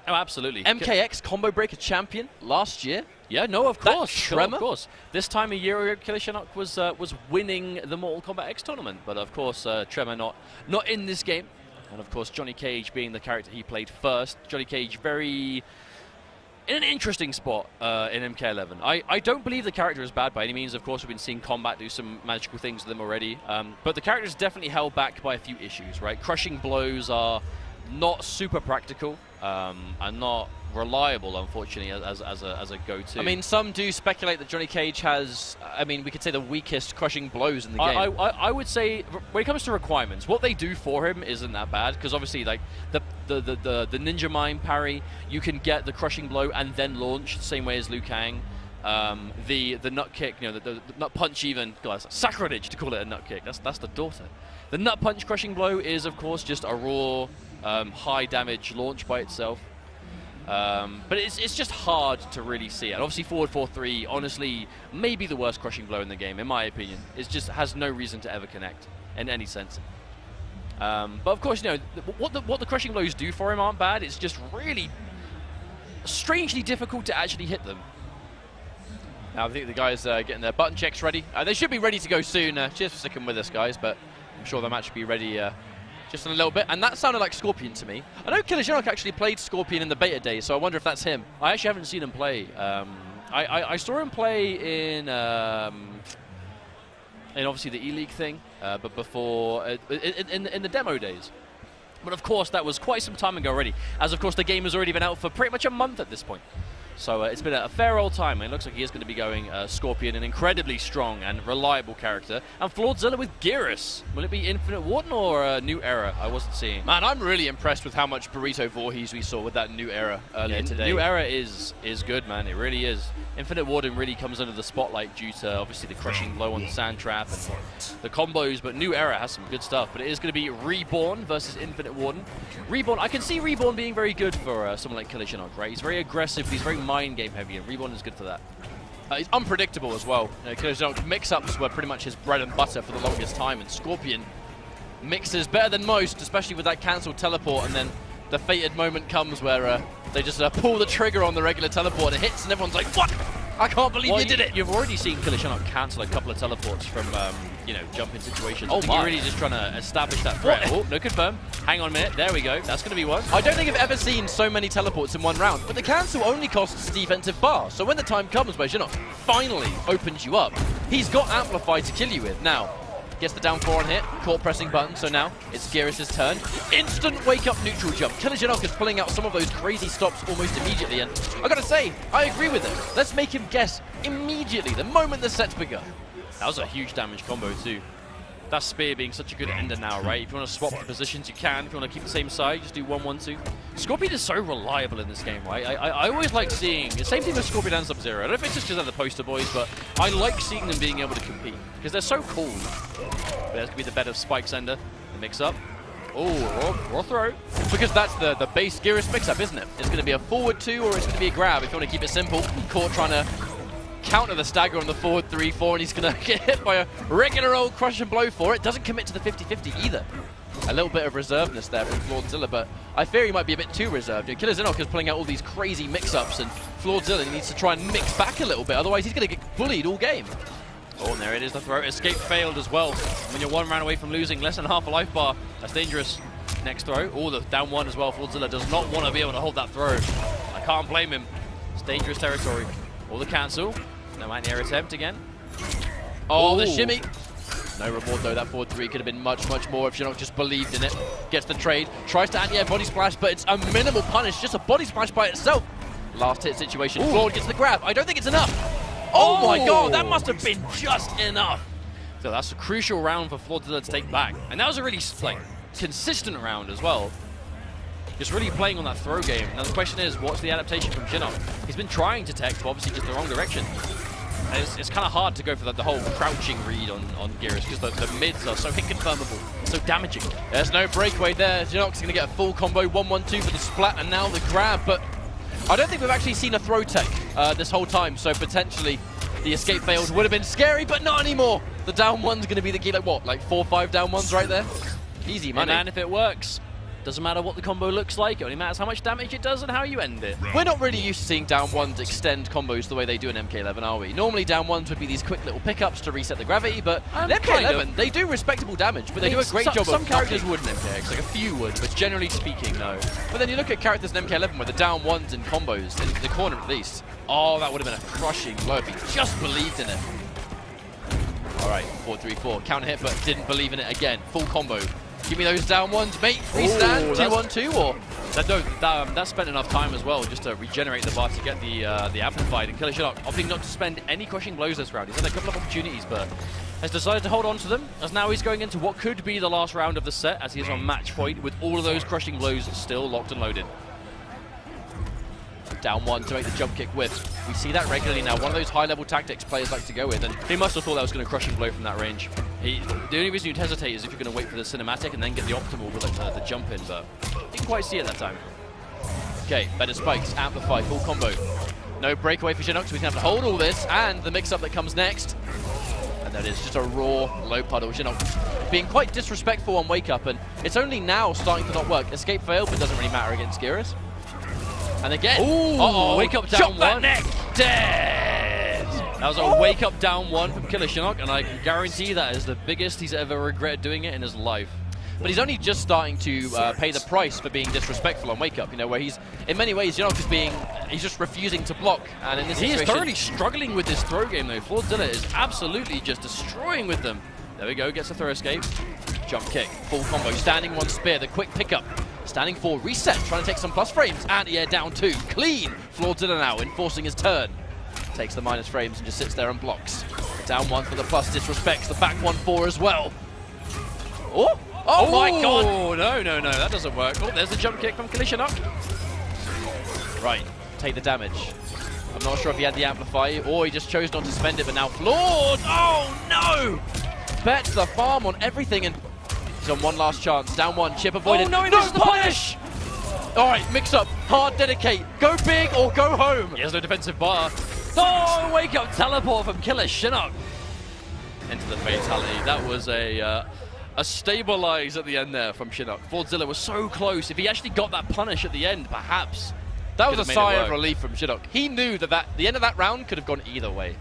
Oh, absolutely. MKX Combo Breaker champion last year. Yeah, no, of course. Tremor? Of course. This time a year ago, Killer Shinnok was winning the Mortal Kombat X tournament, but of course, Tremor not in this game. And of course, Johnny Cage being the character he played first. Johnny Cage very in an interesting spot in MK11. I don't believe the character is bad by any means. Of course, we've been seeing Kombat do some magical things with them already. But the character is definitely held back by a few issues, right? Crushing blows are not super practical and not reliable, unfortunately, as a go-to. I mean, some do speculate that Johnny Cage has, we could say the weakest crushing blows in the game. I would say, when it comes to requirements, what they do for him isn't that bad, because obviously, like, the Ninja Mime parry, you can get the crushing blow and then launch, the same way as Liu Kang. The nut kick, the nut punch even, guys, sacrilege to call it a nut kick, that's the daughter. The nut punch crushing blow is, of course, just a raw, high damage launch by itself. But it's just hard to really see it. And obviously, forward 4-3, honestly, maybe the worst crushing blow in the game, in my opinion. It just has no reason to ever connect in any sense. But of course, what the crushing blows do for him aren't bad. It's just really strangely difficult to actually hit them. Now, I think the guys are getting their button checks ready. They should be ready to go soon. Cheers for sticking with us, guys, but I'm sure the match will be ready just in a little bit. And that sounded like Scorpion to me. I know Killer Shinnok actually played Scorpion in the beta days, so I wonder if that's him. I actually haven't seen him play. I saw him play in obviously the E-League thing, but before, in the demo days. But of course, that was quite some time ago already, as of course the game has already been out for pretty much a month at this point. So it's been a fair old time, and it looks like he is going to be going Scorpion, an incredibly strong and reliable character. And Flawedzilla with Geras. Will it be Infinite Warden or a New Era? I wasn't seeing. Man, I'm really impressed with how much Burrito Voorhees we saw with that New Era earlier today. New Era is good, man. It really is. Infinite Warden really comes under the spotlight due to, obviously, the crushing blow on the sand trap and the combos, but New Era has some good stuff. But it is going to be Reborn versus Infinite Warden. Reborn, I can see Reborn being very good for someone like Killer Shinnok, right? He's very aggressive, he's very mind game heavy, and Reborn is good for that. He's unpredictable as well. Killer Shinnok mix-ups were pretty much his bread and butter for the longest time, and Scorpion mixes better than most, especially with that cancelled teleport, and then the fated moment comes where they just pull the trigger on the regular teleport, it hits, and everyone's like, what? I can't believe you did it! You've already seen Killer Shinnok cancel a couple of teleports from, jumping situations. Oh, you're really just trying to establish that threat. Oh, no confirm. Hang on a minute. There we go. That's going to be one. I don't think I've ever seen so many teleports in one round, but the cancel only costs defensive bar. So when the time comes where Shinnok finally opens you up, he's got Amplify to kill you with. Now, gets the down 4 on hit, caught pressing button, so now it's Geras' turn. Instant wake-up neutral jump. Killer Shinnok is pulling out some of those crazy stops almost immediately, and I gotta say, I agree with him. Let's make him guess immediately, the moment the set's begun. That was a huge damage combo too. That spear being such a good ender now, right? If you want to swap the positions, you can. If you want to keep the same side, just do 1-1-2. Scorpion is so reliable in this game, right? I always like seeing the same thing with Scorpion and Sub-Zero. I don't know if it's just because they're the poster boys, but I like seeing them being able to compete because they're so cool. But there's going to be the bed of Spike Sender, the mix-up. Oh, raw throw. Because that's the base Geras mix-up, isn't it? It's going to be a forward 2 or it's going to be a grab if you want to keep it simple. Caught trying to counter the stagger on the forward 3-4, and he's going to get hit by a regular old crush and blow for it. Doesn't commit to the 50-50 either. A little bit of reservedness there from Flawedzilla, but I fear he might be a bit too reserved. Killer Shinnok is pulling out all these crazy mix-ups, and Flawedzilla needs to try and mix back a little bit, otherwise he's going to get bullied all game. Oh, and there it is, the throw. Escape failed as well. When you're 1 round away from losing, less than half a life bar, that's dangerous. Next throw. Oh, the down 1 as well. Flawedzilla does not want to be able to hold that throw. I can't blame him. It's dangerous territory. All the cancel. No anti-air attempt again. Oh, the shimmy. No reward though, that forward 3 could have been much, much more if Shinnok just believed in it. Gets the trade, tries to anti-air body splash, but it's a minimal punish, just a body splash by itself. Last hit situation, Claude gets the grab. I don't think it's enough. Oh my god, that must have been just enough. So that's a crucial round for Florzilla to take back. And that was a really like consistent round as well. Just really playing on that throw game. Now the question is, what's the adaptation from Shinnok? He's been trying to tech, but obviously just the wrong direction. And it's kind of hard to go for the whole crouching read on Geras because the mids are so hit confirmable, so damaging. There's no breakaway there. Shinnok's going to get a full combo, 1-1-2 for the splat and now the grab, but I don't think we've actually seen a throw tech this whole time, so potentially the escape fails would have been scary, but not anymore. The down one's going to be the key, like what, like 4 or 5 down ones right there? Easy money. And if it works, doesn't matter what the combo looks like, it only matters how much damage it does and how you end it. We're not really used to seeing down ones extend combos the way they do in MK11, are we? Normally down ones would be these quick little pickups to reset the gravity, but in MK11 they do respectable damage, but they do a great job of some characters would in MKX, like a few would, but generally speaking, no. But then you look at characters in MK11 with the down ones and combos, in the corner at least. Oh, that would have been a crushing blow if he just believed in it. Alright, 4-3-4, counter hit, but didn't believe in it again. Full combo. Give me those down ones, mate. Freestand, 2-1-2, or? That spent enough time as well just to regenerate the bar to get the amplified. And Killer Shinnok opting not to spend any crushing blows this round. He's had a couple of opportunities, but has decided to hold on to them, as now he's going into what could be the last round of the set, as he is on match point with all of those crushing blows still locked and loaded. Down one to make the jump kick with. We see that regularly now. One of those high-level tactics players like to go with, and he must have thought that was going to crushing blow from that range. The only reason you'd hesitate is if you're going to wait for the cinematic and then get the optimal with like, the jump in, but didn't quite see it that time. Okay, better spikes, amplify, full combo. No breakaway for Shinnok, so we can have to hold all this, and the mix-up that comes next. And that is just a raw low puddle. Shinnok being quite disrespectful on wake up, and it's only now starting to not work. Escape failed, but doesn't really matter against Geras. And again, wake up down one. Neck. Dead! That was a wake up down one from Killer Shinnok, and I can guarantee that is the biggest he's ever regretted doing it in his life. But he's only just starting to pay the price for being disrespectful on wake up, you know, where he's, in many ways, Shinnok is he's just refusing to block. And in this situation, he is thoroughly struggling with this throw game, though. Florzilla is absolutely just destroying with them. There we go, gets a throw escape. Jump kick, full combo, standing one spear, the quick pickup. Standing 4, reset, trying to take some plus frames. Anti-air down 2, clean. Florzilla now enforcing his turn. Takes the minus frames and just sits there and blocks. Down 1 for the plus, disrespects the back 1-4 as well. Oh my god! No, that doesn't work. Oh, there's the jump kick from Killer Shinnok. Right, take the damage. I'm not sure if he had the amplify or he just chose not to spend it, but now Floored! Oh no! Bets the farm on everything and he's on one last chance. Down 1, chip avoided. Oh no, he misses the punish! Alright, mix up, hard dedicate. Go big or go home. He has no defensive bar. Oh, wake up teleport from Killer Shinnok. Into the fatality. That was a stabilize at the end there from Shinnok. Florzilla was so close. If he actually got that punish at the end, perhaps. That was a sigh of relief from Shinnok. He knew that the end of that round could have gone either way.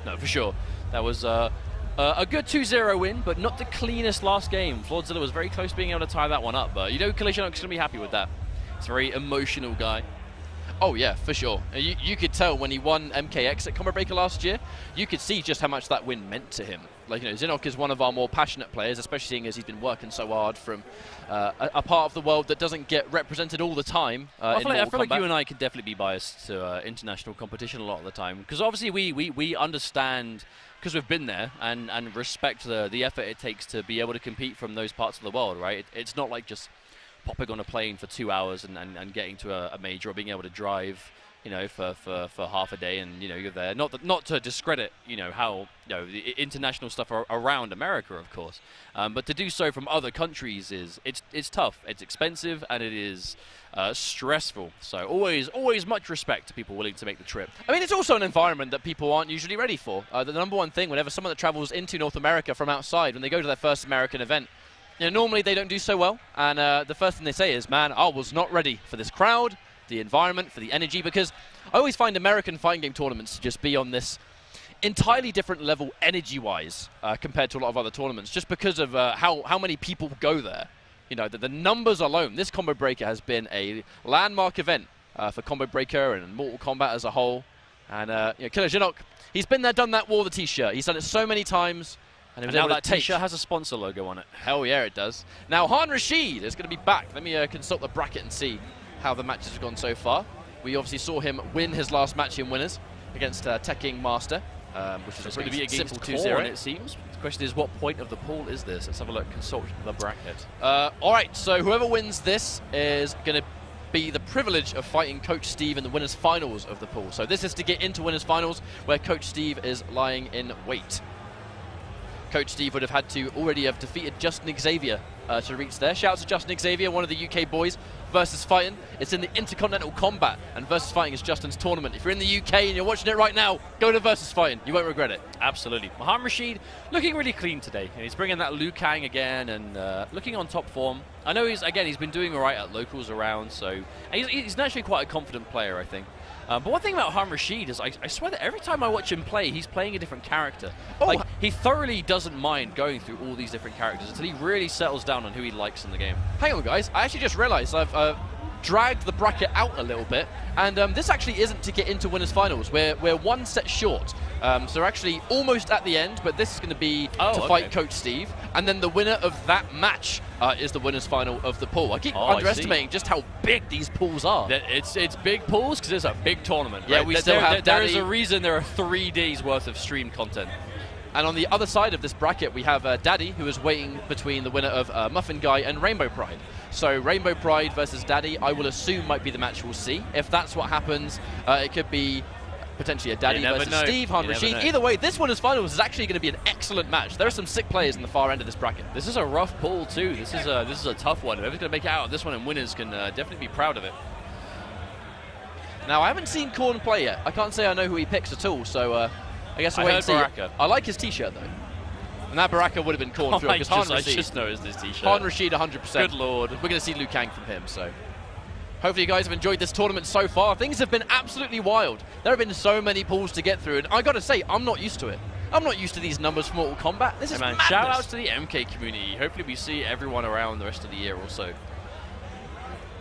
No, for sure. That was a good 2-0 win, but not the cleanest last game. Florzilla was very close to being able to tie that one up, but you know Killer Shinnok's going to be happy with that. He's a very emotional guy. Oh yeah, for sure. You could tell when he won MKX at Kombat Breaker last year, you could see just how much that win meant to him. Like, you know, Shinnok is one of our more passionate players, especially seeing as he's been working so hard from a part of the world that doesn't get represented all the time. I feel like you and I could definitely be biased to international competition a lot of the time, because obviously we understand, because we've been there, and respect the effort it takes to be able to compete from those parts of the world, right? It's not like just popping on a plane for 2 hours and getting to a major, or being able to drive, you know, for half a day and, you know, you're there. Not to discredit, you know, how, you know, the international stuff around America, of course, but to do so from other countries it's tough, it's expensive, and it is stressful. So always much respect to people willing to make the trip. I mean, it's also an environment that people aren't usually ready for. The number one thing, whenever someone that travels into North America from outside, when they go to their first American event, you know, normally they don't do so well, and the first thing they say is, man, I was not ready for this crowd, the environment, for the energy, because I always find American fighting game tournaments to just be on this entirely different level energy-wise compared to a lot of other tournaments, just because of how many people go there. You know, the numbers alone. This Combo Breaker has been a landmark event for Combo Breaker and Mortal Kombat as a whole. And you know, Killer Shinnok, he's been there, done that, wore the t-shirt. He's done it so many times. And now that T-shirt has a sponsor logo on it. Hell yeah, it does. Now, Han Rashid is going to be back. Let me consult the bracket and see how the matches have gone so far. We obviously saw him win his last match in winners against Tekking Master, which is going to be a simple 2-0, it seems. The question is, what point of the pool is this? Let's have a look. Consult the bracket. All right, so whoever wins this is going to be the privilege of fighting Coach Steve in the winners' finals of the pool. So this is to get into winners' finals, where Coach Steve is lying in wait. Coach Steve would have had to already have defeated Justin Xavier to reach there. Shout out to Justin Xavier, one of the UK boys, versus fighting. It's in the Intercontinental Kombat, and versus fighting is Justin's tournament. If you're in the UK and you're watching it right now, go to versus fighting. You won't regret it. Absolutely. Han Rashid looking really clean today. He's bringing that Liu Kang again and looking on top form. I know he's been doing all right at locals around, so he's naturally quite a confident player, I think. But one thing about Han Rashid is I swear that every time I watch him play, he's playing a different character. Like, he thoroughly doesn't mind going through all these different characters until he really settles down on who he likes in the game. Hang on, guys. I actually just realized I've dragged the bracket out a little bit, and this actually isn't to get into winners finals. We're one set short, so we're actually almost at the end, but this is going to be to fight Coach Steve, and then the winner of that match is the winners final of the pool. I keep underestimating just how big these pools are. It's big pools because it's a big tournament. Yeah, right? we still have there is a reason there are 3 days worth of streamed content. And on the other side of this bracket, we have Daddy, who is waiting between the winner of Muffin Guy and Rainbow Pride. So Rainbow Pride versus Daddy, I will assume might be the match we'll see. If that's what happens, it could be potentially a Daddy versus Steve, Han Rashid. Either way, this winners finals is actually going to be an excellent match. There are some sick players in the far end of this bracket. This is a rough pool too. This is a tough one. Whoever's going to make it out of this one and winners can definitely be proud of it. Now, I haven't seen Korn play yet. I can't say I know who he picks at all, so I guess we'll wait and see. Baraka. I like his T-shirt, though. And that Baraka would have been Korn through, because I just noticed this T-shirt. Han Rashid, 100%. Good lord. We're going to see Liu Kang from him, so... Hopefully you guys have enjoyed this tournament so far. Things have been absolutely wild. There have been so many pools to get through, and I got to say, I'm not used to it. I'm not used to these numbers for Mortal Kombat. This is madness. Shout out to the MK community. Hopefully we see everyone around the rest of the year also.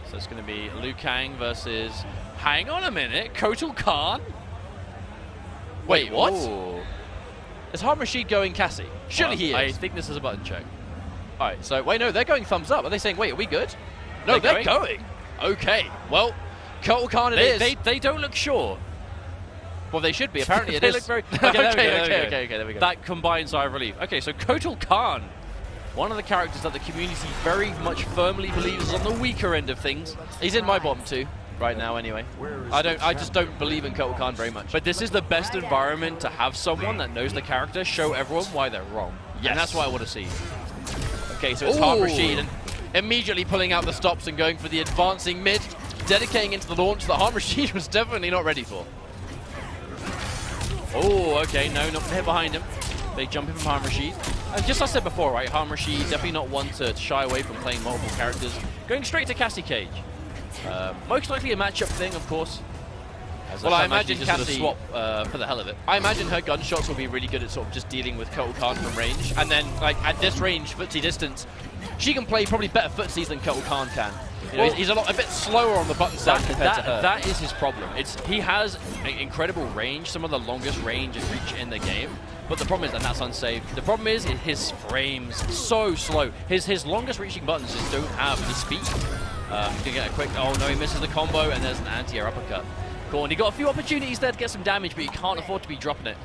So it's going to be Liu Kang versus... Hang on a minute, Kotal Khan? Wait, what? Ooh. Is Han Rashid going Cassie? Surely he is. I think this is a button check. All right, so, wait, no, they're going thumbs up. Are they saying, wait, are we good? No, they're going. Okay, well, Kotal Khan it is. They don't look sure. Well, they should be. Apparently it they is. Look very, okay, there we go. That combines sigh of relief. Okay, so Kotal Khan, one of the characters that the community very much firmly believes is on the weaker end of things. He's in my bottom 2 right now anyway. I just don't believe in Kotal Khan very much. But this is the best environment to have someone that knows the character show everyone why they're wrong. Yes. And that's what I want to see. Okay, so it's Han Rashid, and immediately pulling out the stops and going for the advancing mid, dedicating into the launch that Han Rashid was definitely not ready for. Oh, okay, no, not hit behind him. Big jump in from Han Rashid. Just as I said before, right, Han Rashid definitely not one to shy away from playing multiple characters. Going straight to Cassie Cage. Most likely a matchup thing, of course. Well, I imagine just Cassie swap for the hell of it. I imagine her gunshots will be really good at sort of just dealing with Kotal Khan from range, and then like at this range, footsie distance, she can play probably better footsies than Kotal Khan can. You know, he's a bit slower on the button side compared to her. That is his problem. He has incredible range, some of the longest range and reach in the game. But the problem is, and that's unsafe, the problem is his frames so slow. His longest reaching buttons just don't have the speed. He's gonna get a quick, oh no, he misses the combo, and there's an anti-air uppercut. Corn, he got a few opportunities there to get some damage, but he can't afford to be dropping it.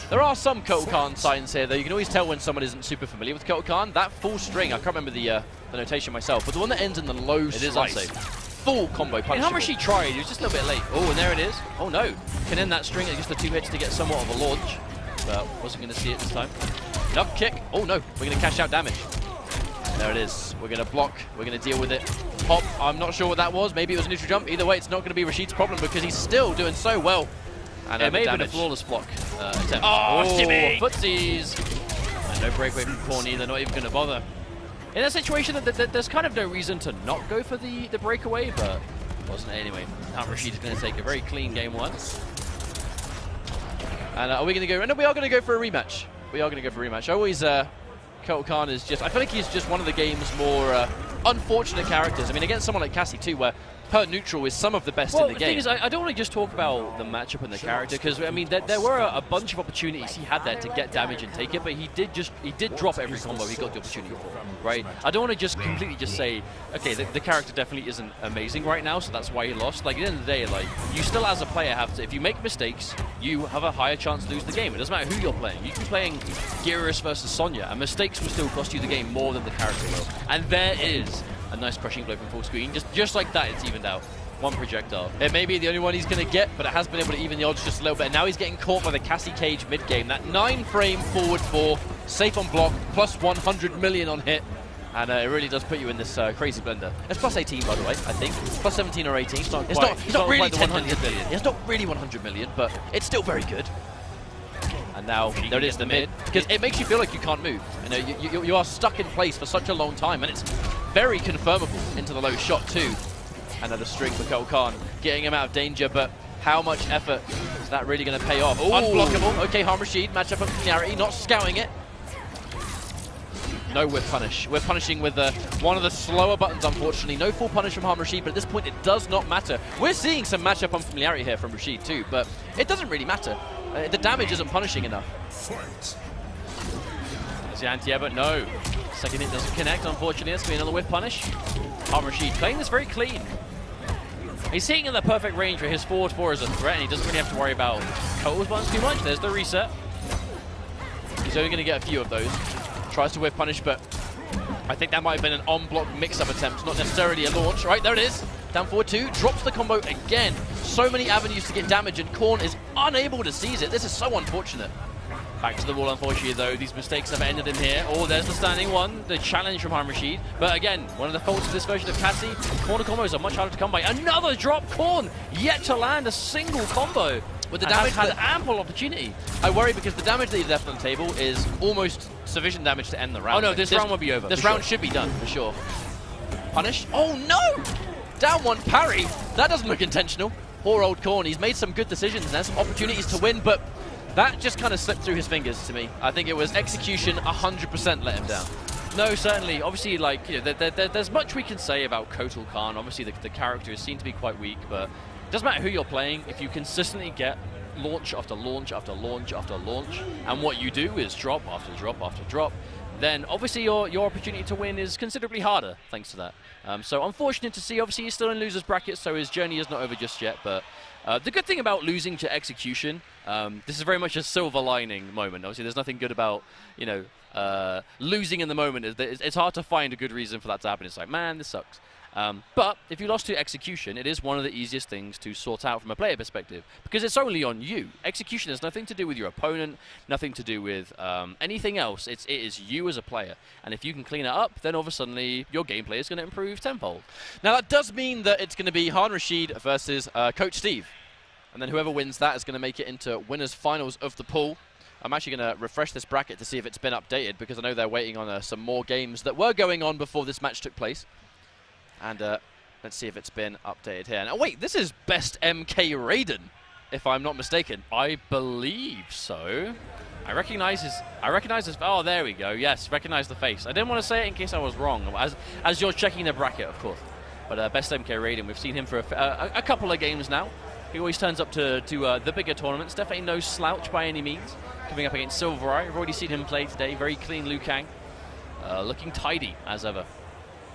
There are some Kotal Khan signs here, though. You can always tell when someone isn't super familiar with Kotal Khan. That full string, I can't remember the notation myself, but the one that ends in the low slice. It is unsafe. Full combo punch. How much he tried, he was just a little bit late. Oh, and there it is. Oh no, can end that string at just the 2 hits to get somewhat of a launch, but wasn't going to see it this time. Enough kick. Oh no, we're going to cash out damage. There it is. We're going to block. We're going to deal with it. Pop. I'm not sure what that was. Maybe it was a neutral jump. Either way, it's not going to be Rashid's problem because he's still doing so well. And it may have been a flawless block attempt. Oh, footsies. And no breakaway from Corny. They're not even going to bother. In that situation, there's kind of no reason to not go for the breakaway, but wasn't it anyway. Now Rashid's going to take a very clean game 1. And are we going to go? No, we are going to go for a rematch. We are going to go for a rematch. I always... Kotal Khan is just, I feel like he's just one of the game's more unfortunate characters. I mean, against someone like Cassie too, where per neutral is some of the best in the game. The thing is, I don't want to just talk about the matchup and the character, because I mean there were a bunch of opportunities he had there to get damage and take it, but he did drop every combo he got the opportunity for, right? I don't want to just completely just say, okay, the character definitely isn't amazing right now, so that's why he lost. Like, at the end of the day, like, you still as a player have to, if you make mistakes, you have a higher chance to lose the game. It doesn't matter who you're playing. You can be playing Gearus versus Sonya, and mistakes will still cost you the game more than the character will. And there is a nice crushing blow from full screen. Just like that, it's evened out. One projectile. It may be the only one he's going to get, but it has been able to even the odds just a little bit. And now he's getting caught by the Cassie Cage mid-game. That 9-frame forward 4, safe on block, plus 100 million on hit. And it really does put you in this crazy blender. It's plus 18, by the way, I think. Plus 17 or 18. It's not really 100 million. It's not really 100 million, but it's still very good. And now there it is, the mid. Because it makes you feel like you can't move. You know, you are stuck in place for such a long time, and it's very confirmable into the low shot too. Another string for Cole Khan, getting him out of danger, but how much effort is that really going to pay off? Ooh. Unblockable. Okay, Harm Rashid, matchup of familiarity, not scouting it. No whip punish. We're punishing with one of the slower buttons, unfortunately. No full punish from Harm Rashid, but at this point it does not matter. We're seeing some matchup unfamiliarity here from Rashid too, but it doesn't really matter. The damage isn't punishing enough. There's the anti-air, but no. Second hit doesn't connect, unfortunately. It's going to be another whiff punish. Harm Rashid playing this very clean. He's hitting in the perfect range for his forward 4 as a threat, and he doesn't really have to worry about Cole's buttons too much. There's the reset. He's only going to get a few of those. Tries to whiff punish, but I think that might have been an on-block mix-up attempt, not necessarily a launch. Right, there it is. Down forward 2, drops the combo again. So many avenues to get damage, and Korn is unable to seize it. This is so unfortunate. Back to the wall, unfortunately, though. These mistakes have ended in here. Oh, there's the standing one, the challenge from Harm Rashid. But again, one of the faults of this version of Cassie, corner combos are much harder to come by. Another drop, Korn, yet to land a single combo. With the damage, had ample opportunity. I worry because the damage that he's left on the table is almost sufficient damage to end the round. Oh no, this round will be over. This round should be done, for sure. Punish. Oh no! Down one parry. That doesn't look intentional. Poor old Korn. He's made some good decisions and has some opportunities to win, but that just kind of slipped through his fingers to me. I think it was execution 100% let him down. No, certainly. Obviously, like, you know, there's much we can say about Kotal Khan. Obviously, the characters seem to be quite weak, but it doesn't matter who you're playing. If you consistently get launch after launch after launch after launch, and what you do is drop after drop after drop, then obviously your opportunity to win is considerably harder thanks to that. So unfortunate to see. Obviously, he's still in loser's bracket, so his journey is not over just yet. But the good thing about losing to execution, this is very much a silver lining moment. Obviously, there's nothing good about, you know, losing in the moment. It's hard to find a good reason for that to happen. It's like, man, this sucks. But if you lost to execution, it is one of the easiest things to sort out from a player perspective, because it's only on you. Execution has nothing to do with your opponent, nothing to do with anything else. It is you as a player, and if you can clean it up, then all of a sudden your gameplay is going to improve tenfold. Now that does mean that it's going to be Harm Rashid versus Coach Steve, and then whoever wins that is going to make it into winners finals of the pool. I'm actually going to refresh this bracket to see if it's been updated, because I know they're waiting on some more games that were going on before this match took place. And let's see if it's been updated here. Now, wait, this is best MK Raiden, if I'm not mistaken. I believe so. I recognize his. Oh, there we go. Yes, recognize the face. I didn't want to say it in case I was wrong, as you're checking the bracket, of course. But best MK Raiden, we've seen him for a couple of games now. He always turns up to the bigger tournaments. Definitely no slouch by any means. Coming up against Silvereye. We've already seen him play today. Very clean Liu Kang. Looking tidy, as ever.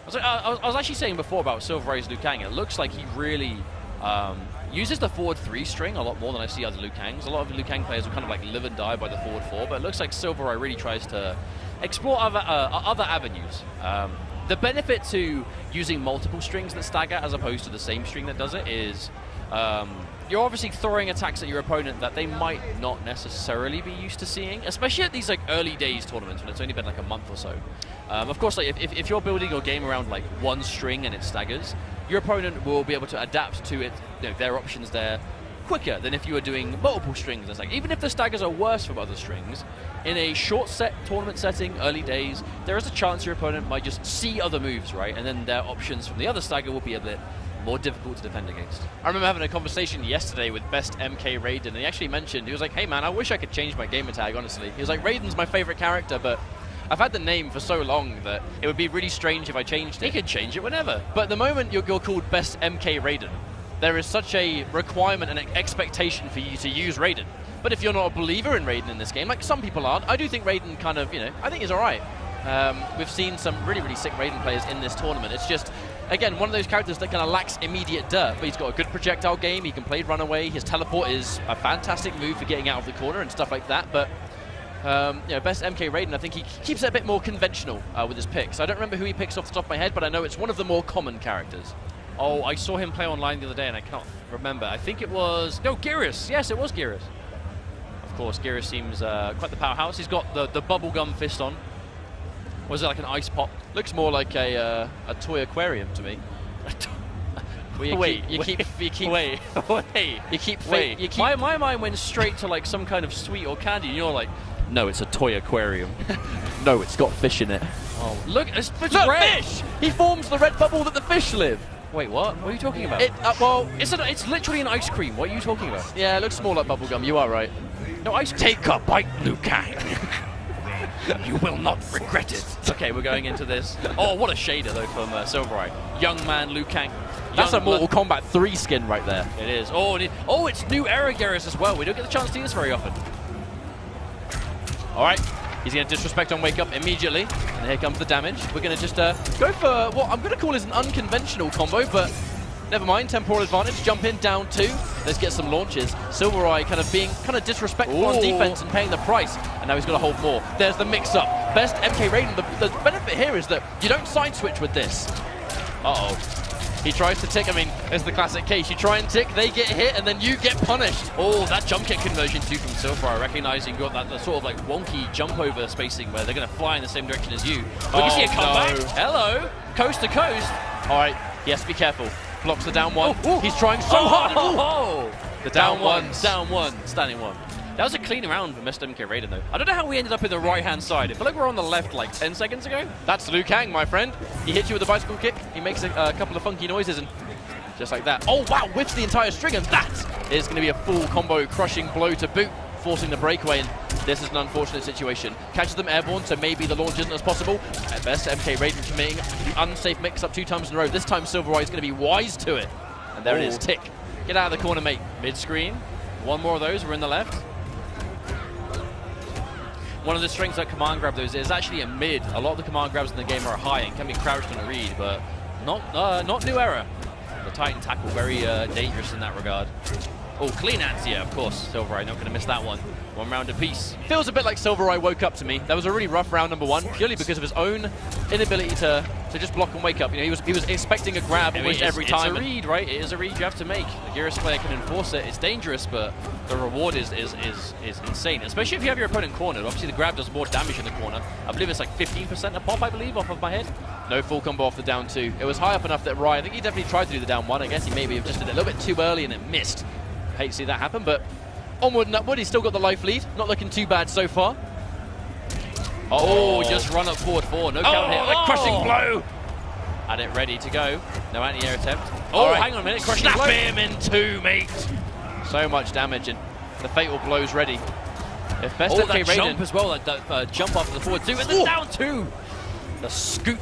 I was actually saying before about Silvereye's Liu Kang. It looks like he really uses the forward 3 string a lot more than I see other Liu Kangs. A lot of Liu Kang players will kind of like live and die by the forward 4, but it looks like Silvereye really tries to explore other avenues. The benefit to using multiple strings that stagger as opposed to the same string that does it is you're obviously throwing attacks at your opponent that they might not necessarily be used to seeing, especially at these like early days tournaments when it's only been like a month or so. Of course, like if you're building your game around like one string and it staggers, your opponent will be able to adapt to it, you know, their options there quicker than if you were doing multiple strings. It's like, even if the staggers are worse from other strings, in a short set tournament setting, early days, there is a chance your opponent might just see other moves, right? And then their options from the other stagger will be a bit more difficult to defend against. I remember having a conversation yesterday with best MK Raiden, and he actually mentioned, he was like, hey man, I wish I could change my gamer tag, honestly. He was like, Raiden's my favorite character, but I've had the name for so long that it would be really strange if I changed it. He can change it whenever. But the moment you're called Best MK Raiden, there is such a requirement and an expectation for you to use Raiden. But if you're not a believer in Raiden in this game, like some people aren't, I do think Raiden kind of, I think he's all right. We've seen some really, really sick Raiden players in this tournament. It's just, again, one of those characters that kind of lacks immediate dirt, but he's got a good projectile game. He can play runaway. His teleport is a fantastic move for getting out of the corner and stuff like that. But best MK Raiden, I think he keeps it a bit more conventional with his picks. I don't remember who he picks off the top of my head, but I know it's one of the more common characters. Oh, I saw him play online the other day, and I cannot remember. I think it was... No, Geras. Yes, it was Geras. Of course, Geras seems quite the powerhouse. He's got the bubblegum fist on. Was it like an ice pop? Looks more like a toy aquarium to me. My mind went straight to like some kind of sweet or candy, and you're like, no, it's a toy aquarium. No, it's got fish in it. Oh, look, it's red. Fish! He forms the red bubble that the fish live. Wait, what? What are you talking about? It's literally an ice cream. What are you talking about? Yeah, it looks more like bubblegum. You are right. No, ice cream. Take a bite, Liu Kang. You will not regret it. Okay, we're going into this. Oh, what a shader, though, from Silvereye. Young man Liu Kang. That's a Mortal Kombat 3 skin right there. It is. Oh, it's new era Geras as well. We don't get the chance to see this very often. All right. He's going to disrespect on Wake Up immediately. And here comes the damage. We're going to just go for what I'm going to call is an unconventional combo, but never mind. Temporal advantage. Jump in, down 2. Let's get some launches. Silvereye kind of being disrespectful on defense and paying the price. And now he's going to hold more. There's the mix-up. Best MK Raiden. The benefit here is that you don't side switch with this. Uh-oh. He tries to tick. I mean, it's the classic case. You try and tick, they get hit, and then you get punished. Oh, that jump kick conversion too from Silvereye, recognizing you got that sort of like wonky jump over spacing where they're going to fly in the same direction as you. But you see a comeback. No. Hello, coast to coast. All right, he has to be careful. Blocks the down 1. He's trying so hard. The down one, standing 1. That was a clean round for Mr. MK Raiden, though. I don't know how we ended up in the right-hand side. It felt like we were on the left like 10 seconds ago. That's Liu Kang, my friend. He hits you with a bicycle kick. He makes a couple of funky noises, and just like that. Oh, wow, whiffs the entire string, and that is going to be a full combo crushing blow to boot, forcing the breakaway, and this is an unfortunate situation. Catches them airborne, so maybe the launch isn't as possible. At best, MK Raiden committing the unsafe mix-up 2 times in a row. This time, Silvereye is going to be wise to it. And there it is, tick. Get out of the corner, mate. Mid-screen. One more of those. We're in the left. One of the strengths of command grab, though, is actually a mid. A lot of the command grabs in the game are high and can be crouched on a read, but not new era. The Titan tackle, very dangerous in that regard. Oh, clean anti-air, of course. Silvereye not going to miss that one. 1 round apiece. Feels a bit like Silvereye woke up to me. That was a really rough round number 1, purely because of his own inability to just block and wake up. He was expecting a grab almost every time. It's a read, right? It is a read you have to make. The Geras player can enforce it. It's dangerous, but the reward is insane, especially if you have your opponent cornered. Obviously, the grab does more damage in the corner. I believe it's like 15% a pop, I believe, off of my head. No full combo off the down 2. It was high up enough that I think he definitely tried to do the down 1. I guess he maybe just did it a little bit too early and it missed. Hate to see that happen, but onward and upward. He's still got the life lead. Not looking too bad so far. Oh, just run up forward 4. No count hit. A crushing blow. Had it ready to go. No anti-air attempt. Oh, hang on a minute. Crushing blow. Snap him in 2, mate. So much damage, and the fatal blow's ready. If best MK Raiden jump as well, that jump off the forward 2, and then down 2. The scoop.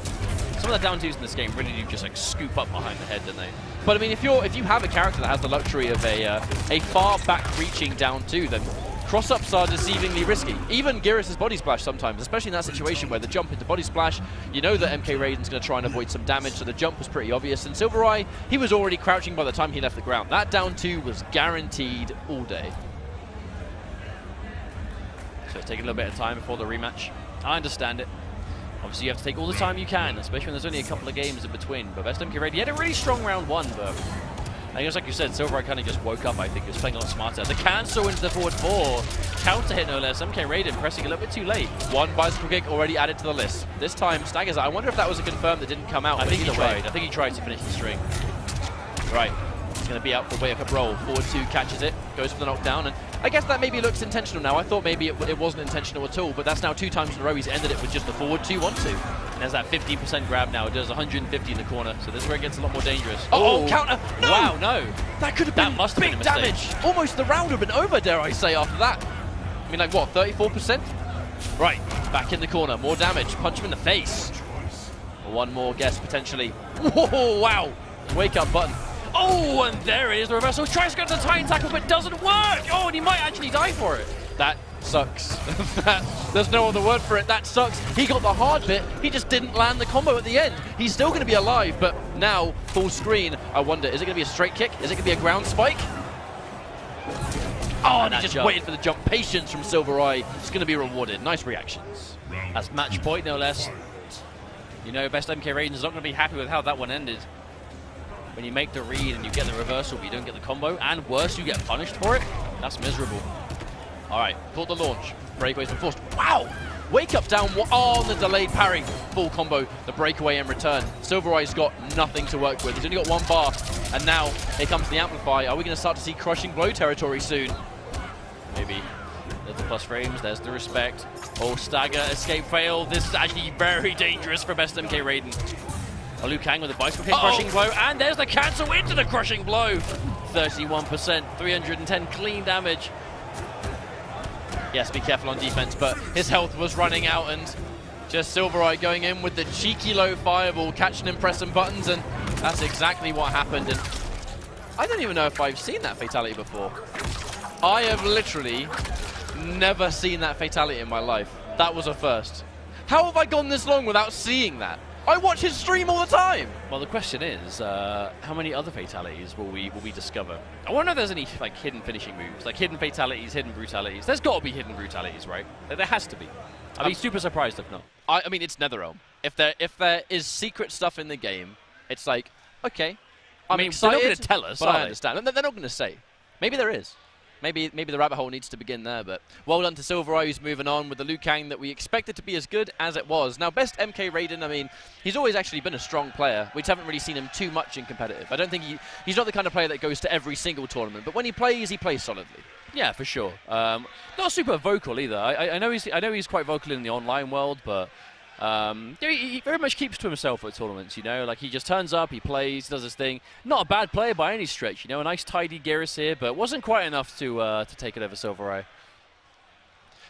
Some of the down 2s in this game really do just like scoop up behind the head, don't they? But I mean, if you have a character that has the luxury of a far back reaching down 2, then cross-ups are deceivingly risky. Even Geras' body splash sometimes, especially in that situation where the jump into body splash, you know that MK Raiden's going to try and avoid some damage, so the jump was pretty obvious. And Silvereye, he was already crouching by the time he left the ground. That down 2 was guaranteed all day. So it's taking a little bit of time before the rematch. I understand it. Obviously, you have to take all the time you can, especially when there's only a couple of games in between. But best MK Raiden, he had a really strong round 1, but I guess, like you said, Silvereye kind of just woke up, I think. He was playing a lot smarter. The cancel into the forward 4. Counter hit, no less. MK Raiden pressing a little bit too late. 1 bicycle kick already added to the list. This time, staggers. I wonder if that was a confirm that didn't come out. I think he tried. I think he tried to finish the string. Right. He's going to be out for a wake-up roll. Forward 2 catches it, goes for the knockdown, and I guess that maybe looks intentional now. I thought maybe it wasn't intentional at all, but that's now 2 times in a row he's ended it with just the forward 2, 1-2. And there's that 15% grab now. It does 150 in the corner, so this is where it gets a lot more dangerous. Oh, counter! No! Wow, no! That could have been big damage! Almost the round would have been over, dare I say, after that. I mean, like, what, 34%? Right, Back in the corner, more damage, punch him in the face. One more guess, potentially. Whoa, wow. Wake up button. Oh, and there it is, the reversal. Tries to go to the Titan tackle, but doesn't work. Oh, and he might actually die for it. That sucks. There's no other word for it. That sucks. He got the hard bit. He just didn't land the combo at the end. He's still going to be alive, but now, full screen, I wonder, is it going to be a straight kick? Is it going to be a ground spike? Oh, and he just waited for the jump. Patience from Silver Eye. It's going to be rewarded. Nice reactions. That's match point, no less. You know, best MK Raiden's not going to be happy with how that one ended. When you make the read and you get the reversal, but you don't get the combo, and worse, you get punished for it. That's miserable. All right, caught the launch. Breakaway's been forced. Wow! Wake up down on the delayed parry. Full combo, the breakaway in return. Silver Eye's got nothing to work with. He's only got one bar, and now here comes the amplify. Are we going to start to see crushing blow territory soon? Maybe. There's the plus frames, there's the respect. Oh, stagger, escape fail. This is actually very dangerous for best MK Raiden. Oh, Liu Kang with a bicycle kick, crushing blow, and there's the cancel into the crushing blow. 31%, 310 clean damage. Yes, be careful on defense, but his health was running out, and just Silver Eye going in with the cheeky low fireball, catching him pressing buttons, and that's exactly what happened. And I don't even know if I've seen that fatality before. I have literally never seen that fatality in my life. That was a first. How have I gone this long without seeing that? I watch his stream all the time. Well, the question is, how many other fatalities will we discover? I wonder if there's any like hidden finishing moves, like hidden fatalities, hidden brutalities. There's got to be hidden brutalities, right? There has to be. I'd be super surprised if not. I mean, it's NetherRealm. If there is secret stuff in the game, it's like, okay, I mean, excited, they're not going to tell us, but I understand. They're not going to say. Maybe there is. Maybe the rabbit hole needs to begin there, but well done to Silver Eye, who's moving on with the Liu Kang that we expected to be as good as it was. Now, best MK Raiden, I mean, he's always actually been a strong player. We just haven't really seen him too much in competitive. I don't think he's not the kind of player that goes to every single tournament, but when he plays solidly. Yeah, for sure. Not super vocal either. I know he's quite vocal in the online world, but he very much keeps to himself at tournaments, you know, like he just turns up, he plays, does his thing. Not a bad player by any stretch, you know, a nice tidy Geras here, but wasn't quite enough to take it over Silver Eye.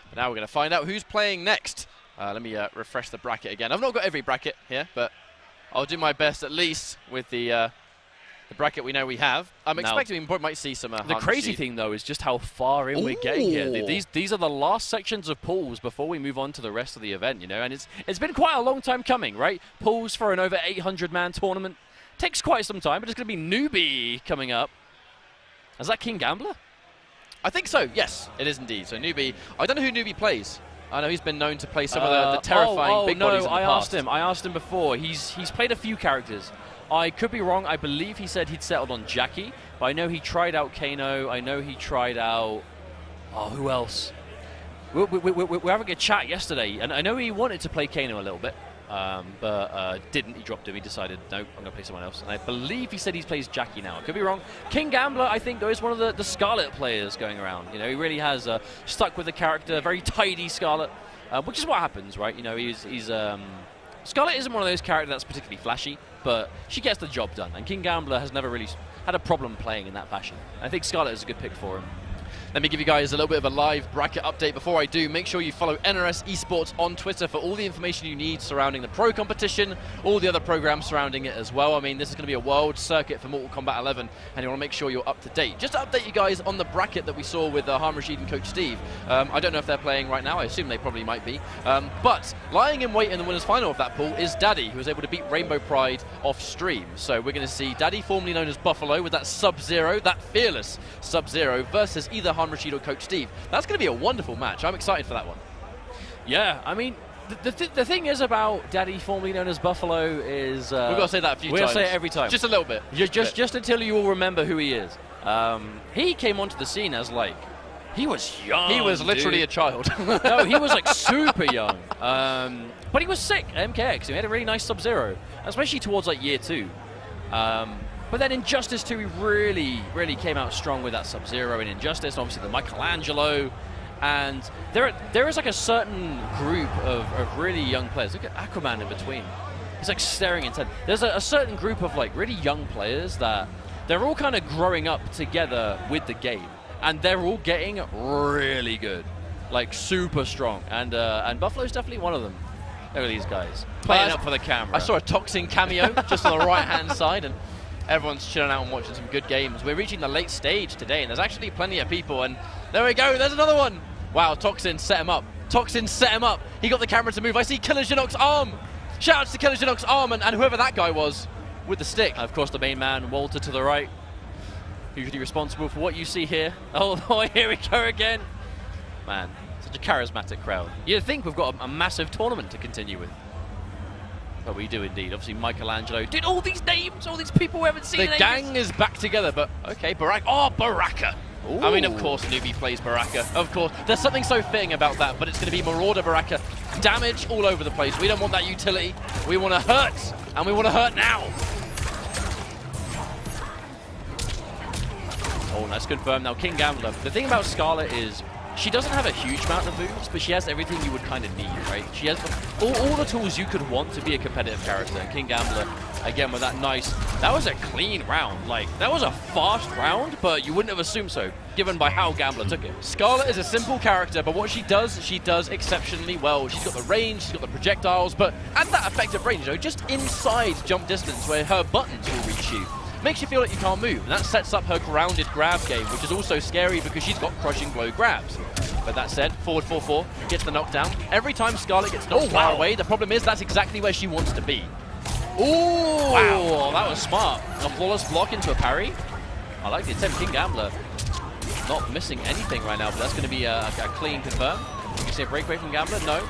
But now we're going to find out who's playing next. Let me refresh the bracket again. I've not got every bracket here, but I'll do my best at least with the bracket we know we have. I'm expecting we might see some the crazy thing, though, is just how far in we're getting here. These are the last sections of pools before we move on to the rest of the event, you know, and it's been quite a long time coming, right? Pools for an over 800-man tournament takes quite some time, but it's going to be Newbie coming up. Is that King Gambler? I think so, yes, it is indeed. So Newbie, I don't know who Newbie plays. I know he's been known to play some of the terrifying big bodies in the past. I asked him before. He's played a few characters. I could be wrong. I believe he said he'd settled on Jackie, but I know he tried out Kano. I know he tried out... Oh, who else? We're having a chat yesterday, and I know he wanted to play Kano a little bit, but didn't. He dropped him. He decided, no, I'm going to play someone else. And I believe he said he plays Jackie now. I could be wrong. King Gambler, I think, though, is one of the Scarlet players going around. You know, he really has stuck with the character, very tidy Scarlet, which is what happens, right? You know, he's Scarlet isn't one of those characters that's particularly flashy, but she gets the job done. And King Gambler has never really had a problem playing in that fashion. I think Scarlet is a good pick for him. Let me give you guys a little bit of a live bracket update. Before I do, make sure you follow NRS Esports on Twitter for all the information you need surrounding the pro competition, all the other programs surrounding it as well. I mean, this is going to be a world circuit for Mortal Kombat 11, and you want to make sure you're up to date. Just to update you guys on the bracket that we saw with Harm Rashid and Coach Steve. I don't know if they're playing right now. I assume they probably might be. But lying in wait in the winners final of that pool is Daddy, who was able to beat Rainbow Pride off stream. So we're going to see Daddy, formerly known as Buffalo, with that Sub-Zero, that fearless Sub-Zero, versus either Harm Rashid or Coach Steve. That's going to be a wonderful match. I'm excited for that one. Yeah, I mean, the thing is about Daddy, formerly known as Buffalo, is... we've got to say that a few times. We'll say it every time. Just a little bit. Just until you all remember who he is. He came onto the scene as, like, he was young. He was literally a child. No, he was, like, super young. But he was sick at MKX. He had a really nice Sub-Zero, especially towards, like, year 2. But then Injustice 2, he really came out strong with that Sub-Zero in Injustice, obviously the Michelangelo. And there is like a certain group of really young players. Look at Aquaman in between. He's like staring intent. There's a certain group of like really young players that they're all kind of growing up together with the game. And they're all getting really good. like super strong, and Buffalo's definitely one of them. Look at these guys playing up for the camera. I saw a Toxin cameo just on the right-hand side, and everyone's chilling out and watching some good games. We're reaching the late stage today, and there's actually plenty of people, and there we go, there's another one. Wow, Toxin set him up. Toxin set him up. He got the camera to move. I see Killer Jinox's arm. Shout out to Killer Jinox's arm and whoever that guy was with the stick. And of course, the main man, Walter, to the right, usually responsible for what you see here. Oh, here we go again. Man, such a charismatic crowd. You'd think we've got a massive tournament to continue with. But we do indeed. Obviously, Michelangelo did all these names, all these people we haven't seen. The gang is back together, but okay, Baraka. Oh, Baraka. Ooh. I mean, of course, Newbie plays Baraka. Of course. There's something so fitting about that, but it's going to be Marauder Baraka. Damage all over the place. We don't want that utility. We want to hurt, and we want to hurt now. Oh, that's confirmed. Now, King Gambler. The thing about Scarlet is she doesn't have a huge amount of moves, but she has everything you would kind of need, right? She has all the tools you could want to be a competitive character. And King Gambler, again, with that nice... That was a clean round. Like, that was a fast round, but you wouldn't have assumed so, given by how Gambler took it. Scarlet is a simple character, but what she does exceptionally well. She's got the range, she's got the projectiles, but at that effective range, just inside jump distance where her buttons will reach you. Makes you feel like you can't move, and that sets up her grounded grab game, which is also scary because she's got crushing blow grabs. But that said, forward 4-4, gets the knockdown. Every time Scarlet gets knocked far away, the problem is that's exactly where she wants to be. Ooh, wow, that was smart. A flawless block into a parry. I like the attempt. King Gambler not missing anything right now, but that's going to be a clean confirm. You can see a breakaway from Gambler? No.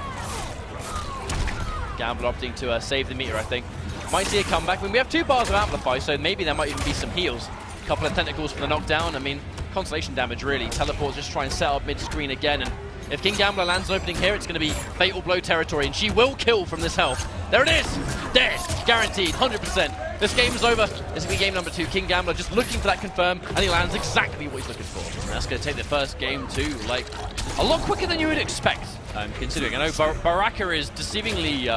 Gambler opting to save the meter, I think. Might see a comeback. I mean, we have 2 bars of Amplify, so maybe there might even be some heals. A couple of tentacles for the knockdown. I mean, constellation damage, really. Teleports just try and set up mid-screen again. And if King Gambler lands an opening here, it's going to be Fatal Blow territory, and she will kill from this health. There it is! There! Guaranteed, 100%. This game is over. This is going to be game number 2. King Gambler just looking for that confirm, and he lands exactly what he's looking for. And that's going to take the first game, too, like, a lot quicker than you would expect, considering. I know Baraka is deceivingly...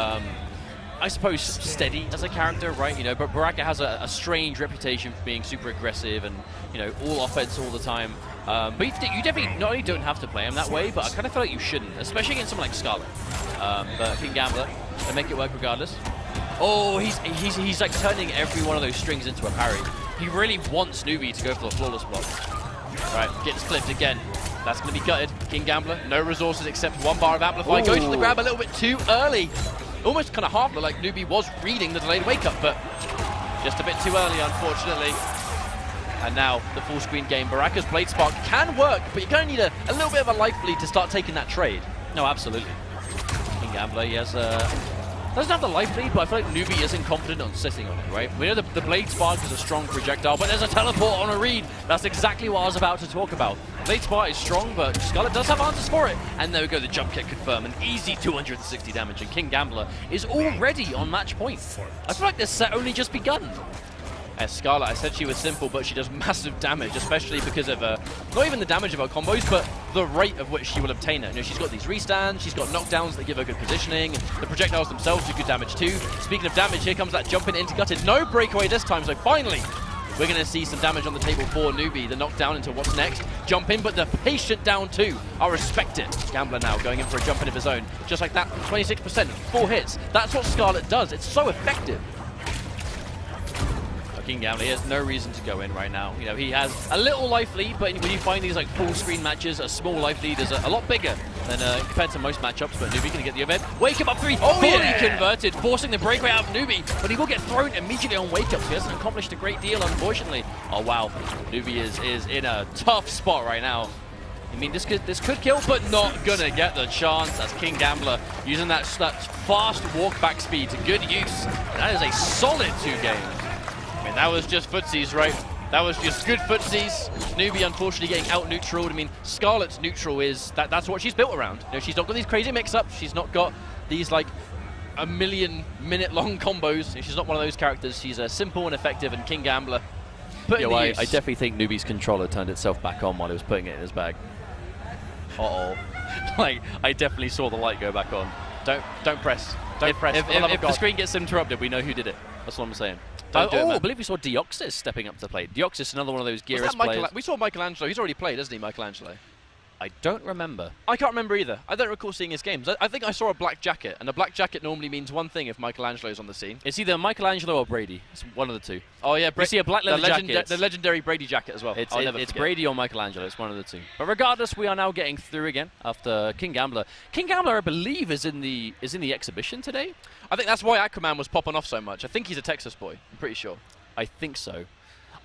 I suppose steady as a character, right? You know, but Baraka has a strange reputation for being super aggressive and, you know, all offense all the time. But you definitely not only don't have to play him that way, but I kind of feel like you shouldn't, especially against someone like Scarlet. But King Gambler, they make it work regardless. Oh, he's like turning every one of those strings into a parry. He really wants Newbie to go for the flawless block. Right, gets flipped again. That's going to be gutted. King Gambler, no resources except 1 bar of Amplify. Ooh. Goes for the grab a little bit too early. Almost kind of half like Newbie was reading the delayed wake-up, but just a bit too early, unfortunately. And now, the full-screen game. Baraka's Blade Spark can work, but you're going to need a little bit of a life lead to start taking that trade. No, absolutely. King Gambler, he has doesn't have the life lead, but I feel like Newbie isn't confident on sitting on it, right? We know the Blade Spark is a strong projectile, but there's a teleport on a read. That's exactly what I was about to talk about. Blade Spark is strong, but Scarlet does have answers for it. And there we go, the jump kick confirm, an easy 260 damage, and King Gambler is already on match point. I feel like this set only just begun. As Scarlet, I said she was simple, but she does massive damage, especially because of not even the damage of her combos, but the rate of which she will obtain it. You know, she's got these restands, she's got knockdowns that give her good positioning, the projectiles themselves do good damage too. Speaking of damage, here comes that jump in into gutted. No breakaway this time, so finally we're going to see some damage on the table for Newbie. The knockdown into what's next. Jump in, but the patient down too. I respect it. Gambler now going in for a jump in of his own. Just like that, 26%, 4 hits. That's what Scarlet does. It's so effective. King Gambler, he has no reason to go in right now. You know, he has a little life lead, but when you find these like full screen matches, a small life lead is a lot bigger than compared to most matchups. But Newbie can get the event. Wake up 3, fully converted, forcing the breakaway out of Newbie, but he will get thrown immediately on wake up, so he hasn't accomplished a great deal, unfortunately. Oh wow, Newbie is in a tough spot right now. I mean, this could kill, but not gonna get the chance. That's King Gambler using that fast walk back speed to good use. That is a solid 2 games. I mean, that was just footsies, right? That was just good footsies. Newbie, unfortunately, getting out-neutraled. I mean, Scarlet's neutral is... That's what she's built around. You know, she's not got these crazy mix-ups. She's not got these, like, a million-minute-long combos. She's not one of those characters. She's simple and effective, and King Gambler... I definitely think Newbie's controller turned itself back on while he was putting it in his bag. Uh-oh. Like, I definitely saw the light go back on. Don't press. Don't press. If the screen gets interrupted, we know who did it. That's what I'm saying. I believe we saw Deoxys stepping up to the plate. Deoxys, another one of those Gearus players. We saw Michelangelo. He's already played, hasn't he, Michelangelo? I don't remember. I can't remember either. I don't recall seeing his games. I think I saw a black jacket, and a black jacket normally means one thing if Michelangelo's on the scene. It's either Michelangelo or Brady. It's one of the two. Oh yeah, you see a black leather jacket. The legendary Brady jacket as well. It's Brady or Michelangelo. It's one of the two. But regardless, we are now getting through again after King Gambler. King Gambler, I believe, is in the exhibition today. I think that's why Aquaman was popping off so much. I think he's a Texas boy. I'm pretty sure. I think so.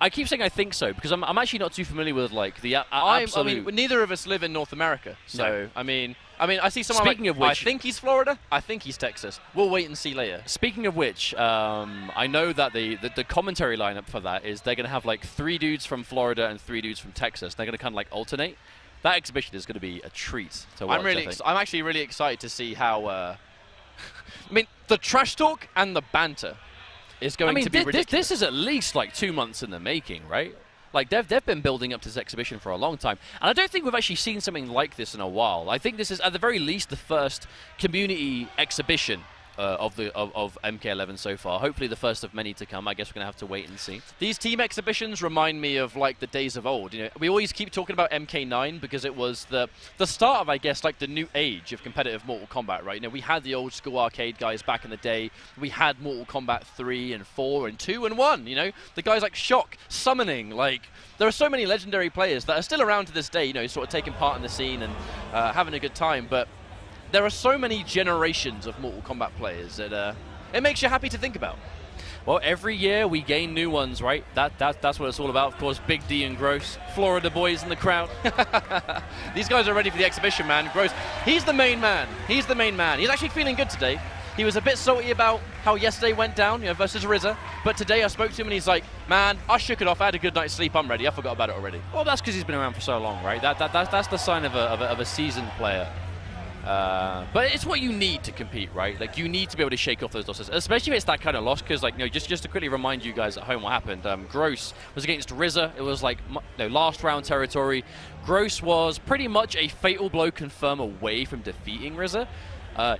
I keep saying I think so because I'm actually not too familiar with like the absolute. I mean, neither of us live in North America, so no. I mean, I see someone. Speaking of which, I think he's Florida. I think he's Texas. We'll wait and see later. Speaking of which, I know that the commentary lineup for that is they're going to have like 3 dudes from Florida and 3 dudes from Texas. They're going to kind of like alternate. That exhibition is going to be a treat to watch. I'm actually really excited to see how. I mean, the trash talk and the banter. Is going to be ridiculous. This is at least like 2 months in the making, right? Like they've been building up to this exhibition for a long time, and I don't think we've actually seen something like this in a while. I think this is at the very least the first community exhibition of MK11 so far. Hopefully the first of many to come. I guess we're gonna have to wait and see. These team exhibitions remind me of like the days of old. You know, we always keep talking about MK9 because it was the start of, I guess, like the new age of competitive Mortal Kombat, right? You know, we had the old school arcade guys back in the day. We had Mortal Kombat 3 and 4 and 2 and 1. You know, the guys like Shock, Summoning. Like, there are so many legendary players that are still around to this day. You know, sort of taking part in the scene and having a good time, but. There are so many generations of Mortal Kombat players that it makes you happy to think about. Well, every year we gain new ones, right? That's what it's all about. Of course, Big D and Gross, Florida boys in the crowd. These guys are ready for the exhibition, man. Gross, he's the main man. He's the main man. He's actually feeling good today. He was a bit salty about how yesterday went down, you know, versus RZA. But today I spoke to him and he's like, man, I shook it off. I had a good night's sleep. I'm ready. I forgot about it already. Well, that's because he's been around for so long, right? That's the sign of a seasoned player. But it's what you need to compete, right? Like, you need to be able to shake off those losses, especially if it's that kind of loss, because, like, you know, just to quickly remind you guys at home what happened. Gross was against RZA. It was, like, last round territory. Gross was pretty much a fatal blow confirm away from defeating RZA.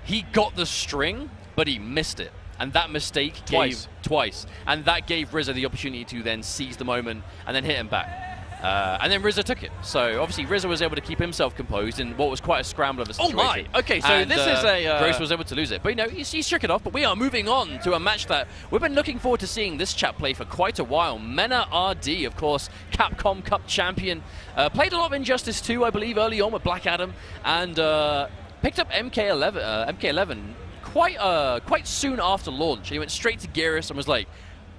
He got the string, but he missed it. And that mistake twice. And that gave RZA the opportunity to then seize the moment and then hit him back. And then RZA took it. So obviously RZA was able to keep himself composed in what was quite a scramble of a situation. Oh my! Okay, so and, this is a... Gross was able to lose it. But, you know, he shook it off. But we are moving on to a match that we've been looking forward to seeing this chap play for quite a while. Mena RD, of course, Capcom Cup champion. Played a lot of Injustice 2, I believe, early on with Black Adam. And picked up MK11 quite soon after launch. He went straight to Geras and was like,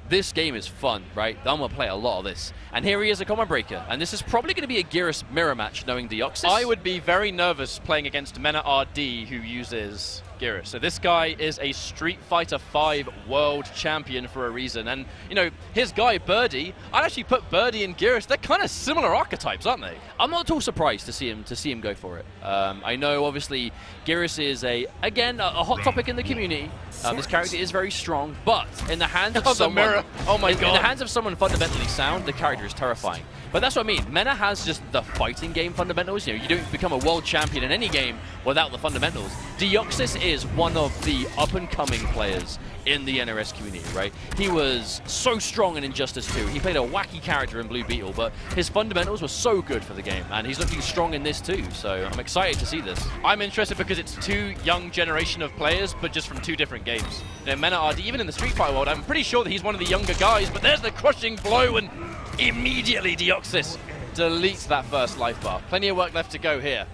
this game is fun, right? I'm going to play a lot of this. And here he is, a Combat Breaker. And this is probably going to be a Geras mirror match, knowing Deoxys. I would be very nervous playing against Mena RD, who uses Geras. So this guy is a Street Fighter V world champion for a reason. And, you know, his guy, Birdie, I'd actually put Birdie and Geras, they're kind of similar archetypes, aren't they? I'm not at all surprised to see him go for it. I know, obviously, Geras is, again, a hot topic in the community. This character is very strong, but in the hands of someone... Oh my God. In the hands of someone fundamentally sound, the character is terrifying. But that's what I mean. Mena has just the fighting game fundamentals. You know, you don't become a world champion in any game without the fundamentals. Deoxys is one of the up-and-coming players in the NRS community, right? He was so strong in Injustice 2. He played a wacky character in Blue Beetle, but his fundamentals were so good for the game, and he's looking strong in this too, so I'm excited to see this. I'm interested because it's 2 young generation of players, but just from 2 different games. You know, Mena RD, even in the Street Fighter world, I'm pretty sure that he's one of the younger guys, but there's the crushing blow, and immediately Deoxys deletes that first life bar. Plenty of work left to go here.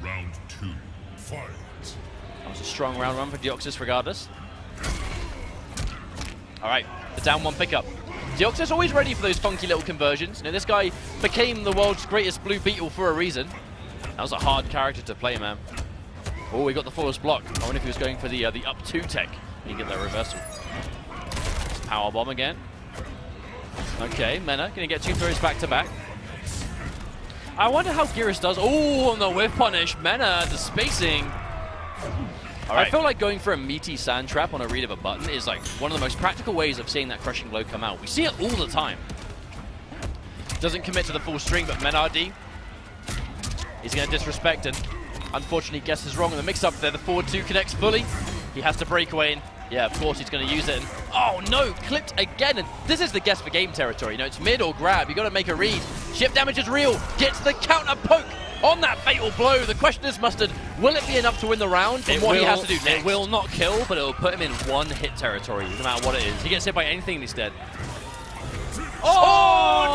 Round 2, fight. That was a strong round run for Deoxys regardless. All right, the down 1 pickup. Deoxys always ready for those funky little conversions. You know, this guy became the world's greatest Blue Beetle for a reason. That was a hard character to play, man. Oh, he got the force block. I wonder if he was going for the up 2 tech. He can get that reversal. Power bomb again. Okay, Mena gonna get 2 throws back to back. I wonder how Geras does. Oh, on the whiff punish. Mena, the spacing. All right. I feel like going for a meaty sand trap on a read of a button is like one of the most practical ways of seeing that crushing blow come out. We see it all the time. Doesn't commit to the full string, but Mena RD, he's going to disrespect and unfortunately guesses wrong in the mix-up there. The forward 2 connects fully. He has to break away in. Yeah, of course he's going to use it. And, oh no, clipped again. And this is the guess for game territory. You know, it's mid or grab. You got to make a read. Ship damage is real. Gets the counter poke on that fatal blow. The question is, Mustard, will it be enough to win the round from what he has to do next? It will not kill, but it will put him in one hit territory, no matter what it is. He gets hit by anything and he's dead. Oh,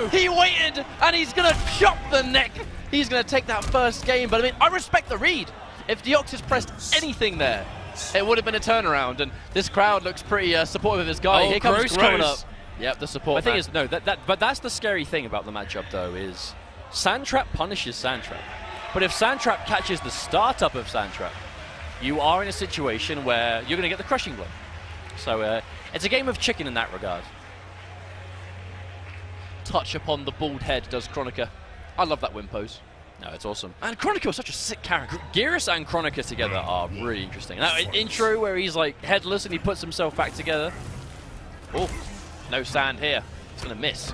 no! He waited, and he's going to chop the neck. He's going to take that first game. But I mean, I respect the read. If Deoxys pressed anything there, it would have been a turnaround. And this crowd looks pretty supportive of this guy. Here comes coming up. Yep, the support. The thing is, no, but that's the scary thing about the matchup, though, is Sandtrap punishes Sandtrap. But if Sandtrap catches the startup of Sandtrap, you are in a situation where you're going to get the crushing blow. So it's a game of chicken in that regard. Touch upon the bald head does Kronika. I love that win pose. No, it's awesome. And Kronika was such a sick character. Geras and Kronika together are really interesting. That intro where he's like headless and he puts himself back together. Oh, no sand here. He's going to miss.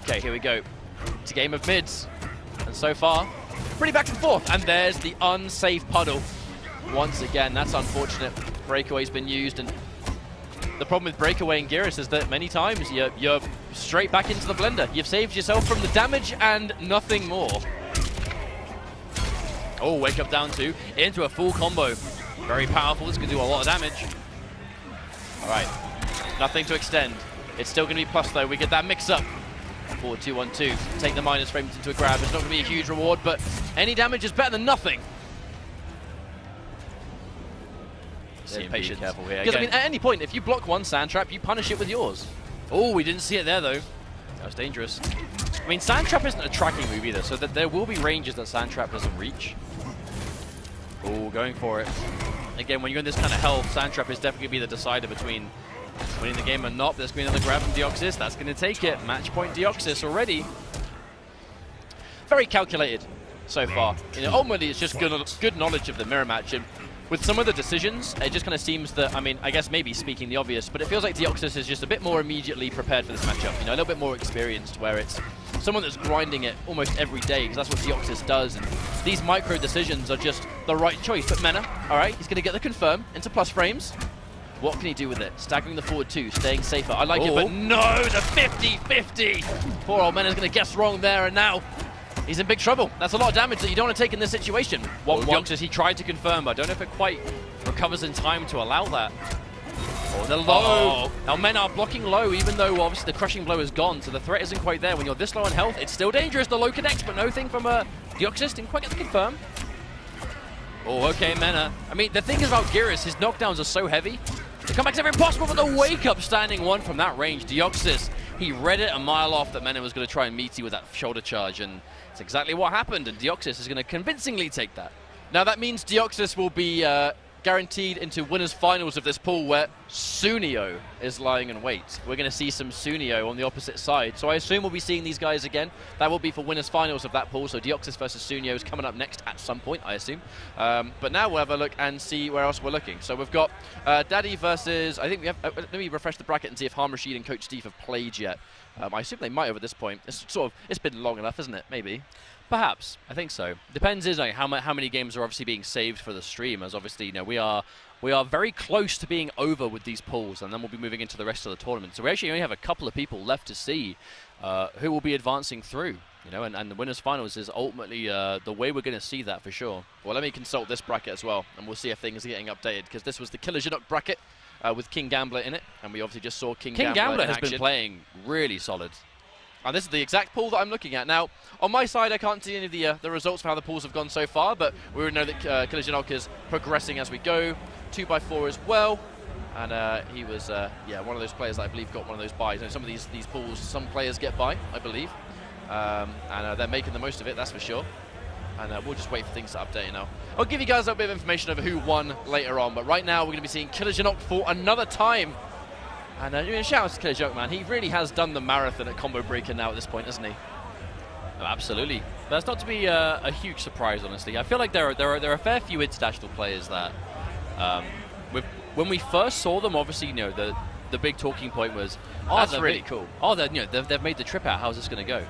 Okay, here we go. It's a game of mids. And so far, pretty back and forth. And there's the unsafe puddle. Once again, that's unfortunate. Breakaway's been used, and the problem with Breakaway and Geras is that many times you're straight back into the blender. You've saved yourself from the damage and nothing more. Oh, wake up down two into a full combo. Very powerful. It's going to do a lot of damage. All right, nothing to extend. It's still going to be plus though. We get that mix up. 4-2-1-2. Take the minus frames into a grab. It's not going to be a huge reward, but any damage is better than nothing. Patience. Careful here. Because I mean, at any point, if you block one sand trap, you punish it with yours. Oh, we didn't see it there though. That was dangerous. I mean, sand trap isn't a tracking move either, so that there will be ranges that sand trap doesn't reach. Oh, going for it. Again, when you're in this kind of health, sand trap is definitely going to be the decider between winning the game and not. There's going to be another grab from Deoxys. That's going to take it. Match point Deoxys already. Very calculated so far. You know, ultimately, it's just good knowledge of the mirror match. And with some of the decisions, it just kind of seems that, I mean, I guess maybe speaking the obvious, but it feels like Deoxys is just a bit more immediately prepared for this matchup. You know, a little bit more experienced, where it's someone that's grinding it almost every day, because that's what Deoxys does. And these micro decisions are just the right choice. But Mena, all right, he's going to get the confirm into plus frames. What can he do with it? Staggering the forward two, staying safer. I like it, but no, the 50-50. Poor old Mena's going to guess wrong there, and now he's in big trouble. That's a lot of damage that you don't want to take in this situation. Deoxys, he tried to confirm, but I don't know if it quite recovers in time to allow that. Oh, the low. Now men are blocking low, even though obviously the crushing blow is gone, so the threat isn't quite there. When you're this low on health, it's still dangerous. The low connects, but no thing from Deoxys. Didn't quite get the confirm. Oh, okay, Mena. I mean, the thing is about Geras, his knockdowns are so heavy. The comebacks are impossible, but the wake-up standing one from that range. Deoxys, he read it a mile off that Mena was going to try and meet you with that shoulder charge, and it's exactly what happened, and Deoxys is going to convincingly take that. Now that means Deoxys will be guaranteed into winners finals of this pool, where Sunio is lying in wait. We're going to see some Sunio on the opposite side, so I assume we'll be seeing these guys again. That will be for winners finals of that pool, so Deoxys versus Sunio is coming up next at some point, I assume. But now we'll have a look and see where else we're looking. So we've got Daddy versus, I think we have, let me refresh the bracket and see if Harm Rashid and Coach Steve have played yet. I assume they might have at this point. It's been long enough, isn't it? Maybe. Perhaps. I think so. Depends is like how many games are obviously being saved for the stream, as obviously, you know, we are very close to being over with these pools, and then we'll be moving into the rest of the tournament. So we actually only have a couple of people left to see who will be advancing through, you know, and the winners finals is ultimately the way we're going to see that for sure. Well, let me consult this bracket as well, and we'll see if things are getting updated, because this was the Killer Jinook bracket with King Gambler in it, and we obviously just saw King Gambler has been playing really solid. And this is the exact pool that I'm looking at. Now, on my side, I can't see any of the results for how the pools have gone so far, but we would know that Killer Jinook is progressing as we go. 2x4 as well. And he was, yeah, one of those players that I believe got one of those buys. You know, some of these pools, some players get by, I believe. And they're making the most of it, that's for sure. And we'll just wait for things to update, you know. I'll give you guys a bit of information over who won later on, but right now we're going to be seeing Killer Jinook for another time. And shout out to Killer Jinook, man. He really has done the marathon at Combo Breaker now at this point, hasn't he? Oh, absolutely. But that's not to be a huge surprise, honestly. I feel like there are a fair few international players that, when we first saw them, obviously, you know, the big talking point was, oh, that's really cool. Oh, you know, they've made the trip out. How's this going to go?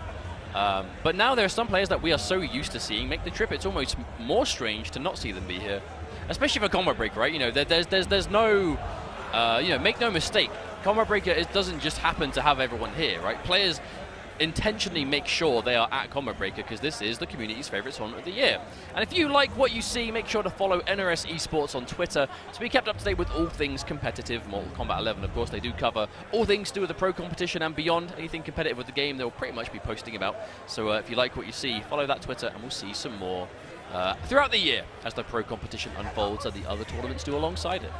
But now there are some players that we are so used to seeing make the trip, it's almost more strange to not see them be here. especially for Combat Breaker, right? You know, there's no, you know, make no mistake, Combat Breaker doesn't just happen to have everyone here, right? Players intentionally make sure they are at Combat Breaker because this is the community's favorite tournament of the year. And if you like what you see, make sure to follow NRS Esports on Twitter to be kept up to date with all things competitive. Mortal Kombat 11, of course, they do cover all things to do with the pro competition and beyond. Anything competitive with the game, they'll pretty much be posting about. So if you like what you see, follow that Twitter and we'll see some more throughout the year as the pro competition unfolds and the other tournaments do alongside it.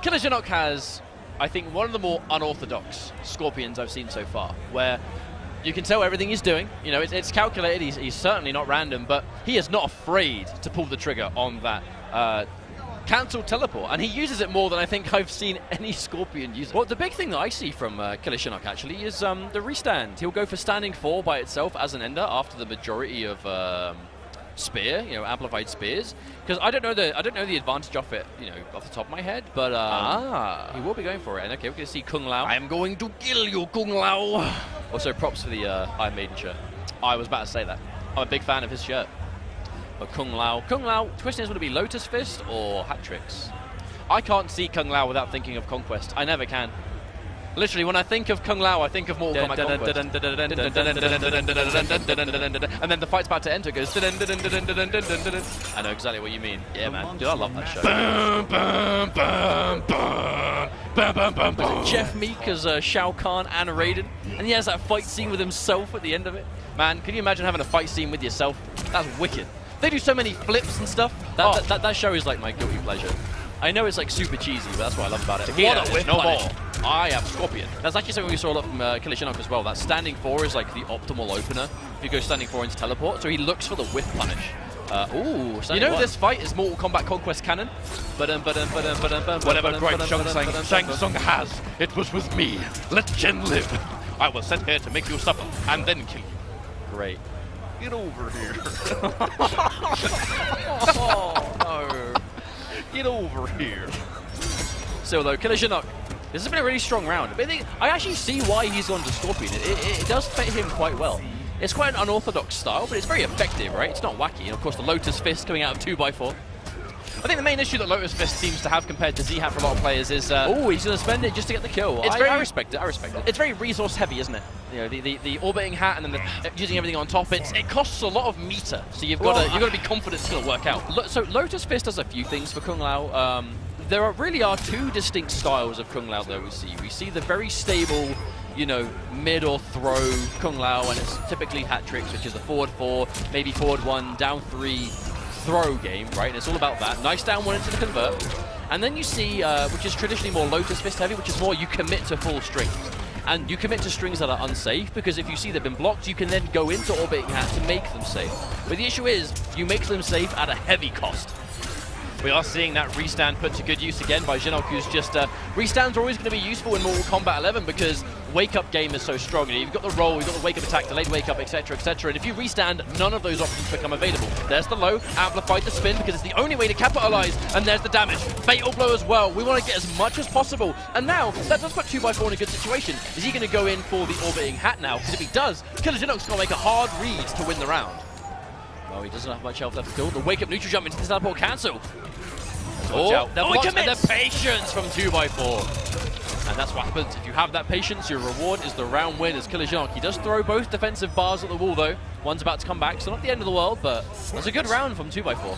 Killer Shinnok has, I think, one of the more unorthodox Scorpions I've seen so far, where you can tell everything he's doing. You know, it's calculated. He's certainly not random, but he is not afraid to pull the trigger on that cancel teleport, and he uses it more than I think I've seen any Scorpion use it. Well, the big thing that I see from Killer Shinnok actually is the restand. He'll go for standing 4 by itself as an ender after the majority of spear, you know, amplified spears, because I don't know the advantage of it, you know, off the top of my head, but he will be going for it. And okay, we're going to see Kung Lao. I am going to kill you, Kung Lao. Also, props for the Iron Maiden shirt. I was about to say that. I'm a big fan of his shirt. But Kung Lao, question is, would it be Lotus Fist or hat tricks? I can't see Kung Lao without thinking of Conquest. I never can. Literally, when I think of Kung Lao, I think of Mortal Kombat Conquest. And then the fight's about to enter, goes. I know exactly what you mean. Yeah, man. Dude, I love that show. Jeff Meek as Shao Kahn and Raiden. And he has that fight scene with himself at the end of it. Man, can you imagine having a fight scene with yourself? That's wicked. They do so many flips and stuff. That show is like my guilty pleasure. I know it's like super cheesy, but that's what I love about it. What a whip no more. I am Scorpion. That's actually something we saw a lot from Killer Shinnok as well. That standing 4 is like the optimal opener. If you go standing 4 into teleport, so he looks for the whip punish. You know this fight is Mortal Kombat Conquest canon. Whatever great Shang Tsung has, it was with me. Let Jen live. I was sent here to make you suffer and then kill you. Great. Get over here. Oh no. Get over here. Still though, Killer Shinnok, this has been a really strong round. But I actually see why he's gone to Scorpion. It does fit him quite well. It's quite an unorthodox style, but it's very effective, right? It's not wacky. And of course, the Lotus Fist coming out of 2x4. I think the main issue that Lotus Fist seems to have compared to Z-Hat for a lot of players is... oh, he's going to spend it just to get the kill. I respect it, I respect it. It's very resource heavy, isn't it? You know, the orbiting hat and then using everything on top, it costs a lot of meter. So you've got to be confident it's going to work out. So Lotus Fist does a few things for Kung Lao. There really are 2 distinct styles of Kung Lao that we see. We see the very stable, you know, mid or throw Kung Lao, and it's typically hat tricks, which is the forward 4, maybe forward 1, down 3, throw game, right? And it's all about that. Nice down 1 into the convert. And then you see, which is traditionally more Lotus Fist heavy, which is more you commit to full strings. And you commit to strings that are unsafe, because if you see they've been blocked, you can then go into orbiting hat to make them safe. But the issue is, you make them safe at a heavy cost. We are seeing that restand put to good use again by Shinnok, who's just... restands are always going to be useful in Mortal Kombat 11 because wake-up game is so strong. You know, you've got the roll, you've got the wake-up attack, delayed wake-up, etc., etc. And if you restand, none of those options become available. There's the low, amplified the spin because it's the only way to capitalize, and there's the damage. Fatal blow as well. We want to get as much as possible. And now, that does put 2x4 in a good situation. Is he going to go in for the orbiting hat now? Because if he does, Killer Shinnok's going to make a hard read to win the round. Well, he doesn't have much health left to kill. The wake-up neutral jump into the teleport cancel. Oh, the patience from 2x4. And that's what happens. If you have that patience, your reward is the round win as Killer Shinnok. He does throw both defensive bars at the wall, though. One's about to come back, so not the end of the world, but it's a good round from 2x4.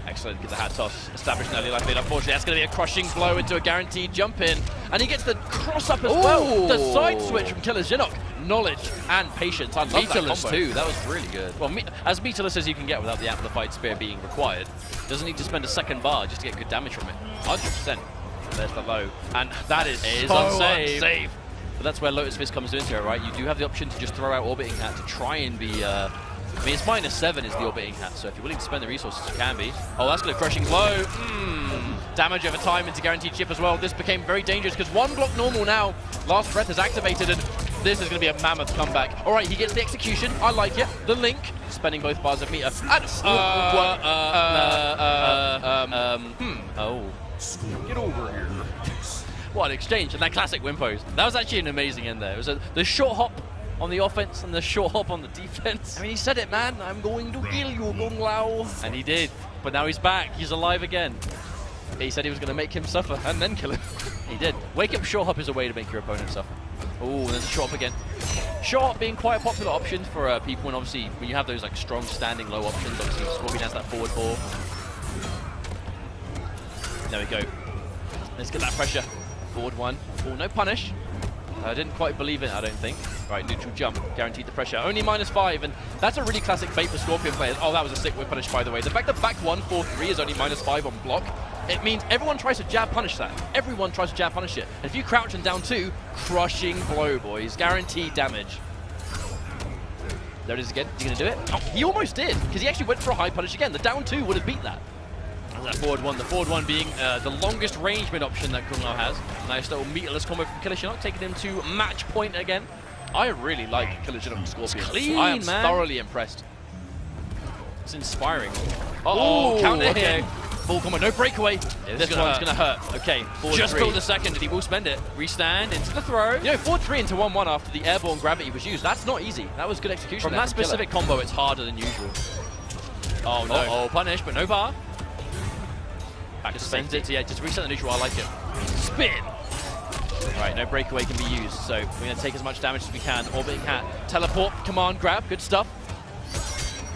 Excellent, get the hat toss established in early life lead. Unfortunately, that's going to be a crushing blow into a guaranteed jump in. And he gets the cross up as well. The side switch from Killer Shinnok. Knowledge and patience. I love that combo too. That was really good. Well, as meterless as you can get without the amplified spear being required. Doesn't need to spend a second bar just to get good damage from it. 100%. There's the low. And that is so unsafe. But that's where Lotus Fist comes into it, right? You do have the option to just throw out orbiting hat to try and be... I mean, it's -7 is the orbiting hat, so if you're willing to spend the resources, you can be. Oh, that's going to crushing blow. Damage over time into guaranteed chip as well. This became very dangerous because 1 block normal now. Last breath is activated, and this is going to be a mammoth comeback. All right, he gets the execution. I like it. The link, spending both bars of meter. And, Get over here. What an exchange, and that classic win pose. That was actually an amazing end there. It was the short hop on the offense and the short hop on the defense. I mean, he said it, man. I'm going to kill you, Kung Lao. And he did. but now he's back. He's alive again. He said he was going to make him suffer and then kill him. He did. Wake up short hop is a way to make your opponent suffer. Oh, there's a short hop again. Short hop being quite a popular option for people, and obviously when you have those like strong standing low options, obviously Scorpion has that forward four. There we go. Let's get that pressure. Forward one. Oh, no punish. I didn't quite believe it, I don't think. Right, neutral jump, guaranteed the pressure. Only -5, and that's a really classic bait for Scorpion players. Oh, that was a sick whip punish, by the way. The fact that back 1, 4, 3 is only -5 on block, it means everyone tries to jab punish that. Everyone tries to jab punish it. And if you crouch and down 2, crushing blow, boys. Guaranteed damage. There it is again. Is he going to do it? Oh, he almost did, because he actually went for a high punish again. The down 2 would have beat that. That forward one, the forward one being the longest range mid option that Kung Lao has. Nice little meterless combo from Killer Shinnok, taking him to match point again. I really like Killer Shinnok Scorpion. Clean, I am man. thoroughly impressed. It's inspiring. Uh-oh, counter okay. hit. Full combo, no breakaway. This one's going to hurt. Okay, forward Just 3. build a second and he will spend it. Restand into the throw. You know, forward 3 into 1-1 after the airborne gravity was used. That's not easy. That was good execution. From that specific combo, it's harder than usual. Oh, no. Uh-oh, punish, but no bar. Back Just to spends safety. it. Yeah, just reset the neutral. I like it. Spin! Right, no breakaway can be used, so we're going to take as much damage as we can. Orbiting Hat, teleport, command, grab, good stuff.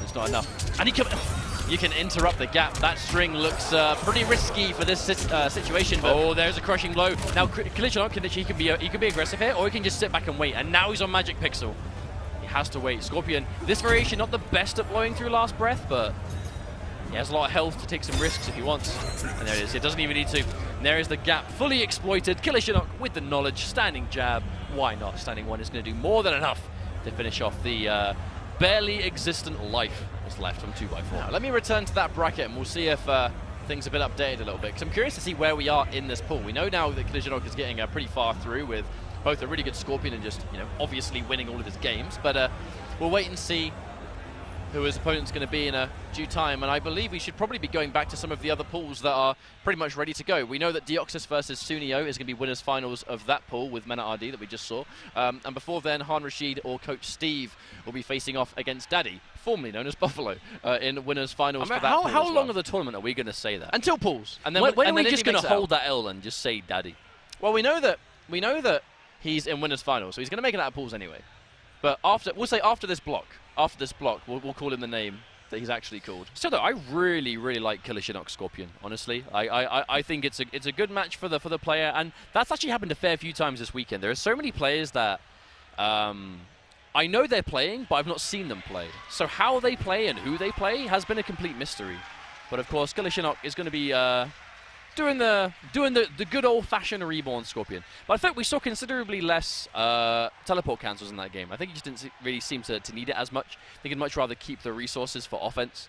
It's not enough. And you can interrupt the gap. That string looks pretty risky for this situation. But oh, there's a crushing blow. Now, Killer Shinnok he can be aggressive here, or he can just sit back and wait. And now he's on Magic Pixel. He has to wait. Scorpion, this variation not the best at blowing through last breath, but he has a lot of health to take some risks if he wants. And there it is. It doesn't even need to. And there is the gap, fully exploited. Killer Shinnok with the knowledge, standing jab. Why not? Standing one is going to do more than enough to finish off the barely existent life that's left from 2x4. Now, let me return to that bracket and we'll see if things have been updated a little bit. Because I'm curious to see where we are in this pool. We know now that Killer Shinnok is getting pretty far through with both a really good Scorpion and just, obviously winning all of his games. But we'll wait and see who his opponent's going to be in a due time, and I believe we should probably be going back to some of the other pools that are pretty much ready to go. We know that Deoxys versus Sunio is going to be winners finals of that pool with Mena RD that we just saw, and before then, Han Rashid or Coach Steve will be facing off against Daddy, formerly known as Buffalo, in winners finals for that pool. How long of the tournament are we going to say that? Until pools. And then when are we just going to hold that L and just say Daddy? Well, we know that he's in winners finals, so he's going to make it out of pools anyway. But we'll say after this block, we'll call him the name that he's actually called. So though, I really like Killer Shinnok Scorpion. Honestly, I think it's a good match for the player, and that's actually happened a fair few times this weekend. There are so many players that I know they're playing, but I've not seen them play. So how they play and who they play has been a complete mystery. But of course, Killer Shinnok is going to be doing the good old-fashioned reborn Scorpion. But I think we saw considerably less teleport cancels in that game. I think he just didn't really seem to need it as much. I think he'd much rather keep the resources for offense.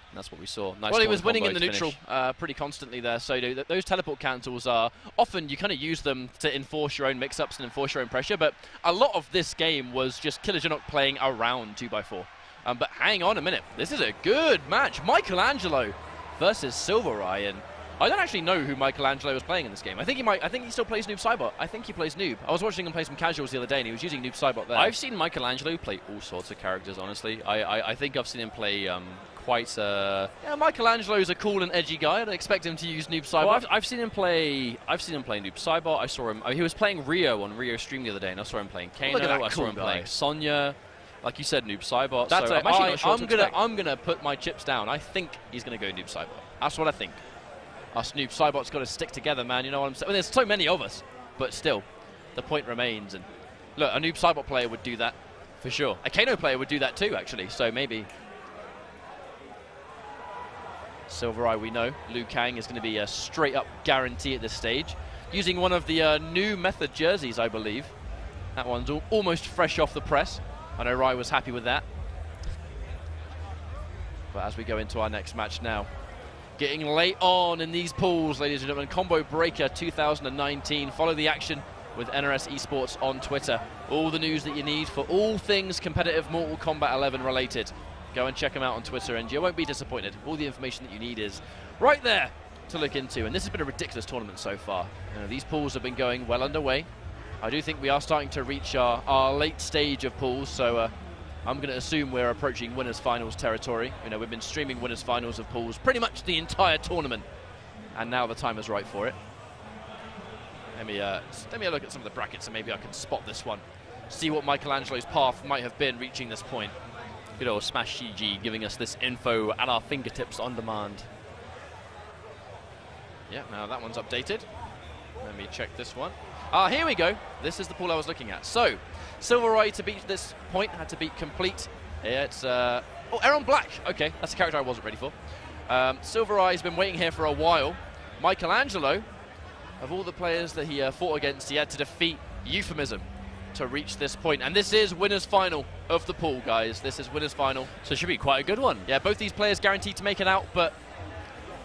And that's what we saw. Nice. Well, he was winning in the neutral pretty constantly there. So those teleport cancels are often you kind of use them to enforce your own mix-ups and enforce your own pressure. But a lot of this game was just Killer Shinnok playing around 2x4. But hang on a minute. This is a good match. Michelangelo versus Silverai. And I don't actually know who Michelangelo was playing in this game. I think he still plays Noob Saibot. I think he plays Noob. I was watching him play some casuals the other day, and he was using Noob Saibot there. I've seen Michelangelo play all sorts of characters, honestly. I think I've seen him play quite... Yeah, Michelangelo's a cool and edgy guy. I'd expect him to use Noob Saibot. Well, I've seen him play Noob Saibot. I saw him... he was playing Rio on Rio Stream the other day, and I saw him playing Kano. I saw him playing Sonya. Like you said, Noob Saibot. That's so it. I'm actually not sure what to expect. I'm gonna put my chips down. I think he's gonna go Noob Saibot. That's what I think. Us Noob Saibot's got to stick together, man. You know what I'm saying? Well, there's so many of us, but still, the point remains. And look, a Noob Saibot player would do that for sure. A Kano player would do that too, actually. So maybe Silverai, we know Liu Kang is going to be a straight-up guarantee at this stage, using one of the new method jerseys, I believe. That one's almost fresh off the press. I know Rai was happy with that. But as we go into our next match now, getting late on in these pools, ladies and gentlemen. Combo Breaker 2019. Follow the action with NRS Esports on Twitter. All the news that you need for all things competitive Mortal Kombat 11 related. Go and check them out on Twitter and you won't be disappointed. All the information that you need is right there to look into. And this has been a ridiculous tournament so far. These pools have been going well underway. I do think we are starting to reach our late stage of pools, so I'm going to assume we're approaching winners finals territory. You know, we've been streaming winners finals of pools pretty much the entire tournament, and now the time is right for it. Let me look at some of the brackets and maybe I can spot this one. See what Michelangelo's path might have been reaching this point. Good old Smash CG giving us this info at our fingertips on demand. Yeah, now that one's updated. Let me check this one. Here we go. This is the pool I was looking at. So, Silver Eye to beat this point had to beat Complete. Yeah, it's oh, Aaron Black. Okay, that's a character I wasn't ready for. Silver Eye's been waiting here for a while. Michelangelo, of all the players that he fought against, he had to defeat Euphemism to reach this point. And this is winners final of the pool, guys. This is winners final. So it should be quite a good one. Yeah, both these players guaranteed to make it out, but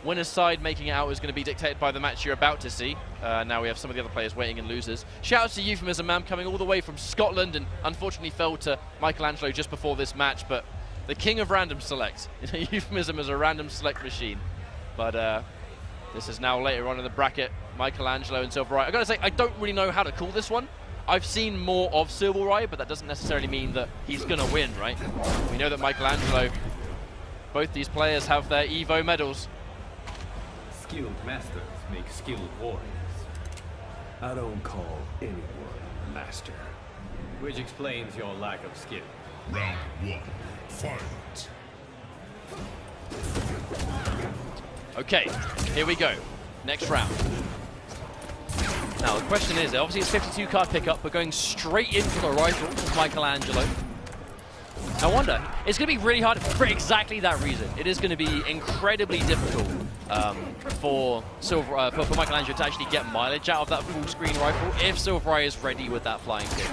winner's side making it out is going to be dictated by the match you're about to see. Now we have some of the other players waiting in losers. Shout out to Euphemism, man, coming all the way from Scotland and unfortunately fell to Michelangelo just before this match, but the king of random select. Euphemism is a random select machine. But this is now later on in the bracket, Michelangelo and Silver Eye. I've got to say, I don't really know how to call this one. I've seen more of Silver Eye, but that doesn't necessarily mean that he's going to win, right? We know that Michelangelo, both these players have their EVO medals. Skilled masters make skilled warriors. I don't call anyone master. Which explains your lack of skill. Round 1, fight. Okay, here we go. Next round. Now the question is, obviously it's 52 card pickup, but going straight in for the rifle with Michelangelo. I wonder, it's going to be really hard for exactly that reason. It is going to be incredibly difficult for Michelangelo to actually get mileage out of that full screen rifle if Silver Eye is ready with that flying kick.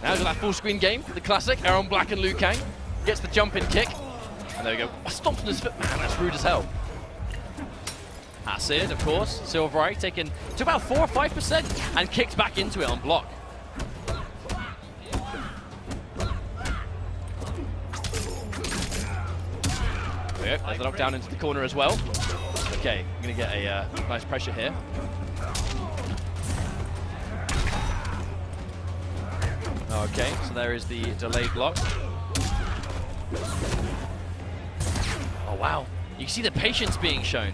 Now to that full screen game, the classic, Aaron Black and Liu Kang. Gets the jump in kick. And there we go. I stomped on his foot. Man, that's rude as hell. Acid, of course. Silver Eye taken to about 4 or 5% and kicked back into it on block. There we go. There's the knockdown into the corner as well. Okay, I'm going to get a nice pressure here. Okay, so there is the delayed block. Oh, wow. You can see the patience being shown.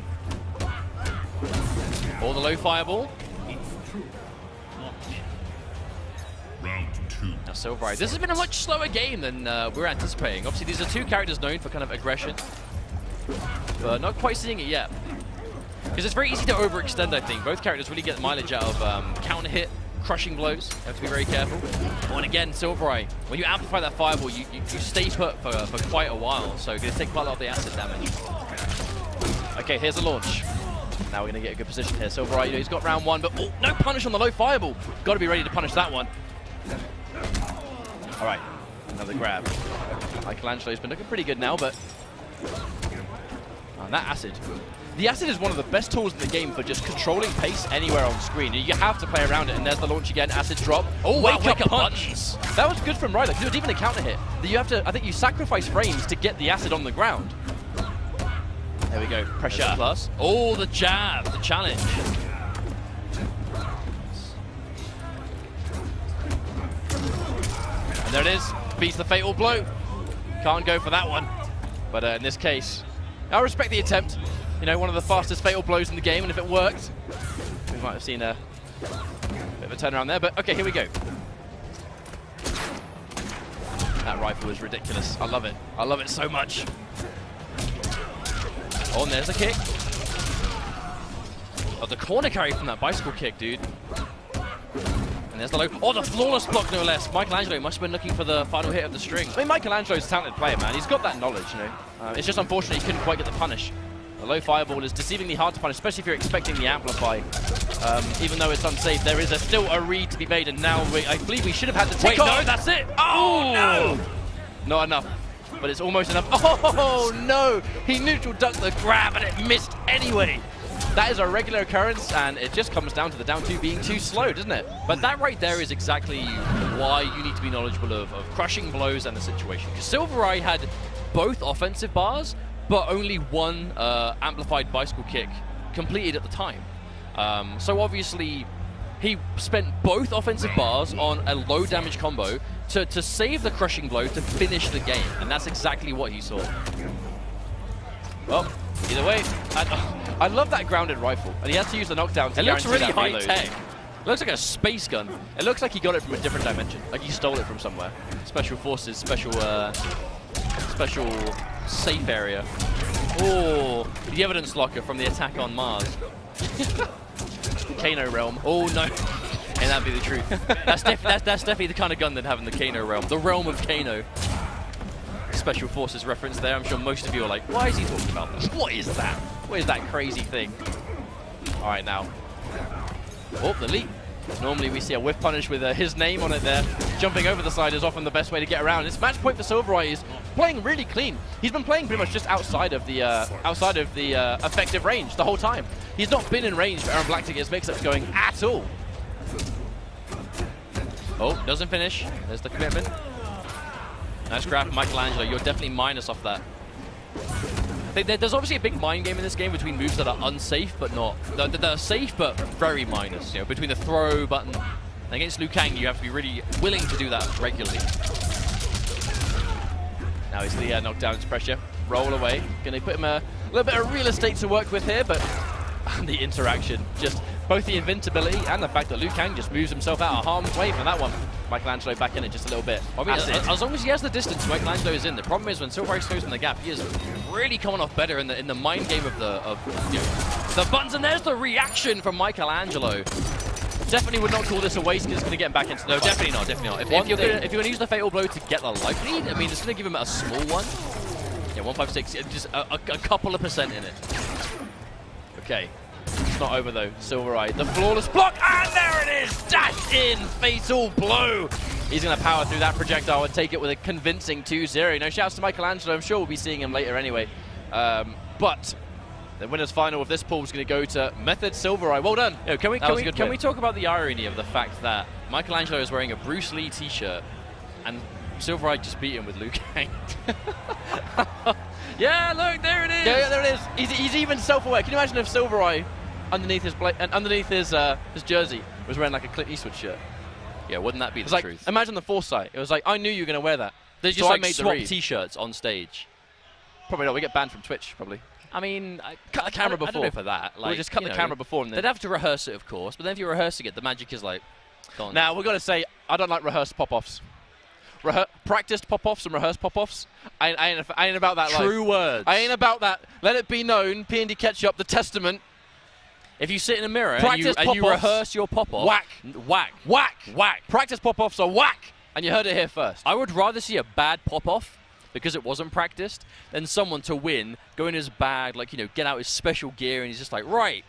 Or the low fireball. Round 2. Now Silver Eye. This has been a much slower game than we were anticipating. Obviously, these are two characters known for kind of aggression. But not quite seeing it yet. Because it's very easy to overextend, I think. Both characters really get the mileage out of counter hit, crushing blows. You have to be very careful. Oh, and again, Silver Eye, when you amplify that fireball, you stay put for quite a while. So you're going to take quite a lot of the acid damage. Okay, here's the launch. Now we're going to get a good position here. Silver Eye, he's got round 1, but oh, no punish on the low fireball. Got to be ready to punish that one. All right, another grab. Michelangelo's been looking pretty good now, but and that acid. The acid is one of the best tools in the game for just controlling pace anywhere on screen. You have to play around it, and there's the launch again, acid drop. Oh, wow, wake up buttons. That was good from Ryder, because it was even a counter hit. You have to, I think you sacrifice frames to get the acid on the ground. There we go, pressure plus. Oh, the jab, the challenge. And there it is, beats the fatal blow. Can't go for that one. But in this case, I respect the attempt. You know, one of the fastest fatal blows in the game, and if it worked, we might have seen a bit of a turnaround there, but okay, here we go. That rifle is ridiculous. I love it. I love it so much. Oh, and there's the kick. Oh, the corner carry from that bicycle kick, dude. And there's the low. Oh, the flawless block, no less. Michelangelo must have been looking for the final hit of the string. I mean, Michelangelo's a talented player, man. He's got that knowledge, you know. It's just unfortunate he couldn't quite get the punish. The low fireball is deceivingly hard to punish, especially if you're expecting the amplify. Even though it's unsafe, there is still a read to be made, and now I believe we should have had the take off. No, that's it. Oh, no! Not enough, but it's almost enough. Oh, no! He neutral ducked the grab, and it missed anyway. That is a regular occurrence, and it just comes down to the down 2 being too slow, doesn't it? But that right there is exactly why you need to be knowledgeable of crushing blows and the situation. Because Silver Eye had both offensive bars, but only one amplified bicycle kick completed at the time. So obviously, he spent both offensive bars on a low damage combo to save the crushing blow to finish the game, and that's exactly what he saw. Well, either way, I love that grounded rifle, and he has to use the knockdown to looks really high high tech. It looks like a space gun. It looks like he got it from a different dimension, like he stole it from somewhere. Special forces, special safe area. Oh, the evidence locker from the attack on Mars. Kano realm. Oh no. And that'd be the truth. That's definitely the kind of gun they'd have in the Kano realm. The realm of Kano. Special forces reference there. I'm sure most of you are like, why is he talking about this? What is that? What is that crazy thing? All right, now. Oh, the leap. Normally we see a whiff punish with his name on it there. Jumping over the side is often the best way to get around. It's match point for Silvereye. He's playing really clean. He's been playing pretty much just outside of the effective range the whole time. He's not been in range for Aaron Black to get his mix-ups going at all. Oh, doesn't finish. There's the commitment. Nice grab from Michelangelo. You're definitely minus off that. There's obviously a big mind game in this game between moves that are unsafe but not. That are safe but very minus. You know, between the throw button. And against Liu Kang, you have to be really willing to do that regularly. Now he's the knockdown into pressure. Roll away. Going to put him a little bit of real estate to work with here, but the interaction, just both the invincibility and the fact that Liu Kang just moves himself out of harm's way from that one. Michelangelo back in it just a little bit. I mean, as long as he has the distance, Michelangelo is in. The problem is when Silvereye slows in the gap, he is really coming off better in the mind game of the buttons. And there's the reaction from Michelangelo. Definitely would not call this a waste because it's going to get him back into. No, definitely not. Definitely not. If you're going to use the fatal blow to get the life lead, I mean, it's going to give him a small one. Yeah, 156, just a couple of % in it. Okay. It's not over though. Silvereye, the flawless block, and there it is! Dash in, fatal blow! He's going to power through that projectile and take it with a convincing 2-0. No, shouts to Michelangelo. I'm sure we'll be seeing him later anyway. But the winner's final of this pool is going to go to Method Silvereye. Well done. Yo, can we talk about the irony of the fact that Michelangelo is wearing a Bruce Lee t-shirt and Silvereye just beat him with Liu Kang? Yeah, look, there it is. Yeah, there it is. He's even self-aware. Can you imagine if Silvereye, underneath his jersey, was wearing like a Clint Eastwood shirt? Yeah, wouldn't that be the truth? Imagine the foresight. It was like, I knew you were going to wear that. They just like swap t-shirts on stage. Probably not. We get banned from Twitch, probably. I mean, cut the camera before. I don't know for that. Like, just cut the camera before. And then they'd have to rehearse it, of course. But then if you're rehearsing it, the magic is like gone. Now, we've got to say, I don't like rehearsed pop-offs. Practiced pop-offs and rehearsed pop-offs. I ain't about that. True words. I ain't about that. Let it be known, P&D Ketchup, the testament. If you sit in a mirror and you rehearse your pop-off, whack, whack, whack, whack. Practice pop-offs are whack, and you heard it here first. I would rather see a bad pop-off because it wasn't practiced than someone to win, go in his bag, like, you know, get out his special gear, and he's just like, right.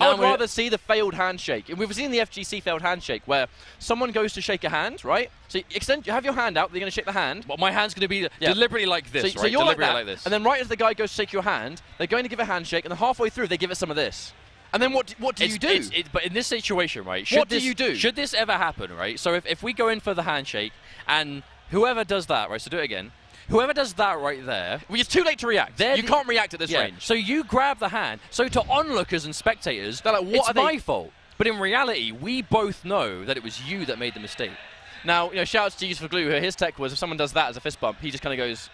I would rather see the failed handshake. And we've seen the FGC failed handshake where someone goes to shake a hand, right? So you have your hand out, they're going to shake the hand. But my hand's going to be deliberately like this, right? So you're deliberately like this. And then right as the guy goes to shake your hand, they're going to give a handshake, and then halfway through, they give it some of this. And then what do you do? But in this situation, right? What do you do? Should this ever happen, right? So if we go in for the handshake, and whoever does that, right? So do it again. Whoever does that right there... Well, it's too late to react. You can't react at this range. So you grab the hand. So to onlookers and spectators, they're like, it's my fault. But in reality, we both know that it was you that made the mistake. Now, you know, shouts to Use for Glue. His tech was if someone does that as a fist bump, he just kind of goes...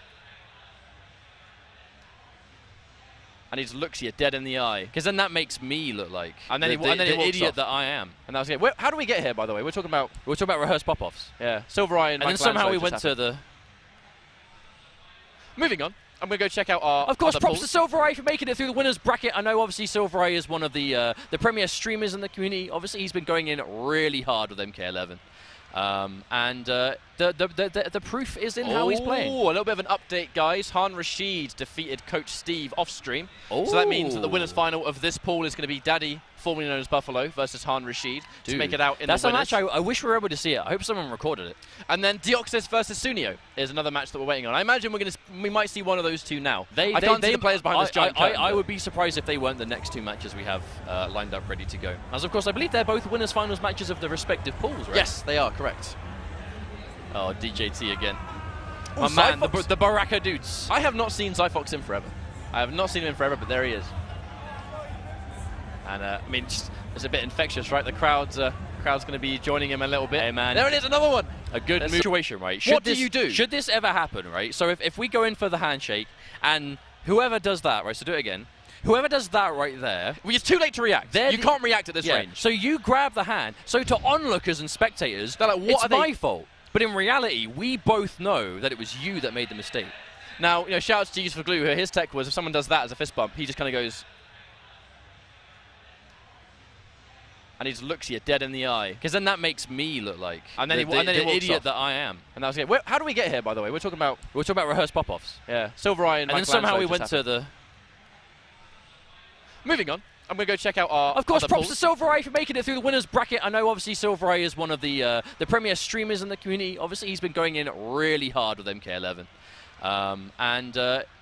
And he just looks you dead in the eye. Because then that makes me look like the idiot that I am. And that was good. How do we get here, by the way? We're talking about rehearsed pop-offs. Yeah. Silvereye and then somehow we went to the... Moving on, I'm going to go check out our Of course, props pools. to Silvereye for making it through the winner's bracket. I know, obviously, Silvereye is one of the premier streamers in the community. Obviously, he's been going in really hard with MK11. The proof is in how he's playing. Oh, a little bit of an update, guys. Han Rashid defeated Coach Steve off stream. So that means that the winner's final of this pool is going to be Daddy, formerly known as Buffalo, versus Han Rashid to make it out in the winners. That's a match I wish we were able to see it. I hope someone recorded it. And then Deoxys versus Sunio is another match that we're waiting on. I imagine we might see one of those two now. I can't see the players behind this giant curtain. I would be surprised if they weren't the next two matches we have lined up ready to go. As of course, I believe they're both winners finals matches of the respective pools, right? Yes, they are, correct. Oh, DJT again. Ooh, my man, the Baraka dudes. I have not seen Zyfox in forever. I have not seen him in forever, but there he is. And I mean, it's a bit infectious, right? The crowd's going to be joining him a little bit. Hey, man. There it is, another one. A good situation, right? What do you do? Should this ever happen, right? So if we go in for the handshake and whoever does that, right? So do it again. Whoever does that right there, well, it's too late to react. You can't react at this range. So you grab the hand. So to onlookers and spectators, they're like, what it's my fault. But in reality, we both know that it was you that made the mistake. Now, you know, shout out to Use for Glue. His tech was if someone does that as a fist bump, he just kind of goes, and he just looks you dead in the eye. Because then that makes me look like the idiot off. that I am. And that was it. How do we get here, by the way? We're talking about rehearsed pop-offs. Yeah, Silver Eye and then somehow we went to the. Moving on. I'm going to go check out our. Of course, props to Silver Eye for making it through the winners bracket. I know, obviously, Silver Eye is one of the premier streamers in the community. Obviously, he's been going in really hard with MK11.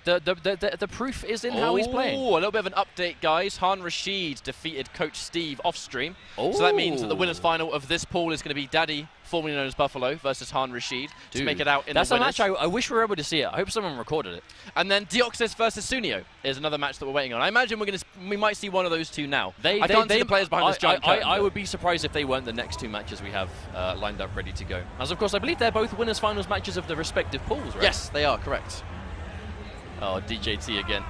The proof is in how he's playing. Oh, a little bit of an update, guys. Han Rashid defeated Coach Steve off stream. So that means that the winners final of this pool is going to be Daddy, formerly known as Buffalo, versus Han Rashid to make it out in the winners. That's a match I wish we were able to see it. I hope someone recorded it. And then Deoxys versus Sunio is another match that we're waiting on. I imagine we might see one of those two now. I can't see the players behind this giant curtain. I would be surprised if they weren't the next two matches we have lined up ready to go. As of course, I believe they're both winners finals matches of the respective pools, right? Yes, they are, correct. Oh, DJT again.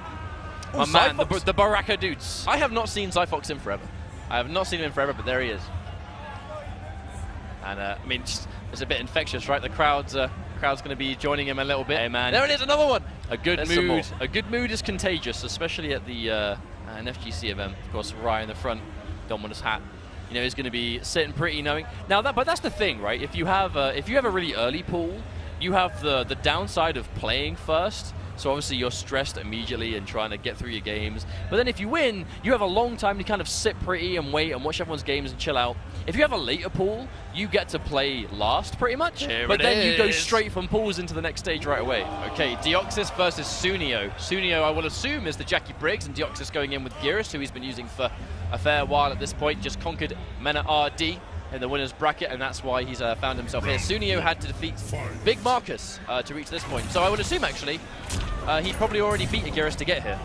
Oh, my man, the Baraka dudes. I have not seen Zyfox in forever. I have not seen him in forever, but there he is. And I mean, it's a bit infectious, right? The crowd's going to be joining him a little bit. Hey, man. There it is, another one. A good mood is contagious, especially at the an FGC event. Of course, Ryan in the front, don't want his hat. You know, he's going to be sitting pretty knowing. Now, but that's the thing, right? If you have a really early pool, you have the downside of playing first. So obviously you're stressed immediately and trying to get through your games. But then if you win, you have a long time to kind of sit pretty and wait and watch everyone's games and chill out. If you have a later pool, you get to play last pretty much. But then you go straight from pools into the next stage right away. Okay, Deoxys versus Sunio. Sunio, I will assume, is the Jackie Briggs, and Deoxys going in with Geras, who he's been using for a fair while at this point. Just conquered Mena RD in the winner's bracket, and that's why he's found himself here. Sunio had to defeat Big Marcus to reach this point. So I would assume, actually, he probably already beat Agiris to get here.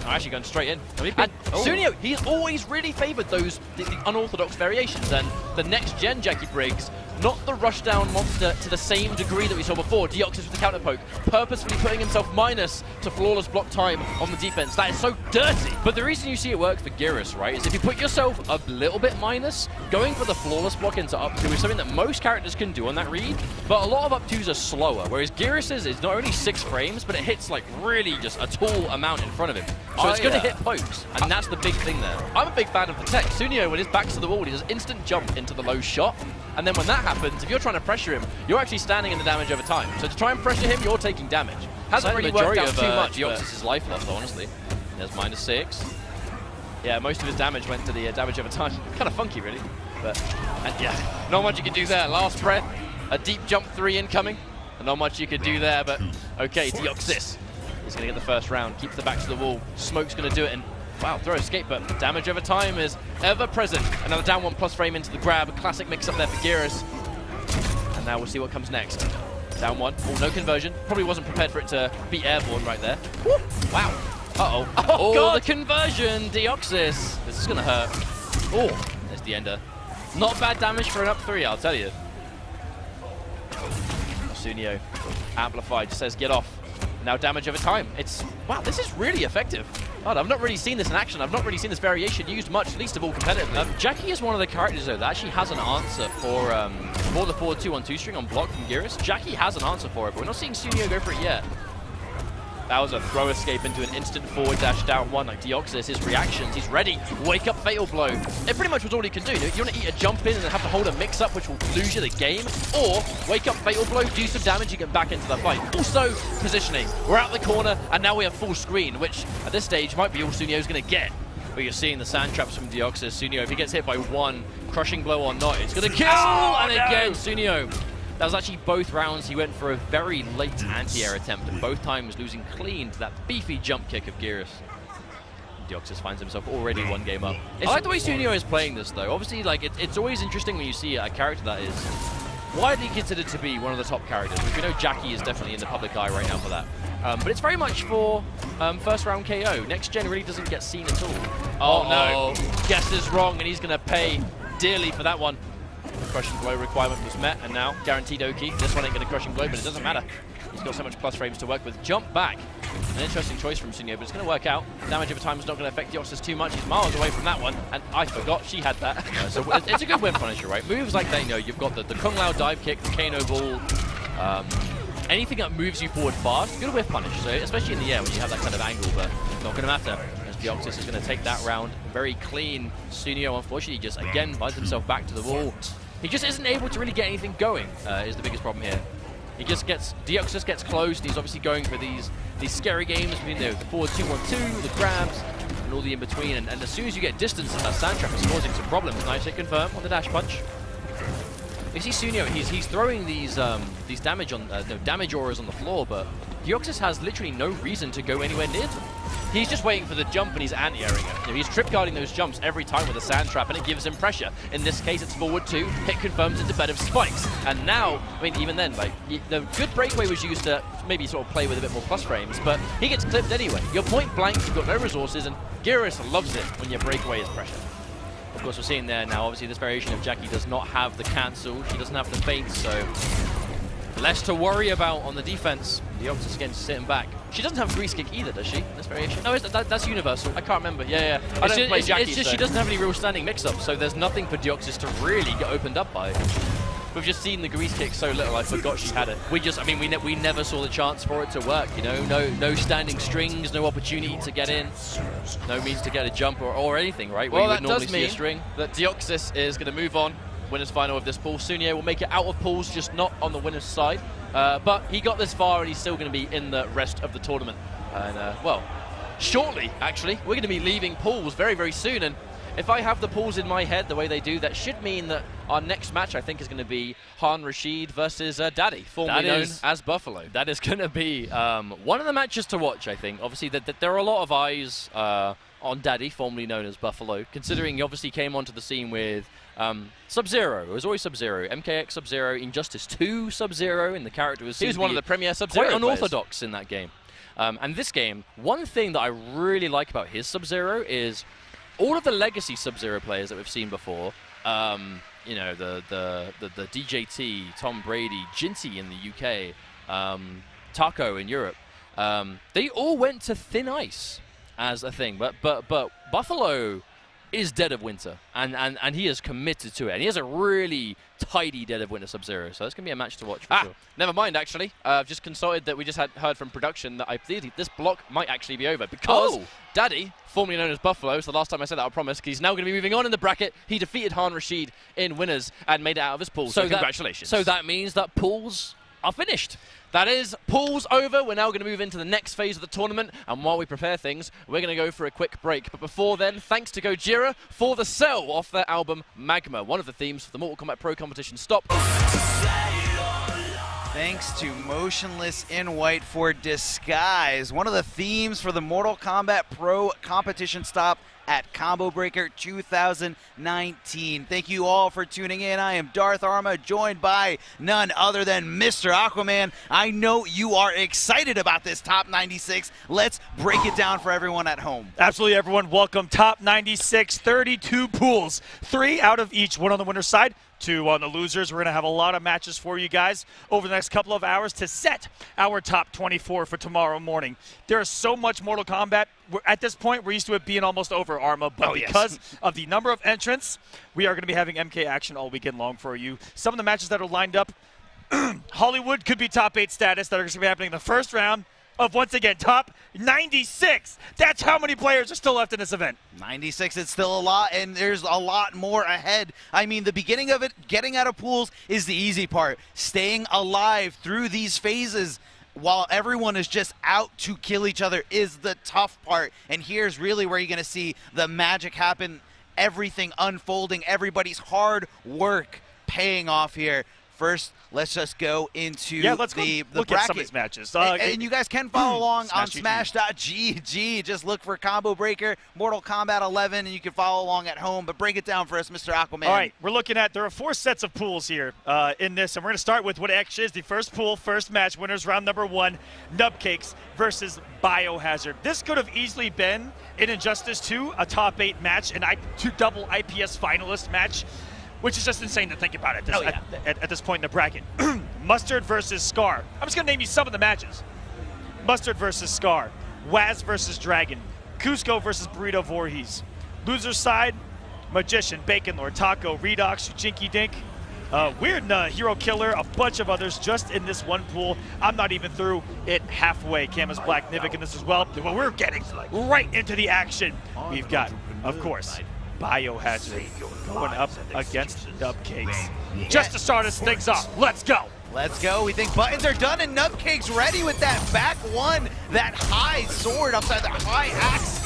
Actually going straight in. And Sunio, he's always really favoured those the unorthodox variations, and the next-gen Jackie Briggs, not the rushdown monster to the same degree that we saw before. Deoxys with the counter poke, purposefully putting himself minus to flawless block time on the defense. That is so dirty. But the reason you see it work for Geras, right, is if you put yourself a little bit minus, going for the flawless block into up 2 is something that most characters can do on that read, but a lot of up 2s are slower, whereas Geras's is not only 6 frames, but it hits like really just a tall amount in front of him. So it's going to hit pokes, and that's the big thing there. I'm a big fan of the tech. Sunio, when his back's to the wall, he does instant jump into the low shot, and then when that happens, if you're trying to pressure him, you're actually standing in the damage over time. So to try and pressure him, you're taking damage. Hasn't really worked out too much. Deoxys' life lost, honestly. There's -6. Yeah, most of his damage went to the damage over time. Kind of funky, really. But, and yeah, not much you can do there. Last breath, a deep jump 3 incoming. And not much you could do there, but okay, Deoxys is going to get the first round. Keeps the back to the wall. Smoke's going to do it, and wow, throw escape, but damage over time is ever present. Another down 1 plus frame into the grab. A classic mix-up there for Geras. And now we'll see what comes next. Down 1. Oh, no conversion. Probably wasn't prepared for it to be airborne right there. Woo. Wow. Uh-oh. Oh, God. The conversion, Deoxys. This is going to hurt. Oh, there's the ender. Not bad damage for an up 3, I'll tell you. Sunio, amplified, says get off. Now damage over time. Wow, this is really effective. God, I've not really seen this in action. I've not really seen this variation used much, least of all competitively. Jackie is one of the characters, though, that actually has an answer for the forward 2-on-2 string on block from Geras. Jackie has an answer for it, but we're not seeing Sunio go for it yet. That was a throw escape into an instant forward dash down 1. Like Deoxys, his reactions, he's ready. Wake up fatal blow. It pretty much was all he can do. You want to eat a jump in and have to hold a mix up, which will lose you the game, or wake up fatal blow, do some damage, you get back into the fight. Also, positioning. We're out the corner, and now we have full screen, which at this stage might be all Sunio's going to get. But you're seeing the sand traps from Deoxys. Sunio, if he gets hit by 1 crushing blow or not, it's going to kill. And again, Sunio. That was actually both rounds. He went for a very late anti-air attempt, and both times losing clean to that beefy jump kick of Geras. Deoxys finds himself already 1 game up. I like the way Sunio is playing this, though. Obviously, like it's always interesting when you see a character that is widely considered to be one of the top characters, which we know Jackie is definitely in the public eye right now for that. But it's very much for first round KO. Next gen really doesn't get seen at all. Oh no, guesses wrong, and he's going to pay dearly for that one. The crushing blow requirement was met, and now guaranteed Oki. This one ain't going to crushing blow, but it doesn't matter. He's got so much plus frames to work with. Jump back. An interesting choice from Sunio, but it's going to work out. Damage over time is not going to affect Deoxys too much. He's miles away from that one, and I forgot she had that. So it's a good win Punisher, right? Moves like they know. You've got the Kung Lao dive kick, the Kano ball, anything that moves you forward fast, good whiff punish. So especially in the air when you have that kind of angle, but not going to matter. As Deoxys is going to take that round very clean. Sunio, unfortunately, just again finds himself back to the wall. He just isn't able to really get anything going, is the biggest problem here. He just Deoxys gets close, and he's obviously going for these scary games between the forward 2-1-2, the grabs, and all the in-between. And as soon as you get distance, that sand trap is causing some problems. Nice hit confirm on the dash punch. You see Sunio, he's throwing these damage auras on the floor, but Deoxys has literally no reason to go anywhere near them. He's just waiting for the jump and he's anti-airing it. He's trip guarding those jumps every time with a sand trap, and it gives him pressure. In this case, it's forward 2, hit confirms into bed of spikes. And now, I mean, even then, like, the good breakaway was used to maybe sort of play with a bit more plus frames, but he gets clipped anyway. You're point blank, you've got no resources, and Geras loves it when your breakaway is pressure. Of course, we're seeing there now, obviously, this variation of Jackie does not have the cancel. She doesn't have the feint, so less to worry about on the defense. Deoxys again sitting back. She doesn't have grease kick either, does she? This variation? No, that's universal. I can't remember. Yeah. I don't play Jackie. It's just she doesn't have any real standing mix-ups, so there's nothing for Deoxys to really get opened up by. We've just seen the grease kick so little, I forgot she had it. We never saw the chance for it to work. You know, no standing strings, no opportunity to get in, no means to get a jump or anything, right? Well, that does mean that Deoxys is going to move on. Winners final of this pool. Sunio will make it out of pools, just not on the winner's side. But he got this far and he's still going to be in the rest of the tournament. And, well, shortly, actually, we're going to be leaving pools very, very soon. And if I have the pools in my head the way they do, that should mean that our next match, I think, is going to be Han Rashid versus Daddy, formerly known as Buffalo. That is going to be one of the matches to watch, I think. Obviously, there are a lot of eyes on Daddy, formerly known as Buffalo, considering he obviously came onto the scene with Sub-Zero. It was always Sub-Zero. MKX Sub-Zero, Injustice 2 Sub-Zero, and the character was... He was one of the premier Sub-Zero quite unorthodox in that game. And this game, one thing that I really like about his Sub-Zero is all of the legacy Sub-Zero players that we've seen before, you know, the DJT, Tom Brady, Jinty in the UK, Taco in Europe, they all went to Thin Ice as a thing. But Buffalo is Dead of Winter, and he is committed to it. And he has a really tidy Dead of Winter Sub-Zero, so it's going to be a match to watch for sure. Never mind, actually. I've just consulted that we just heard from production that I believe this block might actually be over because Daddy, formerly known as Buffalo, so the last time I said that I promise, he's now going to be moving on in the bracket. He defeated Han Rashid in winners and made it out of his pool, so congratulations. So that means that pools are finished. That is, pools over. We're now going to move into the next phase of the tournament, and while we prepare things, we're going to go for a quick break. But before then, thanks to Gojira for the sell off their album Magma, one of the themes for the Mortal Kombat Pro competition. Stop. Thanks to Motionless in White for Disguise, one of the themes for the Mortal Kombat Pro competition stop at Combo Breaker 2019. Thank you all for tuning in. I am Darth Arma, joined by none other than Mr. Aquaman. I know you are excited about this Top 96. Let's break it down for everyone at home. Absolutely, everyone. Welcome. Top 96, 32 pools, 3 out of each, 1 on the winner's side, 2 on the losers. We're going to have a lot of matches for you guys over the next couple of hours to set our top 24 for tomorrow morning. There is so much Mortal Kombat. At this point, we're used to it being almost over, Arma, but because of the number of entrants, we are going to be having MK action all weekend long for you. Some of the matches that are lined up, Hollywood could be top 8 status that are going to be happening in the first round of, once again, top 96. That's how many players are still left in this event. 96, it's still a lot, and there's a lot more ahead. I mean, the beginning of it, getting out of pools, is the easy part. Staying alive through these phases while everyone is just out to kill each other is the tough part. And here's really where you're going to see the magic happen, everything unfolding, everybody's hard work paying off here first, let's just go into let's the look bracket. at some of these matches. And you guys can follow along on Smash Smash.gg. Just look for Combo Breaker, Mortal Kombat 11, and you can follow along at home. But break it down for us, Mr. Aquaman. All right, we're looking at, there are 4 sets of pools here in this, and we're going to start with what actually is the first pool, first match, winners round number 1, Nubcakes versus Biohazard. This could have easily been, in Injustice 2, a top 8 match, an double IPS finalist match, which is just insane to think about at this point in the bracket. Mustard versus Scar. I'm just going to name you some of the matches. Mustard versus Scar. Waz versus Dragon. Cusco versus Burrito Voorhees. Loser's side, Magician, Bacon Lord, Taco, Redox, Jinky Dink, Weird Hero Killer, a bunch of others just in this one pool. I'm not even through it halfway. Camus Black, Nivik in this as well. But we're getting right into the action. We've got, of course, Biohazard going up against Nubcakes. Just to start us things off, let's go. Let's go. We think buttons are done and Nubcakes ready with that back one, that high sword upside the high axe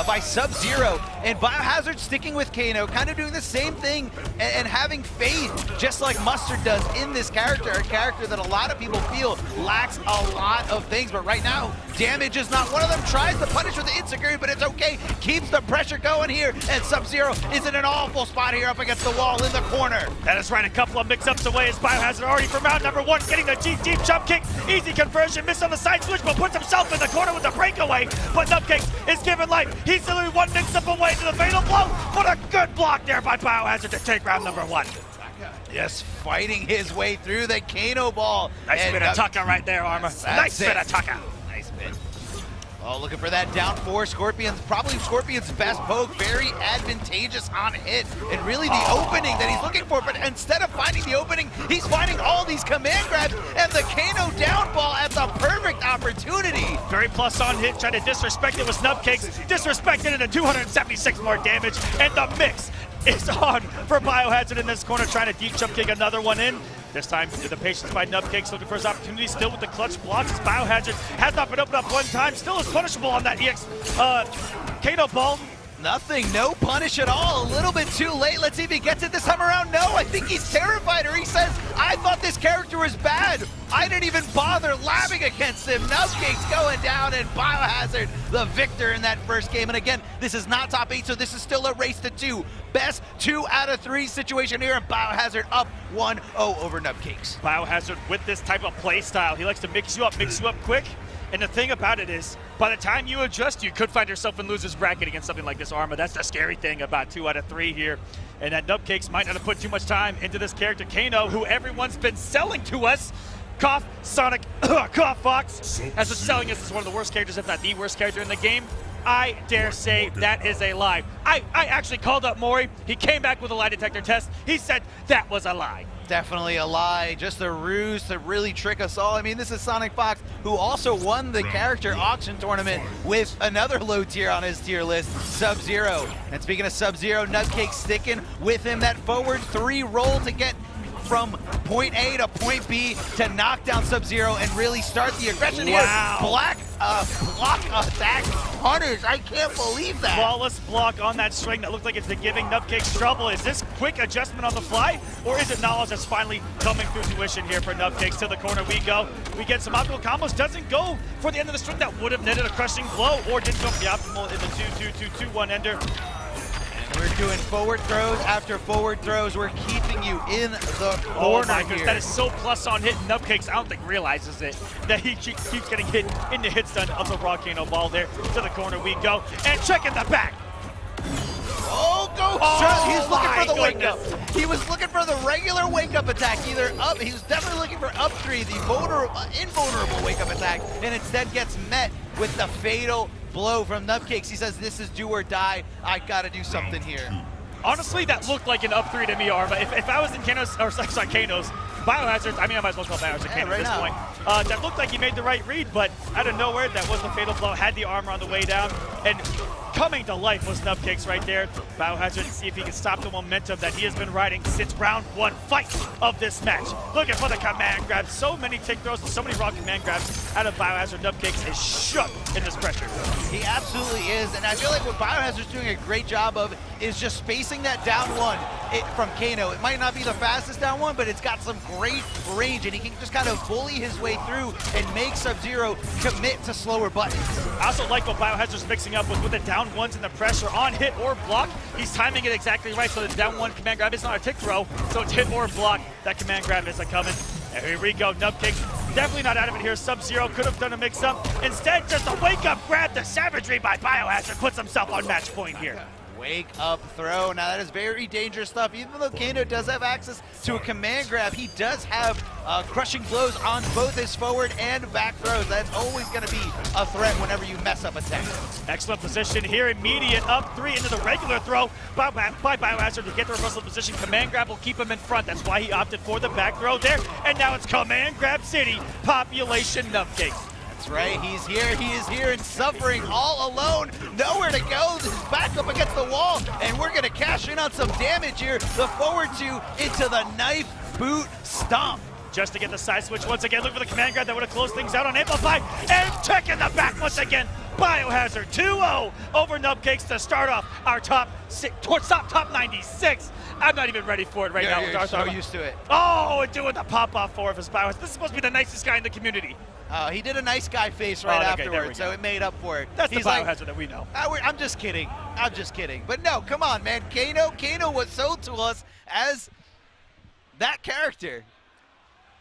by Sub-Zero. And Biohazard sticking with Kano, kind of doing the same thing and having faith, just like Mustard does in this character, a character that a lot of people feel lacks a lot of things. But right now, damage is not one of them. Tries to punish with the insecurity, but it's okay. Keeps the pressure going here, and Sub-Zero is in an awful spot here up against the wall in the corner. That is right, a couple of mix-ups away as Biohazard already from round number 1, getting the deep jump kick. Easy conversion, missed on the side switch, but puts himself in the corner with the breakaway. But Nubcakes is given life. He's literally one mix-up away to the fatal blow. What a good block there by Biohazard to take round number 1. Yes, fighting his way through the Kano ball. Nice bit of Tucka right there, Armor. Nice bit of Tucka. Nice bit. Oh, looking for that down 4. Scorpion's probably Scorpion's best poke. Very advantageous on hit. And really the opening that he's looking for. But instead of finding the opening, he's finding all these command grabs and the Kano down ball at the perfect opportunity. Very plus on hit. Trying to disrespect it with Nubcakes. Disrespected into 276 more damage. And the mix is on for Biohazard in this corner, trying to deep jump kick another one in. This time, the patience by Nubcakes looking for his opportunity, still with the clutch blocks. Biohazard has not been opened up one time, still is punishable on that EX Kano ball. Nothing, no punish at all. A little bit too late. Let's see if he gets it this time around. No, I think he's terrified, or he says, I thought this character was bad. I didn't even bother labbing against him. Nubcakes going down, and Biohazard the victor in that first game. And again, this is not top 8, so this is still a race to 2. Best 2 out of 3 situation here, and Biohazard up 1-0 over Nubcakes. Biohazard with this type of play style, he likes to mix you up quick. And the thing about it is, by the time you adjust, you could find yourself in loser's bracket against something like this Armor. That's the scary thing about 2 out of 3 here. And that Nubcakes might not have put too much time into this character, Kano, who everyone's been selling to us. Cough, Sonic, Cough Fox has been selling us as one of the worst characters, if not the worst character in the game. I dare say that is a lie. I actually called up Mori. He came back with a lie detector test. He said that was a lie. Definitely a lie, just a ruse to really trick us all. I mean, this is Sonic Fox, who also won the character auction tournament with another low tier on his tier list, Sub-Zero. And speaking of Sub-Zero, Nubcakes sticking with him, that forward 3 roll to get from point A to point B to knock down Sub-Zero and really start the aggression here. Block attack hunters. I can't believe that. Flawless block on that string that looked like it's been giving Nubcakes trouble. Is this quick adjustment on the fly, or is it knowledge that's finally coming through tuition here for Nubcakes? To the corner we go. We get some optimal combos. Doesn't go for the end of the string. That would have netted a crushing blow, or didn't go for the optimal in the 2-2-2-2-1 ender. We're doing forward throws after forward throws. We're keeping you in the corner here. That is so plus on hit. Nubcakes, I don't think realizes it, that he keeps getting hit in the hit stun of the raw Kano ball there. To the corner we go. And check in the back. Oh, go! He's looking for the wake up. He was looking for the regular wake up attack, either up. He was definitely looking for up 3, the invulnerable wake up attack, and instead gets met with the fatal blow from Nubcakes. He says, this is do or die. I gotta do something here. Honestly, that looked like an up 3 to me, Arva. If I was in Kano's, Biohazard, I mean, I might as well call Biohazard Kano at this point. That looked like he made the right read, but out of nowhere, that was the fatal blow. Had the armor on the way down, and coming to life was Nubcakes right there. Biohazard, see if he can stop the momentum that he has been riding since round 1 fight of this match. Looking for the command grab. So many tick throws and so many raw command grabs out of Biohazard. Nubcakes is shook in this pressure. He absolutely is, and I feel like what Biohazard's doing a great job of is just spacing that down one from Kano. It might not be the fastest down one, but it's got some great range, and he can just kind of bully his way through and make Sub-Zero commit to slower buttons. I also like what Biohazard's mixing up with the down ones and the pressure on hit or block. He's timing it exactly right, so the down one command grab is not a tick throw, so it's hit or block. That command grab isn't coming. And here we go, Nubcakes definitely not out of it here. Sub-Zero could have done a mix-up. Instead, just a wake-up grab. The savagery by Biohazard puts himself on match point here. Wake up throw. Now that is very dangerous stuff. Even though Kano does have access to a command grab, he does have crushing blows on both his forward and back throws. That's always going to be a threat whenever you mess up a tech. Excellent position here. Immediate up three into the regular throw by Biohazard to get the reversal position. Command grab will keep him in front. That's why he opted for the back throw there. And now it's command grab city. Population Nubcakes. That's right, he's here, he is here and suffering all alone. Nowhere to go, this is back up against the wall, and we're gonna cash in on some damage here. The forward two into the knife boot stomp. Just to get the side switch once again. Look for the command grab that would have closed things out on Amplify. And check in the back once again. Biohazard 2-0 over Nubcakes to start off our top 96. I'm not even ready for it right now. You're so used to it. Oh, and doing the pop-off for his Biohazard. This is supposed to be the nicest guy in the community. He did a nice guy face right afterwards, so it made up for it. That's the Biohazard that we know. I'm just kidding. I'm just kidding. But no, come on, man. Kano was sold to us as that character.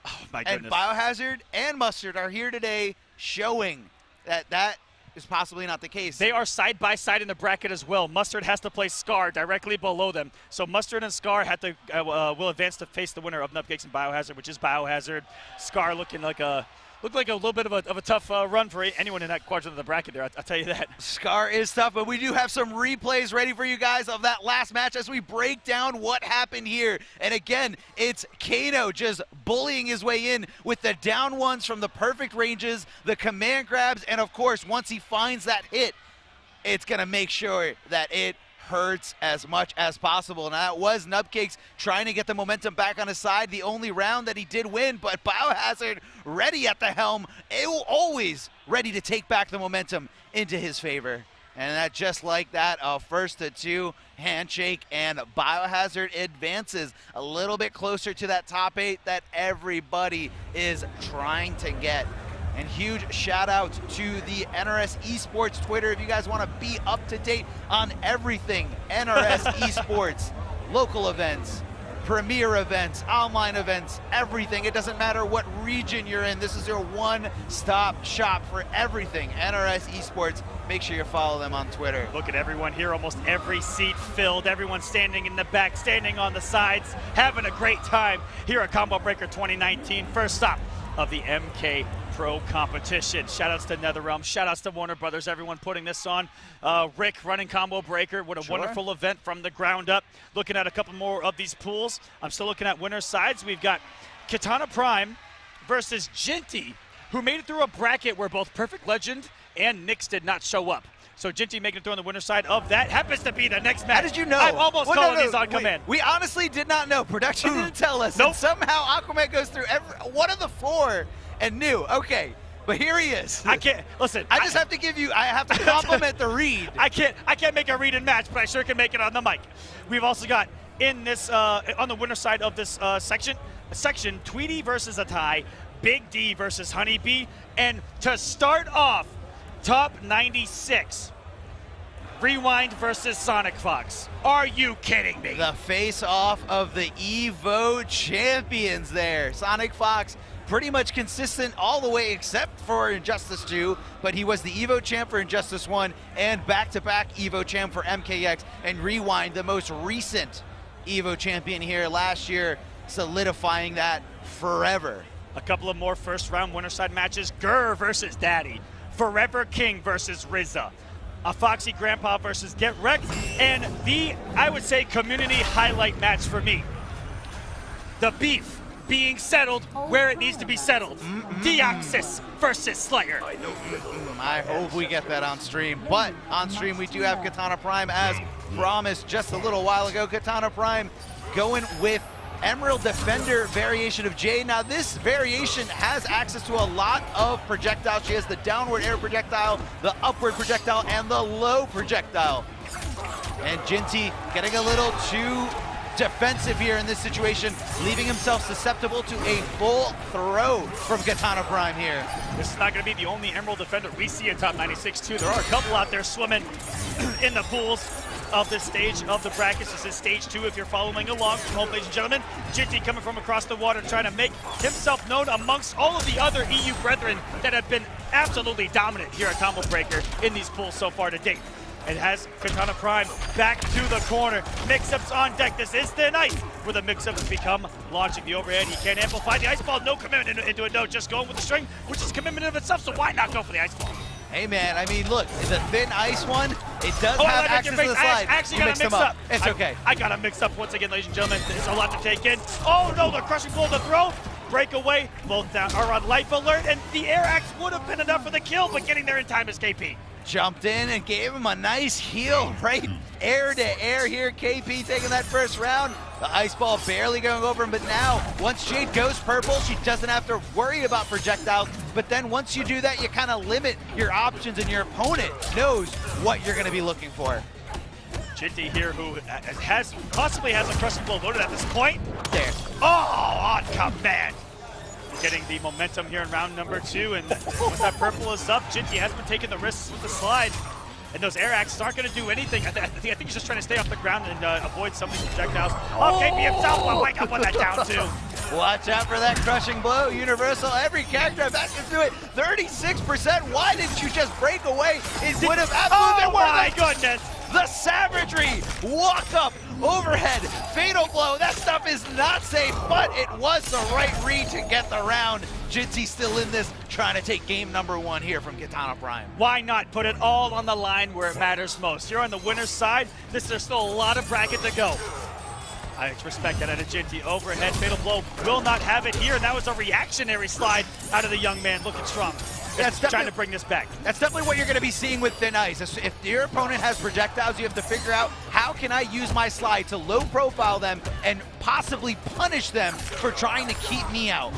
Oh, my goodness. And Biohazard and Mustard are here today showing that is possibly not the case. They are side by side in the bracket as well. Mustard has to play Scar directly below them. So Mustard and Scar have to will advance to face the winner of Nubcakes and Biohazard, which is Biohazard. Scar looking like a little bit of a tough run for anyone in that quadrant of the bracket there, I'll tell you that. Scar is tough, but we do have some replays ready for you guys of that last match as we break down what happened here. And again, it's Kano just bullying his way in with the down ones from the perfect ranges, the command grabs, and of course, once he finds that hit, it's going to make sure that it hurts as much as possible. Now that was Nubcakes trying to get the momentum back on his side, the only round that he did win, but Biohazard ready at the helm, always ready to take back the momentum into his favor. And that just like that, a 1-2 handshake, and Biohazard advances a little bit closer to that top 8 that everybody is trying to get. And huge shout out to the NRS Esports Twitter if you guys want to be up to date on everything NRS Esports, local events, premier events, online events, everything. It doesn't matter what region you're in. This is your one-stop shop for everything NRS Esports. Make sure you follow them on Twitter. Look at everyone here, almost every seat filled, everyone standing in the back, standing on the sides, having a great time here at Combo Breaker 2019. First stop of the MK Pro competition. Shoutouts to NetherRealm, shoutouts to Warner Brothers, everyone putting this on. Rick running Combo Breaker, what a wonderful event from the ground up. Looking at a couple more of these pools. I'm still looking at winner's sides. We've got Katana Prime versus Jinty, who made it through a bracket where both Perfect Legend and Nyx did not show up. So Jinty making it through on the winner's side of that happens to be the next match. How did you know? I'm almost calling these on command. We honestly did not know. Production didn't tell us. Nope. And somehow Aquaman goes through every one of the 4 and knew. Okay, but here he is. I can't listen. I just have to give you. I have to compliment the read. I can't make a read and match, but I sure can make it on the mic. We've also got in this on the winner side of this section, Tweety versus Atai, Big D versus Honeybee, and to start off, top 96. Rewind versus Sonic Fox. Are you kidding me? The face-off of the EVO champions there. Sonic Fox pretty much consistent all the way except for Injustice 2, but he was the EVO champ for Injustice 1 and back-to-back EVO champ for MKX, and Rewind, the most recent EVO champion here last year, solidifying that forever. A couple of more first-round winner-side matches. Gurr versus Daddy. Forever King versus RZA. A Foxy Grandpa versus Get Wrecked, and the, I would say, community highlight match for me. The beef being settled where it needs to be settled. Deoxys versus Slayer. I hope we get that on stream, but on stream we do have Katana Prime as promised just a little while ago. Katana Prime going with Emerald Defender variation of Jade. Now this variation has access to a lot of projectiles. She has the downward air projectile, the upward projectile, and the low projectile. And Jinty getting a little too defensive here in this situation, leaving himself susceptible to a full throw from Katana Prime here. This is not going to be the only Emerald defender we see in top 96 too. There are a couple out there swimming in the pools of this stage of the brackets. This is stage 2 if you're following along from home, ladies and gentlemen. Jinty coming from across the water, trying to make himself known amongst all of the other EU brethren that have been absolutely dominant here at Combo Breaker in these pools so far to date. It has Katana Prime back to the corner. Mix-ups on deck. This is Thin Ice, where the mix-ups become launching the overhead. He can't amplify the ice ball. No commitment into a no, just going with the string, which is commitment of itself, so why not go for the ice ball? Hey man, I mean, look, the Thin Ice one, it does have access to the slide. I actually got to mix up. It's okay. I got to mix up once again, ladies and gentlemen. There's a lot to take in. Oh no, the crushing blow, the throw. Breakaway, both down are on life alert, and the air axe would have been enough for the kill, but getting there in time is KP. Jumped in and gave him a nice heal, right air to air here. KP taking that first round. The ice ball barely going over him, but now, once Jade goes purple, she doesn't have to worry about projectiles. But then once you do that, you kind of limit your options, and your opponent knows what you're going to be looking for. Jinty here, who possibly has a crushing blow loaded at this point. There. Oh, on command. Getting the momentum here in round number 2, and once that purple is up, Jinty has been taking the risks with the slide, and those air axes aren't going to do anything. I think he's just trying to stay off the ground and avoid some of these projectiles. Oh, KP himself will wake up on that down too. Watch out for that crushing blow, Universal. Every character back into it. 36%. Why didn't you just break away? It would have absolutely been worth it. Oh my goodness. The savagery, walk up, overhead, fatal blow. That stuff is not safe, but it was the right read to get the round. Jinty still in this, trying to take game number 1 here from Katana Prime. Why not put it all on the line where it matters most? You're on the winner's side. There's still a lot of bracket to go. I respect that out of Jinty. Overhead, fatal blow will not have it here. And that was a reactionary slide out of the young man, looking strong. That's trying to bring this back. That's definitely what you're going to be seeing with Thin Ice. If your opponent has projectiles, you have to figure out, how can I use my slide to low profile them and possibly punish them for trying to keep me out.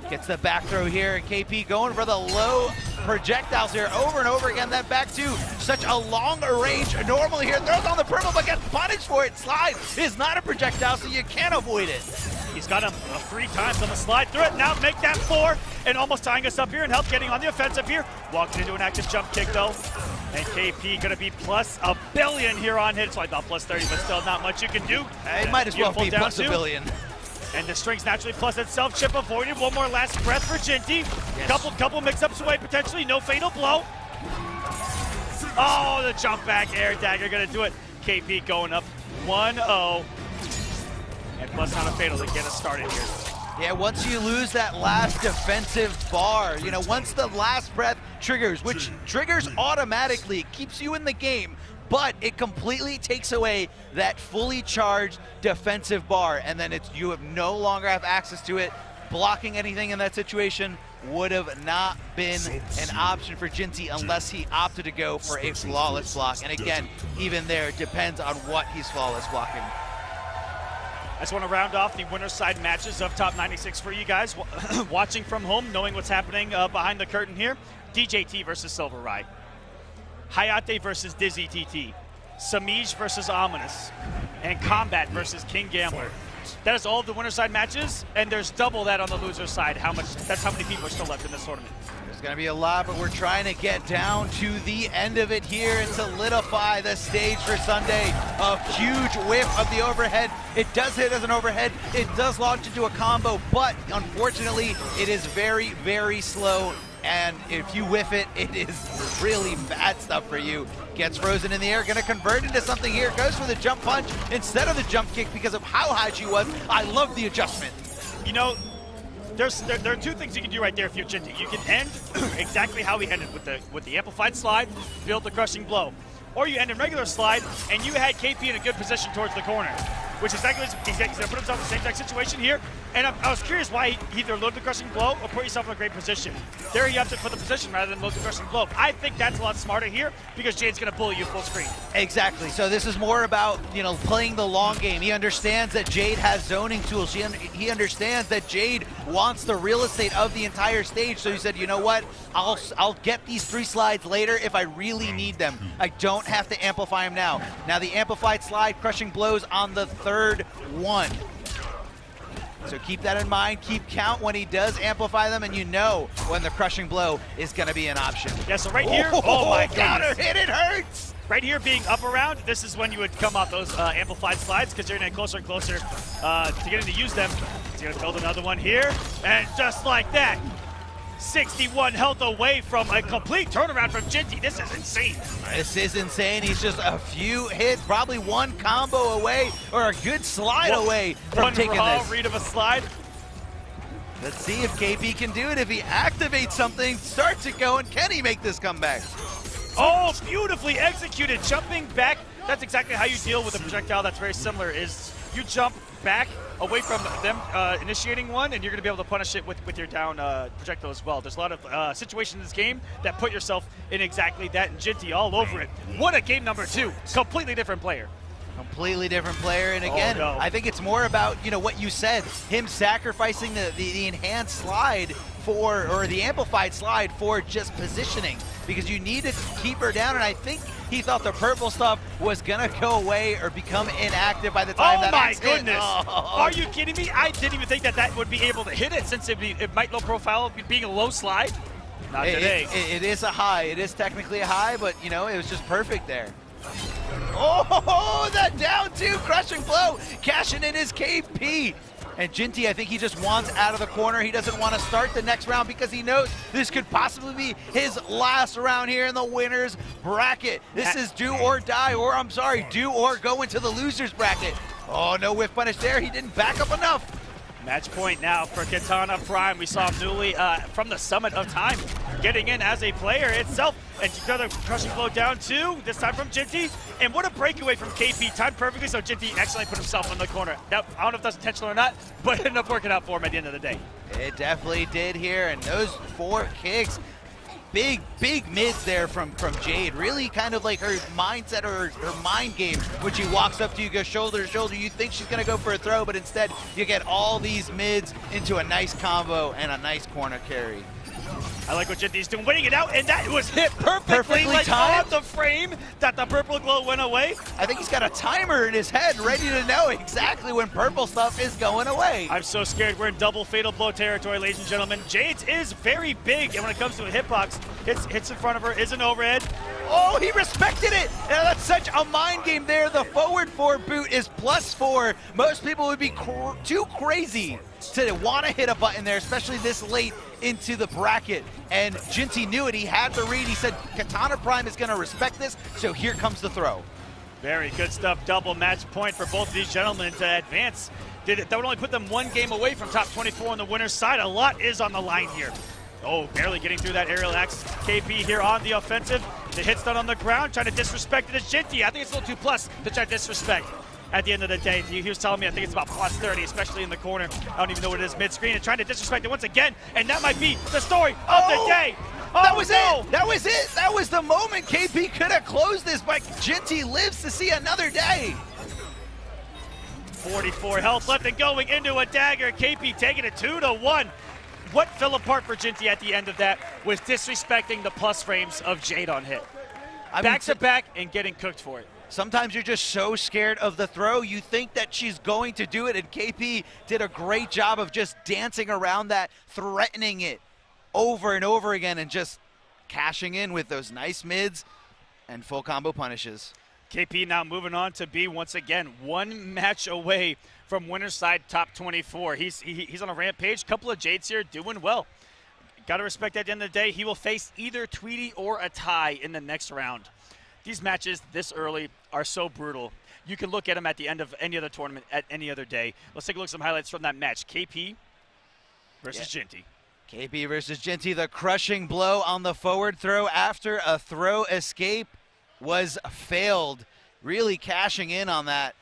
Gets the back throw here, and KP going for the low projectiles here over and over again. That back two, such a long range normally here. Throws on the purple, but gets punished for it. Slide is not a projectile, so you can't avoid it. He's got him 3 times on the slide through it. Now make that 4, and almost tying us up here and help getting on the offensive here. Walking into an active jump kick though. And KP gonna be plus $1 billion here on hit. So I thought plus 30, but still not much you can do. It might as well be plus $1 billion. And the strings naturally plus itself. Chip avoided. One more last breath for Jinty. Yes. Couple mix-ups away potentially. No fatal blow. Oh, the jump back air dagger gonna do it. KP going up 1-0. And plus not a fatal to get us started here. Yeah, once you lose that last defensive bar, you know, once the last breath triggers, which triggers automatically, keeps you in the game, but it completely takes away that fully charged defensive bar, and then you have no longer have access to it. Blocking anything in that situation would have not been an option for Jinty unless he opted to go for a flawless block. And again, even there, it depends on what he's flawless blocking. I just want to round off the winner's side matches of Top 96 for you guys. Watching from home, knowing what's happening behind the curtain here. DJT versus Silver Rye. Hayate versus Dizzy TT. Samij versus Ominous. And Kombat versus King Gambler. That is all of the winner's side matches, and there's double that on the loser's side. That's how many people are still left in this tournament. There's going to be a lot, but we're trying to get down to the end of it here and solidify the stage for Sunday. A huge whiff of the overhead. It does hit as an overhead. It does launch into a combo, but unfortunately, it is very, very slow. And if you whiff it, it is really bad stuff for you. Gets frozen in the air, gonna convert into something here. Goes for the jump punch instead of the jump kick because of how high she was. I love the adjustment. You know, there are 2 things you can do right there if you're Jinty. You can end exactly how he ended with the amplified slide, build the crushing blow. Or you end in regular slide, and you had KP in a good position towards the corner. which is exactly what he's going to put himself in the same exact situation here. And I was curious why he either load the crushing blow or put yourself in a great position. There he opted for the position rather than load the crushing blow. I think that's a lot smarter here because Jade's going to bully you full screen. Exactly. So this is more about, you know, playing the long game. He understands that Jade has zoning tools. He understands that Jade wants the real estate of the entire stage. So he said, you know what? I'll get these 3 slides later if I really need them. I don't have to amplify them now. Now the amplified slide, crushing blows on the 3rd one. So keep that in mind, keep count when he does amplify them, and you know when the crushing blow is going to be an option. Yeah, so right here, oh my counter goodness. hit, it hurts! Right here being up around, this is when you would come off those amplified slides because you're getting closer and closer to getting to use them. He's going to build another one here, and just like that, 61 health away from a complete turnaround from Jinty. This is insane. This is insane. He's just a few hits, probably one combo away or a good slide away from taking this. Read of a slide. Let's see if KP can do it. If he activates something, starts it going, can he make this comeback? Oh, beautifully executed. Jumping back. That's exactly how you deal with a projectile that's very similar, is you jump back away from them initiating one, and you're going to be able to punish it with your down projectile as well. There's a lot of situations in this game that put yourself in exactly that, and Jinty all over it. What a game number 2. Completely different player. Completely different player, and again, I think it's more about, you know, what you said, him sacrificing the enhanced slide for, or the amplified slide for just positioning, because you need to keep her down, and I think he thought the purple stuff was gonna go away or become inactive by the time that my goodness! Are you kidding me? I didn't even think that would be able to hit it, since it might low profile being a low slide. Not today. It is a high. It is technically a high, but you know, it was just perfect there. Oh, that down 2 crushing blow, cashing in his KP. And Jinty, I think he just wants out of the corner. He doesn't want to start the next round because he knows this could possibly be his last round here in the winner's bracket. This is do or die, or I'm sorry, do or go into the loser's bracket. Oh, no whiff punish there. He didn't back up enough. Match point now for Katana Prime. We saw him newly from the summit of time getting in as a player itself. And another crushing blow down 2, this time from Jinty. And what a breakaway from KP, timed perfectly, so Jinty accidentally put himself in the corner. Now, I don't know if that's intentional or not, but it ended up working out for him at the end of the day. It definitely did here, and those 4 kicks, big mids there from Jade. Really kind of like her mindset or her mind game, when she walks up to you, goes shoulder to shoulder. You think she's going to go for a throw, but instead you get all these mids into a nice combo and a nice corner carry. I like what Jinty's doing, waiting it out, and that was hit perfectly like timed. On the frame that the purple glow went away. I think he's got a timer in his head ready to know exactly when purple stuff is going away. I'm so scared. We're in double fatal blow territory, ladies and gentlemen. Jade's is very big, and when it comes to a hitbox, hits in front of her, is an overhead. Oh, he respected it. Now that's such a mind game there. The forward 4 boot is +4. Most people would be too crazy to want to hit a button there, especially this late into the bracket. And Jinty knew it. He had the read. He said Katana Prime is going to respect this, so here comes the throw. Very good stuff. Double match point for both of these gentlemen to advance. That would only put them 1 game away from top 24 on the winner's side. A lot is on the line here. Oh, barely getting through that aerial axe. KP here on the offensive. The hit's done on the ground, trying to disrespect it as Jinty. I think it's a little too plus to try to disrespect. At the end of the day, he was telling me I think it's about +30, especially in the corner. I don't even know what it is mid-screen, and trying to disrespect it once again, and that might be the story of the day. Oh, that was it. That was it. That was the moment KP could have closed this, but Jinty lives to see another day. 44 health left and going into a dagger. KP taking it 2-1. What fell apart for Jinty at the end of that was disrespecting the plus frames of Jade on hit. Back to back and getting cooked for it. Sometimes you're just so scared of the throw, you think that she's going to do it, and KP did a great job of just dancing around that, threatening it over and over again, and just cashing in with those nice mids and full combo punishes. KP now moving on to be, once again, 1 match away from winner's side top 24. He's on a rampage. Couple of Jades here doing well. Got to respect at the end of the day, he will face either Tweety or a tie in the next round. These matches this early are so brutal. You can look at them at the end of any other tournament at any other day. Let's take a look at some highlights from that match. KP versus Jinty. KP versus Jinty, the crushing blow on the forward throw after a throw escape was failed. Really cashing in on that.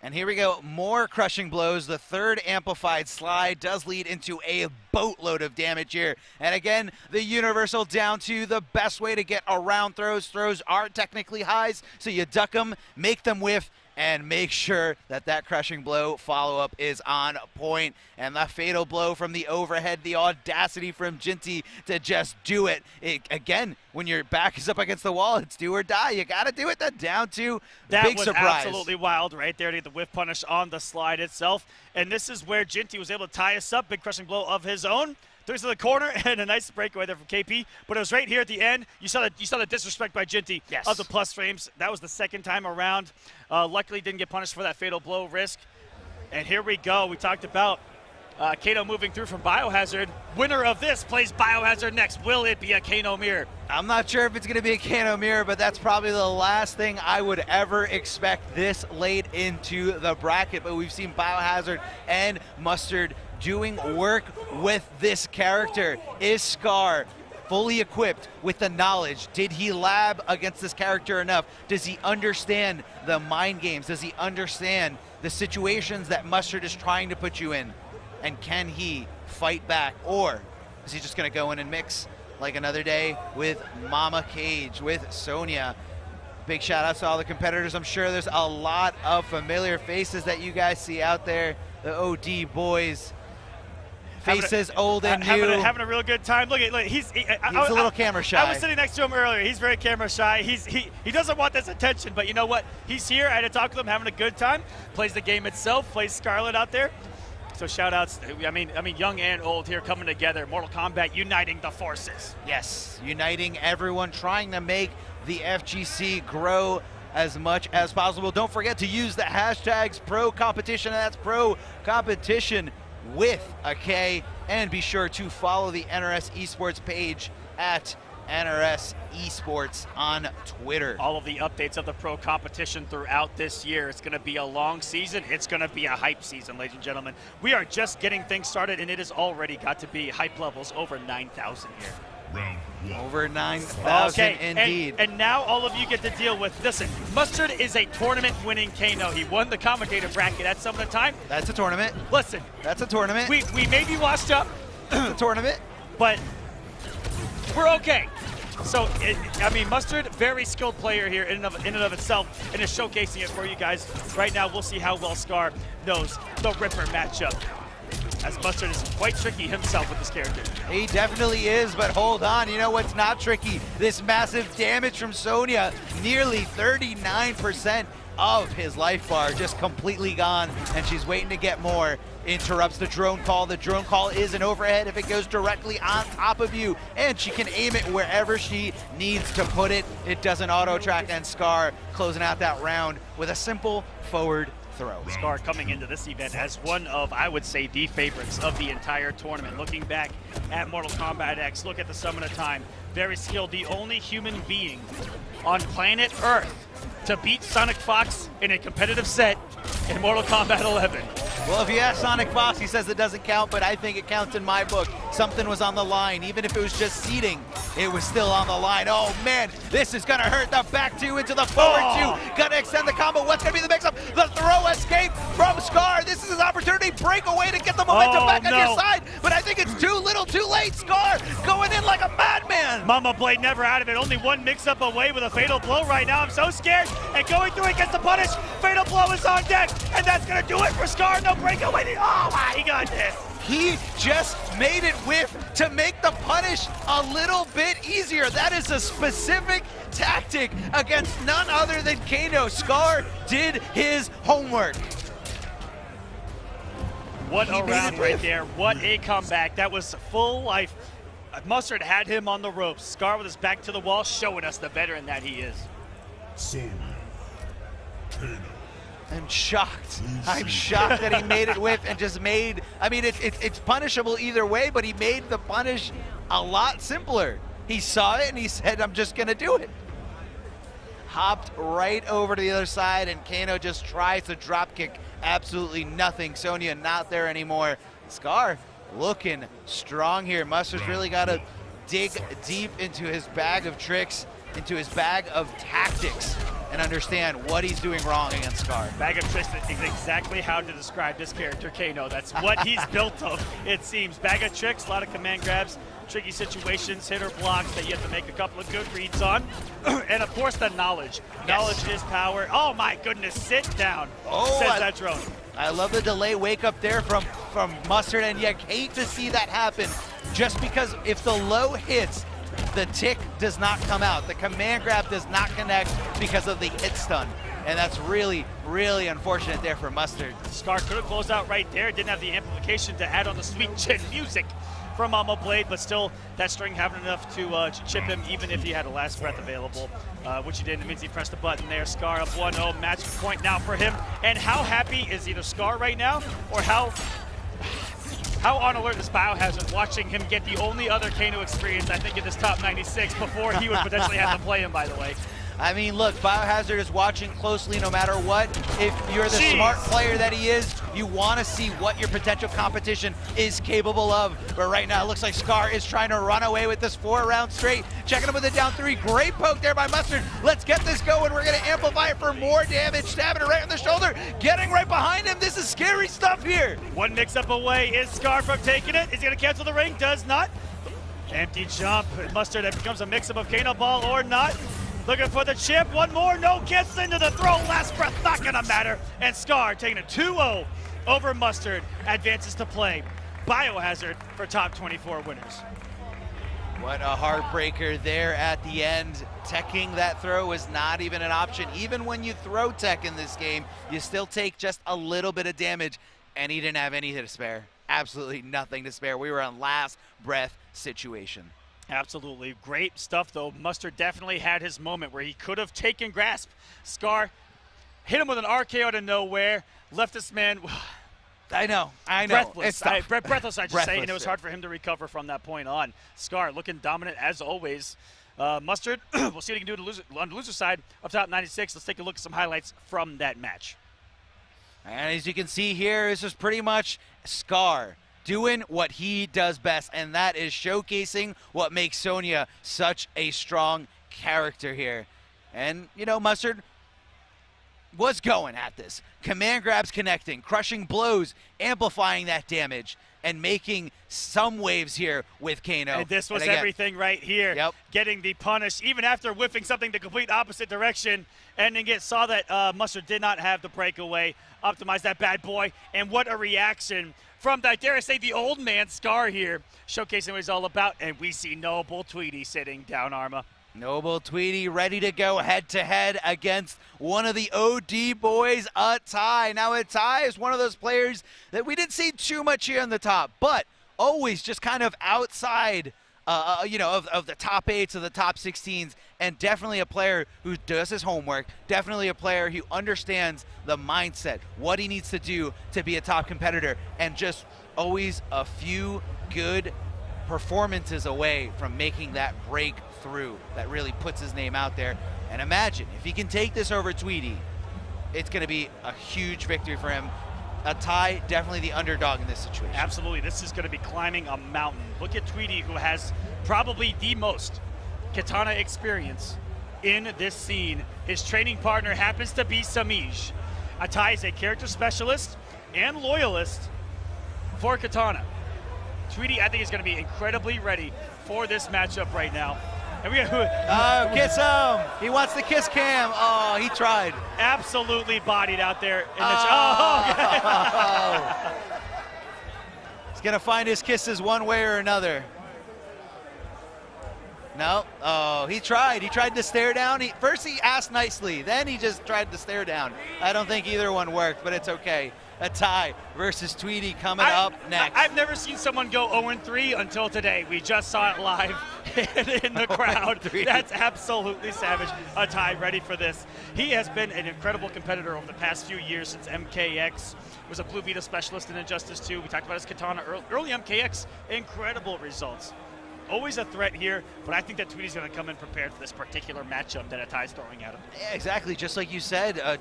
And here we go, more crushing blows. The third amplified slide does lead into a boatload of damage here. And again, the universal down to the best way to get around throws. Throws are technically highs, so you duck them, make them whiff, and make sure that that crushing blow follow-up is on point. And the fatal blow from the overhead, the audacity from Jinty to just do it. Again, when your back is up against the wall, it's do or die. You got to do it. Then down to big surprise. That was absolutely wild right there to get the whiff punish on the slide itself. And this is where Jinty was able to tie us up. Big crushing blow of his own. Throws to the corner and a nice breakaway there from KP. But it was right here at the end. You saw the disrespect by Jinty of the plus frames. That was the second time around. Luckily didn't get punished for that fatal blow risk. And here we go. We talked about Kano moving through from Biohazard. Winner of this plays Biohazard next. Will it be a Kano mirror? I'm not sure if it's going to be a Kano mirror, but that's probably the last thing I would ever expect this late into the bracket. But we've seen Biohazard and Mustard doing work with this character. Is Scar fully equipped with the knowledge? Did he lab against this character enough? Does he understand the mind games? Does he understand the situations that Mustard is trying to put you in? And can he fight back? Or is he just going to go in and mix like another day with Mama Cage, with Sonya? Big shout out to all the competitors. I'm sure there's a lot of familiar faces that you guys see out there. The OD boys. Faces old and new. Having a real good time. Look, he's a little camera shy. I was sitting next to him earlier. He's very camera shy. He doesn't want this attention, but you know what? He's here. I had to talk to him, having a good time. Plays the game itself. Plays Scarlet out there. So shout outs. I mean, young and old here coming together. Mortal Kombat uniting the forces. Yes, uniting everyone, trying to make the FGC grow as much as possible. Don't forget to use the hashtags pro competition. That's pro competition with a K, and be sure to follow the NRS Esports page at NRS Esports on Twitter. All of the updates of the pro competition throughout this year. It's going to be a long season. It's going to be a hype season, ladies and gentlemen. We are just getting things started, and it has already got to be hype levels over 9,000 here. Round one. Over 9,000 indeed. And now all of you get to deal with, listen, Mustard is a tournament-winning Kano. He won the commentator bracket at some of the time. That's a tournament. Listen. That's a tournament. We may be washed up. It's a tournament. But we're okay. So, Mustard, very skilled player here in and of itself, and is showcasing it for you guys. Right now, we'll see how well Scar knows the Ripper matchup, as Mustard is quite tricky himself with this character. He definitely is, but hold on. You know what's not tricky? This massive damage from Sonya, nearly 39% of his life bar just completely gone, and she's waiting to get more. Interrupts the drone call. The drone call is an overhead if it goes directly on top of you, and she can aim it wherever she needs to put it. It doesn't auto-track, and Scar closing out that round with a simple forward throw. Scar coming into this event as one of, I would say, the favorites of the entire tournament. Looking back at Mortal Kombat X, look at the sum of the time. Very skilled, the only human being on planet Earth to beat Sonic Fox in a competitive set in Mortal Kombat 11. Well, if you ask Sonic Fox, he says it doesn't count, but I think it counts in my book. Something was on the line. Even if it was just seating, it was still on the line. Oh, man, this is going to hurt. The back two into the forward two. Going to extend the combo. What's going to be the mix-up? The throw escape from Scar. This is his opportunity. Break away to get the momentum back on your side. But I think it's too little, too late. Scar going in like a madman. Mama Blade never out of it. Only one mix-up away with a fatal blow right now. I'm so scared. And going through it gets the punish. Fatal blow is on deck. And that's going to do it for Scar. No breakaway. Oh, my goodness. He just made it whiff to make the punish a little bit easier. That is a specific tactic against none other than Kano. Scar did his homework. What a round right there. What a comeback. That was full life. Mustard had him on the ropes. Scar with his back to the wall, showing us the veteran that he is. I'm shocked. I'm shocked that he made it whiff and just made, I mean, it's punishable either way, but he made the punish a lot simpler. He saw it and he said, I'm just gonna do it. Hopped right over to the other side, and Kano just tries to drop kick absolutely nothing. Sonya not there anymore. Scar looking strong here. Mustard's really gotta dig deep into his bag of tricks, into his bag of tactics and understand what he's doing wrong against Scar. Bag of Tricks is exactly how to describe this character, Kano. That's what he's built of, it seems. Bag of Tricks, a lot of command grabs, tricky situations, hitter blocks that you have to make a couple of good reads on. And of course the knowledge. Yes. Knowledge is power. Oh my goodness, sit down, says that drone. I love the delay wake up there from Mustard, and you hate to see that happen just because if the low hits, the tick does not come out. The command grab does not connect because of the hit stun. And that's really, really unfortunate there for Mustard. Scar could have closed out right there. Didn't have the amplification to add on the sweet chin music from Mama Blade, but still that string having enough to chip him even if he had a last breath available, which he did. It means he pressed the button there. Scar up 1-0, match point now for him. And how happy is either Scar right now, or how on alert is Biohazard watching him get the only other Kano experience, I think, in this top 96 before he would potentially have to play him, by the way. I mean, look, Biohazard is watching closely no matter what. If you're the smart player that he is, you want to see what your potential competition is capable of. But right now, it looks like Scar is trying to run away with this 4-round straight. Checking him with the down 3. Great poke there by Mustard. Let's get this going. We're going to amplify it for more damage. Stabbing it right on the shoulder. Getting right behind him. This is scary stuff here. One mix-up away is Scar from taking it. Is he going to cancel the ring? Does not. Empty jump. Mustard, that becomes a mix-up of Kano Ball or not. Looking for the chip, one more, no, gets into the throw, last breath, not gonna matter. And Scar taking a 2-0 over Mustard, advances to play. Biohazard for top 24 winners. What a heartbreaker there at the end. Teching that throw was not even an option. Even when you throw tech in this game, you still take just a little bit of damage, and he didn't have anything to spare. Absolutely nothing to spare. We were on last breath situation. Absolutely. Great stuff, though. Mustard definitely had his moment where he could have taken grasp. Scar hit him with an RKO out of nowhere. Left this man... I know. Breathless. Breathless, I should say, and it was hard for him to recover from that point on. Scar looking dominant as always. Mustard, we'll see what he can do on the loser side of top 96. Let's take a look at some highlights from that match. And as you can see here, this is pretty much Scar doing what he does best, and that is showcasing what makes Sonya such a strong character here. And, you know, Mustard was going at this. Command grabs connecting, crushing blows, amplifying that damage, and making some waves here with Kano. And this was everything right here. Yep. Getting the punish, even after whiffing something the complete opposite direction. And then saw that Mustard did not have the breakaway. Optimized that bad boy. And what a reaction from that, dare I say, the old man Scar here, showcasing what he's all about. And we see Noble Tweedy sitting down, Arma. Noble Tweedy ready to go head-to-head against one of the OD boys, Atai. Now, Atai is one of those players that we didn't see too much here on the top, but always just kind of outside, you know, of the top 8s, of the top 16s, and definitely a player who does his homework, definitely a player who understands the mindset, what he needs to do to be a top competitor, and just always a few good performances away from making that breakthrough that really puts his name out there. And imagine if he can take this over Tweedy, it's going to be a huge victory for him. Atai, definitely the underdog in this situation. Absolutely. This is going to be climbing a mountain. Look at Tweedy, who has probably the most katana experience in this scene. His training partner happens to be Samij. Atai is a character specialist and loyalist for katana. Tweedy, I think, is going to be incredibly ready for this matchup right now. And we got kiss him. He wants the kiss cam. Oh, he tried. Absolutely bodied out there. In the He's going to find his kisses one way or another. No. Oh, he tried. He tried to stare down. First he asked nicely. Then he just tried to stare down. I don't think either one worked, but it's okay. Atai versus Tweedy coming up next. I've never seen someone go 0-3 until today. We just saw it live in the crowd. That's absolutely savage. Atai ready for this. He has been an incredible competitor over the past few years since MKX. Was a Blue Vita specialist in Injustice 2. We talked about his katana early MKX. Incredible results. Always a threat here, but I think that Tweedy's going to come in prepared for this particular matchup that Atai's throwing at him. Yeah, exactly. Just like you said, a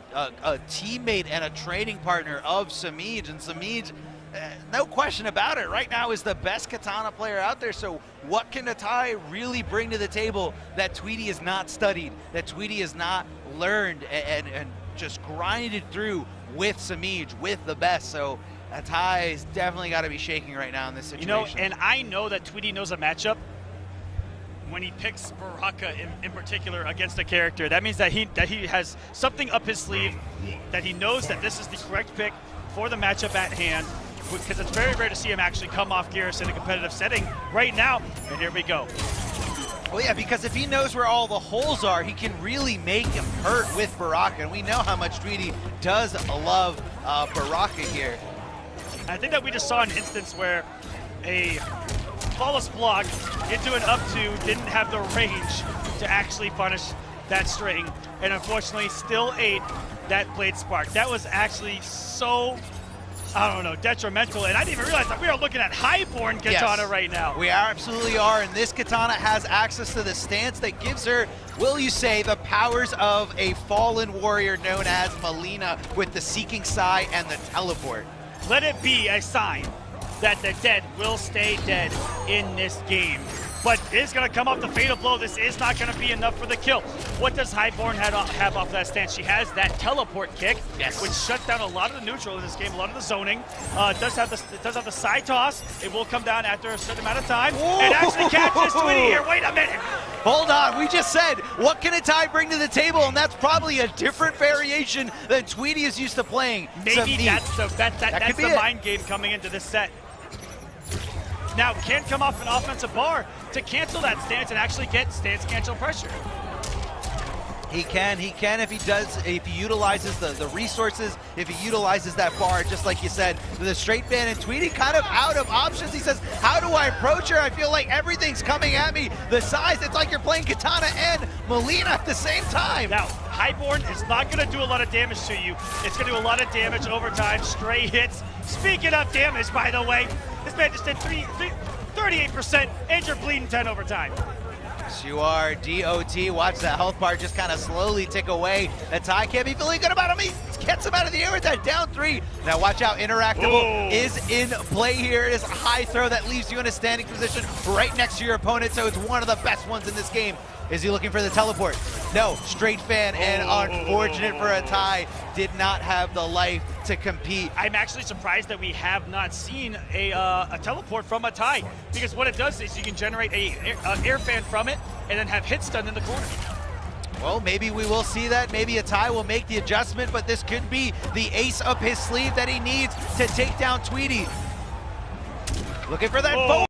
teammate and a training partner of Samij. And Samij, no question about it, right now is the best katana player out there. So what can Atai really bring to the table that Tweedy has not studied, that Tweedy has not learned and just grinded through with Samij, with the best? So Atai's definitely got to be shaking right now in this situation. You know, and I know that Tweedy knows a matchup when he picks Baraka in particular against a character. That means that he has something up his sleeve, that he knows that this is the correct pick for the matchup at hand, because it's very rare to see him actually come off Geras in a competitive setting right now. And here we go. Well, yeah, because if he knows where all the holes are, he can really make him hurt with Baraka. And we know how much Tweedy does love Baraka here. I think that we just saw an instance where a flawless block into an up two didn't have the range to actually punish that string, and unfortunately still ate that Blade Spark. That was actually so, I don't know, detrimental, and I didn't even realize that we are looking at Highborn Katana right now. We absolutely are, and this Katana has access to the stance that gives her, will you say, the powers of a fallen warrior known as Melina with the Seeking Sai and the Teleport. Let it be a sign that the dead will stay dead in this game. But it is going to come off the Fatal Blow. This is not going to be enough for the kill. What does Highborn have off that stance? She has that teleport kick, which shut down a lot of the neutral in this game, a lot of the zoning. It does have the side toss. It will come down after a certain amount of time. It actually catches Tweedy here. Wait a minute. Hold on, we just said, what can Atai bring to the table? And that's probably a different variation than Tweedy is used to playing. Maybe that's the mind game coming into this set. Now can come off an offensive bar to cancel that stance and actually get stance cancel pressure. He can if he utilizes the resources, if he utilizes that bar, just like you said, the straight ban, and Tweedy kind of out of options. He says, how do I approach her? I feel like everything's coming at me. The size, it's like you're playing Katana and Melina at the same time. Now, Highborn is not gonna do a lot of damage to you. It's gonna do a lot of damage over time, stray hits. Speaking of damage, by the way, this man just did 38%, and you're bleeding 10 over time. Yes, you are. DOT, watch that health bar just kind of slowly tick away. Atai can't be feeling good about him. He gets him out of the air with that down 3. Now watch out, Interactable is in play here. It is a high throw that leaves you in a standing position right next to your opponent, so it's one of the best ones in this game. Is he looking for the teleport? No, straight fan, and unfortunate for Atai, did not have the life to compete. I'm actually surprised that we have not seen a teleport from Atai, because what it does is you can generate an air fan from it and then have hit stun in the corner. Well, maybe we will see that. Maybe Atai will make the adjustment, but this could be the ace up his sleeve that he needs to take down Tweedy. Looking for that